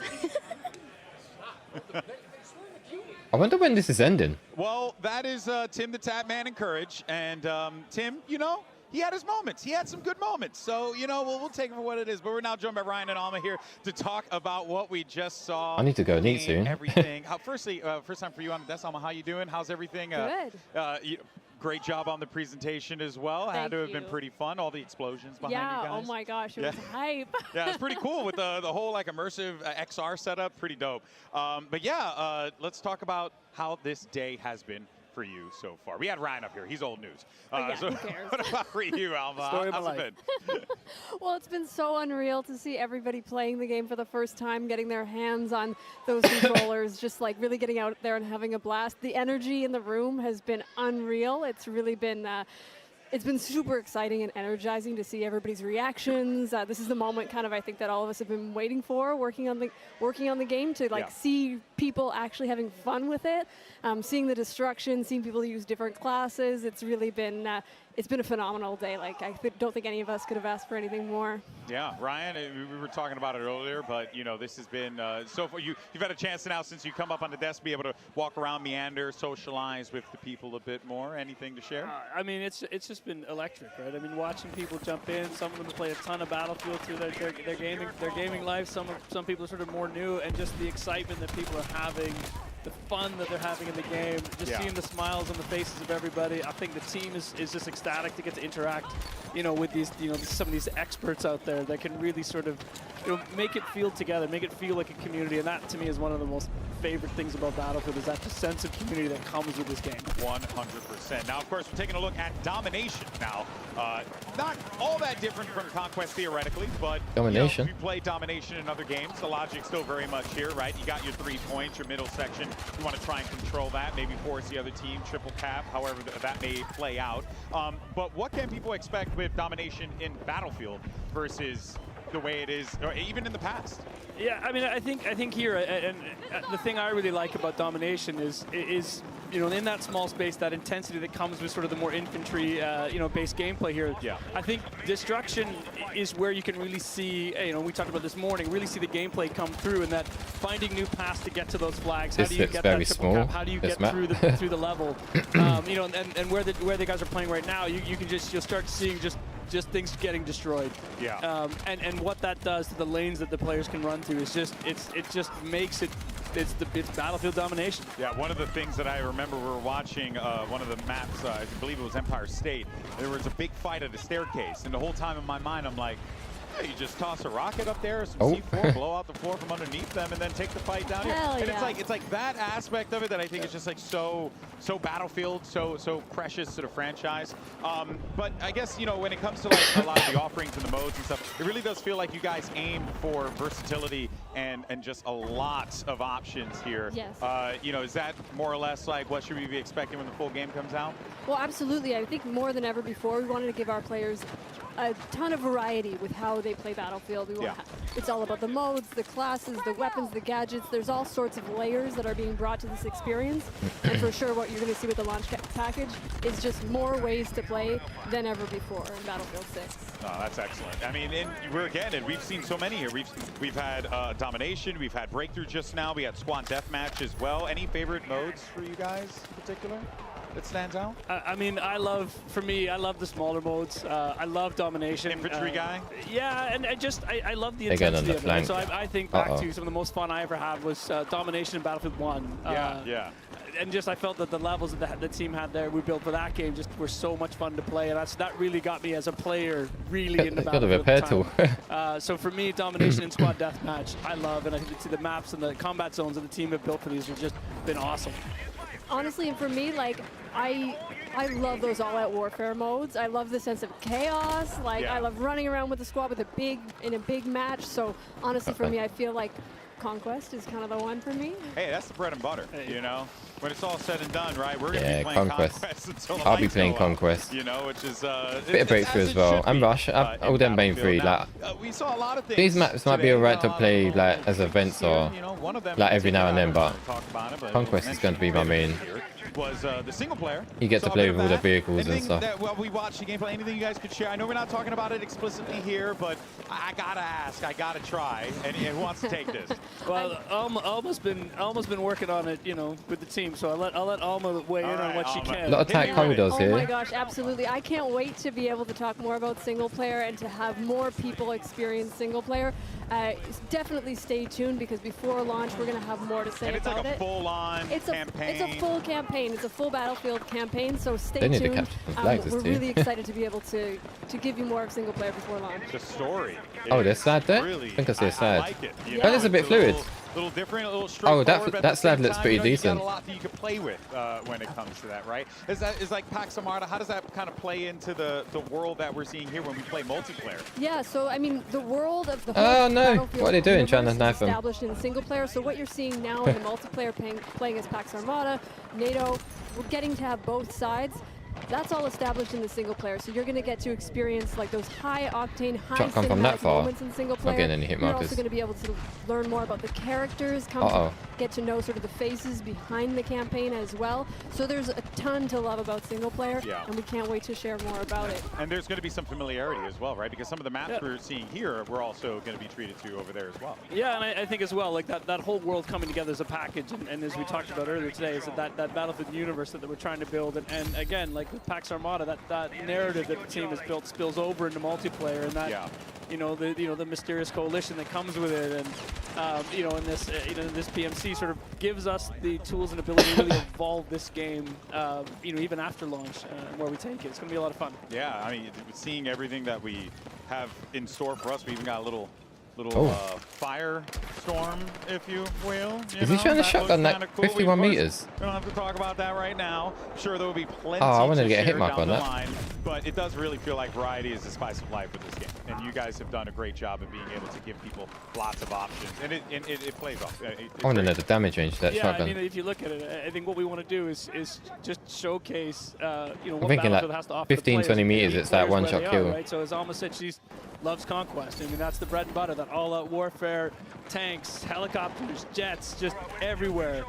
Speaker 1: I wonder when this is ending.
Speaker 25: Well, that is Tim the Tatman and Courage. And Tim, you know, he had his moments. He had some good moments. So, you know, we'll take it for what it is. But we're now joined by Ryan and Alma here to talk about what we just saw.
Speaker 1: I need to go and eat soon.
Speaker 25: Everything. Firstly, first time for you on the desk, Alma. How you doing? How's everything?
Speaker 22: Good.
Speaker 25: Great job on the presentation as well. Had to have been pretty fun. All the explosions behind you guys.
Speaker 22: Oh my gosh, it was hype.
Speaker 25: Yeah, it's pretty cool with the whole like immersive XR setup. Pretty dope. But yeah, let's talk about how this day has been for you so far. We had Ryan up here. He's old news.
Speaker 22: Who cares?
Speaker 25: What about for you, Alma? How's it been?
Speaker 22: Well, it's been so unreal to see everybody playing the game for the first time, getting their hands on those controllers, just like really getting out there and having a blast. The energy in the room has been unreal. It's really been it's been super exciting and energizing to see everybody's reactions. This is the moment, kind of, I think that all of us have been waiting for, working on the game to see people actually having fun with it, seeing the destruction, seeing people use different classes. It's really been it's been a phenomenal day. Like I don't think any of us could have asked for anything more.
Speaker 25: Yeah, Ryan, we were talking about it earlier, but you know this has been so far. You've had a chance now since you come up on the desk, be able to walk around, meander, socialize with the people a bit more. Anything to share?
Speaker 21: I mean, it's just been electric, right? I mean, watching people jump in. Some of them play a ton of Battlefield through their gaming life. Some people are sort of more new, and just the excitement that people are having, the fun that they're having in the game, just seeing the smiles on the faces of everybody. I think the team is just ecstatic to get to interact, you know, with these, you know, some of these experts out there that can really sort of, you know, make it feel together, make it feel like a community. And that, to me, is one of the most favorite things about Battlefield, is that just sense of community that comes with this game.
Speaker 25: 100%. Now, of course, we're taking a look at Domination now. Not all that different from Conquest theoretically, but
Speaker 1: Domination.
Speaker 25: You know, if you play Domination in other games, the logic's still very much here, right? You got your 3 points, your middle section. You want to try and control that, maybe force the other team, triple cap, however that may play out. But what can people expect with Domination in Battlefield versus the way it is, or even in the past?
Speaker 21: Yeah, I mean, I think here, and the thing I really like about Domination is you know, in that small space, that intensity that comes with sort of the more infantry, you know, based gameplay here. Yeah. I think Destruction is where you can really see, you know, we talked about this morning, really see the gameplay come through, and that finding new paths to get to those flags. How do you get that triple cap? How do you get through the level? You know, and where the guys are playing right now, you'll start seeing just things getting destroyed.
Speaker 25: Yeah.
Speaker 21: And what that does to the lanes that the players can run to is just it just makes it. It's Battlefield Domination.
Speaker 25: Yeah, one of the things that I remember we were watching one of the maps, I believe it was Empire State, there was a big fight at a staircase, and the whole time in my mind I'm like, hey, you just toss a rocket up there, some C4, blow out the floor from underneath them, and then take the fight down here. And it's like that aspect of it that I think is just like so Battlefield, so precious to the franchise. But I guess, you know, when it comes to like a lot of the offerings and the modes and stuff, it really does feel like you guys aim for versatility and just a lot of options here.
Speaker 22: Yes.
Speaker 25: You know, is that more or less like what should we be expecting when the full game comes out?
Speaker 22: Well, absolutely. I think more than ever before, we wanted to give our players a ton of variety with how they play Battlefield. It's all about the modes, the classes, the weapons, the gadgets. There's all sorts of layers that are being brought to this experience. And for sure, what you're going to see with the launch package is just more ways to play than ever before in Battlefield 6.
Speaker 25: Oh, that's excellent. I mean, we've seen so many here. We've had domination, we've had breakthrough just now, we had squad deathmatch as well. Any favorite modes for you guys in particular that stands out?
Speaker 21: I mean, I love the smaller modes. I love domination.
Speaker 25: Infantry guy?
Speaker 21: Yeah, and I love the
Speaker 1: Again
Speaker 21: intensity
Speaker 1: on the
Speaker 21: of it. So
Speaker 1: flank.
Speaker 21: I think back to some of the most fun I ever had was domination in Battlefield 1.
Speaker 25: Yeah.
Speaker 21: And just I felt that the levels that the team had there, we built for that game, just were so much fun to play, and that really got me as a player really into
Speaker 1: Got a
Speaker 21: Battlefield.
Speaker 1: repair tool.
Speaker 21: So for me, domination and squad deathmatch, I love, and I think the maps and the combat zones that the team have built for these have just been awesome.
Speaker 22: Honestly, and for me, like, I love those all-out warfare modes. I love the sense of chaos. Like, I love running around with the squad in a big match. So honestly, for me, I feel like Conquest is kind of the one for me.
Speaker 25: Hey, that's the bread and butter, you know? When it's all said and done, right? We're going to be playing
Speaker 1: Conquest.
Speaker 25: until the
Speaker 1: I'll be
Speaker 25: lights
Speaker 1: playing
Speaker 25: go
Speaker 1: Conquest.
Speaker 25: Up, you know, which is
Speaker 1: bit of breakthrough as well. And Rush. All them main three. Like,
Speaker 25: we saw a lot of things
Speaker 1: these maps might be alright to play like as events or like every now and then, but Conquest is going to be my main.
Speaker 25: Was the single player.
Speaker 1: You get to play with all the vehicles and stuff.
Speaker 25: Well, we watched the gameplay. Anything you guys could share? I know we're not talking about it explicitly here, but I gotta ask. I gotta try. And who wants to take this?
Speaker 21: Well, Alma's been working on it, you know, with the team. So I'll let Alma weigh in on what she can.
Speaker 1: A lot of tight corridors here.
Speaker 22: Oh my gosh, absolutely! I can't wait to be able to talk more about single player and to have more people experience single player. Definitely stay tuned because before launch we're going to have more to say
Speaker 25: and it's
Speaker 21: about
Speaker 25: like a
Speaker 21: it.
Speaker 25: full-on campaign.
Speaker 22: It's a full campaign. It's a full Battlefield campaign. So stay
Speaker 1: They need to
Speaker 22: tuned.
Speaker 1: capture some flags this
Speaker 22: We're
Speaker 1: team.
Speaker 22: really excited to be able to give you more of single player before launch.
Speaker 25: The story.
Speaker 1: Oh, there's slide there?
Speaker 25: Really,
Speaker 1: I think I see a slide.
Speaker 25: I like it. You
Speaker 1: That
Speaker 25: know,
Speaker 1: is a bit
Speaker 25: it's
Speaker 1: fluid.
Speaker 25: Little different, a little
Speaker 1: Oh,
Speaker 25: straightforward. but at
Speaker 1: that
Speaker 25: the
Speaker 1: slide
Speaker 25: same
Speaker 1: looks
Speaker 25: time,
Speaker 1: pretty
Speaker 25: you know,
Speaker 1: decent.
Speaker 25: You got a lot that you could play with when it comes to that, right? Is like Pax Armada, how does that kind of play into the world that we're seeing here when we play multiplayer?
Speaker 22: Yeah, so I mean, the world of the whole
Speaker 1: Oh no!
Speaker 22: Battlefield
Speaker 1: What are they doing? Trying to
Speaker 22: universe
Speaker 1: knife
Speaker 22: is
Speaker 1: them?
Speaker 22: established in single player. So what you're seeing now in the multiplayer playing as Pax Armada, NATO, we're getting to have both sides. That's all established in the single player, so you're going to get to experience like those high octane, high
Speaker 1: Can't come from that
Speaker 22: cinematic
Speaker 1: far.
Speaker 22: moments in single player.
Speaker 1: Not getting any hit
Speaker 22: You're
Speaker 1: markers.
Speaker 22: also going to be able to learn more about the characters, get to know sort of the faces behind the campaign as well. So there's a ton to love about single player, and we can't wait to share more about it.
Speaker 25: And there's going to be some familiarity as well, right? Because some of the maps we're seeing here, we're also going to be treated to over there as well.
Speaker 21: Yeah, and I think as well, like that whole world coming together as a package, and as we talked about earlier today, is that Battlefield universe that we're trying to build, and again, like with Pax Armada, that narrative that the team has built spills over into multiplayer, and that you know the mysterious coalition that comes with it, and you know, in this this PMC sort of gives us the tools and ability to really evolve this game, you know, even after launch, where we take it. It's going to be a lot of fun.
Speaker 25: Yeah, I mean, seeing everything that we have in store for us, we even got a little firestorm, if you will.
Speaker 1: Is he trying to shotgun that 51 meters?
Speaker 25: We don't have to talk about that right now. Sure, there will be plenty
Speaker 1: I wanted to get a hit
Speaker 25: share
Speaker 1: mark
Speaker 25: down
Speaker 1: on
Speaker 25: the
Speaker 1: that.
Speaker 25: line, but it does really feel like variety is the spice of life with this game. And you guys have done a great job of being able to give people lots of options. And it plays off.
Speaker 1: I want to know the damage range of that
Speaker 21: Yeah,
Speaker 1: shotgun.
Speaker 21: I mean, if you look at it, I think what we want to do is just showcase, you know, what
Speaker 1: I'm thinking
Speaker 21: Battlefield
Speaker 1: like
Speaker 21: has to offer
Speaker 1: 15,
Speaker 21: the players
Speaker 1: 20 meters,
Speaker 21: and
Speaker 1: it's that
Speaker 21: players where
Speaker 1: one-shot
Speaker 21: they
Speaker 1: kill.
Speaker 21: are, right? So as Alma said, she loves Conquest. I mean, that's the bread and butter, that all-out warfare, tanks, helicopters, jets, just everywhere.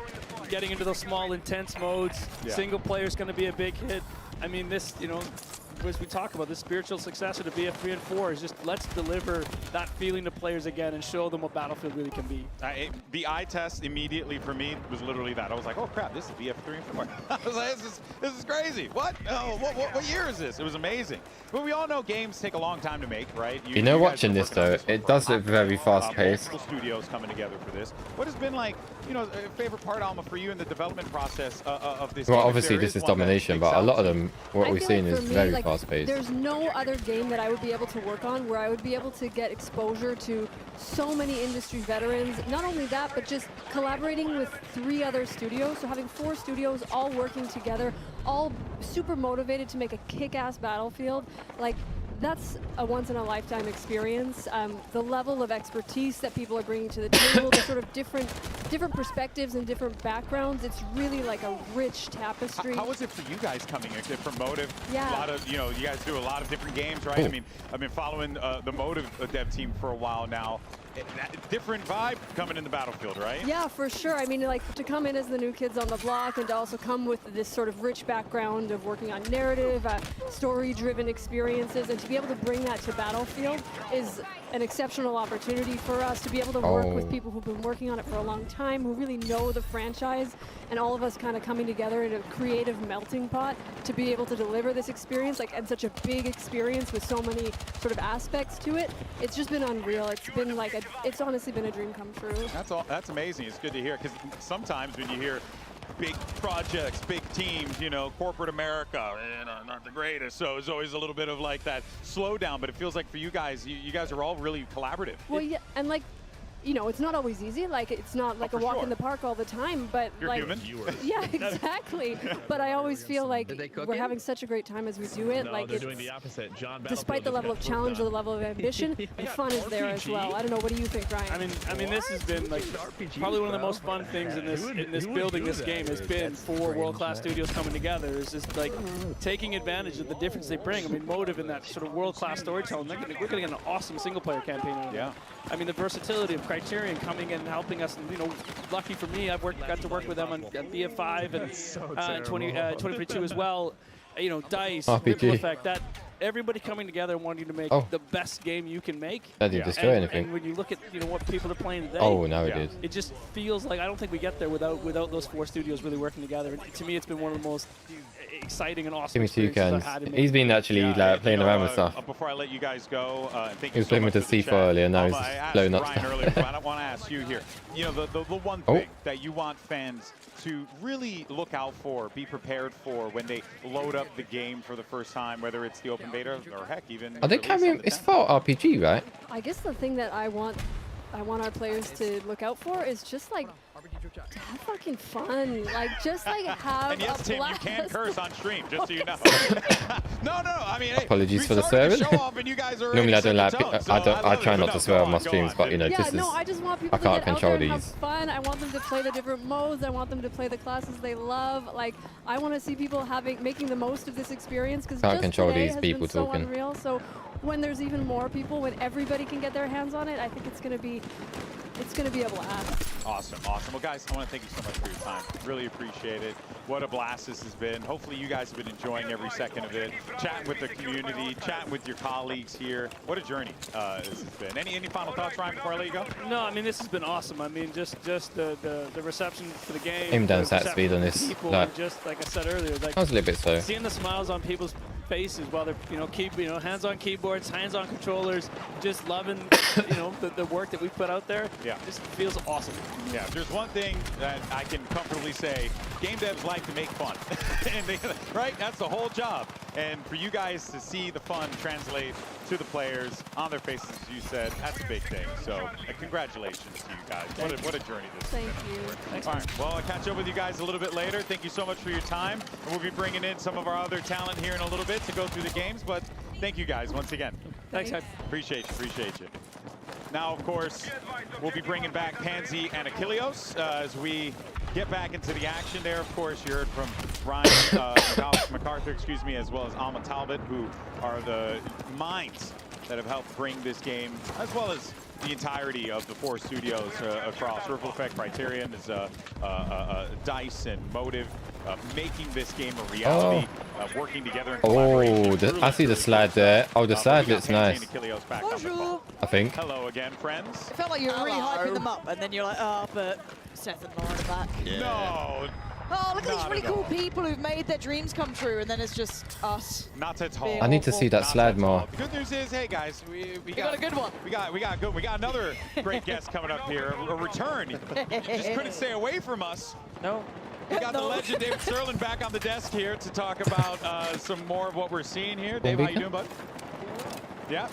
Speaker 21: Getting into those small, intense modes. Single player is going to be a big hit. I mean, this, you know, as we talk about, the spiritual successor to BF3 and 4 is just let's deliver that feeling to players again and show them what Battlefield really can be.
Speaker 25: The eye test immediately for me was literally that. I was like, oh crap, this is BF3 and 4. I was like, this is crazy. What? Oh, what year is this? It was amazing. But we all know games take a long time to make, right?
Speaker 1: You know,
Speaker 25: guys
Speaker 1: watching
Speaker 25: are
Speaker 1: this
Speaker 25: working on
Speaker 1: though,
Speaker 25: for
Speaker 1: it does look very fast-paced.
Speaker 25: Multiple studios coming together for this. What has been like, you know, a favorite part, Alma, for you in the development process of this
Speaker 1: Well,
Speaker 25: game?
Speaker 1: obviously this is domination, but a lot of them, what we've seen is very
Speaker 22: like,
Speaker 1: fast-paced.
Speaker 22: There's no other game that I would be able to work on where I would be able to get exposure to so many industry veterans. Not only that, but just collaborating with 3 other studios. So having 4 studios all working together, all super motivated to make a kick-ass Battlefield. Like, that's a once-in-a-lifetime experience. The level of expertise that people are bringing to the table, the sort of different different perspectives and different backgrounds. It's really like a rich tapestry.
Speaker 25: How was it for you guys coming in from Motive?
Speaker 22: Yeah.
Speaker 25: A lot of, you guys do a lot of different games, right?
Speaker 1: Cool.
Speaker 25: I mean, I've been following the Motive dev team for a while now. Different vibe coming in the Battlefield, right?
Speaker 22: Yeah, for sure. I mean, like, to come in as the new kids on the block and to also come with this sort of rich background of working on narrative, story-driven experiences, and to be able to bring that to Battlefield is an exceptional opportunity for us to be able to work with people who've been working on it for a long time, who really know the franchise, and all of us kind of coming together in a creative melting pot to be able to deliver this experience, like, and such a big experience with so many sort of aspects to it. It's just been unreal. It's been like it's honestly been a dream come true.
Speaker 25: That's amazing. It's good to hear, because sometimes when you hear big projects, big teams, corporate America, not the greatest. So it's always a little bit of like that slowdown, but it feels like for you guys, you guys are all really collaborative.
Speaker 22: Well, yeah, and like, it's not always easy. Like, it's not like a walk in the park all the time, but
Speaker 25: you're
Speaker 22: like,
Speaker 25: human.
Speaker 22: Yeah, exactly. But I always feel like we're having such a great time as we do it.
Speaker 8: No,
Speaker 22: like,
Speaker 8: they're
Speaker 22: it's,
Speaker 8: doing the opposite. John
Speaker 22: despite the level of challenge or the level of ambition, the fun is there as well. I don't know. What do you think, Ryan?
Speaker 21: I mean, this has been like probably one of the most fun things in this building this game has been for world-class studios coming together. Is just like taking advantage of the difference they bring. I mean, Motive in that sort of world-class storytelling. We're going to get an awesome single-player campaign out of it. I mean, the versatility of Criterion coming in and helping us. And, lucky for me, got to work with them on BF5 and 2022 as well. DICE,
Speaker 1: RPG.
Speaker 21: Ripple Effect, that everybody coming together and wanting to make the best game you can make.
Speaker 1: That didn't destroy anything.
Speaker 21: And when you look at what people are playing today,
Speaker 1: Oh, now it did.
Speaker 21: It just feels like I don't think we get there without those four studios really working together. And to me, it's been one of the most exciting and awesome
Speaker 1: Give me two
Speaker 21: experiences
Speaker 1: cans.
Speaker 21: I've had in
Speaker 1: He's been actually playing around with stuff.
Speaker 25: Before I let you guys go, thank
Speaker 1: He
Speaker 25: you
Speaker 1: was playing with the C4 earlier, now he's blowing up
Speaker 25: Ryan
Speaker 1: stuff.
Speaker 25: earlier, but I want to ask you here. The one thing that you want fans to really look out for, be prepared for when they load up the game for the first time, whether it's the open beta or heck, even.
Speaker 1: Are they carrying? It's for RPG, right?
Speaker 22: I guess the thing that I want our players to look out for is just like to have fucking fun, like just like have
Speaker 25: and yes,
Speaker 22: a
Speaker 25: Tim,
Speaker 22: blast.
Speaker 25: you can curse on stream, just so you know. no, I mean, hey,
Speaker 1: Apologies for the swearing. Normally I don't like.
Speaker 25: Tone,
Speaker 1: I try not to swear on my streams, but
Speaker 22: Yeah,
Speaker 1: this is.
Speaker 22: no, I just want people
Speaker 1: I
Speaker 22: to
Speaker 1: can't
Speaker 22: get out
Speaker 1: control
Speaker 22: there and
Speaker 1: these.
Speaker 22: have fun. I want them to play the different modes. I want them to play the classes they love. Like, I want to see people making the most of this experience, because
Speaker 1: Can't
Speaker 22: just
Speaker 1: control
Speaker 22: today
Speaker 1: these
Speaker 22: has
Speaker 1: people
Speaker 22: been so
Speaker 1: talking.
Speaker 22: unreal. So when there's even more people, when everybody can get their hands on it, I think it's going to be a blast.
Speaker 25: Awesome. Well, guys, I want to thank you so much for your time. Really appreciate it. What a blast this has been. Hopefully, you guys have been enjoying every second of it. Chatting with the community, chatting with your colleagues here. What a journey this has been. Any final thoughts, Ryan, before I let you go?
Speaker 21: No, I mean, this has been awesome. I mean, just the reception for the game.
Speaker 1: Aim down
Speaker 21: the
Speaker 1: sat
Speaker 21: reception
Speaker 1: speed on
Speaker 21: from
Speaker 1: this,
Speaker 21: people,
Speaker 1: like-
Speaker 21: and just like I said earlier, like
Speaker 1: I was a little bit slow.
Speaker 21: seeing the smiles on people's faces while they're hands on keyboards, hands on controllers, just loving the work that we put out there.
Speaker 25: Yeah,
Speaker 21: just feels awesome.
Speaker 25: Yeah, if there's one thing that I can comfortably say, game devs like to make fun, right? That's the whole job. And for you guys to see the fun translate to the players on their faces, as you said, that's a big thing. So congratulations to you guys. What a journey this
Speaker 22: Thank
Speaker 25: has been.
Speaker 22: you.
Speaker 25: Thanks. All right, well, I'll catch up with you guys a little bit later. Thank you so much for your time. And we'll be bringing in some of our other talent here in a little bit to go through the games. But thank you guys once again.
Speaker 21: Thanks, guys.
Speaker 25: Appreciate you. Now, of course, we'll be bringing back Pansy and Achilleos as we get back into the action there. Of course, you heard from Ryan MacArthur, as well as Alma Talbot, who are the minds that have helped bring this game, as well as the entirety of the four studios across Ripple Effect, Criterion, DICE, and Motive, making this game a reality, working together.
Speaker 1: I see the slide there. Oh, the slide looks nice.
Speaker 11: Bonjour.
Speaker 1: I think.
Speaker 25: Hello again, friends.
Speaker 11: It felt like you were really hyping them up, and then you're like, oh, but Seth and Lauren are back.
Speaker 25: No.
Speaker 11: Oh, look at these really cool people who've made their dreams come true, and then it's just us.
Speaker 25: Not at all.
Speaker 1: I need to see that slide more.
Speaker 25: The good news is, hey guys, we
Speaker 11: got a good one.
Speaker 25: We got another great guest coming up here, a return. Just couldn't stay away from us.
Speaker 21: No.
Speaker 25: We got the legend David Sterling back on the desk here to talk about some more of what we're seeing here. Dave, how you doing, bud? Yeah.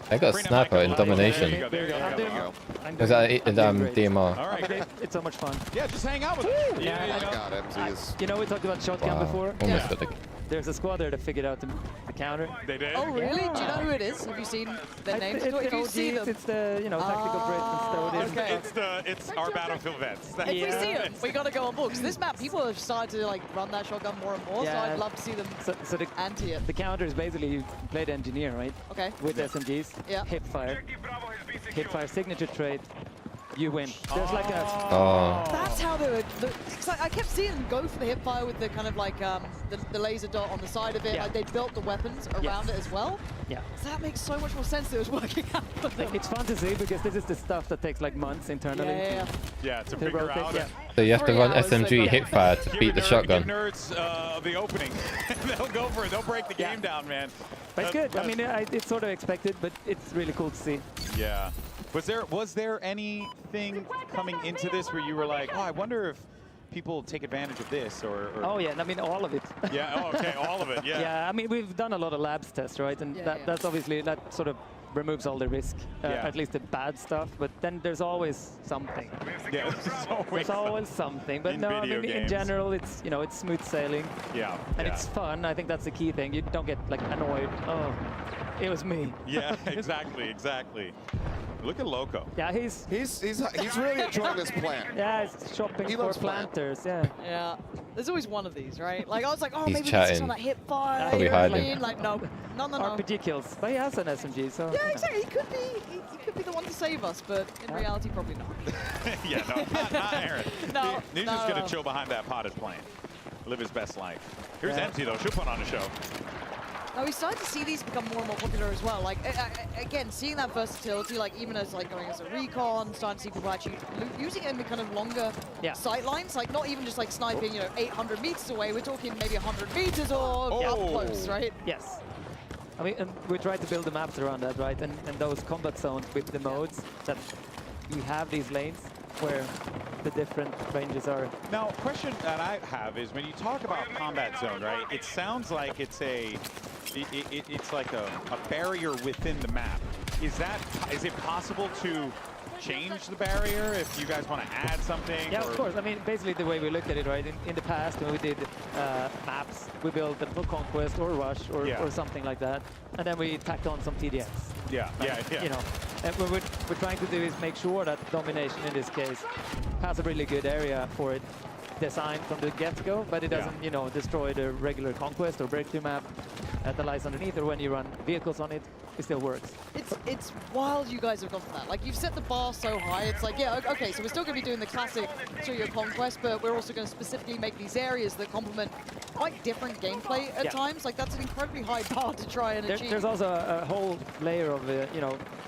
Speaker 1: I got a sniper in domination.
Speaker 25: There you go.
Speaker 1: Was that DMR?
Speaker 25: All right,
Speaker 17: it's so much fun.
Speaker 25: Yeah, just hang out with us.
Speaker 17: Yeah,
Speaker 25: we talked
Speaker 17: about shotgun before.
Speaker 1: Almost got the
Speaker 8: there's a squad there that figured out the counter.
Speaker 25: They did?
Speaker 11: Oh, really? Do you know who it is? Have you seen their names? If you see them.
Speaker 8: It's the, you know, tactical Brits and Stodies.
Speaker 11: Okay.
Speaker 25: It's our Battlefield vets.
Speaker 11: If we see them, we got to go on board. 'Cause this map, people have started to like run that shotgun more and more, so I'd love to see them
Speaker 8: so the,
Speaker 11: anti it.
Speaker 8: The counter is basically you play the engineer, right?
Speaker 11: Okay.
Speaker 8: With SMGs, hipfire. Hipfire signature trait, you win. There's like a...
Speaker 11: That's how they were... Cause I kept seeing them go for the hipfire with the kind of like the laser dot on the side of it.
Speaker 8: Yeah.
Speaker 11: Like they built the weapons around it as well.
Speaker 8: Yeah.
Speaker 11: So that makes so much more sense that it was working out for them.
Speaker 8: It's fun to see because this is the stuff that takes like months internally.
Speaker 25: Yeah, to figure out.
Speaker 1: So you have to run SMG hipfire to beat the shotgun.
Speaker 25: Give nerds the opening. They'll go for it. They'll break the game down, man.
Speaker 8: But it's good. I mean, it's sort of expected, but it's really cool to see.
Speaker 25: Yeah. Was there anything coming into this where you were like, oh, I wonder if people take advantage of this or
Speaker 8: Oh yeah, I mean all of it.
Speaker 25: Yeah. Oh, okay, all of it. Yeah.
Speaker 8: Yeah. I mean, we've done a lot of labs tests, right? And that's obviously that sort of removes all the risk, at least the bad stuff. But then there's always something.
Speaker 25: Yeah.
Speaker 8: There's always something. But no, I mean in general, it's it's smooth sailing.
Speaker 25: Yeah.
Speaker 8: And it's fun. I think that's the key thing. You don't get like annoyed. Oh, it was me.
Speaker 25: Yeah. Exactly. Look at Loco.
Speaker 8: Yeah, he's
Speaker 10: really enjoying this plan.
Speaker 8: Yeah, he's shopping for planters.
Speaker 11: Yeah. There's always one of these, right? Like I was like, oh,
Speaker 1: He's
Speaker 11: maybe
Speaker 1: chatting.
Speaker 11: this is on that hip fire.
Speaker 1: Probably hiding.
Speaker 11: Like no.
Speaker 8: RPG kills, but he has an SMG, so.
Speaker 11: Yeah, exactly. He could be the one to save us, but in reality, probably not.
Speaker 25: Yeah, not Aaron.
Speaker 11: No.
Speaker 25: He's just gonna chill behind that potted plant, live his best life. Here's Empty though. She'll put on a show.
Speaker 11: Now we started to see these become more and more popular as well. Like again, seeing that versatility, like even as like going as a recon, starting to see people actually using it in the kind of longer sight lines, like not even just like sniping, 800 meters away. We're talking maybe 100 meters or up close, right?
Speaker 8: Yes. I mean, and we try to build the maps around that, right? And those combat zones with the modes that we have these lanes where the different ranges are.
Speaker 25: Now, question that I have is when you talk about combat zone, right? It sounds like it's it's like a barrier within the map. Is it possible to change the barrier if you guys want to add something?
Speaker 8: Yeah, of course. I mean, basically the way we look at it, right? In the past, when we did maps, we built the Conquest or Rush or something like that, and then we tacked on some TDX.
Speaker 25: Yeah.
Speaker 8: You know, and what we're trying to do is make sure that Domination in this case has a really good area for it designed from the get-go, but it doesn't, destroy the regular Conquest or Breakthrough map that lies underneath, or when you run vehicles on it, it still works.
Speaker 11: It's wild you guys have gone for that. Like, you've set the bar so high, it's like, yeah, okay, so we're still going to be doing the classic Studio Conquest, but we're also going to specifically make these areas that complement quite different gameplay at times. Like, that's an incredibly high bar to try and achieve.
Speaker 8: There's also a whole layer of,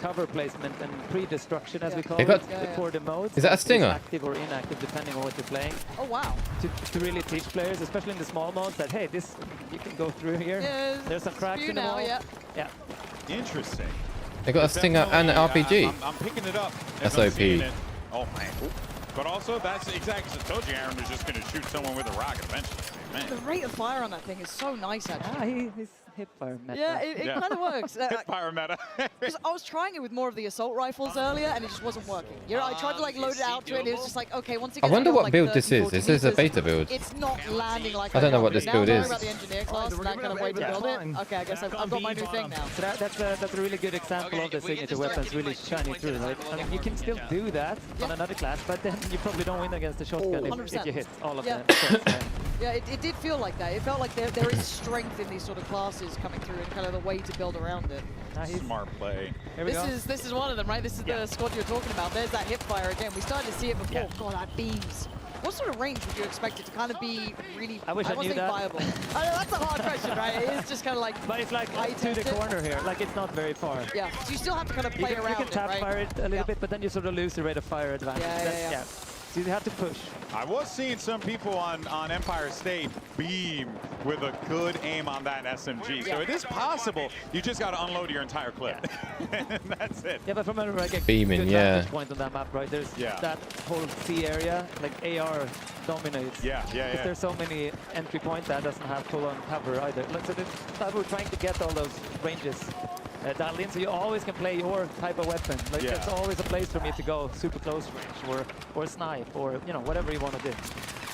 Speaker 8: cover placement and pre-destruction, as we call
Speaker 1: it,
Speaker 8: for the modes.
Speaker 1: Is that a stinger?
Speaker 8: Active or inactive, depending on what you're playing.
Speaker 11: Oh, wow.
Speaker 8: To really teach players, especially in the small modes, that, hey, this, you can go through here.
Speaker 11: Yeah,
Speaker 8: there's some cracks in the wall.
Speaker 11: Yeah.
Speaker 25: Interesting.
Speaker 1: They got a stinger and an RPG.
Speaker 25: I'm picking it up.
Speaker 1: SOP.
Speaker 25: Oh, man. But also, that's exactly, I told you Aaron was just going to shoot someone with a rocket eventually. Man.
Speaker 11: The rate of fire on that thing is so nice, actually.
Speaker 8: He's hipfire meta.
Speaker 11: Yeah, it kind of works.
Speaker 25: Hipfire meta.
Speaker 11: I was trying it with more of the assault rifles earlier, and it just wasn't working. I tried to like load it out to it, and it was just like, okay, once it gets
Speaker 1: I wonder
Speaker 11: beyond,
Speaker 1: what
Speaker 11: like,
Speaker 1: build
Speaker 11: 30,
Speaker 1: this is.
Speaker 11: 40
Speaker 1: This is a
Speaker 11: meters,
Speaker 1: beta build.
Speaker 11: It's not landing like
Speaker 1: I don't know what
Speaker 11: wanted.
Speaker 1: this build
Speaker 11: now
Speaker 1: is.
Speaker 11: About the engineer class and that kind of way to build it. Okay, I guess I've got my new thing now.
Speaker 8: So that's a really good example of the signature weapons really shining through, right? I mean, you can still do that on another class, but then you probably don't win against the shotgun if you hit all of them.
Speaker 11: Yeah, it did feel like that. It felt like there is strength in these sort of classes coming through and kind of the way to build around it.
Speaker 25: Smart play.
Speaker 11: This is one of them, right? This is the squad you're talking about. There's that hip fire again. We started to see it before. God, that beams. What sort of range would you expect it to kind of be really
Speaker 8: I knew that.
Speaker 11: viable? I know, that's a hard question, right? It is just kind of like...
Speaker 8: But it's like to the corner here. Like, it's not very far.
Speaker 11: Yeah, so you still have to kind of play around it,
Speaker 8: You can tap fire it a little bit, but then you sort of lose the rate of fire advantage.
Speaker 11: Yeah.
Speaker 8: So you have to push.
Speaker 25: I was seeing some people on Empire State beam with a good aim on that SMG. So it is possible. You just got to unload your entire clip. That's it.
Speaker 8: Yeah, but from a
Speaker 1: beaming,
Speaker 8: good vantage point on that map, right? There's that whole C area, like AR dominates.
Speaker 25: Yeah.
Speaker 8: Because there's so many entry points that doesn't have full-on cover either. Like, so we're trying to get all those ranges dialed in, so you always can play your type of weapon. Like, there's always a place for me to go super close range or snipe or whatever you want to do.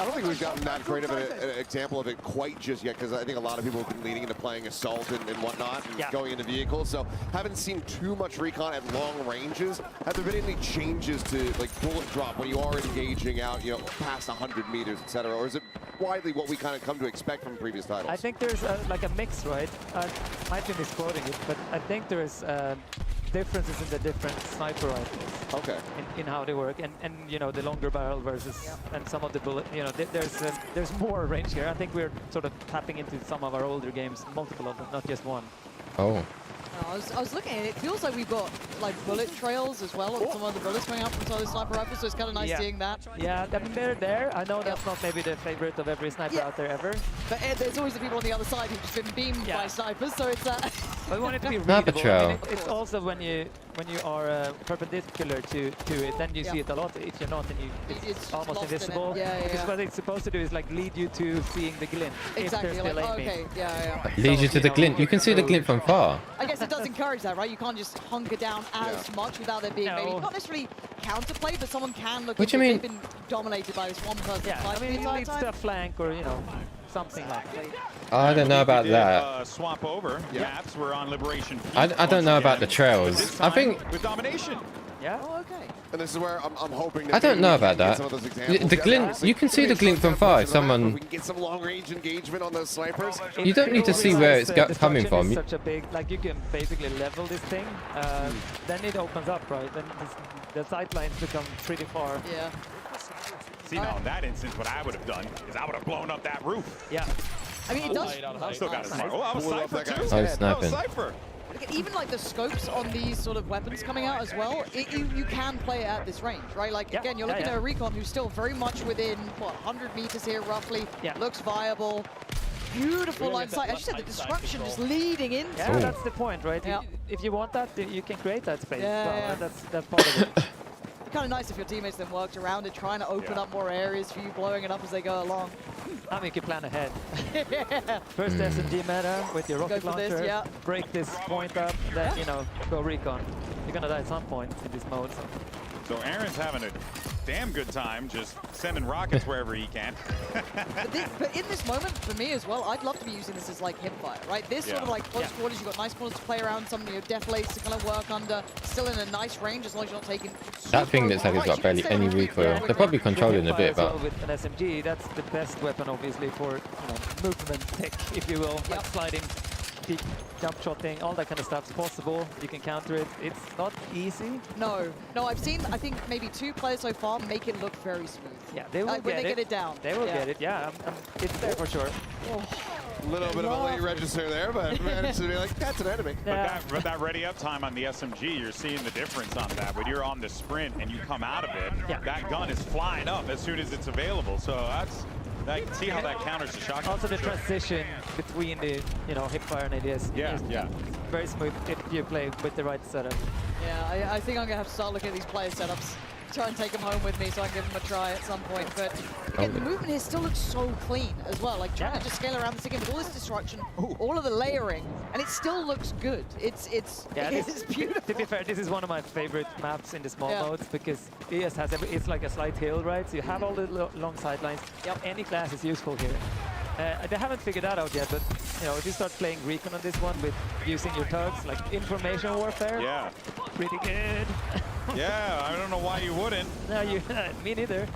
Speaker 10: I don't think we've gotten that great of an example of it quite just yet, because I think a lot of people have been leaning into playing assault and whatnot, and going into vehicles. So haven't seen too much recon at long ranges. Have there been any changes to like bullet drop when you are engaging out, past 100 meters, etc., or is it widely what we kind of come to expect from previous titles?
Speaker 8: I think there's like a mix, right? Might be misquoting it, but I think there's differences in the different sniper rifles.
Speaker 10: Okay.
Speaker 8: In how they work, and the longer barrel versus and some of the bullet. There's more range here. I think we're sort of tapping into some of our older games, multiple of them, not just one.
Speaker 1: Oh.
Speaker 11: I was looking at it. It feels like we've got like bullet trails as well on some of the bullets coming out from some of the sniper rifles, so it's kind of nice seeing that.
Speaker 8: Yeah, I mean, they're there. I know that's not maybe the favorite of every sniper out there ever.
Speaker 11: But there's always the people on the other side who've just been beamed by snipers, so it's
Speaker 8: I want it to be
Speaker 1: Sniper
Speaker 8: readable.
Speaker 1: trail.
Speaker 8: I mean, it's also when you are perpendicular to it, then you see it a lot. If you're not, then it's almost invisible. Because what it's supposed to do is like lead you to seeing the glint.
Speaker 11: Exactly.
Speaker 8: If they're still aiming.
Speaker 1: Leads you to the glint. You can see the glint from far.
Speaker 11: I guess it does encourage that, right? You can't just hunker down as much without there being maybe not necessarily counterplay, but someone can look.
Speaker 1: What do you mean?
Speaker 11: They've been dominated by this one person.
Speaker 8: Yeah, I mean, it leads to a flank or something like that.
Speaker 1: I don't know about that.
Speaker 25: Swap over. Maps were on Liberation.
Speaker 1: I don't know about the trails. I think
Speaker 25: with domination.
Speaker 8: Yeah.
Speaker 11: Oh, okay.
Speaker 10: And this is where I'm hoping that
Speaker 1: I don't know about that.
Speaker 10: some of those examples.
Speaker 1: The glint, you can see the glint from far. If someone,
Speaker 10: we can get some long-range engagement on those snipers.
Speaker 1: you don't need to see where it's coming from.
Speaker 8: Such a big, like you can basically level this thing. Then it opens up, right? Then the sight lines become pretty far.
Speaker 11: Yeah.
Speaker 25: See, now in that instance, what I would have done is I would have blown up that roof.
Speaker 8: Yeah.
Speaker 11: I mean, it does.
Speaker 25: I still got a sniper. Oh, I was Cypher too.
Speaker 1: I was sniping.
Speaker 25: Cypher.
Speaker 11: Even like the scopes on these sort of weapons coming out as well, you can play it at this range, right? Like again, you're looking at a recon who's still very much within 100 meters here roughly. Looks viable. Beautiful line of sight. As you said, the destruction just leading into.
Speaker 8: Yeah, that's the point, right? If you want that, you can create that space. Well, that's part of it.
Speaker 11: Kind of nice if your teammates then worked around it, trying to open up more areas for you, blowing it up as they go along.
Speaker 8: I mean, you can plan ahead. First SMG meta with your rocket launcher, break this point up, then, go recon. You're going to die at some point in this mode.
Speaker 25: So Aaron's having a damn good time just sending rockets wherever he can.
Speaker 11: but in this moment, for me as well, I'd love to be using this as like hipfire, right? This sort of like close quarters, you've got nice corners to play around, some deflates to kind of work under, still in a nice range as long as you're not taking.
Speaker 1: That thing looks like it's got barely any recoil. They're probably controlling a bit, but
Speaker 8: with an SMG, that's the best weapon, obviously, for movement tech, if you will, like sliding, peek, jump shotting, all that kind of stuff is possible. You can counter it. It's not easy.
Speaker 11: No, I've seen, I think maybe 2 players so far make it look very smooth.
Speaker 8: Yeah, they will
Speaker 11: when they get it down.
Speaker 8: They will get it. Yeah, it's there for sure.
Speaker 10: A little bit of a late register there, but managed to be like, that's an enemy.
Speaker 25: But that ready up time on the SMG, you're seeing the difference on that. When you're on the sprint and you come out of it, that gun is flying up as soon as it's available. So that's. I can see how that counters the shock.
Speaker 8: Also the transition between the, hipfire and ADS is very smooth if you play with the right setup.
Speaker 11: Yeah, I think I'm gonna have to start looking at these player setups, try and take them home with me so I can give them a try at some point. But again, the movement here still looks so clean as well. Like trying to just scale around this again with all this destruction, all of the layering, and it still looks good. It's beautiful.
Speaker 8: To be fair, this is one of my favorite maps in the small modes because ES has it's like a slight hill, right? So you have all the long sidelines. Any class is useful here. They haven't figured that out yet, but if you start playing recon on this one with using your tugs, like information warfare, pretty good.
Speaker 25: Yeah, I don't know why you wouldn't.
Speaker 8: No, me neither.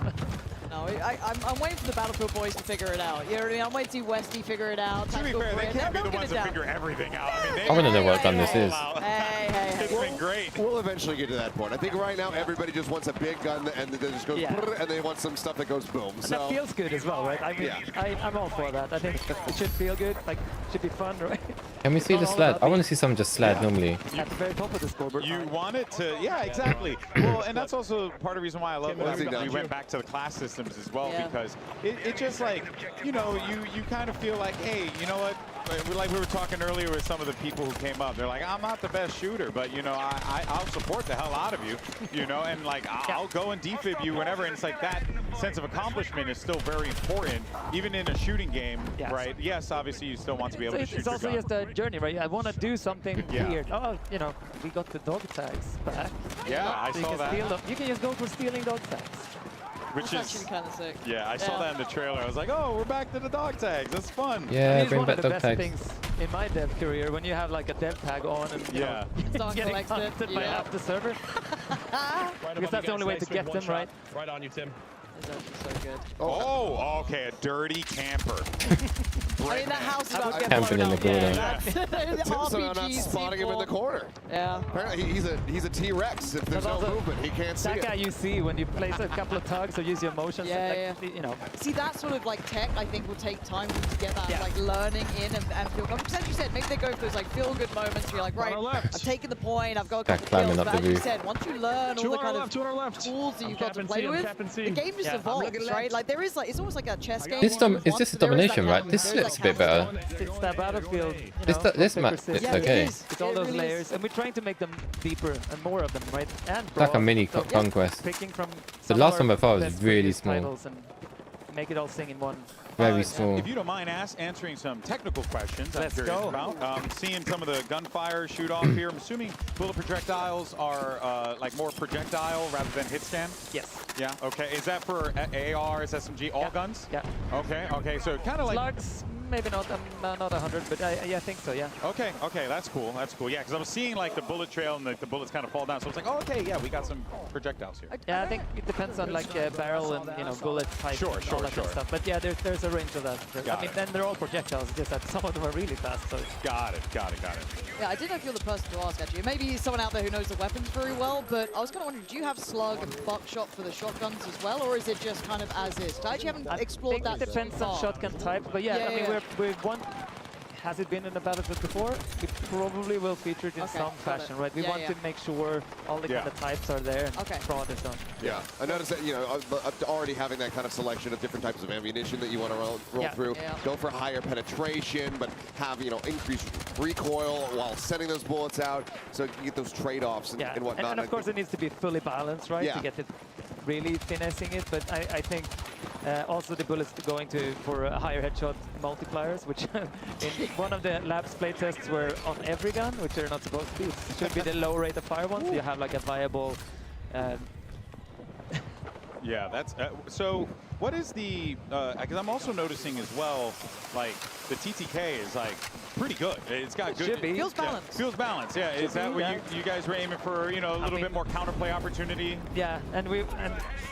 Speaker 11: No, I'm waiting for the Battlefield boys to figure it out. You know what I mean? I'm waiting to see Westy figure it out.
Speaker 25: To be fair, they can't be the ones that figure everything out. I mean,
Speaker 1: I want to know what gun this is.
Speaker 11: Hey.
Speaker 25: It's been great.
Speaker 10: We'll eventually get to that point. I think right now everybody just wants a big gun and they just goes and they want some stuff that goes boom.
Speaker 8: And that feels good as well, right? I mean, I'm all for that. I think it should feel good. Like, it should be fun, right?
Speaker 1: Can we see the sled? I want to see someone just sled normally.
Speaker 8: At the very top of the scoreboard.
Speaker 25: You want it to, exactly. Well, and that's also part of the reason why I love that we went back to the class systems as well, because it just like, you kind of feel like, hey, you know what? Like we were talking earlier with some of the people who came up, they're like, I'm not the best shooter, but I'll support the hell out of you, and like I'll go and defib you whenever. And it's like that sense of accomplishment is still very important, even in a shooting game, right? Yes, obviously you still want to be able to shoot.
Speaker 8: It's also just a journey, right? I want to do something weird. Oh, we got the dog tags back.
Speaker 25: Yeah, I saw that.
Speaker 8: You can just go for stealing dog tags.
Speaker 25: Which
Speaker 11: That's
Speaker 25: is
Speaker 11: actually kind of sick.
Speaker 25: Yeah, I saw that in the trailer. I was like, oh, we're back to the dog tags. That's fun.
Speaker 1: Yeah,
Speaker 8: It's
Speaker 1: bring
Speaker 8: one of
Speaker 1: back
Speaker 8: the
Speaker 1: dog
Speaker 8: best
Speaker 1: tags.
Speaker 8: things in my dev career when you have like a dev tag on and you know,
Speaker 11: Someone
Speaker 8: getting
Speaker 11: collects it.
Speaker 8: hunted by half the server. Because that's the only way to get them, right?
Speaker 4: Right on you, Tim.
Speaker 11: It's actually so good.
Speaker 25: Oh, okay, a dirty camper.
Speaker 11: I mean, that house is about to get
Speaker 1: Camping in the
Speaker 11: blown
Speaker 1: corner.
Speaker 11: up. Yeah, that's
Speaker 10: Tim's somehow not
Speaker 11: RPG
Speaker 10: spotting him in the corner.
Speaker 11: Yeah.
Speaker 10: Apparently, he's a T-Rex. If there's no
Speaker 8: also
Speaker 10: movement, he can't see
Speaker 8: That
Speaker 10: it.
Speaker 8: guy you see when you place a couple of tugs or use your motions.
Speaker 11: Yeah,
Speaker 8: like, you know.
Speaker 11: See, that sort of like tech, I think, will take time for you to get that like learning in and feel comfortable. Because as you said, maybe they go for those like feel-good moments where you're like, right, I'm taking the point, I've got a couple
Speaker 1: climbing
Speaker 11: kills.
Speaker 1: up
Speaker 11: But
Speaker 1: the
Speaker 11: as you
Speaker 1: roof.
Speaker 11: said, once you learn all the kind of tools that you've got to play with, the game just evolves, right? Like there is like, it's almost like a chess game.
Speaker 1: This is this a domination, right? This looks a bit better.
Speaker 8: It's that Battlefield. You
Speaker 1: This
Speaker 8: know,
Speaker 1: this
Speaker 8: paper,
Speaker 1: map
Speaker 8: scissors.
Speaker 1: looks okay.
Speaker 8: It's all those layers, and we're trying to make them deeper and more of them, right? And
Speaker 1: It's like a
Speaker 8: broad.
Speaker 1: mini
Speaker 8: So
Speaker 1: conquest.
Speaker 8: Picking from
Speaker 1: The
Speaker 8: some
Speaker 1: last
Speaker 8: of
Speaker 1: one
Speaker 8: our
Speaker 1: before was
Speaker 8: best
Speaker 1: really
Speaker 8: previous
Speaker 1: small.
Speaker 8: titles and make it all sing in one.
Speaker 1: Very small.
Speaker 25: If you don't mind answering some technical questions,
Speaker 8: Let's
Speaker 25: I'm curious
Speaker 8: go.
Speaker 25: about. Seeing some of the gunfire shoot off here. I'm assuming bullet projectiles are like more projectile rather than hit scan.
Speaker 8: Yes.
Speaker 25: Yeah. Okay. Is that for ARs, SMG, all guns?
Speaker 8: Yeah.
Speaker 25: Okay. Okay. So kind of like.
Speaker 8: Slugs, maybe not. Not 100, but yeah, I think so. Yeah.
Speaker 25: Okay. Okay. That's cool. That's cool. Yeah, because I was seeing like the bullet trail and the bullets kind of fall down. So it's like, oh, okay, yeah, we got some projectiles here.
Speaker 8: Yeah, I think it depends on like barrel and bullet type.
Speaker 25: Sure,
Speaker 8: and
Speaker 25: sure,
Speaker 8: all that kind of
Speaker 25: sure.
Speaker 8: stuff. But yeah, there's a range of that.
Speaker 25: Got
Speaker 8: I mean,
Speaker 25: it.
Speaker 8: then they're all projectiles. Just that some of them are really fast. So
Speaker 25: Got it. Got it. Got it.
Speaker 11: Yeah, I didn't know if you're the person to ask, actually. Maybe someone out there who knows the weapons very well, but I was kind of wondering, do you have slug and buckshot for the shotguns as well, or is it just kind of as is? I actually haven't explored that.
Speaker 8: it depends on shotgun type. But yeah, I mean, we're one. Has it been in the Battlefield before? It probably will feature it in some fashion, right? We want to make sure all the kind of types are there and broad and so on.
Speaker 10: Yeah, I noticed that, you know, already having that kind of selection of different types of ammunition that you want to roll through.
Speaker 11: Yeah.
Speaker 10: Go for higher penetration, but have, you know, increased recoil while sending those bullets out, so you can get those trade-offs and, and whatnot.
Speaker 8: And of course, it needs to be fully balanced, right? To get it really finessing it. But I think also the bullets going for higher headshot multipliers, which in one of the labs play tests were on every gun, which they're not supposed to be. It should be the low rate of fire ones. So you have like a viable.
Speaker 25: Yeah, that's so. What is the? Because I'm also noticing as well, like the TTK is like pretty good. It's got good.
Speaker 8: Should be.
Speaker 11: Feels balanced.
Speaker 25: Feels balanced. Yeah. Is that what you guys were aiming for? You know, a little bit more counterplay opportunity.
Speaker 8: Yeah, and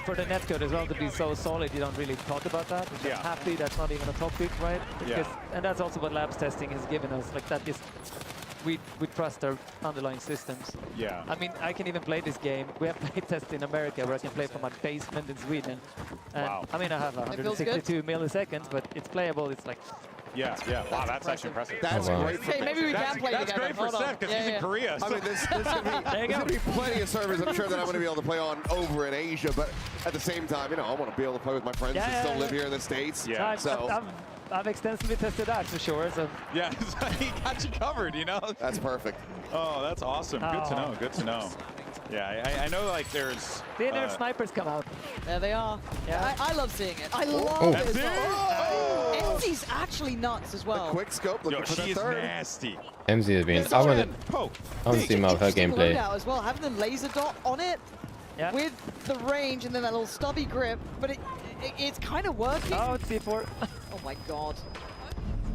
Speaker 8: for the netcode as well to be so solid, you don't really talk about that. Which I'm happy that's not even a topic, right? Because, and that's also what labs testing has given us. Like that is. We trust our underlying systems.
Speaker 25: Yeah.
Speaker 8: I mean, I can even play this game. We have play tests in America where I can play from my basement in Sweden. And I mean, I have 162 milliseconds, but it's playable. It's like.
Speaker 25: Yeah. Wow, that's actually impressive.
Speaker 10: That's great for
Speaker 11: maybe we can play
Speaker 25: That's
Speaker 11: together.
Speaker 25: great for Seth because he's in Korea.
Speaker 10: I mean, there's going to be plenty of servers I'm sure that I'm going to be able to play on over in Asia, but at the same time, you know, I want to be able to play with my friends that still live here in the States.
Speaker 25: Yeah.
Speaker 10: So
Speaker 8: I've extensively tested that for sure. So
Speaker 25: yeah, he got you covered, you know.
Speaker 10: That's perfect.
Speaker 25: Oh, that's awesome. Good to know. Good to know. Yeah, I know like there's.
Speaker 8: Their snipers come out.
Speaker 11: There they are.
Speaker 8: Yeah.
Speaker 11: I love seeing it. I love it as well. Enzzy's actually nuts as well.
Speaker 10: The quick scope looking for the third.
Speaker 25: Nasty.
Speaker 1: MZ has been. I want to see more of her gameplay.
Speaker 11: As well, having the laser dot on it with the range and then that little stubby grip, but it's kind of working.
Speaker 8: Oh, it's C4.
Speaker 11: Oh my god.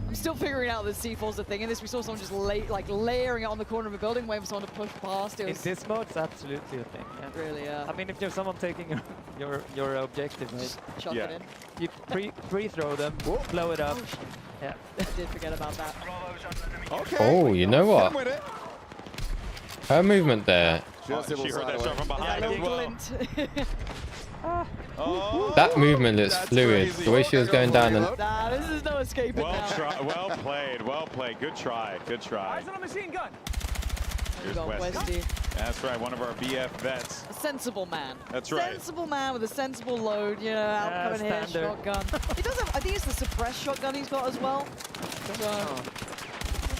Speaker 11: I'm still figuring out that C4's a thing in this. We saw someone just layering it on the corner of a building, waiting for someone to push past. It was
Speaker 8: in this mode, it's absolutely a thing. Yeah.
Speaker 11: Really, yeah.
Speaker 8: I mean, if there's someone taking your objective, right?
Speaker 11: Chuck it in.
Speaker 8: You pre-throw them, blow it up. Yeah.
Speaker 11: I did forget about that.
Speaker 10: Okay.
Speaker 1: Oh, you know what? Her movement there.
Speaker 25: She heard that shot from behind as well.
Speaker 1: That movement looks fluid. The way she was going down and.
Speaker 11: Nah, this is no escaping now.
Speaker 25: Well played. Well played. Good try. Good try.
Speaker 6: Eyes on a machine gun.
Speaker 25: Here's
Speaker 11: Go,
Speaker 25: Westy.
Speaker 11: Westy.
Speaker 25: That's right. One of our BF vets.
Speaker 11: A sensible man.
Speaker 25: That's right.
Speaker 11: Sensible man with a sensible load, you know, out coming here,
Speaker 8: standard.
Speaker 11: shotgun. He does have, I think it's the suppressed shotgun he's got as well. So,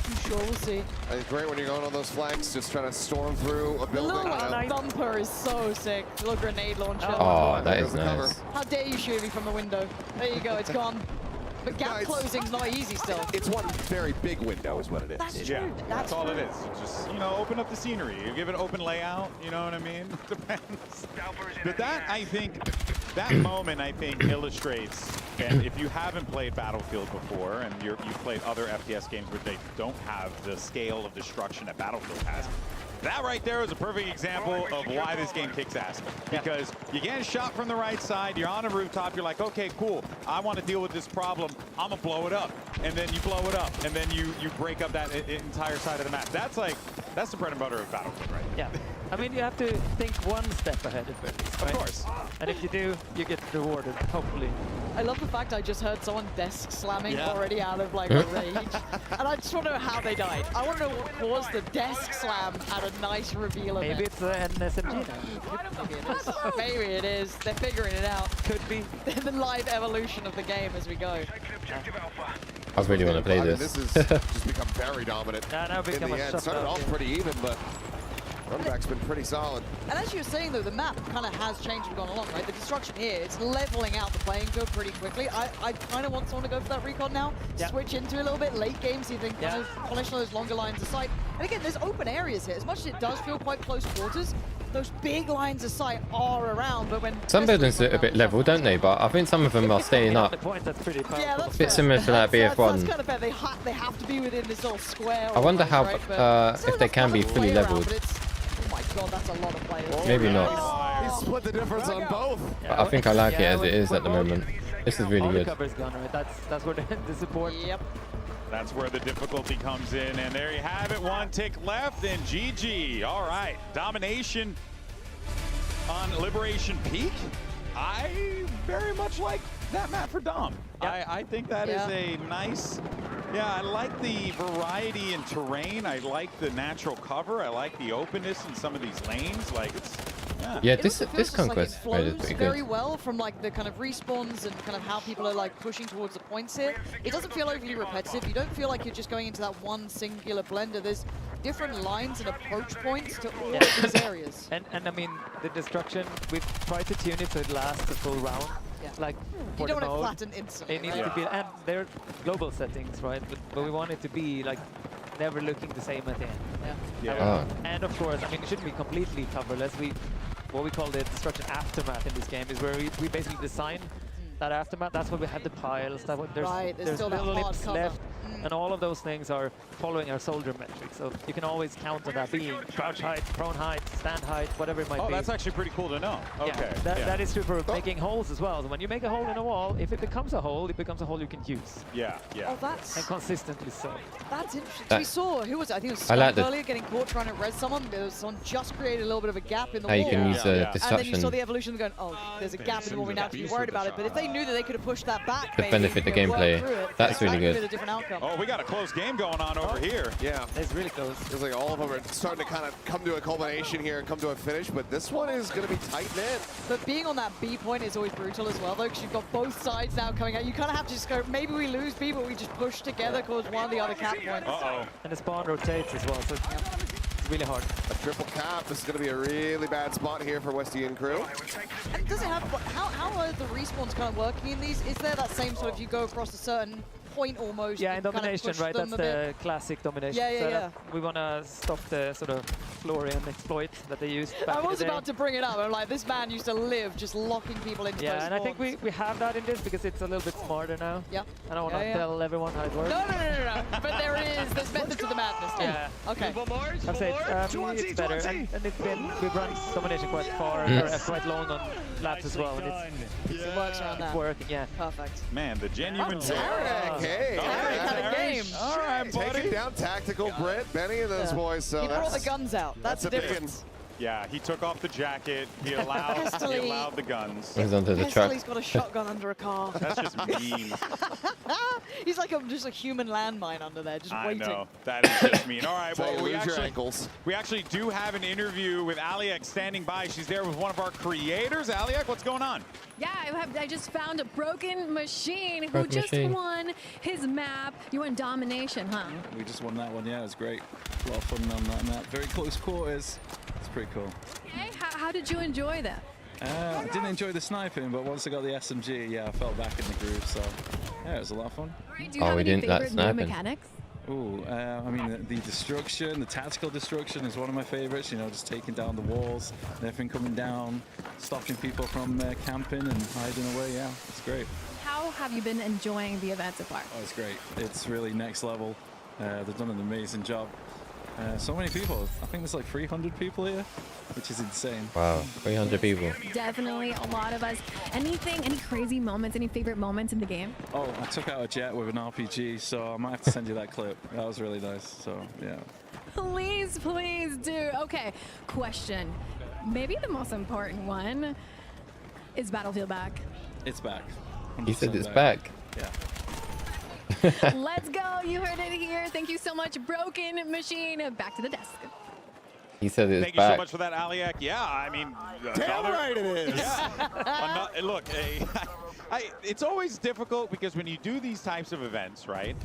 Speaker 11: I'm sure we'll see.
Speaker 10: It's great when you're going on those flanks, just trying to storm through a
Speaker 11: The
Speaker 10: building.
Speaker 11: little thumper is so sick. The little grenade launcher.
Speaker 1: Oh, that is nice.
Speaker 11: How dare you shoot me from the window? There you go, it's gone. But gap closing's not easy still.
Speaker 10: It's one very big window is what it is.
Speaker 11: That's
Speaker 25: Yeah,
Speaker 11: true.
Speaker 25: that's all it is. Just, you know, open up the scenery. You give it open layout, you know what I mean? Depends. But that, I think, that moment, I think, illustrates, and if you haven't played Battlefield before, and you've played other FPS games where they don't have the scale of destruction that Battlefield has, that right there is a perfect example of why this game kicks ass. Because you get shot from the right side, you're on a rooftop, you're like, okay, cool, I want to deal with this problem, I'm gonna blow it up. And then you blow it up, and then you break up that entire side of the map. That's the bread and butter of Battlefield, right?
Speaker 8: Yeah. I mean, you have to think one step ahead of it. Right?
Speaker 25: Of course.
Speaker 8: And if you do, you get rewarded, hopefully.
Speaker 11: I love the fact I just heard someone desk slamming already out of like a rage. And I just want to know how they died. I want to know what caused the desk slam at a nice reveal of
Speaker 8: Maybe it's an SMG now.
Speaker 11: Maybe it is. Maybe it is. They're figuring it out.
Speaker 8: Could be.
Speaker 11: The live evolution of the game as we go.
Speaker 1: I really want to play this.
Speaker 10: This has just become very dominant
Speaker 8: now
Speaker 10: in the end. Started off pretty even, but runback's been pretty solid.
Speaker 11: And as you were saying, though, the map kind of has changed and gone along, right? The destruction here, it's leveling out the playing field pretty quickly. I kind of want someone to go for that recon now, switch into a little bit late game, see if they can kind of polish those longer lines of sight. And again, there's open areas here. As much as it does feel quite close quarters, those big lines of sight are around, but when
Speaker 1: some buildings are a bit level, don't they? But I think some of them are staying up.
Speaker 8: That's pretty powerful.
Speaker 11: Yeah, that's
Speaker 1: a bit similar to that BF1.
Speaker 11: That's kind of fair. They have to be within this little square.
Speaker 1: I wonder how
Speaker 11: right?
Speaker 1: if they can be fully leveled.
Speaker 11: Oh my god, that's a lot of players.
Speaker 1: Maybe not.
Speaker 10: He split the difference on both.
Speaker 1: But I think I like it as it is at the moment. This is really good.
Speaker 8: Cover's gone, right? That's where the support.
Speaker 11: Yep.
Speaker 25: That's where the difficulty comes in, and there you have it. One tick left, and GG. All right, domination on Liberation Peak. I very much like that map for Dom. I think that is a nice. Yeah, I like the variety in terrain. I like the natural cover. I like the openness in some of these lanes. Like it's.
Speaker 1: Yeah, this conquest
Speaker 11: like it
Speaker 1: is
Speaker 11: flows
Speaker 1: pretty
Speaker 11: very
Speaker 1: good.
Speaker 11: well from like the kind of respawns and kind of how people are like pushing towards the points here. It doesn't feel overly repetitive. You don't feel like you're just going into that one singular blender. There's different lines and approach points to all of these areas.
Speaker 8: And I mean the destruction, we've tried to tune it so it lasts the full round.
Speaker 11: Yeah.
Speaker 8: Like
Speaker 11: you don't
Speaker 8: the
Speaker 11: want
Speaker 8: mode,
Speaker 11: to flatten instantly.
Speaker 8: it needs
Speaker 11: right?
Speaker 8: to be, and they're global settings, right? But we want it to be like never looking the same at the end.
Speaker 1: Yeah.
Speaker 8: And of course, I mean, it shouldn't be completely coverless. What we call the destruction aftermath in this game is where we basically design that aftermath. That's why we have the piles. That there's
Speaker 11: still that
Speaker 8: little
Speaker 11: hard
Speaker 8: lips
Speaker 11: cover.
Speaker 8: left, and all of those things are following our soldier metrics. So you can always count on that being crouch height, prone height, stand height, whatever it might be.
Speaker 25: Oh, that's actually pretty cool to know. Okay.
Speaker 8: That is true for making holes as well. So when you make a hole in a wall, if it becomes a hole, it becomes a hole you can use.
Speaker 25: Yeah.
Speaker 11: Oh, that's
Speaker 8: and consistently so.
Speaker 11: That's interesting. We saw who was it? I think it was
Speaker 1: I like
Speaker 11: Scott earlier getting caught trying to res someone. There was someone just created a little bit of a gap in the
Speaker 1: How
Speaker 11: wall.
Speaker 1: you can use
Speaker 11: And then you
Speaker 1: destruction
Speaker 11: saw the evolution going, oh, there's a gap in the wall. We now have to be worried about it. But if they knew that they could have pushed that back,
Speaker 1: to benefit the gameplay. That's really good.
Speaker 25: Oh, we got a close game going on over here.
Speaker 10: Yeah.
Speaker 8: It's really close.
Speaker 10: It's like all of them are starting to kind of come to a culmination here and come to a finish, but this one is going to be tight-knit.
Speaker 11: But being on that B point is always brutal as well, though, because you've got both sides now coming out. You kind of have to just go, maybe we lose B, but we just push together towards one of the other cap points.
Speaker 25: Uh-oh.
Speaker 8: And the spawn rotates as well, so it's really hard.
Speaker 10: A triple cap. This is going to be a really bad spot here for Westian crew.
Speaker 11: And does it have, how are the respawns kind of working in these? Is there that same sort of, you go across a certain point almost?
Speaker 8: Yeah, in domination, right? That's the classic domination setup. We want to stop the sort of Florian exploit that they used back
Speaker 11: I
Speaker 8: in
Speaker 11: was
Speaker 8: the day.
Speaker 11: about to bring it up. I'm like, this man used to live just locking people into those
Speaker 8: and I think
Speaker 11: spawns.
Speaker 8: we have that in this because it's a little bit smarter now.
Speaker 11: Yeah.
Speaker 8: I don't want to tell everyone how it works.
Speaker 11: No. But there's method to the madness.
Speaker 8: Yeah.
Speaker 11: Okay.
Speaker 8: I'd say it's better, and we've run domination quite far, quite long on laps as well, and
Speaker 11: it works around that.
Speaker 8: It's working, yeah.
Speaker 11: Perfect.
Speaker 25: Man, the genuine.
Speaker 10: Tarek, hey.
Speaker 11: Tarek had a game.
Speaker 10: All right, taking down Tactical, Brett, Benny, and those boys. So
Speaker 11: he brought the guns out. That's the difference.
Speaker 25: Yeah, he took off the jacket. He allowed the guns.
Speaker 1: He's onto the truck.
Speaker 11: He's got a shotgun under a car.
Speaker 25: That's just mean.
Speaker 11: He's like just a human landmine under there, just waiting.
Speaker 25: I know. That is just mean. All right, well, we actually do have an interview with Aliak standing by. She's there with one of our creators. Aliak, what's going on?
Speaker 2: Yeah, I just found a Broken Machine who just won his map. You won Domination, huh?
Speaker 6: We just won that one, yeah, it was great. A lot of fun on that map. Very close quarters. It's pretty cool.
Speaker 2: Hey, how did you enjoy that?
Speaker 6: I didn't enjoy the sniping, but once I got the SMG, yeah, I fell back in the groove, so yeah, it was a lot of fun.
Speaker 2: Do you have any favorite new mechanics?
Speaker 6: Ooh, I mean, the destruction, the tactical destruction is one of my favorites. You know, just taking down the walls, and everything coming down, stopping people from camping and hiding away. Yeah, it's great.
Speaker 2: How have you been enjoying the event so far?
Speaker 6: Oh, it's great. It's really next level. They've done an amazing job. So many people. I think there's like 300 people here, which is insane.
Speaker 1: Wow, 300 people.
Speaker 2: Definitely a lot of us. Any crazy moments, any favorite moments in the game?
Speaker 6: Oh, I took out a jet with an RPG, so I might have to send you that clip. That was really nice. So, yeah.
Speaker 2: Please do. Okay, question. Maybe the most important one. Is Battlefield back?
Speaker 6: It's back.
Speaker 1: You said it's back.
Speaker 6: Yeah.
Speaker 2: Let's go. You heard it here. Thank you so much, Broken Machine. Back to the desk.
Speaker 1: He said it's
Speaker 25: Thank
Speaker 1: back.
Speaker 25: you so much for that, Aliak. Yeah, I mean,
Speaker 10: Damn right it is.
Speaker 25: Yeah. Look, it's always difficult because when you do these types of events, right?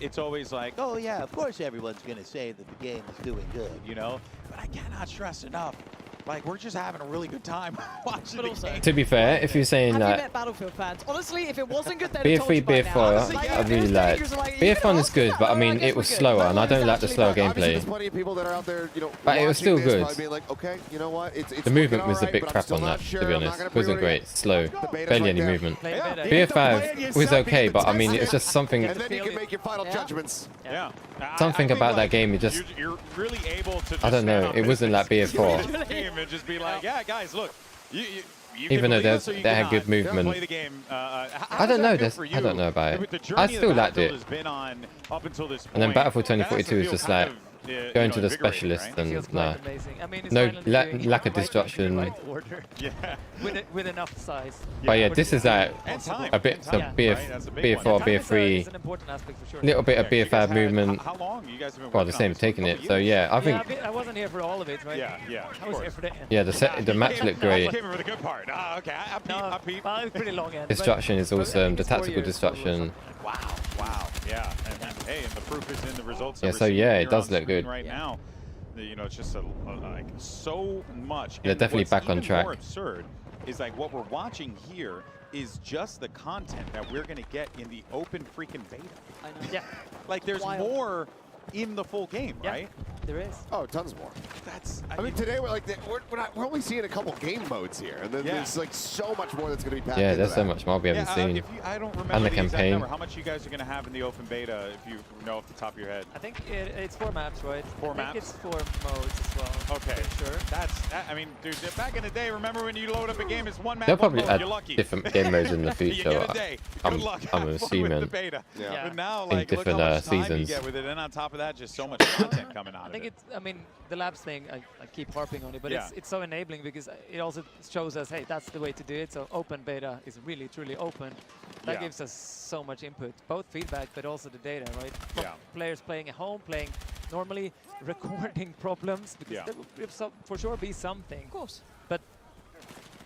Speaker 25: It's always like,
Speaker 15: Oh yeah, of course everyone's gonna say that the game is doing good.
Speaker 25: you know, but I cannot stress enough. Like, we're just having a really good time watching the game.
Speaker 1: To be fair, if you're saying
Speaker 11: Have you
Speaker 1: that
Speaker 11: met Battlefield fans? Honestly, if it wasn't good, they'd
Speaker 1: Beer
Speaker 11: have told
Speaker 1: 3,
Speaker 11: you by
Speaker 1: Beer
Speaker 11: now.
Speaker 1: 4,
Speaker 11: Like,
Speaker 1: I
Speaker 11: if
Speaker 1: really
Speaker 11: there's
Speaker 1: like.
Speaker 11: things like,
Speaker 1: Beer
Speaker 11: you
Speaker 1: Fun
Speaker 11: know,
Speaker 1: is good, but I mean, it was slower, and I don't like the slower
Speaker 10: Obviously,
Speaker 1: gameplay.
Speaker 10: there's plenty of people that are out there, you know,
Speaker 1: But it was still
Speaker 10: watching this,
Speaker 1: good.
Speaker 10: probably being like, okay, you know what? It's
Speaker 1: The movement
Speaker 10: looking
Speaker 1: was a
Speaker 10: alright,
Speaker 1: bit
Speaker 10: but I'm
Speaker 1: crap
Speaker 10: still
Speaker 1: on
Speaker 10: not
Speaker 1: that,
Speaker 10: sure.
Speaker 1: to be
Speaker 10: I'm not
Speaker 1: honest.
Speaker 10: gonna
Speaker 1: It wasn't
Speaker 10: pre-order
Speaker 1: great, slow,
Speaker 10: beta's
Speaker 1: barely
Speaker 10: right
Speaker 1: any
Speaker 10: there.
Speaker 1: movement.
Speaker 10: Yeah.
Speaker 1: Beer
Speaker 10: Don't play
Speaker 1: 5
Speaker 10: it yourself,
Speaker 1: was okay,
Speaker 10: you
Speaker 1: but I mean,
Speaker 10: test
Speaker 1: it's
Speaker 10: it.
Speaker 1: just something.
Speaker 10: And then you can make your final judgments.
Speaker 25: Yeah.
Speaker 1: Something
Speaker 25: I think,
Speaker 1: about that
Speaker 25: like,
Speaker 1: game, it just.
Speaker 25: You're really able to just
Speaker 1: I don't know,
Speaker 25: stand on
Speaker 1: it wasn't like
Speaker 25: business
Speaker 1: BF4.
Speaker 25: game and just be like, yeah, guys, look, you
Speaker 1: Even though
Speaker 25: can believe us or you
Speaker 1: they had
Speaker 25: cannot.
Speaker 1: good movement.
Speaker 25: Play the game. How
Speaker 1: I
Speaker 25: does
Speaker 1: don't know
Speaker 25: that feel
Speaker 1: this.
Speaker 25: for
Speaker 1: I don't
Speaker 25: you?
Speaker 1: know about
Speaker 25: With the
Speaker 1: it.
Speaker 25: journey
Speaker 1: I
Speaker 25: that
Speaker 1: still liked
Speaker 25: Battlefield
Speaker 1: it.
Speaker 25: has been on up until this
Speaker 1: And then
Speaker 25: point,
Speaker 1: Battlefield
Speaker 25: that has to
Speaker 1: 2042 is
Speaker 25: feel
Speaker 1: just
Speaker 25: kind
Speaker 1: like
Speaker 25: of,
Speaker 1: going to the
Speaker 25: invigorating,
Speaker 1: specialist
Speaker 25: right?
Speaker 1: and
Speaker 8: Feels
Speaker 1: nah.
Speaker 8: quite amazing. I mean, it's
Speaker 1: No
Speaker 8: finally doing
Speaker 1: lack of
Speaker 8: right
Speaker 1: destruction.
Speaker 8: right order.
Speaker 25: Yeah.
Speaker 8: With enough size.
Speaker 1: But yeah, this is like
Speaker 25: And time.
Speaker 1: a bit
Speaker 25: And
Speaker 1: some
Speaker 25: time,
Speaker 1: beer,
Speaker 25: right? That's a big
Speaker 1: beer
Speaker 25: one.
Speaker 1: 4,
Speaker 25: Time
Speaker 1: beer
Speaker 25: is
Speaker 1: 3,
Speaker 8: an important aspect for sure.
Speaker 1: little bit of
Speaker 25: Yeah,
Speaker 1: beer
Speaker 25: you guys
Speaker 1: 5
Speaker 25: had-
Speaker 1: movement.
Speaker 25: How long you guys have been
Speaker 1: Well, the
Speaker 25: working on
Speaker 1: same
Speaker 25: this?
Speaker 1: taking
Speaker 25: A
Speaker 1: it.
Speaker 25: couple
Speaker 1: So
Speaker 25: years?
Speaker 1: yeah, I think
Speaker 8: I wasn't here for all of it, right?
Speaker 25: Yeah,
Speaker 8: I
Speaker 25: of
Speaker 8: was
Speaker 25: course.
Speaker 8: here for the end.
Speaker 1: yeah, the match looked great.
Speaker 25: You came in for the good part. Ah, okay. I peep.
Speaker 8: Well, it was pretty long end.
Speaker 1: Destruction is
Speaker 8: but I
Speaker 1: awesome.
Speaker 8: think
Speaker 1: The
Speaker 8: it's 4
Speaker 1: tactical
Speaker 8: years total or
Speaker 1: destruction.
Speaker 25: Wow. Yeah. And hey, and the proof is in the results.
Speaker 1: Yeah,
Speaker 25: that we're
Speaker 1: so
Speaker 25: seeing
Speaker 1: yeah, it
Speaker 25: here
Speaker 1: does
Speaker 25: on
Speaker 1: look
Speaker 25: screen
Speaker 1: good.
Speaker 25: right now. You know, it's just like so much.
Speaker 1: They're
Speaker 25: And
Speaker 1: definitely
Speaker 25: what's
Speaker 1: back on
Speaker 25: even
Speaker 1: track.
Speaker 25: More absurd is like what we're watching here is just the content that we're gonna get in the open freaking beta.
Speaker 11: I know.
Speaker 8: Yeah.
Speaker 25: Like there's more in the full game,
Speaker 8: Yeah.
Speaker 25: right?
Speaker 8: There is.
Speaker 10: Oh, tons more.
Speaker 25: That's.
Speaker 10: I mean, today we're like we're only seeing a couple game modes here, and then
Speaker 25: Yeah.
Speaker 10: there's like so much more that's going to be packed
Speaker 1: Yeah,
Speaker 10: into
Speaker 1: there's so
Speaker 10: that.
Speaker 1: much more we haven't seen.
Speaker 25: I don't remember
Speaker 1: And the
Speaker 25: the exact
Speaker 1: campaign.
Speaker 25: number. How much you guys are gonna have in the open beta, if you know off the top of your head?
Speaker 8: I think it's 4 maps, right?
Speaker 25: 4
Speaker 8: I
Speaker 25: maps?
Speaker 8: think it's 4 modes as well.
Speaker 25: Okay.
Speaker 8: For sure.
Speaker 25: I mean, dude, back in the day, remember when you load up a game, it's one map,
Speaker 1: They'll
Speaker 25: one
Speaker 1: probably
Speaker 25: mode,
Speaker 1: add
Speaker 25: you're lucky.
Speaker 1: different game modes in the
Speaker 25: You
Speaker 1: future.
Speaker 25: get a day.
Speaker 1: I'm
Speaker 25: Good luck.
Speaker 1: I'm
Speaker 25: Have fun with the
Speaker 1: assuming.
Speaker 25: beta.
Speaker 8: Yeah.
Speaker 25: But now,
Speaker 1: In
Speaker 25: like, look
Speaker 1: different,
Speaker 25: how much time you
Speaker 1: seasons.
Speaker 25: get with it, and on top of that, just so much content coming out
Speaker 8: I
Speaker 25: of
Speaker 8: think
Speaker 25: it.
Speaker 8: I mean, the labs thing, I keep harping on it, but
Speaker 25: Yeah.
Speaker 8: it's so enabling because it also shows us, hey, that's the way to do it. So open beta is really, truly open. That
Speaker 25: Yeah.
Speaker 8: gives us so much input, both feedback, but also the data, right? From
Speaker 25: Yeah.
Speaker 8: players playing at home, playing normally, recording problems, because
Speaker 25: Yeah.
Speaker 8: there will for sure be something.
Speaker 11: Of course.
Speaker 8: But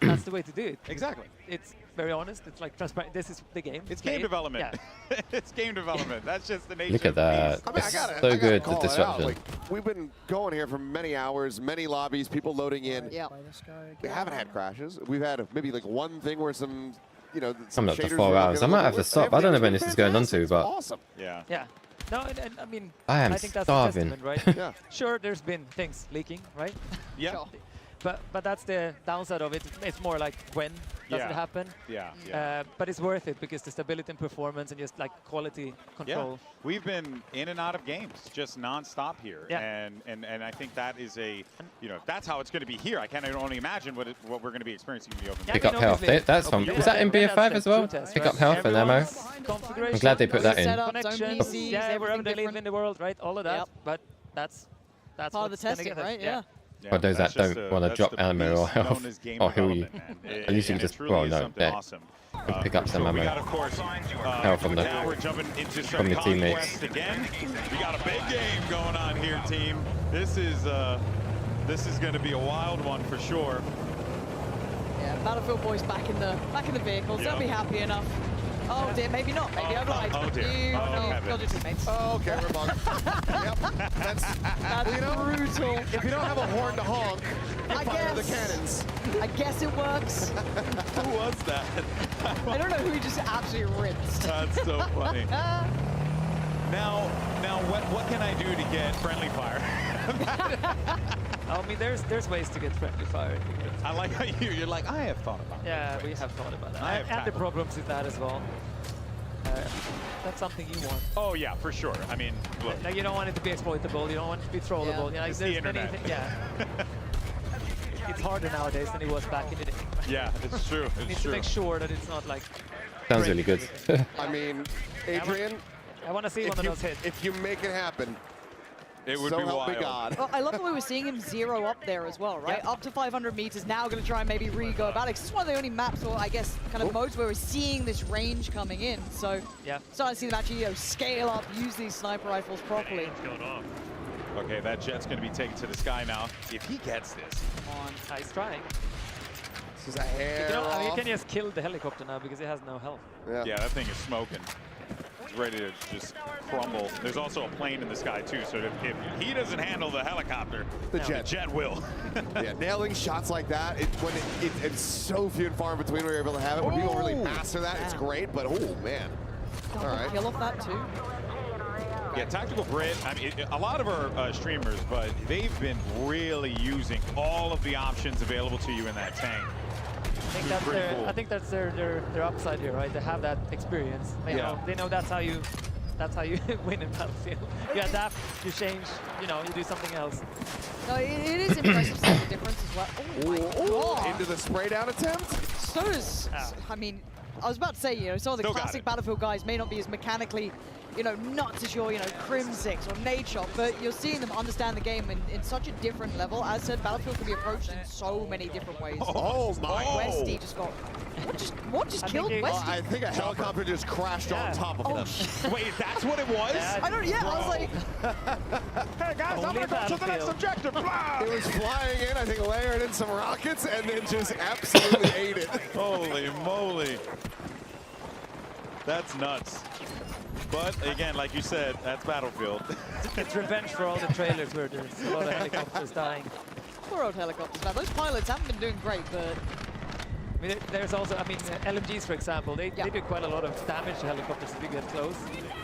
Speaker 8: that's the way to do it.
Speaker 25: Exactly.
Speaker 8: It's very honest. It's like transparent. This is the game.
Speaker 25: It's
Speaker 8: Play
Speaker 25: game
Speaker 8: it.
Speaker 25: development.
Speaker 8: Yeah.
Speaker 25: It's game development. That's just the nature
Speaker 1: Look at
Speaker 25: of the
Speaker 1: that.
Speaker 25: beast.
Speaker 10: I mean,
Speaker 1: It's
Speaker 10: I gotta
Speaker 1: so good, the
Speaker 10: call it out.
Speaker 1: destruction.
Speaker 10: Like, we've been going here for many hours, many lobbies, people loading in.
Speaker 11: Yeah.
Speaker 10: We haven't had crashes. We've had maybe like one thing where some, you know, some
Speaker 1: Coming up to
Speaker 10: shaders
Speaker 1: 4
Speaker 10: were
Speaker 1: hours. I
Speaker 10: looking
Speaker 1: might
Speaker 10: a
Speaker 1: have to
Speaker 10: little
Speaker 1: stop.
Speaker 10: weird.
Speaker 1: I don't know
Speaker 10: Everything's
Speaker 1: when
Speaker 10: been
Speaker 1: this is going on
Speaker 10: fantastic.
Speaker 1: to,
Speaker 10: It's
Speaker 1: but
Speaker 10: awesome.
Speaker 25: Yeah.
Speaker 8: Yeah. No, and I mean,
Speaker 1: I am
Speaker 8: think that's
Speaker 1: starving.
Speaker 8: a testament, right?
Speaker 10: Yeah.
Speaker 8: Sure, there's been things leaking, right?
Speaker 25: Yeah.
Speaker 11: Sure.
Speaker 8: But that's the downside of it. It's more like when does
Speaker 25: Yeah.
Speaker 8: it happen?
Speaker 25: Yeah.
Speaker 8: But it's worth it because the stability and performance and just like quality control.
Speaker 25: Yeah, we've been in and out of games just non-stop here,
Speaker 8: Yeah.
Speaker 25: and I think that is that's how it's going to be here. I can't only imagine what we're going to be experiencing in the open.
Speaker 8: Yeah,
Speaker 1: Pick
Speaker 8: I
Speaker 1: up
Speaker 8: mean,
Speaker 1: health.
Speaker 8: obviously-
Speaker 1: That's from.
Speaker 8: Yeah,
Speaker 1: Is that in
Speaker 8: yeah,
Speaker 1: BF5
Speaker 8: that's
Speaker 1: as
Speaker 8: the
Speaker 1: well?
Speaker 8: true test,
Speaker 1: Pick
Speaker 8: right?
Speaker 1: up health and ammo.
Speaker 8: Everyone's configuration,
Speaker 1: I'm glad they put that in.
Speaker 11: Setup,
Speaker 8: connections,
Speaker 11: zone PCs,
Speaker 8: yeah, wherever
Speaker 11: everything
Speaker 8: they live
Speaker 11: different.
Speaker 8: in the world, right? All of that.
Speaker 11: Yep.
Speaker 8: But that's
Speaker 11: Part of the
Speaker 8: what's gonna
Speaker 11: testing,
Speaker 8: get us.
Speaker 11: right? Yeah.
Speaker 1: For those that
Speaker 25: that's just
Speaker 1: don't want to
Speaker 25: that's
Speaker 1: drop
Speaker 25: the
Speaker 1: ammo or
Speaker 25: beast known
Speaker 1: health
Speaker 25: as game
Speaker 1: or heal you.
Speaker 25: development, man.
Speaker 1: At least you
Speaker 25: And
Speaker 1: can
Speaker 25: it
Speaker 1: just,
Speaker 25: truly
Speaker 1: well,
Speaker 25: is
Speaker 1: no,
Speaker 25: something
Speaker 1: there.
Speaker 25: awesome.
Speaker 1: Pick up some
Speaker 25: We
Speaker 1: ammo.
Speaker 25: got, of course,
Speaker 1: Help from the-
Speaker 25: now we're jumping into some
Speaker 1: from your teammates.
Speaker 25: conquest again. We got a big game going on here, team. This is going to be a wild one for sure.
Speaker 11: Yeah, Battlefield boys back in the vehicles.
Speaker 25: Yeah.
Speaker 11: They'll be happy enough. Oh dear, maybe not. Maybe I've lied.
Speaker 25: oh dear.
Speaker 11: You
Speaker 25: Oh, heaven.
Speaker 11: killed your teammates.
Speaker 10: Oh, okay, we're bugged. Yep.
Speaker 11: That's
Speaker 10: you know,
Speaker 11: brutal.
Speaker 10: if you don't have a horn to honk, you
Speaker 11: I
Speaker 10: fire the
Speaker 11: guess.
Speaker 10: cannons.
Speaker 11: I guess it works.
Speaker 25: Who was that?
Speaker 11: I don't know who he just absolutely rinsed.
Speaker 25: That's so funny. Now, what can I do to get friendly fire?
Speaker 8: I mean, there's ways to get friendly fire.
Speaker 25: I like how you're like, I have thought about that.
Speaker 8: Yeah, we have thought about that.
Speaker 25: I have
Speaker 8: And the problems with that as well. That's something you want.
Speaker 25: Oh yeah, for sure. I mean, look.
Speaker 8: Like, you don't want it to be exploitable. You don't want it to be trollable. You know, like,
Speaker 25: It's the
Speaker 8: there's many
Speaker 25: internet.
Speaker 8: yeah. It's harder nowadays than it was back in the day.
Speaker 25: Yeah, it's true.
Speaker 8: You need to make sure that it's not like.
Speaker 1: Sounds really good.
Speaker 10: I mean, Adrian,
Speaker 8: I want to see one of those hits.
Speaker 10: If you make it happen,
Speaker 25: it would
Speaker 10: so
Speaker 25: be
Speaker 10: help
Speaker 25: wild.
Speaker 10: me God.
Speaker 11: Well, I love the way we're seeing him zero up there as well, right? Up to 500 meters, now going to try and maybe re-go about it. This is one of the only maps, or I guess, kind of modes where we're seeing this range coming in. So, starting to see them actually, scale up, use these sniper rifles properly.
Speaker 25: Okay, that jet's going to be taken to the sky now. If he gets this.
Speaker 8: On he's trying.
Speaker 10: This is a hair
Speaker 8: you can just kill the helicopter now because it has no health.
Speaker 25: Yeah, that thing is smoking. It's ready to just crumble. There's also a plane in the sky too, so if he doesn't handle the helicopter, the jet will.
Speaker 10: Yeah, nailing shots like that, it's so few and far in between where you're able to have it. When people really master that, it's great, but oh man.
Speaker 11: All right. Kill off that too.
Speaker 25: Yeah, Tactical Brit, I mean, a lot of our streamers, but they've been really using all of the options available to you in that tank.
Speaker 8: I think that's their upside here, right? They have that experience. They know that's how you win in Battlefield. You adapt, you change, you do something else.
Speaker 11: No, it is impressive seeing the difference as well. Oh my God.
Speaker 10: Into the spray down attempt?
Speaker 11: So does, I mean, I was about to say, some of the classic Battlefield guys may not be as mechanically, nuts as your, Crimsix or Nadeshot, but you're seeing them understand the game in such a different level. As said, Battlefield can be approached in so many different ways.
Speaker 10: Oh my!
Speaker 11: Westy just got. What just killed Westy?
Speaker 10: I think a helicopter just crashed on top of him.
Speaker 25: Wait, that's what it was?
Speaker 11: I don't. Yeah, I was like.
Speaker 10: Hey guys, I'm gonna go to the next objective. It was flying in. I think layered in some rockets and then just absolutely ate it.
Speaker 25: Holy moly! That's nuts. But again, like you said, that's Battlefield.
Speaker 8: It's revenge for all the trailers where there's a lot of helicopters dying.
Speaker 11: Poor old helicopters, man. Those pilots haven't been doing great, but.
Speaker 8: I mean, there's also, LMGs, for example, they do quite a lot of damage to helicopters if you get close.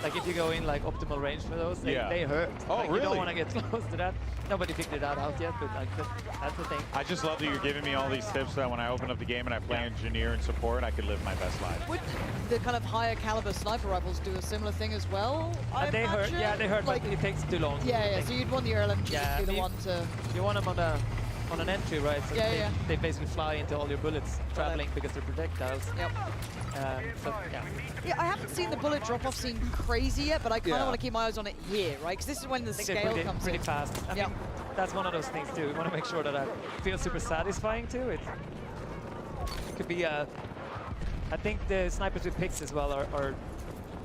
Speaker 8: Like, if you go in, like, optimal range for those, they hurt.
Speaker 25: Oh,
Speaker 8: like,
Speaker 25: really?
Speaker 8: You don't want to get close to that. Nobody figured that out yet, but, like, that's the thing.
Speaker 25: I just love that you're giving me all these tips so that when I open up the game and I play engineer and support, I can live my best life.
Speaker 11: Would the kind of higher caliber sniper rifles do a similar thing as well?
Speaker 8: They hurt, they hurt, like, but it takes too long.
Speaker 11: Yeah, so you'd want the LMG to be the one to...
Speaker 8: You want them on an entry, right? So they basically fly into all your bullets traveling because they're projectiles.
Speaker 11: Yep.
Speaker 8: Yeah,
Speaker 11: I haven't seen the bullet drop-off scene crazy yet, but I kind of want to keep my eyes on it here, right? Because this is when the scale comes
Speaker 8: pretty
Speaker 11: in.
Speaker 8: fast. I mean, that's one of those things too. We want to make sure that it feels super satisfying too. It could be I think the snipers with picks as well are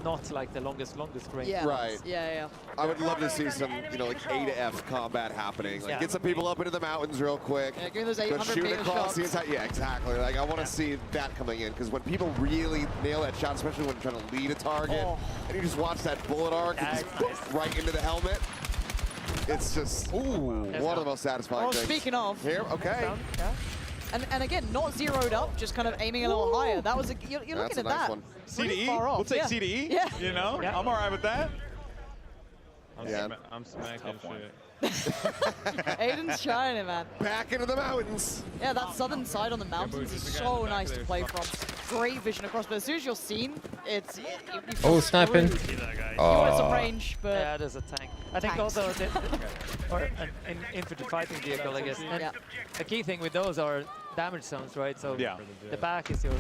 Speaker 8: not like the longest range.
Speaker 11: Yeah.
Speaker 10: Right.
Speaker 11: Yeah.
Speaker 10: I would love to see some, like A to F combat happening. Like get some people up into the mountains real quick.
Speaker 11: Yeah, give me those
Speaker 10: go
Speaker 11: 800
Speaker 10: shoot
Speaker 11: meter
Speaker 10: across
Speaker 11: shots.
Speaker 10: the entire. Yeah, exactly. Like I want to see that coming in because when people really nail that shot, especially when trying to lead a target, and you just watch that bullet arc and just right into the helmet. It's just one of the most satisfying things.
Speaker 11: Speaking of,
Speaker 10: here, okay.
Speaker 11: And again, not zeroed up, just kind of aiming a little higher. That was you're looking at
Speaker 10: nice
Speaker 11: that.
Speaker 10: one.
Speaker 25: CDE?
Speaker 11: Far off.
Speaker 25: We'll take CDE.
Speaker 11: Yeah.
Speaker 25: You know, I'm all right with that.
Speaker 1: I'm smacking shit.
Speaker 11: Aiden's trying it, man.
Speaker 10: Back into the mountains.
Speaker 11: Yeah, that southern side on the mountains is so nice to play from. Great vision across, but as soon as you're seen, it's...
Speaker 1: Oh, sniping.
Speaker 11: You want some range, but...
Speaker 8: Yeah, there's a tank. I think also, or an infantry fighting vehicle, I guess. And the key thing with those are damage zones, right? So the back is your...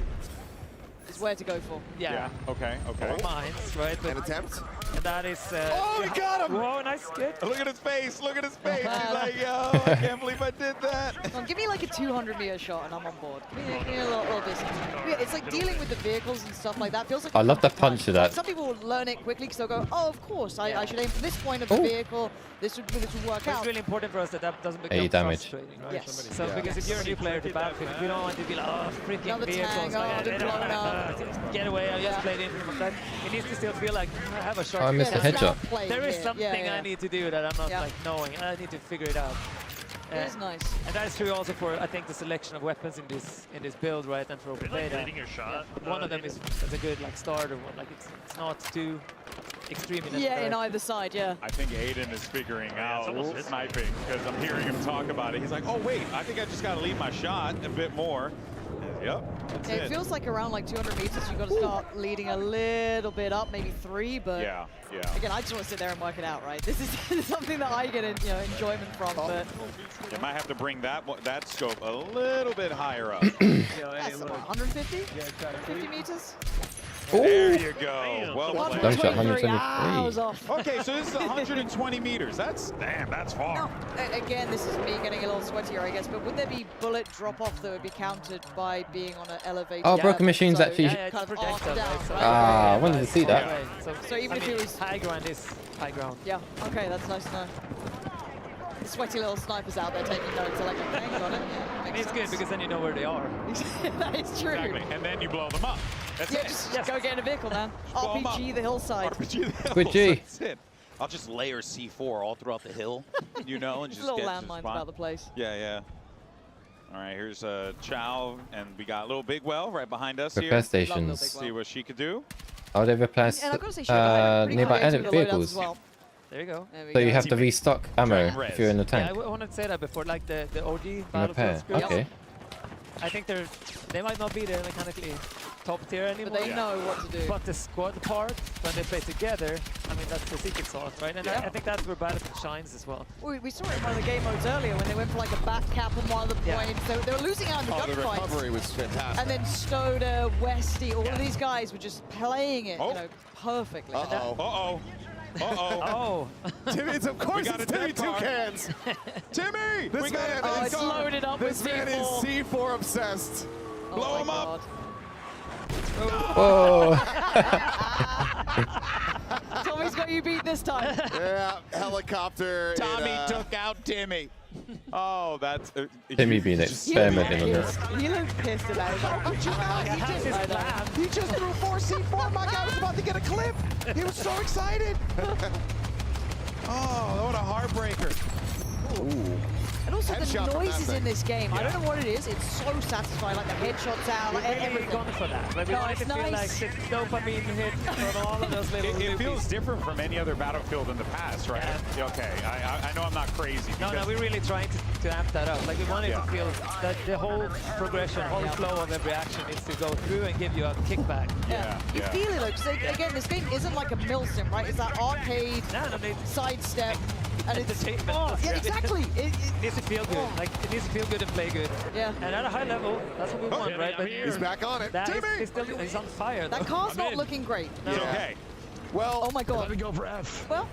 Speaker 11: Is where to go for.
Speaker 8: Yeah.
Speaker 25: Okay.
Speaker 8: Mines, right?
Speaker 10: An attempt.
Speaker 8: And that is...
Speaker 10: oh, we got him!
Speaker 8: Whoa, nice, good.
Speaker 25: Look at his face. Look at his face. He's like, yo, I can't believe I did that.
Speaker 11: Come on, give me like a 200 meter shot and I'm on board. Give me a little distance. Yeah, it's like dealing with the vehicles and stuff like that. Feels like
Speaker 1: I love the punch of that.
Speaker 11: Some people will learn it quickly because they'll go, oh, of course, I should aim for this point of the vehicle. This would work out.
Speaker 8: It's really important for us that doesn't become
Speaker 1: 8 damage.
Speaker 8: frustrating, right?
Speaker 11: Yes.
Speaker 8: So because if you're a new player to Battlefield, we don't want to be like, oh, freaking
Speaker 11: Another
Speaker 8: vehicles.
Speaker 11: tank, they're blown up.
Speaker 8: Get away, I just played in from that. It needs to still feel like, I have a shot.
Speaker 1: Oh, I missed the headshot.
Speaker 8: There is something I need to do that I'm not like knowing. I need to figure it out.
Speaker 11: It is nice.
Speaker 8: And that is true also for, I think, the selection of weapons in this build, right? And for open beta.
Speaker 16: Your shot.
Speaker 8: One of them is a good like starter one. Like it's not too extreme.
Speaker 11: In either side, yeah.
Speaker 25: I think Aiden is figuring out sniping because I'm hearing him talk about it. He's like, oh wait, I think I just got to lead my shot a bit more. Yep, that's
Speaker 11: it feels like around like 200 meters, you've got to start leading a little bit up, maybe 3, but again, I just want to sit there and work it out, right? This is something that I get enjoyment from, but
Speaker 25: you might have to bring that scope a little bit higher up.
Speaker 11: That's about 150? 50 meters?
Speaker 25: There you go. Well played.
Speaker 1: Don't shot 123.
Speaker 25: Okay, so this is 120 meters. That's far.
Speaker 11: Now, again, this is me getting a little sweatier, I guess, but would there be bullet drop-off that would be counted by being on an elevated
Speaker 1: Oh, Broken Machines
Speaker 11: so
Speaker 1: actually.
Speaker 11: kind of arc down, right?
Speaker 1: I wanted to see that.
Speaker 11: So even if it was
Speaker 8: high ground is high ground.
Speaker 11: Yeah. Okay, that's nice to know. The sweaty little snipers out there taking notes. Are like, okay, got it. Yeah,
Speaker 8: it's good because then you know where they are.
Speaker 11: That is true.
Speaker 25: Exactly. And then you blow them up. That's it.
Speaker 11: Just go get in a vehicle, man. RPG the hillside.
Speaker 25: RPG the hill.
Speaker 1: Good G.
Speaker 25: That's it.
Speaker 9: I'll just layer C4 all throughout the hill, and just
Speaker 11: little
Speaker 9: get
Speaker 11: landmines about the place.
Speaker 25: Yeah. All right, here's Chow, and we got Little Big Well right behind us
Speaker 1: Repair
Speaker 25: here.
Speaker 1: stations.
Speaker 25: See what she could do.
Speaker 1: Oh, they replace nearby enemy vehicles.
Speaker 8: There you go.
Speaker 1: So you have to restock ammo if you're in the tank.
Speaker 8: Yeah, I wanted to say that before, like the OG
Speaker 1: Repair.
Speaker 8: Battlefield scripts.
Speaker 1: Okay.
Speaker 8: I think they might not be the mechanically top tier anymore.
Speaker 11: But they know what to do.
Speaker 8: But the squad part, when they play together, I mean, that's the secret sauce, right? And I think that's where Battlefield shines as well.
Speaker 11: We saw it in one of the game modes earlier when they went for like a back cap on one of the points. They were losing out in the
Speaker 10: the
Speaker 11: gunfights.
Speaker 10: recovery was fantastic.
Speaker 11: And then Stoda, Westy, all of these guys were just playing it, perfectly.
Speaker 25: Uh-oh.
Speaker 10: Timmy, of course it's Timmy Toucans.
Speaker 25: Timmy!
Speaker 10: This man is
Speaker 11: it's loaded up
Speaker 10: This
Speaker 11: with
Speaker 10: man is C4 obsessed.
Speaker 25: Blow him up.
Speaker 1: Oh.
Speaker 11: Tommy's got you beat this time.
Speaker 10: Yeah, helicopter.
Speaker 25: Tommy took out Timmy. Oh, that's...
Speaker 1: Timmy being experimenting on this.
Speaker 11: He looked pissed about it.
Speaker 10: He just threw 4 C4. My guy was about to get a clip. He was so excited.
Speaker 25: Oh, what a heartbreaker.
Speaker 10: Ooh.
Speaker 11: And also
Speaker 10: Headshot
Speaker 11: the
Speaker 10: from
Speaker 11: noises
Speaker 10: that
Speaker 11: in this game.
Speaker 10: Yeah.
Speaker 11: I don't know what it is. It's so satisfying. Like the headshots out, like everything.
Speaker 8: Gone for that. Like, we wanted to feel like the dopamine hit from all of those little
Speaker 25: It feels different from any other Battlefield in the past, right? Yeah. Okay, I know I'm not crazy.
Speaker 8: No, we're really trying to amp that up. Like, we wanted to feel that the whole progression, whole flow of every action needs to go through and give you a kickback.
Speaker 11: You feel it, though, because again, this game isn't like a milsim, right? It's that arcade sidestep. And it's exactly.
Speaker 8: It needs to feel good. Like, it needs to feel good and play good.
Speaker 11: Yeah.
Speaker 8: And at a high level, that's what we want, right? But
Speaker 10: he's back on it.
Speaker 8: Timmy! He's on fire.
Speaker 11: That car's not looking great.
Speaker 25: It's okay.
Speaker 10: Well,
Speaker 11: oh my God.
Speaker 19: Let me go for F.
Speaker 11: Well,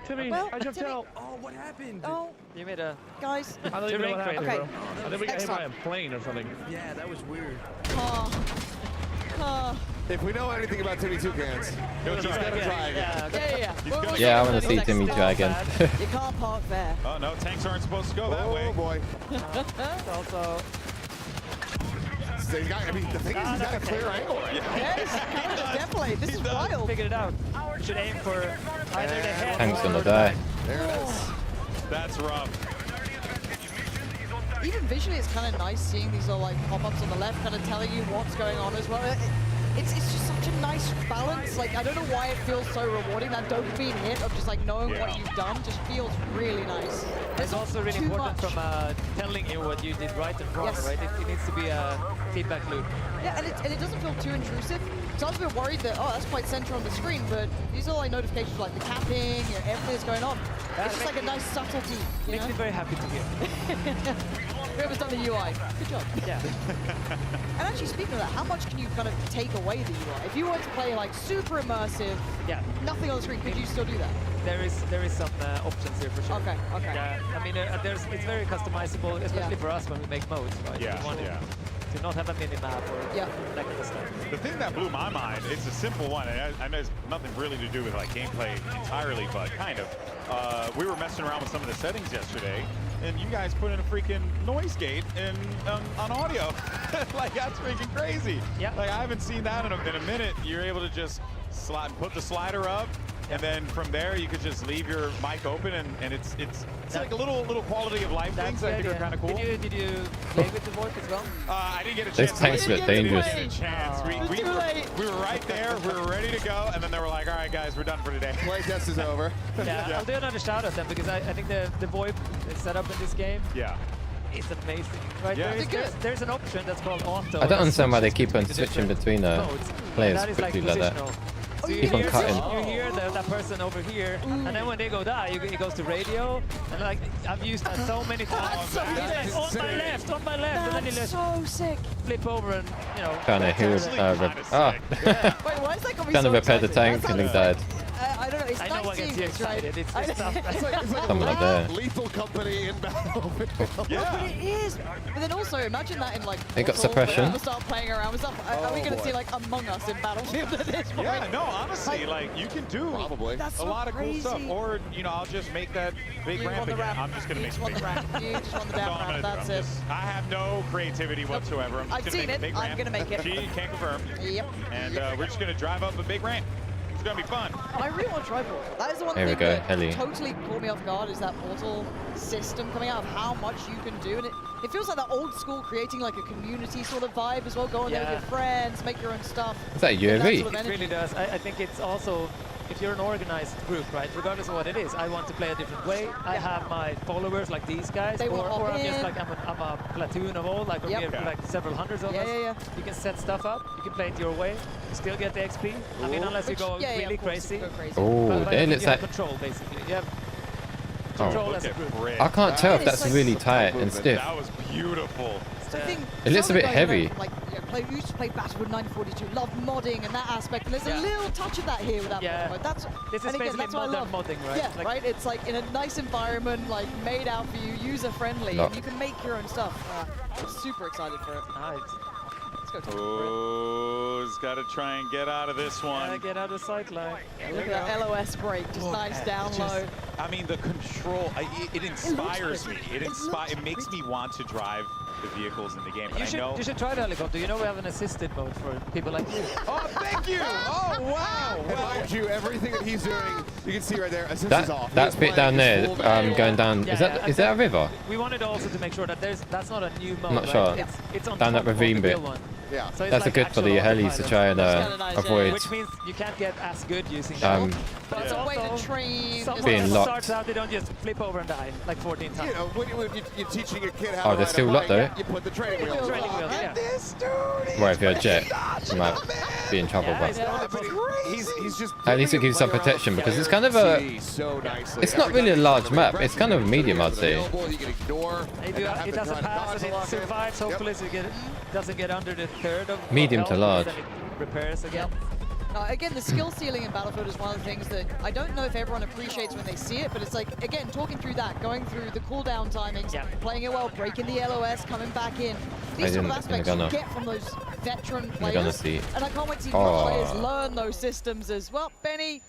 Speaker 19: Timmy, I jumped out.
Speaker 11: Oh, what happened? Oh,
Speaker 8: you made a
Speaker 11: guys.
Speaker 19: I don't even know what happened,
Speaker 11: okay.
Speaker 19: bro. I think we got hit by a plane or something.
Speaker 14: Yeah, that was weird.
Speaker 10: If we know anything about Timmy Toucans, he's gonna try again.
Speaker 1: Yeah, I want to see Timmy try again.
Speaker 11: You can't park there.
Speaker 25: Oh no, tanks aren't supposed to go that way.
Speaker 10: Oh boy.
Speaker 8: Also.
Speaker 10: So the thing is, he's got a clear angle right now.
Speaker 11: Yes, definitely. This is wild.
Speaker 8: Figured it out. We should aim for either the head
Speaker 1: Tank's
Speaker 8: or
Speaker 1: gonna die.
Speaker 10: There it is.
Speaker 25: That's rough.
Speaker 11: Even visually, it's kind of nice seeing these little like pop-ups on the left, kind of telling you what's going on as well. It's just such a nice balance. Like, I don't know why it feels so rewarding. That dopamine hit of just like knowing what you've done just feels really nice.
Speaker 8: It's also really important from telling you what you did right and wrong, right? It needs to be a feedback loop.
Speaker 11: Yeah, and it doesn't feel too intrusive. So I was a bit worried that, that's quite central on the screen, but these are like notifications like the capping, everything that's going on. It's just like a nice subtlety.
Speaker 8: Makes me very happy to hear.
Speaker 11: Whoever's done the UI, good job.
Speaker 8: Yeah.
Speaker 11: And actually, speaking of that, how much can you kind of take away the UI? If you were to play like super immersive, nothing on the screen, could you still do that?
Speaker 8: There is some options here for sure.
Speaker 11: Okay.
Speaker 8: Yeah, I mean, it's very customizable, especially for us when we make modes, right?
Speaker 25: Yeah,
Speaker 8: we want to not have a mini-map or that kind of stuff.
Speaker 25: The thing that blew my mind, it's a simple one, and I know it's nothing really to do with like gameplay entirely, but kind of. We were messing around with some of the settings yesterday, and you guys put in a freaking noise gate on audio. Like, that's freaking crazy.
Speaker 8: Yeah.
Speaker 25: Like, I haven't seen that in a minute. You're able to just put the slider up, and then from there you could just leave your mic open, and it's like a little quality of life things I think are kind of cool.
Speaker 8: Did you play with the VoIP as well?
Speaker 25: I didn't get a
Speaker 1: Those
Speaker 25: chance.
Speaker 1: tanks look dangerous.
Speaker 25: We were right there. We were ready to go, and then they were like, "All right, guys, we're done for today.
Speaker 10: Play test is over."
Speaker 8: Yeah, I'll do another shout out then because I think the VoIP setup in this game.
Speaker 25: Yeah.
Speaker 8: It's amazing. Right?
Speaker 25: Yeah.
Speaker 8: There's an option that's called auto.
Speaker 1: I don't understand why they keep on switching between players
Speaker 8: that is
Speaker 1: quickly like that.
Speaker 8: positional. So
Speaker 1: Keep on cutting.
Speaker 8: You hear that person over here, and then when they go die, it goes to radio. And like I've used that so many times.
Speaker 11: So
Speaker 8: He's like, on my left, and then he
Speaker 11: That's
Speaker 8: just
Speaker 11: so sick.
Speaker 8: flip over and
Speaker 1: Trying to heal.
Speaker 11: Wait, why is that
Speaker 1: Trying to repair the tank and he died.
Speaker 11: I don't know. It's
Speaker 8: I know
Speaker 11: nice
Speaker 8: what
Speaker 11: seeing
Speaker 8: gets you
Speaker 11: this, right?
Speaker 8: excited. It's
Speaker 11: I-
Speaker 8: tough.
Speaker 10: It's like
Speaker 1: Something like that.
Speaker 10: Lethal Company in Battlefield.
Speaker 11: No, but it is. But then also imagine that in like.
Speaker 1: They got
Speaker 11: Portal,
Speaker 1: suppression.
Speaker 11: when people start playing around with stuff. Are we going to
Speaker 10: boy.
Speaker 11: see like Among Us in Battlefield at this point?
Speaker 25: Yeah, no, honestly, like you can do
Speaker 11: That's
Speaker 25: a
Speaker 11: so
Speaker 25: lot of cool stuff,
Speaker 11: crazy.
Speaker 25: or I'll just make that big
Speaker 11: You
Speaker 25: ramp
Speaker 11: want the
Speaker 25: again.
Speaker 11: ramp.
Speaker 25: I'm just gonna
Speaker 11: You
Speaker 25: make
Speaker 11: just
Speaker 25: a
Speaker 11: want
Speaker 25: big
Speaker 11: the ramp. You just want the damn
Speaker 25: That's all I'm
Speaker 11: ramp.
Speaker 25: gonna
Speaker 11: That's
Speaker 25: do.
Speaker 11: it.
Speaker 25: I have no creativity whatsoever. I'm just
Speaker 11: I've
Speaker 25: gonna
Speaker 11: seen
Speaker 25: make
Speaker 11: it.
Speaker 25: a big
Speaker 11: I'm
Speaker 25: ramp.
Speaker 11: gonna make it.
Speaker 25: She can confirm.
Speaker 11: Yep.
Speaker 25: And we're just gonna drive up a big ramp. It's gonna be fun.
Speaker 11: And I really want to try Portal. That is the one
Speaker 1: There we
Speaker 11: thing
Speaker 1: go,
Speaker 11: that
Speaker 1: heli.
Speaker 11: totally caught me off guard is that Portal system coming out of how much you can do. And it feels like that old school creating like a community sort of vibe as well. Go on there with your friends, make your own stuff.
Speaker 1: Is that
Speaker 11: Get
Speaker 1: UAV?
Speaker 11: sort of
Speaker 8: It
Speaker 11: energy.
Speaker 8: really does. I think it's also, if you're an organized group, right, regardless of what it is, I want to play a different way. I have my followers like these guys,
Speaker 11: They will
Speaker 8: or
Speaker 11: hop
Speaker 8: I'm just
Speaker 11: in.
Speaker 8: like, I'm a platoon of all, like we have like several hundreds of us.
Speaker 11: Yeah.
Speaker 8: You can set stuff up, you can play it your way, you still get the XP. I mean, unless you go really
Speaker 11: of course,
Speaker 8: crazy.
Speaker 11: you go crazy.
Speaker 1: Oh,
Speaker 8: But
Speaker 1: there
Speaker 8: you
Speaker 1: looks
Speaker 8: have
Speaker 1: like.
Speaker 8: control, basically. You have
Speaker 1: Oh.
Speaker 8: control as a group.
Speaker 1: I can't tell if
Speaker 11: It's
Speaker 1: that's
Speaker 11: like
Speaker 1: really tight and stiff.
Speaker 25: That was beautiful.
Speaker 11: So I think
Speaker 1: It looks a
Speaker 11: some
Speaker 1: bit
Speaker 11: of the guys
Speaker 1: heavy.
Speaker 11: that, Like, you used to play Battlefield 1942, love modding and that aspect. And there's
Speaker 8: Yeah.
Speaker 11: a little touch of that here with that
Speaker 8: Yeah.
Speaker 11: mod. That's
Speaker 8: This is
Speaker 11: and again,
Speaker 8: basically
Speaker 11: that's what I
Speaker 8: modern
Speaker 11: love.
Speaker 8: modding, right?
Speaker 11: Yeah,
Speaker 8: Like-
Speaker 11: right. It's like in a nice environment, like made out for you, user friendly,
Speaker 1: No.
Speaker 11: and you can make your own stuff. I'm super excited for it.
Speaker 8: Nice.
Speaker 11: Let's go.
Speaker 25: Oh, he's got to try and get out of this one.
Speaker 8: Get out of sight line.
Speaker 11: Look at that LOS break, just nice down low.
Speaker 25: I mean, the control, it inspires me. It makes me want to drive the vehicles in the game. But
Speaker 8: You should try the helicopter. You know we have an assisted mode for people like you.
Speaker 25: Oh, thank you! Oh, wow!
Speaker 10: And mind you, everything that he's doing, you can see right there, assist is off.
Speaker 1: That
Speaker 10: He's
Speaker 1: bit
Speaker 10: playing
Speaker 1: down
Speaker 10: his
Speaker 1: there,
Speaker 10: full value.
Speaker 1: going down.
Speaker 8: Yeah,
Speaker 1: Is that
Speaker 8: yeah,
Speaker 1: is that a river?
Speaker 8: We wanted also to make sure that that's not a new mode.
Speaker 1: I'm not
Speaker 8: right?
Speaker 1: sure.
Speaker 8: It's on
Speaker 1: Down
Speaker 8: top
Speaker 1: that
Speaker 8: of the
Speaker 1: ravine
Speaker 8: real
Speaker 1: bit.
Speaker 8: one.
Speaker 10: Yeah.
Speaker 8: So it's
Speaker 1: That's
Speaker 8: like
Speaker 1: good for the
Speaker 8: actual
Speaker 1: helis to
Speaker 8: autopilot.
Speaker 1: try and
Speaker 11: That's kinda nice, yeah.
Speaker 1: avoid.
Speaker 8: Which means you can't get as good using that.
Speaker 11: But it's a way to train.
Speaker 8: Someone
Speaker 1: Being
Speaker 8: that
Speaker 1: locked.
Speaker 8: starts out, they don't just flip over and die like 14 times.
Speaker 10: You know, when you're teaching a kid how
Speaker 1: Oh,
Speaker 10: to
Speaker 1: they're
Speaker 10: ride
Speaker 1: still
Speaker 10: a
Speaker 1: locked,
Speaker 10: bike,
Speaker 1: though.
Speaker 10: you put the training wheels
Speaker 8: Training
Speaker 10: on.
Speaker 8: wheels, yeah.
Speaker 10: This dude,
Speaker 1: Well, if you're a jet, you might be in trouble, but
Speaker 10: he's just
Speaker 1: at least it gives some protection because it's kind of a.
Speaker 10: so nicely.
Speaker 1: It's not really a large map. It's kind of a medium, I'd say.
Speaker 10: You can ignore.
Speaker 8: Maybe it doesn't pass and it survives. Hopefully, it doesn't get under the third of
Speaker 1: Medium
Speaker 8: of
Speaker 1: to
Speaker 8: health,
Speaker 1: large.
Speaker 8: then it repairs again.
Speaker 11: Again, the skill ceiling in Battlefield is one of the things that I don't know if everyone appreciates when they see it, but it's like, again, talking through that, going through the cooldown timings, playing it well, breaking the LOS, coming back in. These sort of aspects you get from those veteran players. And I can't wait to see more players learn those systems as well. Benny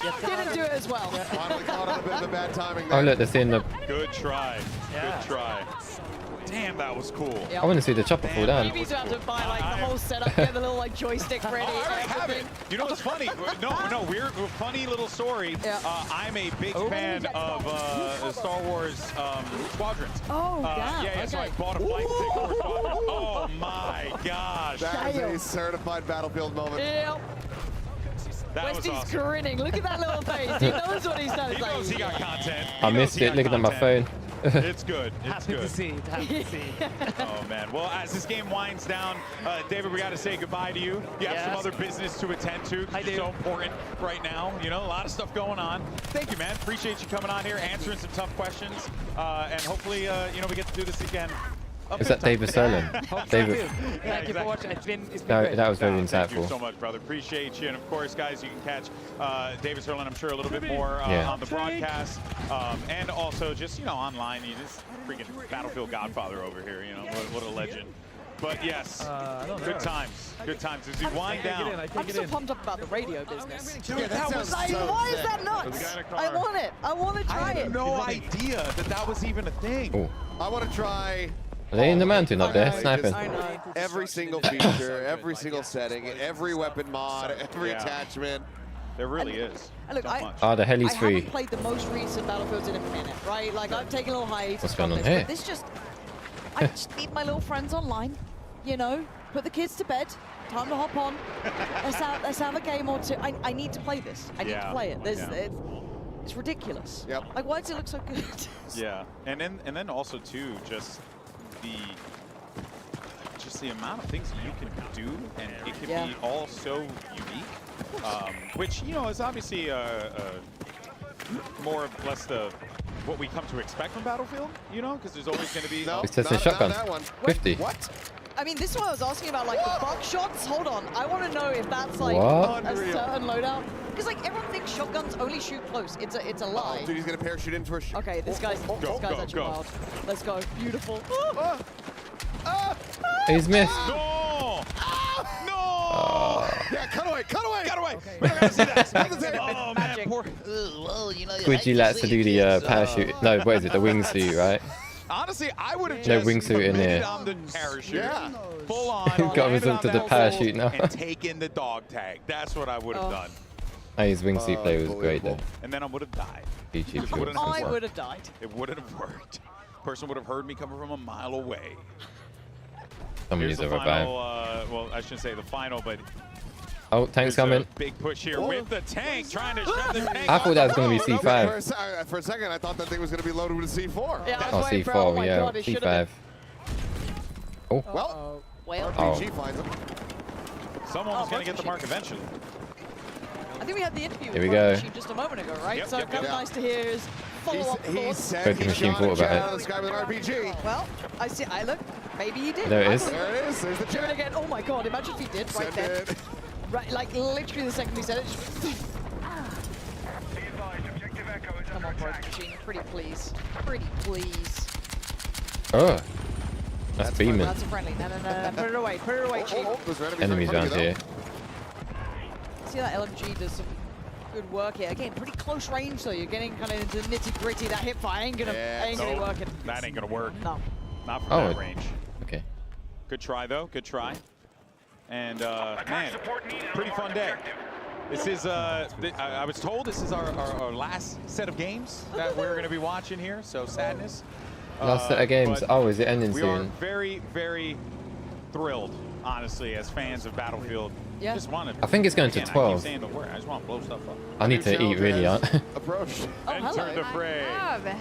Speaker 11: didn't do it as well.
Speaker 10: Finally caught on a bit of a bad timing
Speaker 1: Oh
Speaker 10: there.
Speaker 1: look, they're seeing the.
Speaker 25: Good try. Good try. Damn, that was cool.
Speaker 1: I want to see the chopper fall down.
Speaker 11: You need to have to buy like the whole setup, get the little like joystick ready.
Speaker 25: I already have it. You know what's funny? No, weird, funny little story. I'm a big fan of Star Wars Squadrons.
Speaker 11: Oh,
Speaker 25: yeah, so I bought a flight ticket for Squadrons. Oh my gosh.
Speaker 10: That is a certified Battlefield moment.
Speaker 11: Yep.
Speaker 25: That was
Speaker 11: Westy's
Speaker 25: awesome.
Speaker 11: grinning. Look at that little face. He knows what he's done.
Speaker 25: He
Speaker 11: It's like,
Speaker 25: knows he got content.
Speaker 1: I missed it looking at my phone.
Speaker 25: It's good. It's
Speaker 8: Happy
Speaker 25: good.
Speaker 8: to see it. Happy to see it.
Speaker 25: Oh man. Well, as this game winds down, David, we got to say goodbye to you. You have some
Speaker 8: Yes.
Speaker 25: other business to attend to.
Speaker 8: I
Speaker 25: It's
Speaker 8: do.
Speaker 25: so important right now. You know, a lot of stuff going on. Thank you, man. Appreciate you coming on here, answering some tough questions, and hopefully, we get to do this again.
Speaker 1: Is that David Serlin? David.
Speaker 8: Thank you for watching. It's been
Speaker 1: No,
Speaker 8: great.
Speaker 1: that was very
Speaker 25: Thank you
Speaker 1: insightful.
Speaker 25: so much, brother. Appreciate you. And of course, guys, you can catch David Serlin, I'm sure, a little bit more
Speaker 1: Yeah.
Speaker 25: on the broadcast. And also just, online. You just freaking Battlefield Godfather over here. What a legend. But yes, good times. Good times. As we wind down.
Speaker 11: I'm so pumped up about the radio business.
Speaker 10: Yeah, that was
Speaker 11: Like,
Speaker 10: so
Speaker 11: why is
Speaker 10: sick.
Speaker 11: that nuts? I want it. I want to try
Speaker 25: I
Speaker 11: it.
Speaker 25: had no idea that was even a thing.
Speaker 1: Oh.
Speaker 10: I want to try
Speaker 1: Are they in the mountain up there sniping?
Speaker 10: every single feature, every single setting, every weapon mod, every attachment.
Speaker 25: There really is.
Speaker 11: And look,
Speaker 25: So much.
Speaker 1: Ah, the heli's
Speaker 11: I
Speaker 1: free.
Speaker 11: haven't played the most recent Battlefields in a minute, right? Like, I've taken a little hiatus
Speaker 1: What's
Speaker 11: from
Speaker 1: going on
Speaker 11: this,
Speaker 1: here?
Speaker 11: but this just... I just need my little friends online, you know? Put the kids to bed. Time to hop on. Let's have a game or two. I need to play this. I need to play it. It's ridiculous.
Speaker 10: Yep.
Speaker 11: Like, why does it look so good?
Speaker 25: Yeah, and then also too, just the amount of things that you can do, and it can be all so unique. Which, you know, is obviously more or less what we come to expect from Battlefield. You know, because there's always going to be.
Speaker 1: It's just a shotgun. 50.
Speaker 11: What? I mean, this is what I was asking about, like the buckshots. Hold on, I want to know if that's like
Speaker 1: What?
Speaker 11: a certain loadout. Because like everyone thinks shotguns only shoot close. It's a lie.
Speaker 10: Dude, he's gonna parachute into a shot.
Speaker 11: Okay, this guy's actually wild. Let's go. Beautiful.
Speaker 1: He's missed.
Speaker 25: No!
Speaker 10: Yeah, cut away, cut away, cut away.
Speaker 25: We don't gotta see that.
Speaker 11: Oh, man, poor.
Speaker 1: Squidgy likes to do the parachute. No, what is it? The wingsuit, right?
Speaker 25: Honestly, I would have
Speaker 1: No
Speaker 25: just
Speaker 1: wingsuit in here.
Speaker 25: on the parachute, full on.
Speaker 1: Got
Speaker 25: landed
Speaker 1: result
Speaker 25: on
Speaker 1: to the
Speaker 25: that
Speaker 1: parachute
Speaker 25: pole
Speaker 1: now.
Speaker 25: and taken the dog tag. That's what I would have done.
Speaker 1: Oh, his wingsuit play was great though.
Speaker 25: And then I would have died.
Speaker 1: YouTube
Speaker 25: It wouldn't
Speaker 1: shorts.
Speaker 25: have
Speaker 11: I
Speaker 25: worked.
Speaker 11: would have died.
Speaker 25: It wouldn't have worked. Person would have heard me coming from a mile away.
Speaker 1: Someone
Speaker 25: Here's
Speaker 1: needs
Speaker 25: the
Speaker 1: a revive.
Speaker 25: final, well, I shouldn't say the final, but
Speaker 1: Oh, tank's
Speaker 25: there's a
Speaker 1: coming.
Speaker 25: big push here with the tank, trying to shred the tank.
Speaker 1: I thought that was going to be C5.
Speaker 10: For a second, I thought that thing was going to be loaded with a C4.
Speaker 11: Yeah, I
Speaker 1: Oh,
Speaker 11: was waiting for,
Speaker 1: C4,
Speaker 11: oh my
Speaker 1: yeah.
Speaker 11: God, it should have
Speaker 1: C5. Oh.
Speaker 10: Well,
Speaker 1: Oh.
Speaker 10: RPG finds him.
Speaker 25: Someone was going to get the mark eventually.
Speaker 11: I think we had the interview
Speaker 1: Here
Speaker 11: with
Speaker 1: we go.
Speaker 11: Machine just a moment ago, right?
Speaker 25: Yep,
Speaker 11: so
Speaker 25: yep,
Speaker 11: kind of
Speaker 25: yep.
Speaker 11: nice to hear his follow-up
Speaker 10: He
Speaker 11: thoughts.
Speaker 10: said
Speaker 1: Both the
Speaker 10: he
Speaker 1: machine
Speaker 10: shot
Speaker 1: thought
Speaker 10: a jet
Speaker 1: about
Speaker 10: out
Speaker 1: it.
Speaker 10: of the sky with an RPG.
Speaker 11: Well, I see. I look. Maybe he did.
Speaker 1: There it
Speaker 11: I
Speaker 1: is.
Speaker 11: believe
Speaker 10: There it is. There's the
Speaker 11: Do it
Speaker 10: jet.
Speaker 11: again. Oh my God! Imagine if he did right
Speaker 10: Send
Speaker 11: then.
Speaker 10: it.
Speaker 11: Right, like literally the second he said it. Just come on, Broken Machine. Pretty please. Pretty please.
Speaker 1: Oh. That's beaming.
Speaker 11: That's a friendly. No. Put it away. Put it away, Chief.
Speaker 10: Those enemies
Speaker 1: Enemies
Speaker 10: are coming
Speaker 1: around here.
Speaker 11: See that LMG does some good work here. Again, pretty close range though. You're getting kind of into the nitty gritty. That hip fire ain't gonna be working.
Speaker 25: That ain't going to work.
Speaker 11: No.
Speaker 25: Not from
Speaker 1: Oh.
Speaker 25: that range.
Speaker 1: Okay.
Speaker 25: Good try, though. Good try. And, man, pretty fun day. This is, I was told this is our last set of games that we're going to be watching here, so sadness.
Speaker 1: Last set of games.
Speaker 25: But
Speaker 1: Oh, is it ending
Speaker 25: we are
Speaker 1: soon?
Speaker 25: very, very thrilled, honestly, as fans of Battlefield.
Speaker 11: Yeah.
Speaker 25: Just wanted,
Speaker 1: I think it's going to
Speaker 25: again,
Speaker 1: 12.
Speaker 25: I keep saying the word. I just want to blow stuff up.
Speaker 1: I need to eat really, huh?
Speaker 10: Approach.
Speaker 11: Oh,
Speaker 25: Enter
Speaker 11: hello.
Speaker 25: the fray.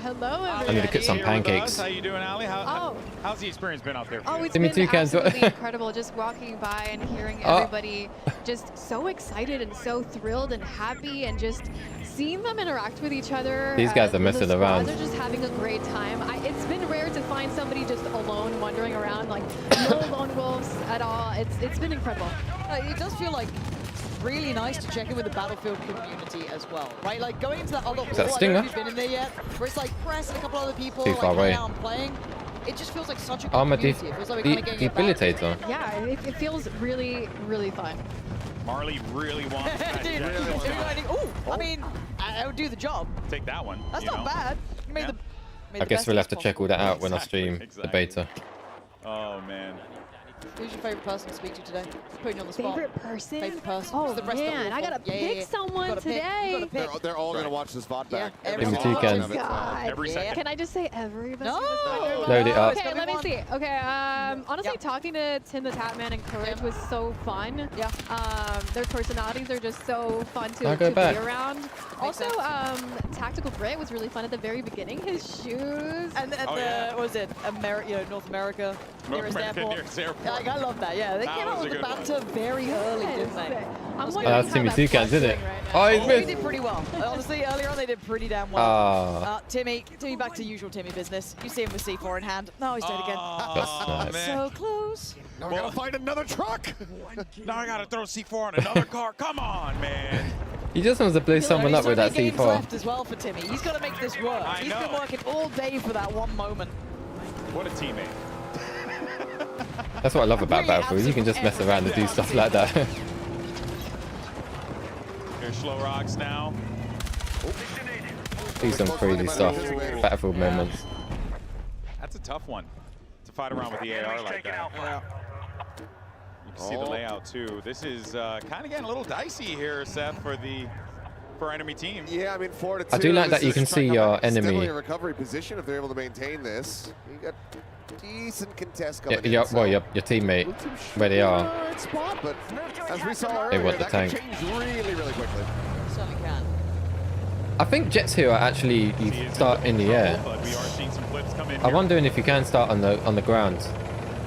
Speaker 2: Hello,
Speaker 1: I
Speaker 2: everybody.
Speaker 1: need to cook some
Speaker 25: Here with us.
Speaker 1: pancakes.
Speaker 25: How you doing, Allie? How's the experience been out there for
Speaker 2: Oh,
Speaker 25: you?
Speaker 2: it's
Speaker 1: Give me
Speaker 2: been
Speaker 1: 2 cans.
Speaker 2: absolutely incredible just walking by and hearing
Speaker 1: Oh.
Speaker 2: everybody just so excited and so thrilled and happy and just seeing them interact with each other.
Speaker 1: These guys are
Speaker 2: the
Speaker 1: messing
Speaker 2: squads
Speaker 1: around.
Speaker 2: They're just having a great time. It's been rare to find somebody just alone wandering around, like no lone wolves at all. It's been incredible.
Speaker 11: It does feel like really nice to check in with the Battlefield community as well, right? Like going into that other hall,
Speaker 1: Is that
Speaker 11: I don't
Speaker 1: Stinger?
Speaker 11: know if you've been in there yet, where it's like Press and a couple other people
Speaker 1: Too
Speaker 11: like
Speaker 1: far
Speaker 11: hanging
Speaker 1: away.
Speaker 11: out and playing. It just feels like such a good
Speaker 1: Armor
Speaker 11: community. It feels like we're kind of getting it back.
Speaker 1: debilitator.
Speaker 2: Yeah, it feels really, really fun.
Speaker 25: Marley really wants that.
Speaker 11: Dude, I mean, I would do the job.
Speaker 25: Take that one.
Speaker 11: That's
Speaker 25: you
Speaker 11: not
Speaker 25: know?
Speaker 11: bad. You made
Speaker 25: Yeah.
Speaker 11: made
Speaker 1: I
Speaker 11: the
Speaker 1: guess
Speaker 11: best
Speaker 1: we'll
Speaker 11: of
Speaker 1: have to
Speaker 11: this
Speaker 1: check all that out when I stream
Speaker 25: Exactly.
Speaker 1: the beta.
Speaker 25: Oh, man.
Speaker 11: Who's your favorite person to speak to today? Putting you on the spot.
Speaker 2: Favorite person?
Speaker 11: Favorite person.
Speaker 2: Oh,
Speaker 11: What's the rest of the
Speaker 2: man, I
Speaker 11: whole-
Speaker 2: gotta
Speaker 11: Yeah,
Speaker 2: pick someone
Speaker 11: You gotta pick.
Speaker 2: today.
Speaker 11: You gotta pick.
Speaker 10: They're all going to watch this VOD back.
Speaker 11: Yeah,
Speaker 1: Give me
Speaker 11: every
Speaker 1: 2 cans.
Speaker 10: of it, so.
Speaker 2: God.
Speaker 25: Every second.
Speaker 2: Can I just say everybody?
Speaker 11: No.
Speaker 1: Load it up.
Speaker 2: Okay, let me see. Okay, honestly, talking to Tim the Tatman and Courage was so fun.
Speaker 11: Yeah.
Speaker 2: Their personalities are just so fun to
Speaker 1: I'll go
Speaker 2: be
Speaker 1: back.
Speaker 2: around. Also, Tactical Grit was really fun at the very beginning. His shoes.
Speaker 11: And
Speaker 25: Oh, yeah.
Speaker 11: what was it? North America, nearest airport.
Speaker 25: Nearest airport.
Speaker 11: Like, I love that. Yeah, they
Speaker 25: That
Speaker 11: came out
Speaker 25: was
Speaker 11: with
Speaker 25: a
Speaker 11: the
Speaker 25: good
Speaker 11: banter very early, didn't they?
Speaker 2: I'm
Speaker 1: Oh,
Speaker 2: wondering
Speaker 1: that's
Speaker 2: how
Speaker 1: Timmy
Speaker 2: that
Speaker 1: 2 cans,
Speaker 2: plugs
Speaker 1: isn't it?
Speaker 2: in right now.
Speaker 1: Oh, he's
Speaker 11: We
Speaker 1: missed.
Speaker 11: did pretty well. Honestly, earlier on they did pretty damn well.
Speaker 1: Ah.
Speaker 11: Timmy, back to usual Timmy business. You see him with C4 in hand. No, he's dead again.
Speaker 1: That's nice.
Speaker 25: man.
Speaker 11: So close.
Speaker 10: Now we're going to find another truck.
Speaker 25: Now I got to throw C4 on another car. Come on, man.
Speaker 1: He just wants to blow someone up with that
Speaker 11: games
Speaker 1: C4.
Speaker 11: left as well for Timmy. He's got to make this work.
Speaker 25: I
Speaker 11: He's been
Speaker 25: know.
Speaker 11: working all day for that one moment.
Speaker 25: What a teammate.
Speaker 1: That's what I love about Battlefield. You can just mess around and do stuff like that.
Speaker 25: Here's Slow Rocks now.
Speaker 1: Do some crazy stuff. Battlefield moments.
Speaker 25: That's a tough one to fight around with the AR like that. See the layout too. This is kind of getting a little dicey here, Seth, for enemy team.
Speaker 10: Yeah, I mean, 4-2.
Speaker 1: I do like that you can see your
Speaker 10: Definitely
Speaker 1: enemy.
Speaker 10: a recovery position if they're able to maintain this. You got decent contest coming
Speaker 1: Yeah,
Speaker 10: in.
Speaker 1: well, your teammate, where they are.
Speaker 10: Right spot, but as we saw
Speaker 1: They
Speaker 10: earlier,
Speaker 1: want the
Speaker 10: that
Speaker 1: tank.
Speaker 10: can change really, really quickly.
Speaker 11: Certainly can.
Speaker 1: I think jets here are actually you start in the air.
Speaker 25: But we are seeing some flips come in
Speaker 1: I'm
Speaker 25: here.
Speaker 1: wondering if you can start on the ground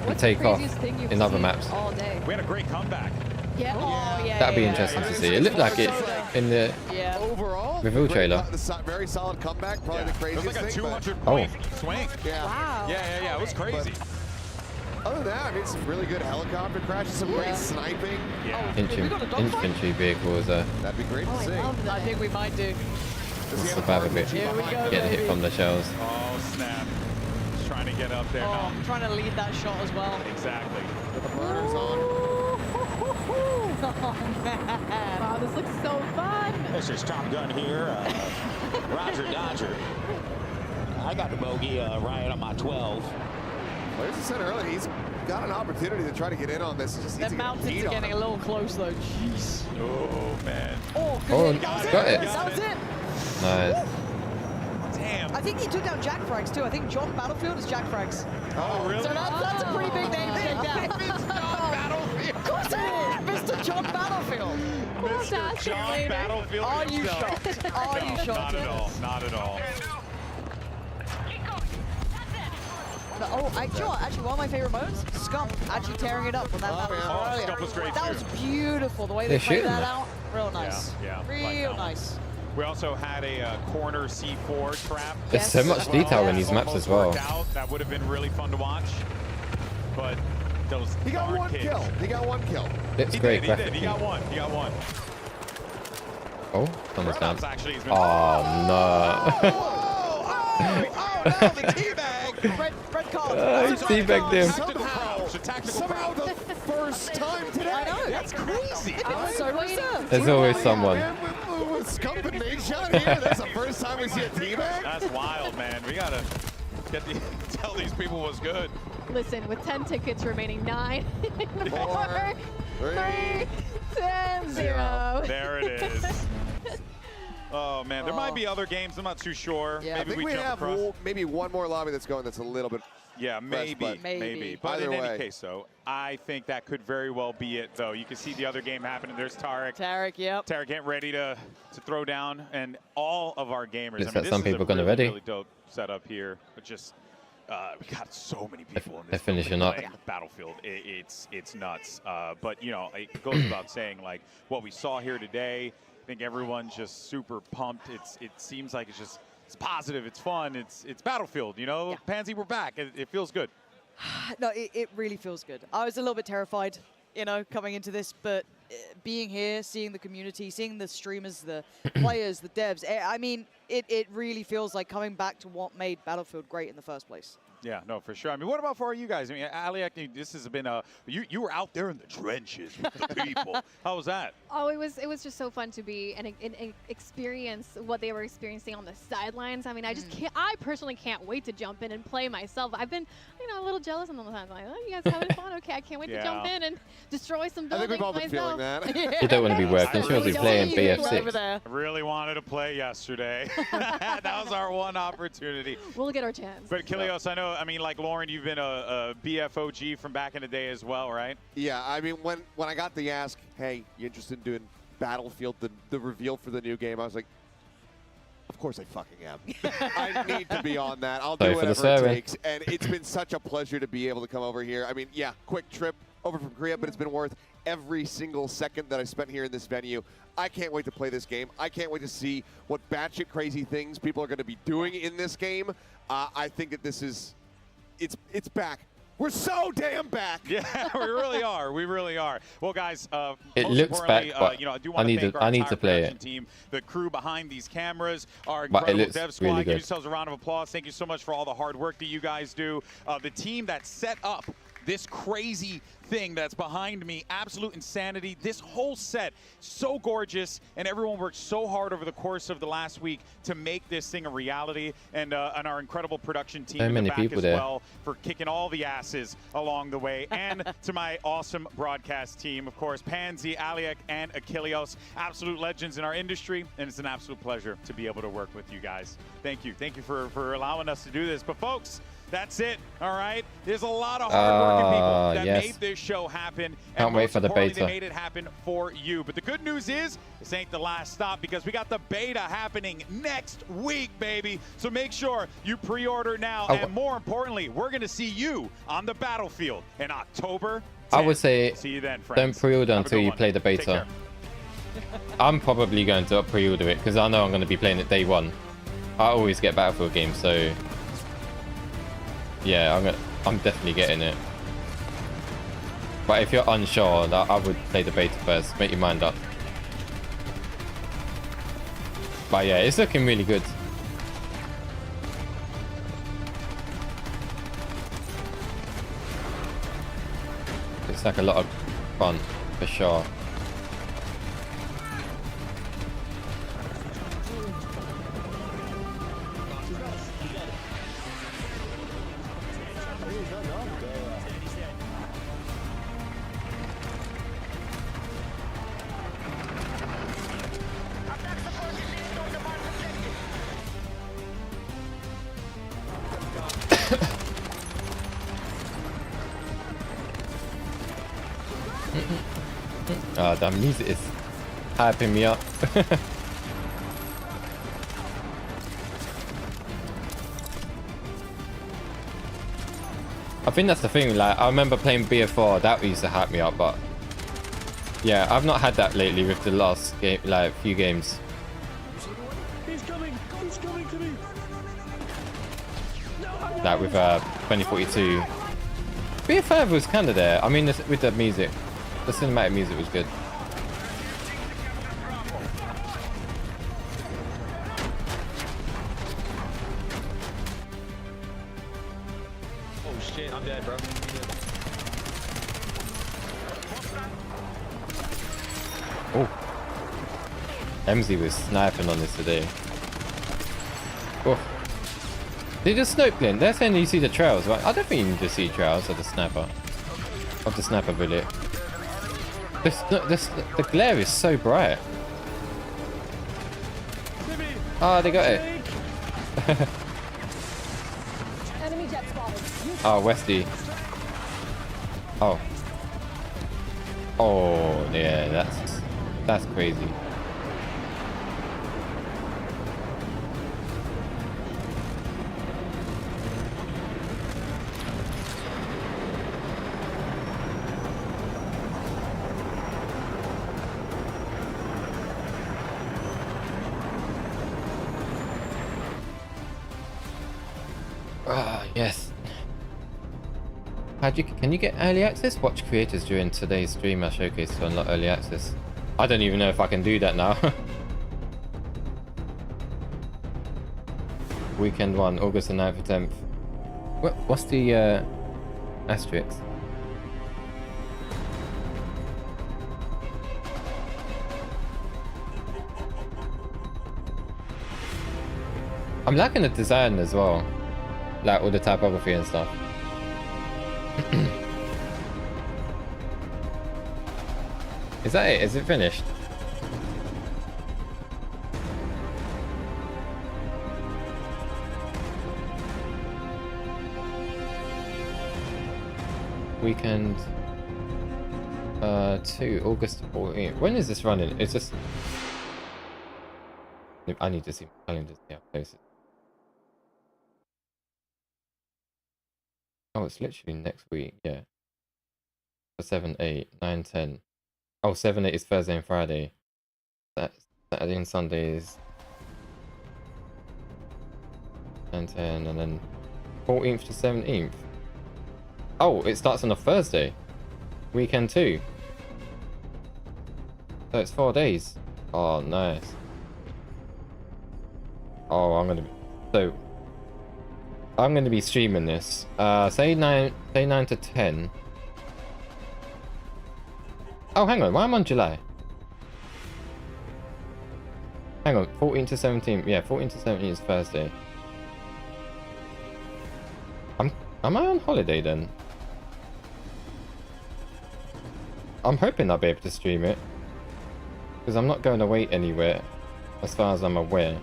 Speaker 1: and take off in other maps.
Speaker 2: All day.
Speaker 25: We had a great comeback.
Speaker 2: Yeah. Oh, yeah.
Speaker 1: That'd be interesting to see. It looked like it in the
Speaker 10: Overall,
Speaker 1: reveal trailer.
Speaker 10: very solid comeback. Probably the
Speaker 25: It
Speaker 10: craziest
Speaker 25: was like a
Speaker 10: thing.
Speaker 25: 200
Speaker 1: Oh.
Speaker 25: point swing.
Speaker 10: Yeah.
Speaker 2: Wow.
Speaker 25: Yeah. It was crazy.
Speaker 10: Other than that, I mean, some really good helicopter crashes, some great sniping.
Speaker 25: Yeah.
Speaker 1: Infantry vehicles.
Speaker 10: That'd be great to see.
Speaker 11: I think we might do.
Speaker 1: Survive a bit.
Speaker 11: Here we go,
Speaker 1: Get hit from the shells.
Speaker 25: Oh, snap. Just trying to get up there.
Speaker 11: Oh,
Speaker 25: No.
Speaker 11: I'm trying to lead that shot as well.
Speaker 25: Exactly.
Speaker 10: With the burners on.
Speaker 11: Oh, man.
Speaker 2: Wow, this looks so fun.
Speaker 5: This is Top Gun here. Roger Dodger. I got the bogey right on my 12.
Speaker 10: Well, as I said earlier, he's got an opportunity to try to get in on this. He just needs
Speaker 11: The
Speaker 10: to get a
Speaker 11: mountains
Speaker 10: beat
Speaker 11: are
Speaker 10: on
Speaker 11: getting
Speaker 10: him.
Speaker 11: a little close though. Jeez.
Speaker 25: Oh, man.
Speaker 11: Oh,
Speaker 1: Oh,
Speaker 11: good. That was
Speaker 1: got it.
Speaker 11: That was it.
Speaker 1: Nice.
Speaker 25: Damn.
Speaker 11: I think he took down Jack Frags too. I think John Battlefield is Jack Frags.
Speaker 25: Oh, really?
Speaker 11: So that's a pretty big name to take down. Of course it is, Mr. John Battlefield.
Speaker 25: Mr. John Battlefield
Speaker 11: Are you
Speaker 25: himself.
Speaker 11: shocked? Are you
Speaker 25: No,
Speaker 11: shocked?
Speaker 25: not at all. Not at all.
Speaker 11: No, oh, actually, one of my favorite moments, Scump actually tearing it up on that Battlefield
Speaker 25: Oh,
Speaker 11: earlier.
Speaker 25: Scump was great
Speaker 11: That
Speaker 25: too.
Speaker 11: was beautiful, the way
Speaker 1: They're
Speaker 11: they played
Speaker 1: shooting
Speaker 11: that
Speaker 1: that.
Speaker 11: out. Real nice.
Speaker 25: Yeah, like
Speaker 11: Real
Speaker 25: that one.
Speaker 11: nice.
Speaker 25: We also had a corner C4 trap.
Speaker 1: There's so much detail in these maps as well.
Speaker 25: Worked out. That would have been really fun to watch. But those
Speaker 10: He got
Speaker 25: darn
Speaker 10: one
Speaker 25: kids.
Speaker 10: kill. He got one kill.
Speaker 1: It's
Speaker 25: He
Speaker 1: great
Speaker 25: did. He
Speaker 1: graphically.
Speaker 25: got one. He got one.
Speaker 1: Oh, thumbs down.
Speaker 25: Roadhouse actually has been.
Speaker 1: Oh no.
Speaker 25: Oh, no, the teabag.
Speaker 11: Red card.
Speaker 1: He teabagged him.
Speaker 10: Somehow the first time today.
Speaker 11: I know.
Speaker 25: That's crazy.
Speaker 11: It's so reserved.
Speaker 1: There's always someone.
Speaker 10: With Scump and Nate shot here, that's the first time we see a teabag.
Speaker 25: That's wild, man. We gotta tell these people what's good.
Speaker 2: Listen, with 10 tickets remaining, 9, 4,
Speaker 10: 4,
Speaker 2: 3, 2, 0.
Speaker 25: There it is. Oh man, there might be other games. I'm not too sure.
Speaker 10: Yeah,
Speaker 25: Maybe
Speaker 10: I think we
Speaker 25: jump
Speaker 10: have
Speaker 25: across.
Speaker 10: maybe one more lobby that's going that's a little bit.
Speaker 25: Yeah, maybe,
Speaker 10: but
Speaker 25: maybe. But
Speaker 10: either
Speaker 25: in
Speaker 10: way.
Speaker 25: any case, though, I think that could very well be it, though. You can see the other game happening. There's Tarek.
Speaker 11: Yep.
Speaker 25: Tarek getting ready to throw down, and all of our gamers.
Speaker 1: Looks
Speaker 25: I mean,
Speaker 1: like
Speaker 25: this
Speaker 1: some
Speaker 25: is
Speaker 1: people
Speaker 25: a
Speaker 1: gonna
Speaker 25: really,
Speaker 1: ready.
Speaker 25: really dope setup here. But just we got so many people in
Speaker 1: They're
Speaker 25: this
Speaker 1: finishing
Speaker 25: building
Speaker 1: up.
Speaker 25: playing Battlefield. It's nuts. But you know, it goes without saying, like what we saw here today. I think everyone's just super pumped. It seems like it's positive. It's fun. It's Battlefield. You know, Pansy, we're back. It feels good.
Speaker 11: No, it really feels good. I was a little bit terrified, you know, coming into this, but being here, seeing the community, seeing the streamers, the players, the devs, I mean, it really feels like coming back to what made Battlefield great in the first place.
Speaker 25: Yeah, no, for sure. I mean, what about for you guys? I mean, Ali, this has been you were out there in the trenches with the people. How was that?
Speaker 2: Oh, it was just so fun to be and experience what they were experiencing on the sidelines. I mean, I personally can't wait to jump in and play myself. I've been, you know, a little jealous on the times. Like, oh, you guys having fun? Okay, I can't wait to jump in and destroy some
Speaker 10: I
Speaker 2: buildings
Speaker 10: think we've all been feeling
Speaker 2: myself.
Speaker 10: that.
Speaker 1: You don't want to be working. She wants to be playing BF6.
Speaker 25: I really wanted to play yesterday. That was our one opportunity.
Speaker 2: We'll get our chance.
Speaker 25: But Kilios, I mean, like Lauren, you've been a BFOG from back in the day as well, right?
Speaker 10: Yeah, I mean, when I got the ask, hey, you interested in doing Battlefield, the reveal for the new game, I was like, of course I fucking am. I need to be on that. I'll do
Speaker 1: Sorry for the
Speaker 10: whatever it
Speaker 1: swearing.
Speaker 10: takes. And it's been such a pleasure to be able to come over here. I mean, yeah, quick trip over from Korea, but it's been worth every single second that I spent here in this venue. I can't wait to play this game. I can't wait to see what batshit crazy things people are going to be doing in this game. I think that this is, it's back. We're so damn back.
Speaker 25: Yeah, we really are. We really are. Well, guys,
Speaker 1: It
Speaker 25: most
Speaker 1: looks
Speaker 25: importantly,
Speaker 1: back, but
Speaker 25: you know, I do
Speaker 1: I
Speaker 25: want to
Speaker 1: need
Speaker 25: thank
Speaker 1: to-
Speaker 25: our
Speaker 1: I need
Speaker 25: entire
Speaker 1: to play
Speaker 25: production
Speaker 1: it.
Speaker 25: team, the crew behind these cameras, our
Speaker 1: But it
Speaker 25: incredible
Speaker 1: looks
Speaker 25: dev squad.
Speaker 1: really
Speaker 25: Give
Speaker 1: good.
Speaker 25: yourselves a round of applause. Thank you so much for all the hard work that you guys do. The team that set up this crazy thing that's behind me, absolute insanity. This whole set, so gorgeous, and everyone worked so hard over the course of the last week to make this thing a reality, and our incredible production team
Speaker 1: So
Speaker 25: in the
Speaker 1: many
Speaker 25: back
Speaker 1: people
Speaker 25: as
Speaker 1: there.
Speaker 25: well for kicking all the asses along the way, and to my awesome broadcast team, of course, Pansy, Aliak, and Achilleos, absolute legends in our industry, and it's an absolute pleasure to be able to work with you guys. Thank you for allowing us to do this. But folks, that's it, all right? There's a lot of hard-working people that
Speaker 1: yes.
Speaker 25: made this show happen.
Speaker 1: Can't wait for the
Speaker 25: importantly,
Speaker 1: beta.
Speaker 25: They made it happen for you. But the good news is, this ain't the last stop, because we got the beta happening next week, baby. So make sure you pre-order now. And more importantly, we're going to see you on the battlefield in October 10th.
Speaker 1: I would say
Speaker 25: See you then, friends.
Speaker 1: don't pre-order
Speaker 25: Have a
Speaker 1: until
Speaker 25: good
Speaker 1: you
Speaker 25: one.
Speaker 1: play the
Speaker 25: Take
Speaker 1: beta.
Speaker 25: care.
Speaker 1: I'm probably going to pre-order it because I know I'm going to be playing it day one. I always get Battlefield games, so yeah, I'm definitely getting it. But if you're unsure, I would play the beta first. Make your mind up. But yeah, it's looking really good. It's like a lot of fun, for sure. That music is hyping me up. I think that's the thing, like, I remember playing BF4, that used to hype me up, but yeah, I've not had that lately with the last game, like, few games.
Speaker 21: He's coming to me.
Speaker 1: Like with 2042. BF5 was kind of there. I mean, with the music, the cinematic music was good.
Speaker 9: Oh shit, I'm dead, bro.
Speaker 1: Oh, MZ was sniping on this today. Oh, did you just snope glint? They're saying you see the trails, right? I don't think you need to see trails of the sniper, bullet. The glare is so bright. Oh, they got it.
Speaker 22: Enemy jet spotted.
Speaker 1: Oh, Westy. Oh. Oh, yeah, that's crazy. Ah, yes. Can you get early access? Watch creators during today's streamer showcase to unlock early access. I don't even know if I can do that now. Weekend 1, August the 9th and 10th. What's the asterisk? I'm liking the design as well. Like all the typography and stuff. Is that it? Is it finished? Weekend 2, August 14th. When is this running? It's just I need to see my calendar. Yeah, places. Oh, it's literally next week, yeah. 7, 8, 9, 10. Oh, 7, 8 is Thursday and Friday. That's Saturday and Sunday is 9, 10, and then 14th to 17th. Oh, it starts on a Thursday. Weekend 2. So it's 4 days. Oh, nice. Oh, I'm gonna be... So, I'm going to be streaming this. Say 9 to 10. Oh, hang on. Why am I on July? Hang on. 14 to 17. Yeah, 14 to 17 is Thursday. Am I on holiday then? I'm hoping I'll be able to stream it. Because I'm not going away anywhere, as far as I'm aware.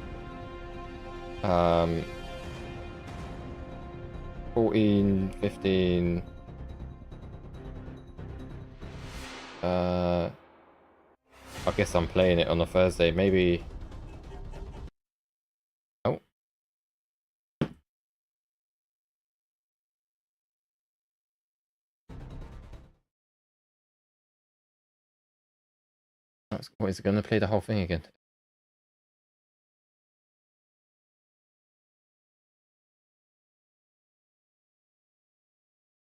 Speaker 1: 14, 15... I guess I'm playing it on a Thursday, maybe... Oh. What, is it going to play the whole thing again?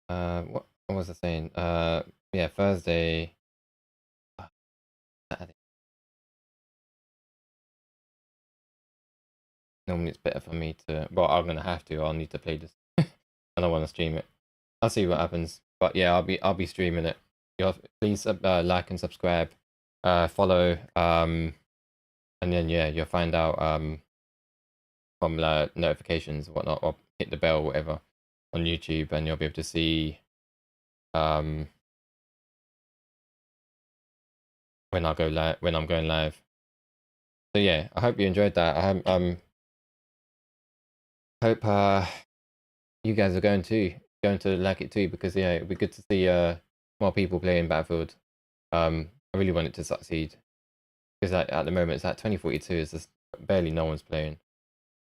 Speaker 1: What was I saying? Yeah, Thursday. Saturday. Normally it's better for me to, well, I'm gonna have to. I'll need to play this. I don't want to stream it. I'll see what happens. But yeah, I'll be streaming it. Please like and subscribe, follow, and then yeah, you'll find out from notifications and whatnot, or hit the bell, or whatever, on YouTube, and you'll be able to see when I go live, when I'm going live. So yeah, I hope you enjoyed that. I hope you guys are going to like it too, because yeah, it'd be good to see more people playing Battlefield. I really want it to succeed, because at the moment it's at 2042. It's just barely no one's playing.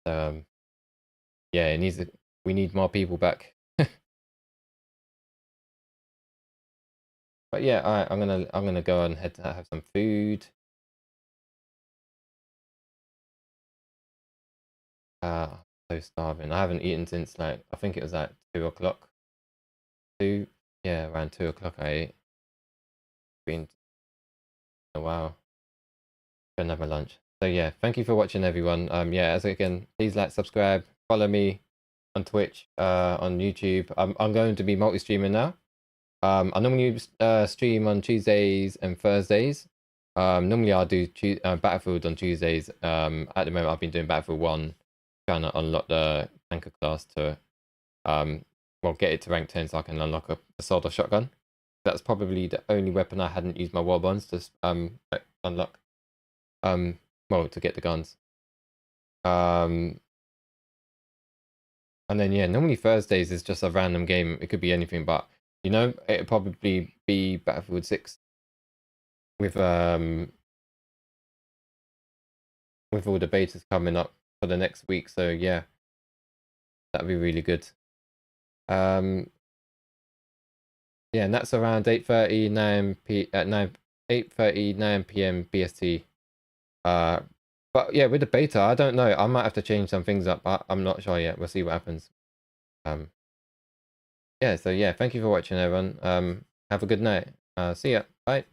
Speaker 1: So yeah, it needs we need more people back. But yeah, alright, I'm gonna go and head to have some food. So starving. I haven't eaten since, like, I think it was like 2 o'clock. Yeah, around 2 o'clock I ate. Been a while. Gonna have my lunch. So yeah, thank you for watching, everyone. Yeah, as again, please like, subscribe, follow me on Twitch, on YouTube. I'm going to be multi-streaming now. I normally stream on Tuesdays and Thursdays. Normally I'll do Battlefield on Tuesdays. At the moment I've been doing Battlefield 1, trying to unlock the tanker class to well, get it to rank 10 so I can unlock a assault or shotgun. That's probably the only weapon I hadn't used my war bonds to unlock. Well, to get the guns. And then yeah, normally Thursdays is just a random game. It could be anything, but you know, it'd probably be Battlefield 6 with all the betas coming up for the next week. So yeah, that'd be really good. Yeah, and that's around 8:30, 9 p.m. BST. But yeah, with the beta, I don't know. I might have to change some things up. I'm not sure yet. We'll see what happens. Yeah, so yeah, thank you for watching, everyone. Have a good night. See ya. Bye.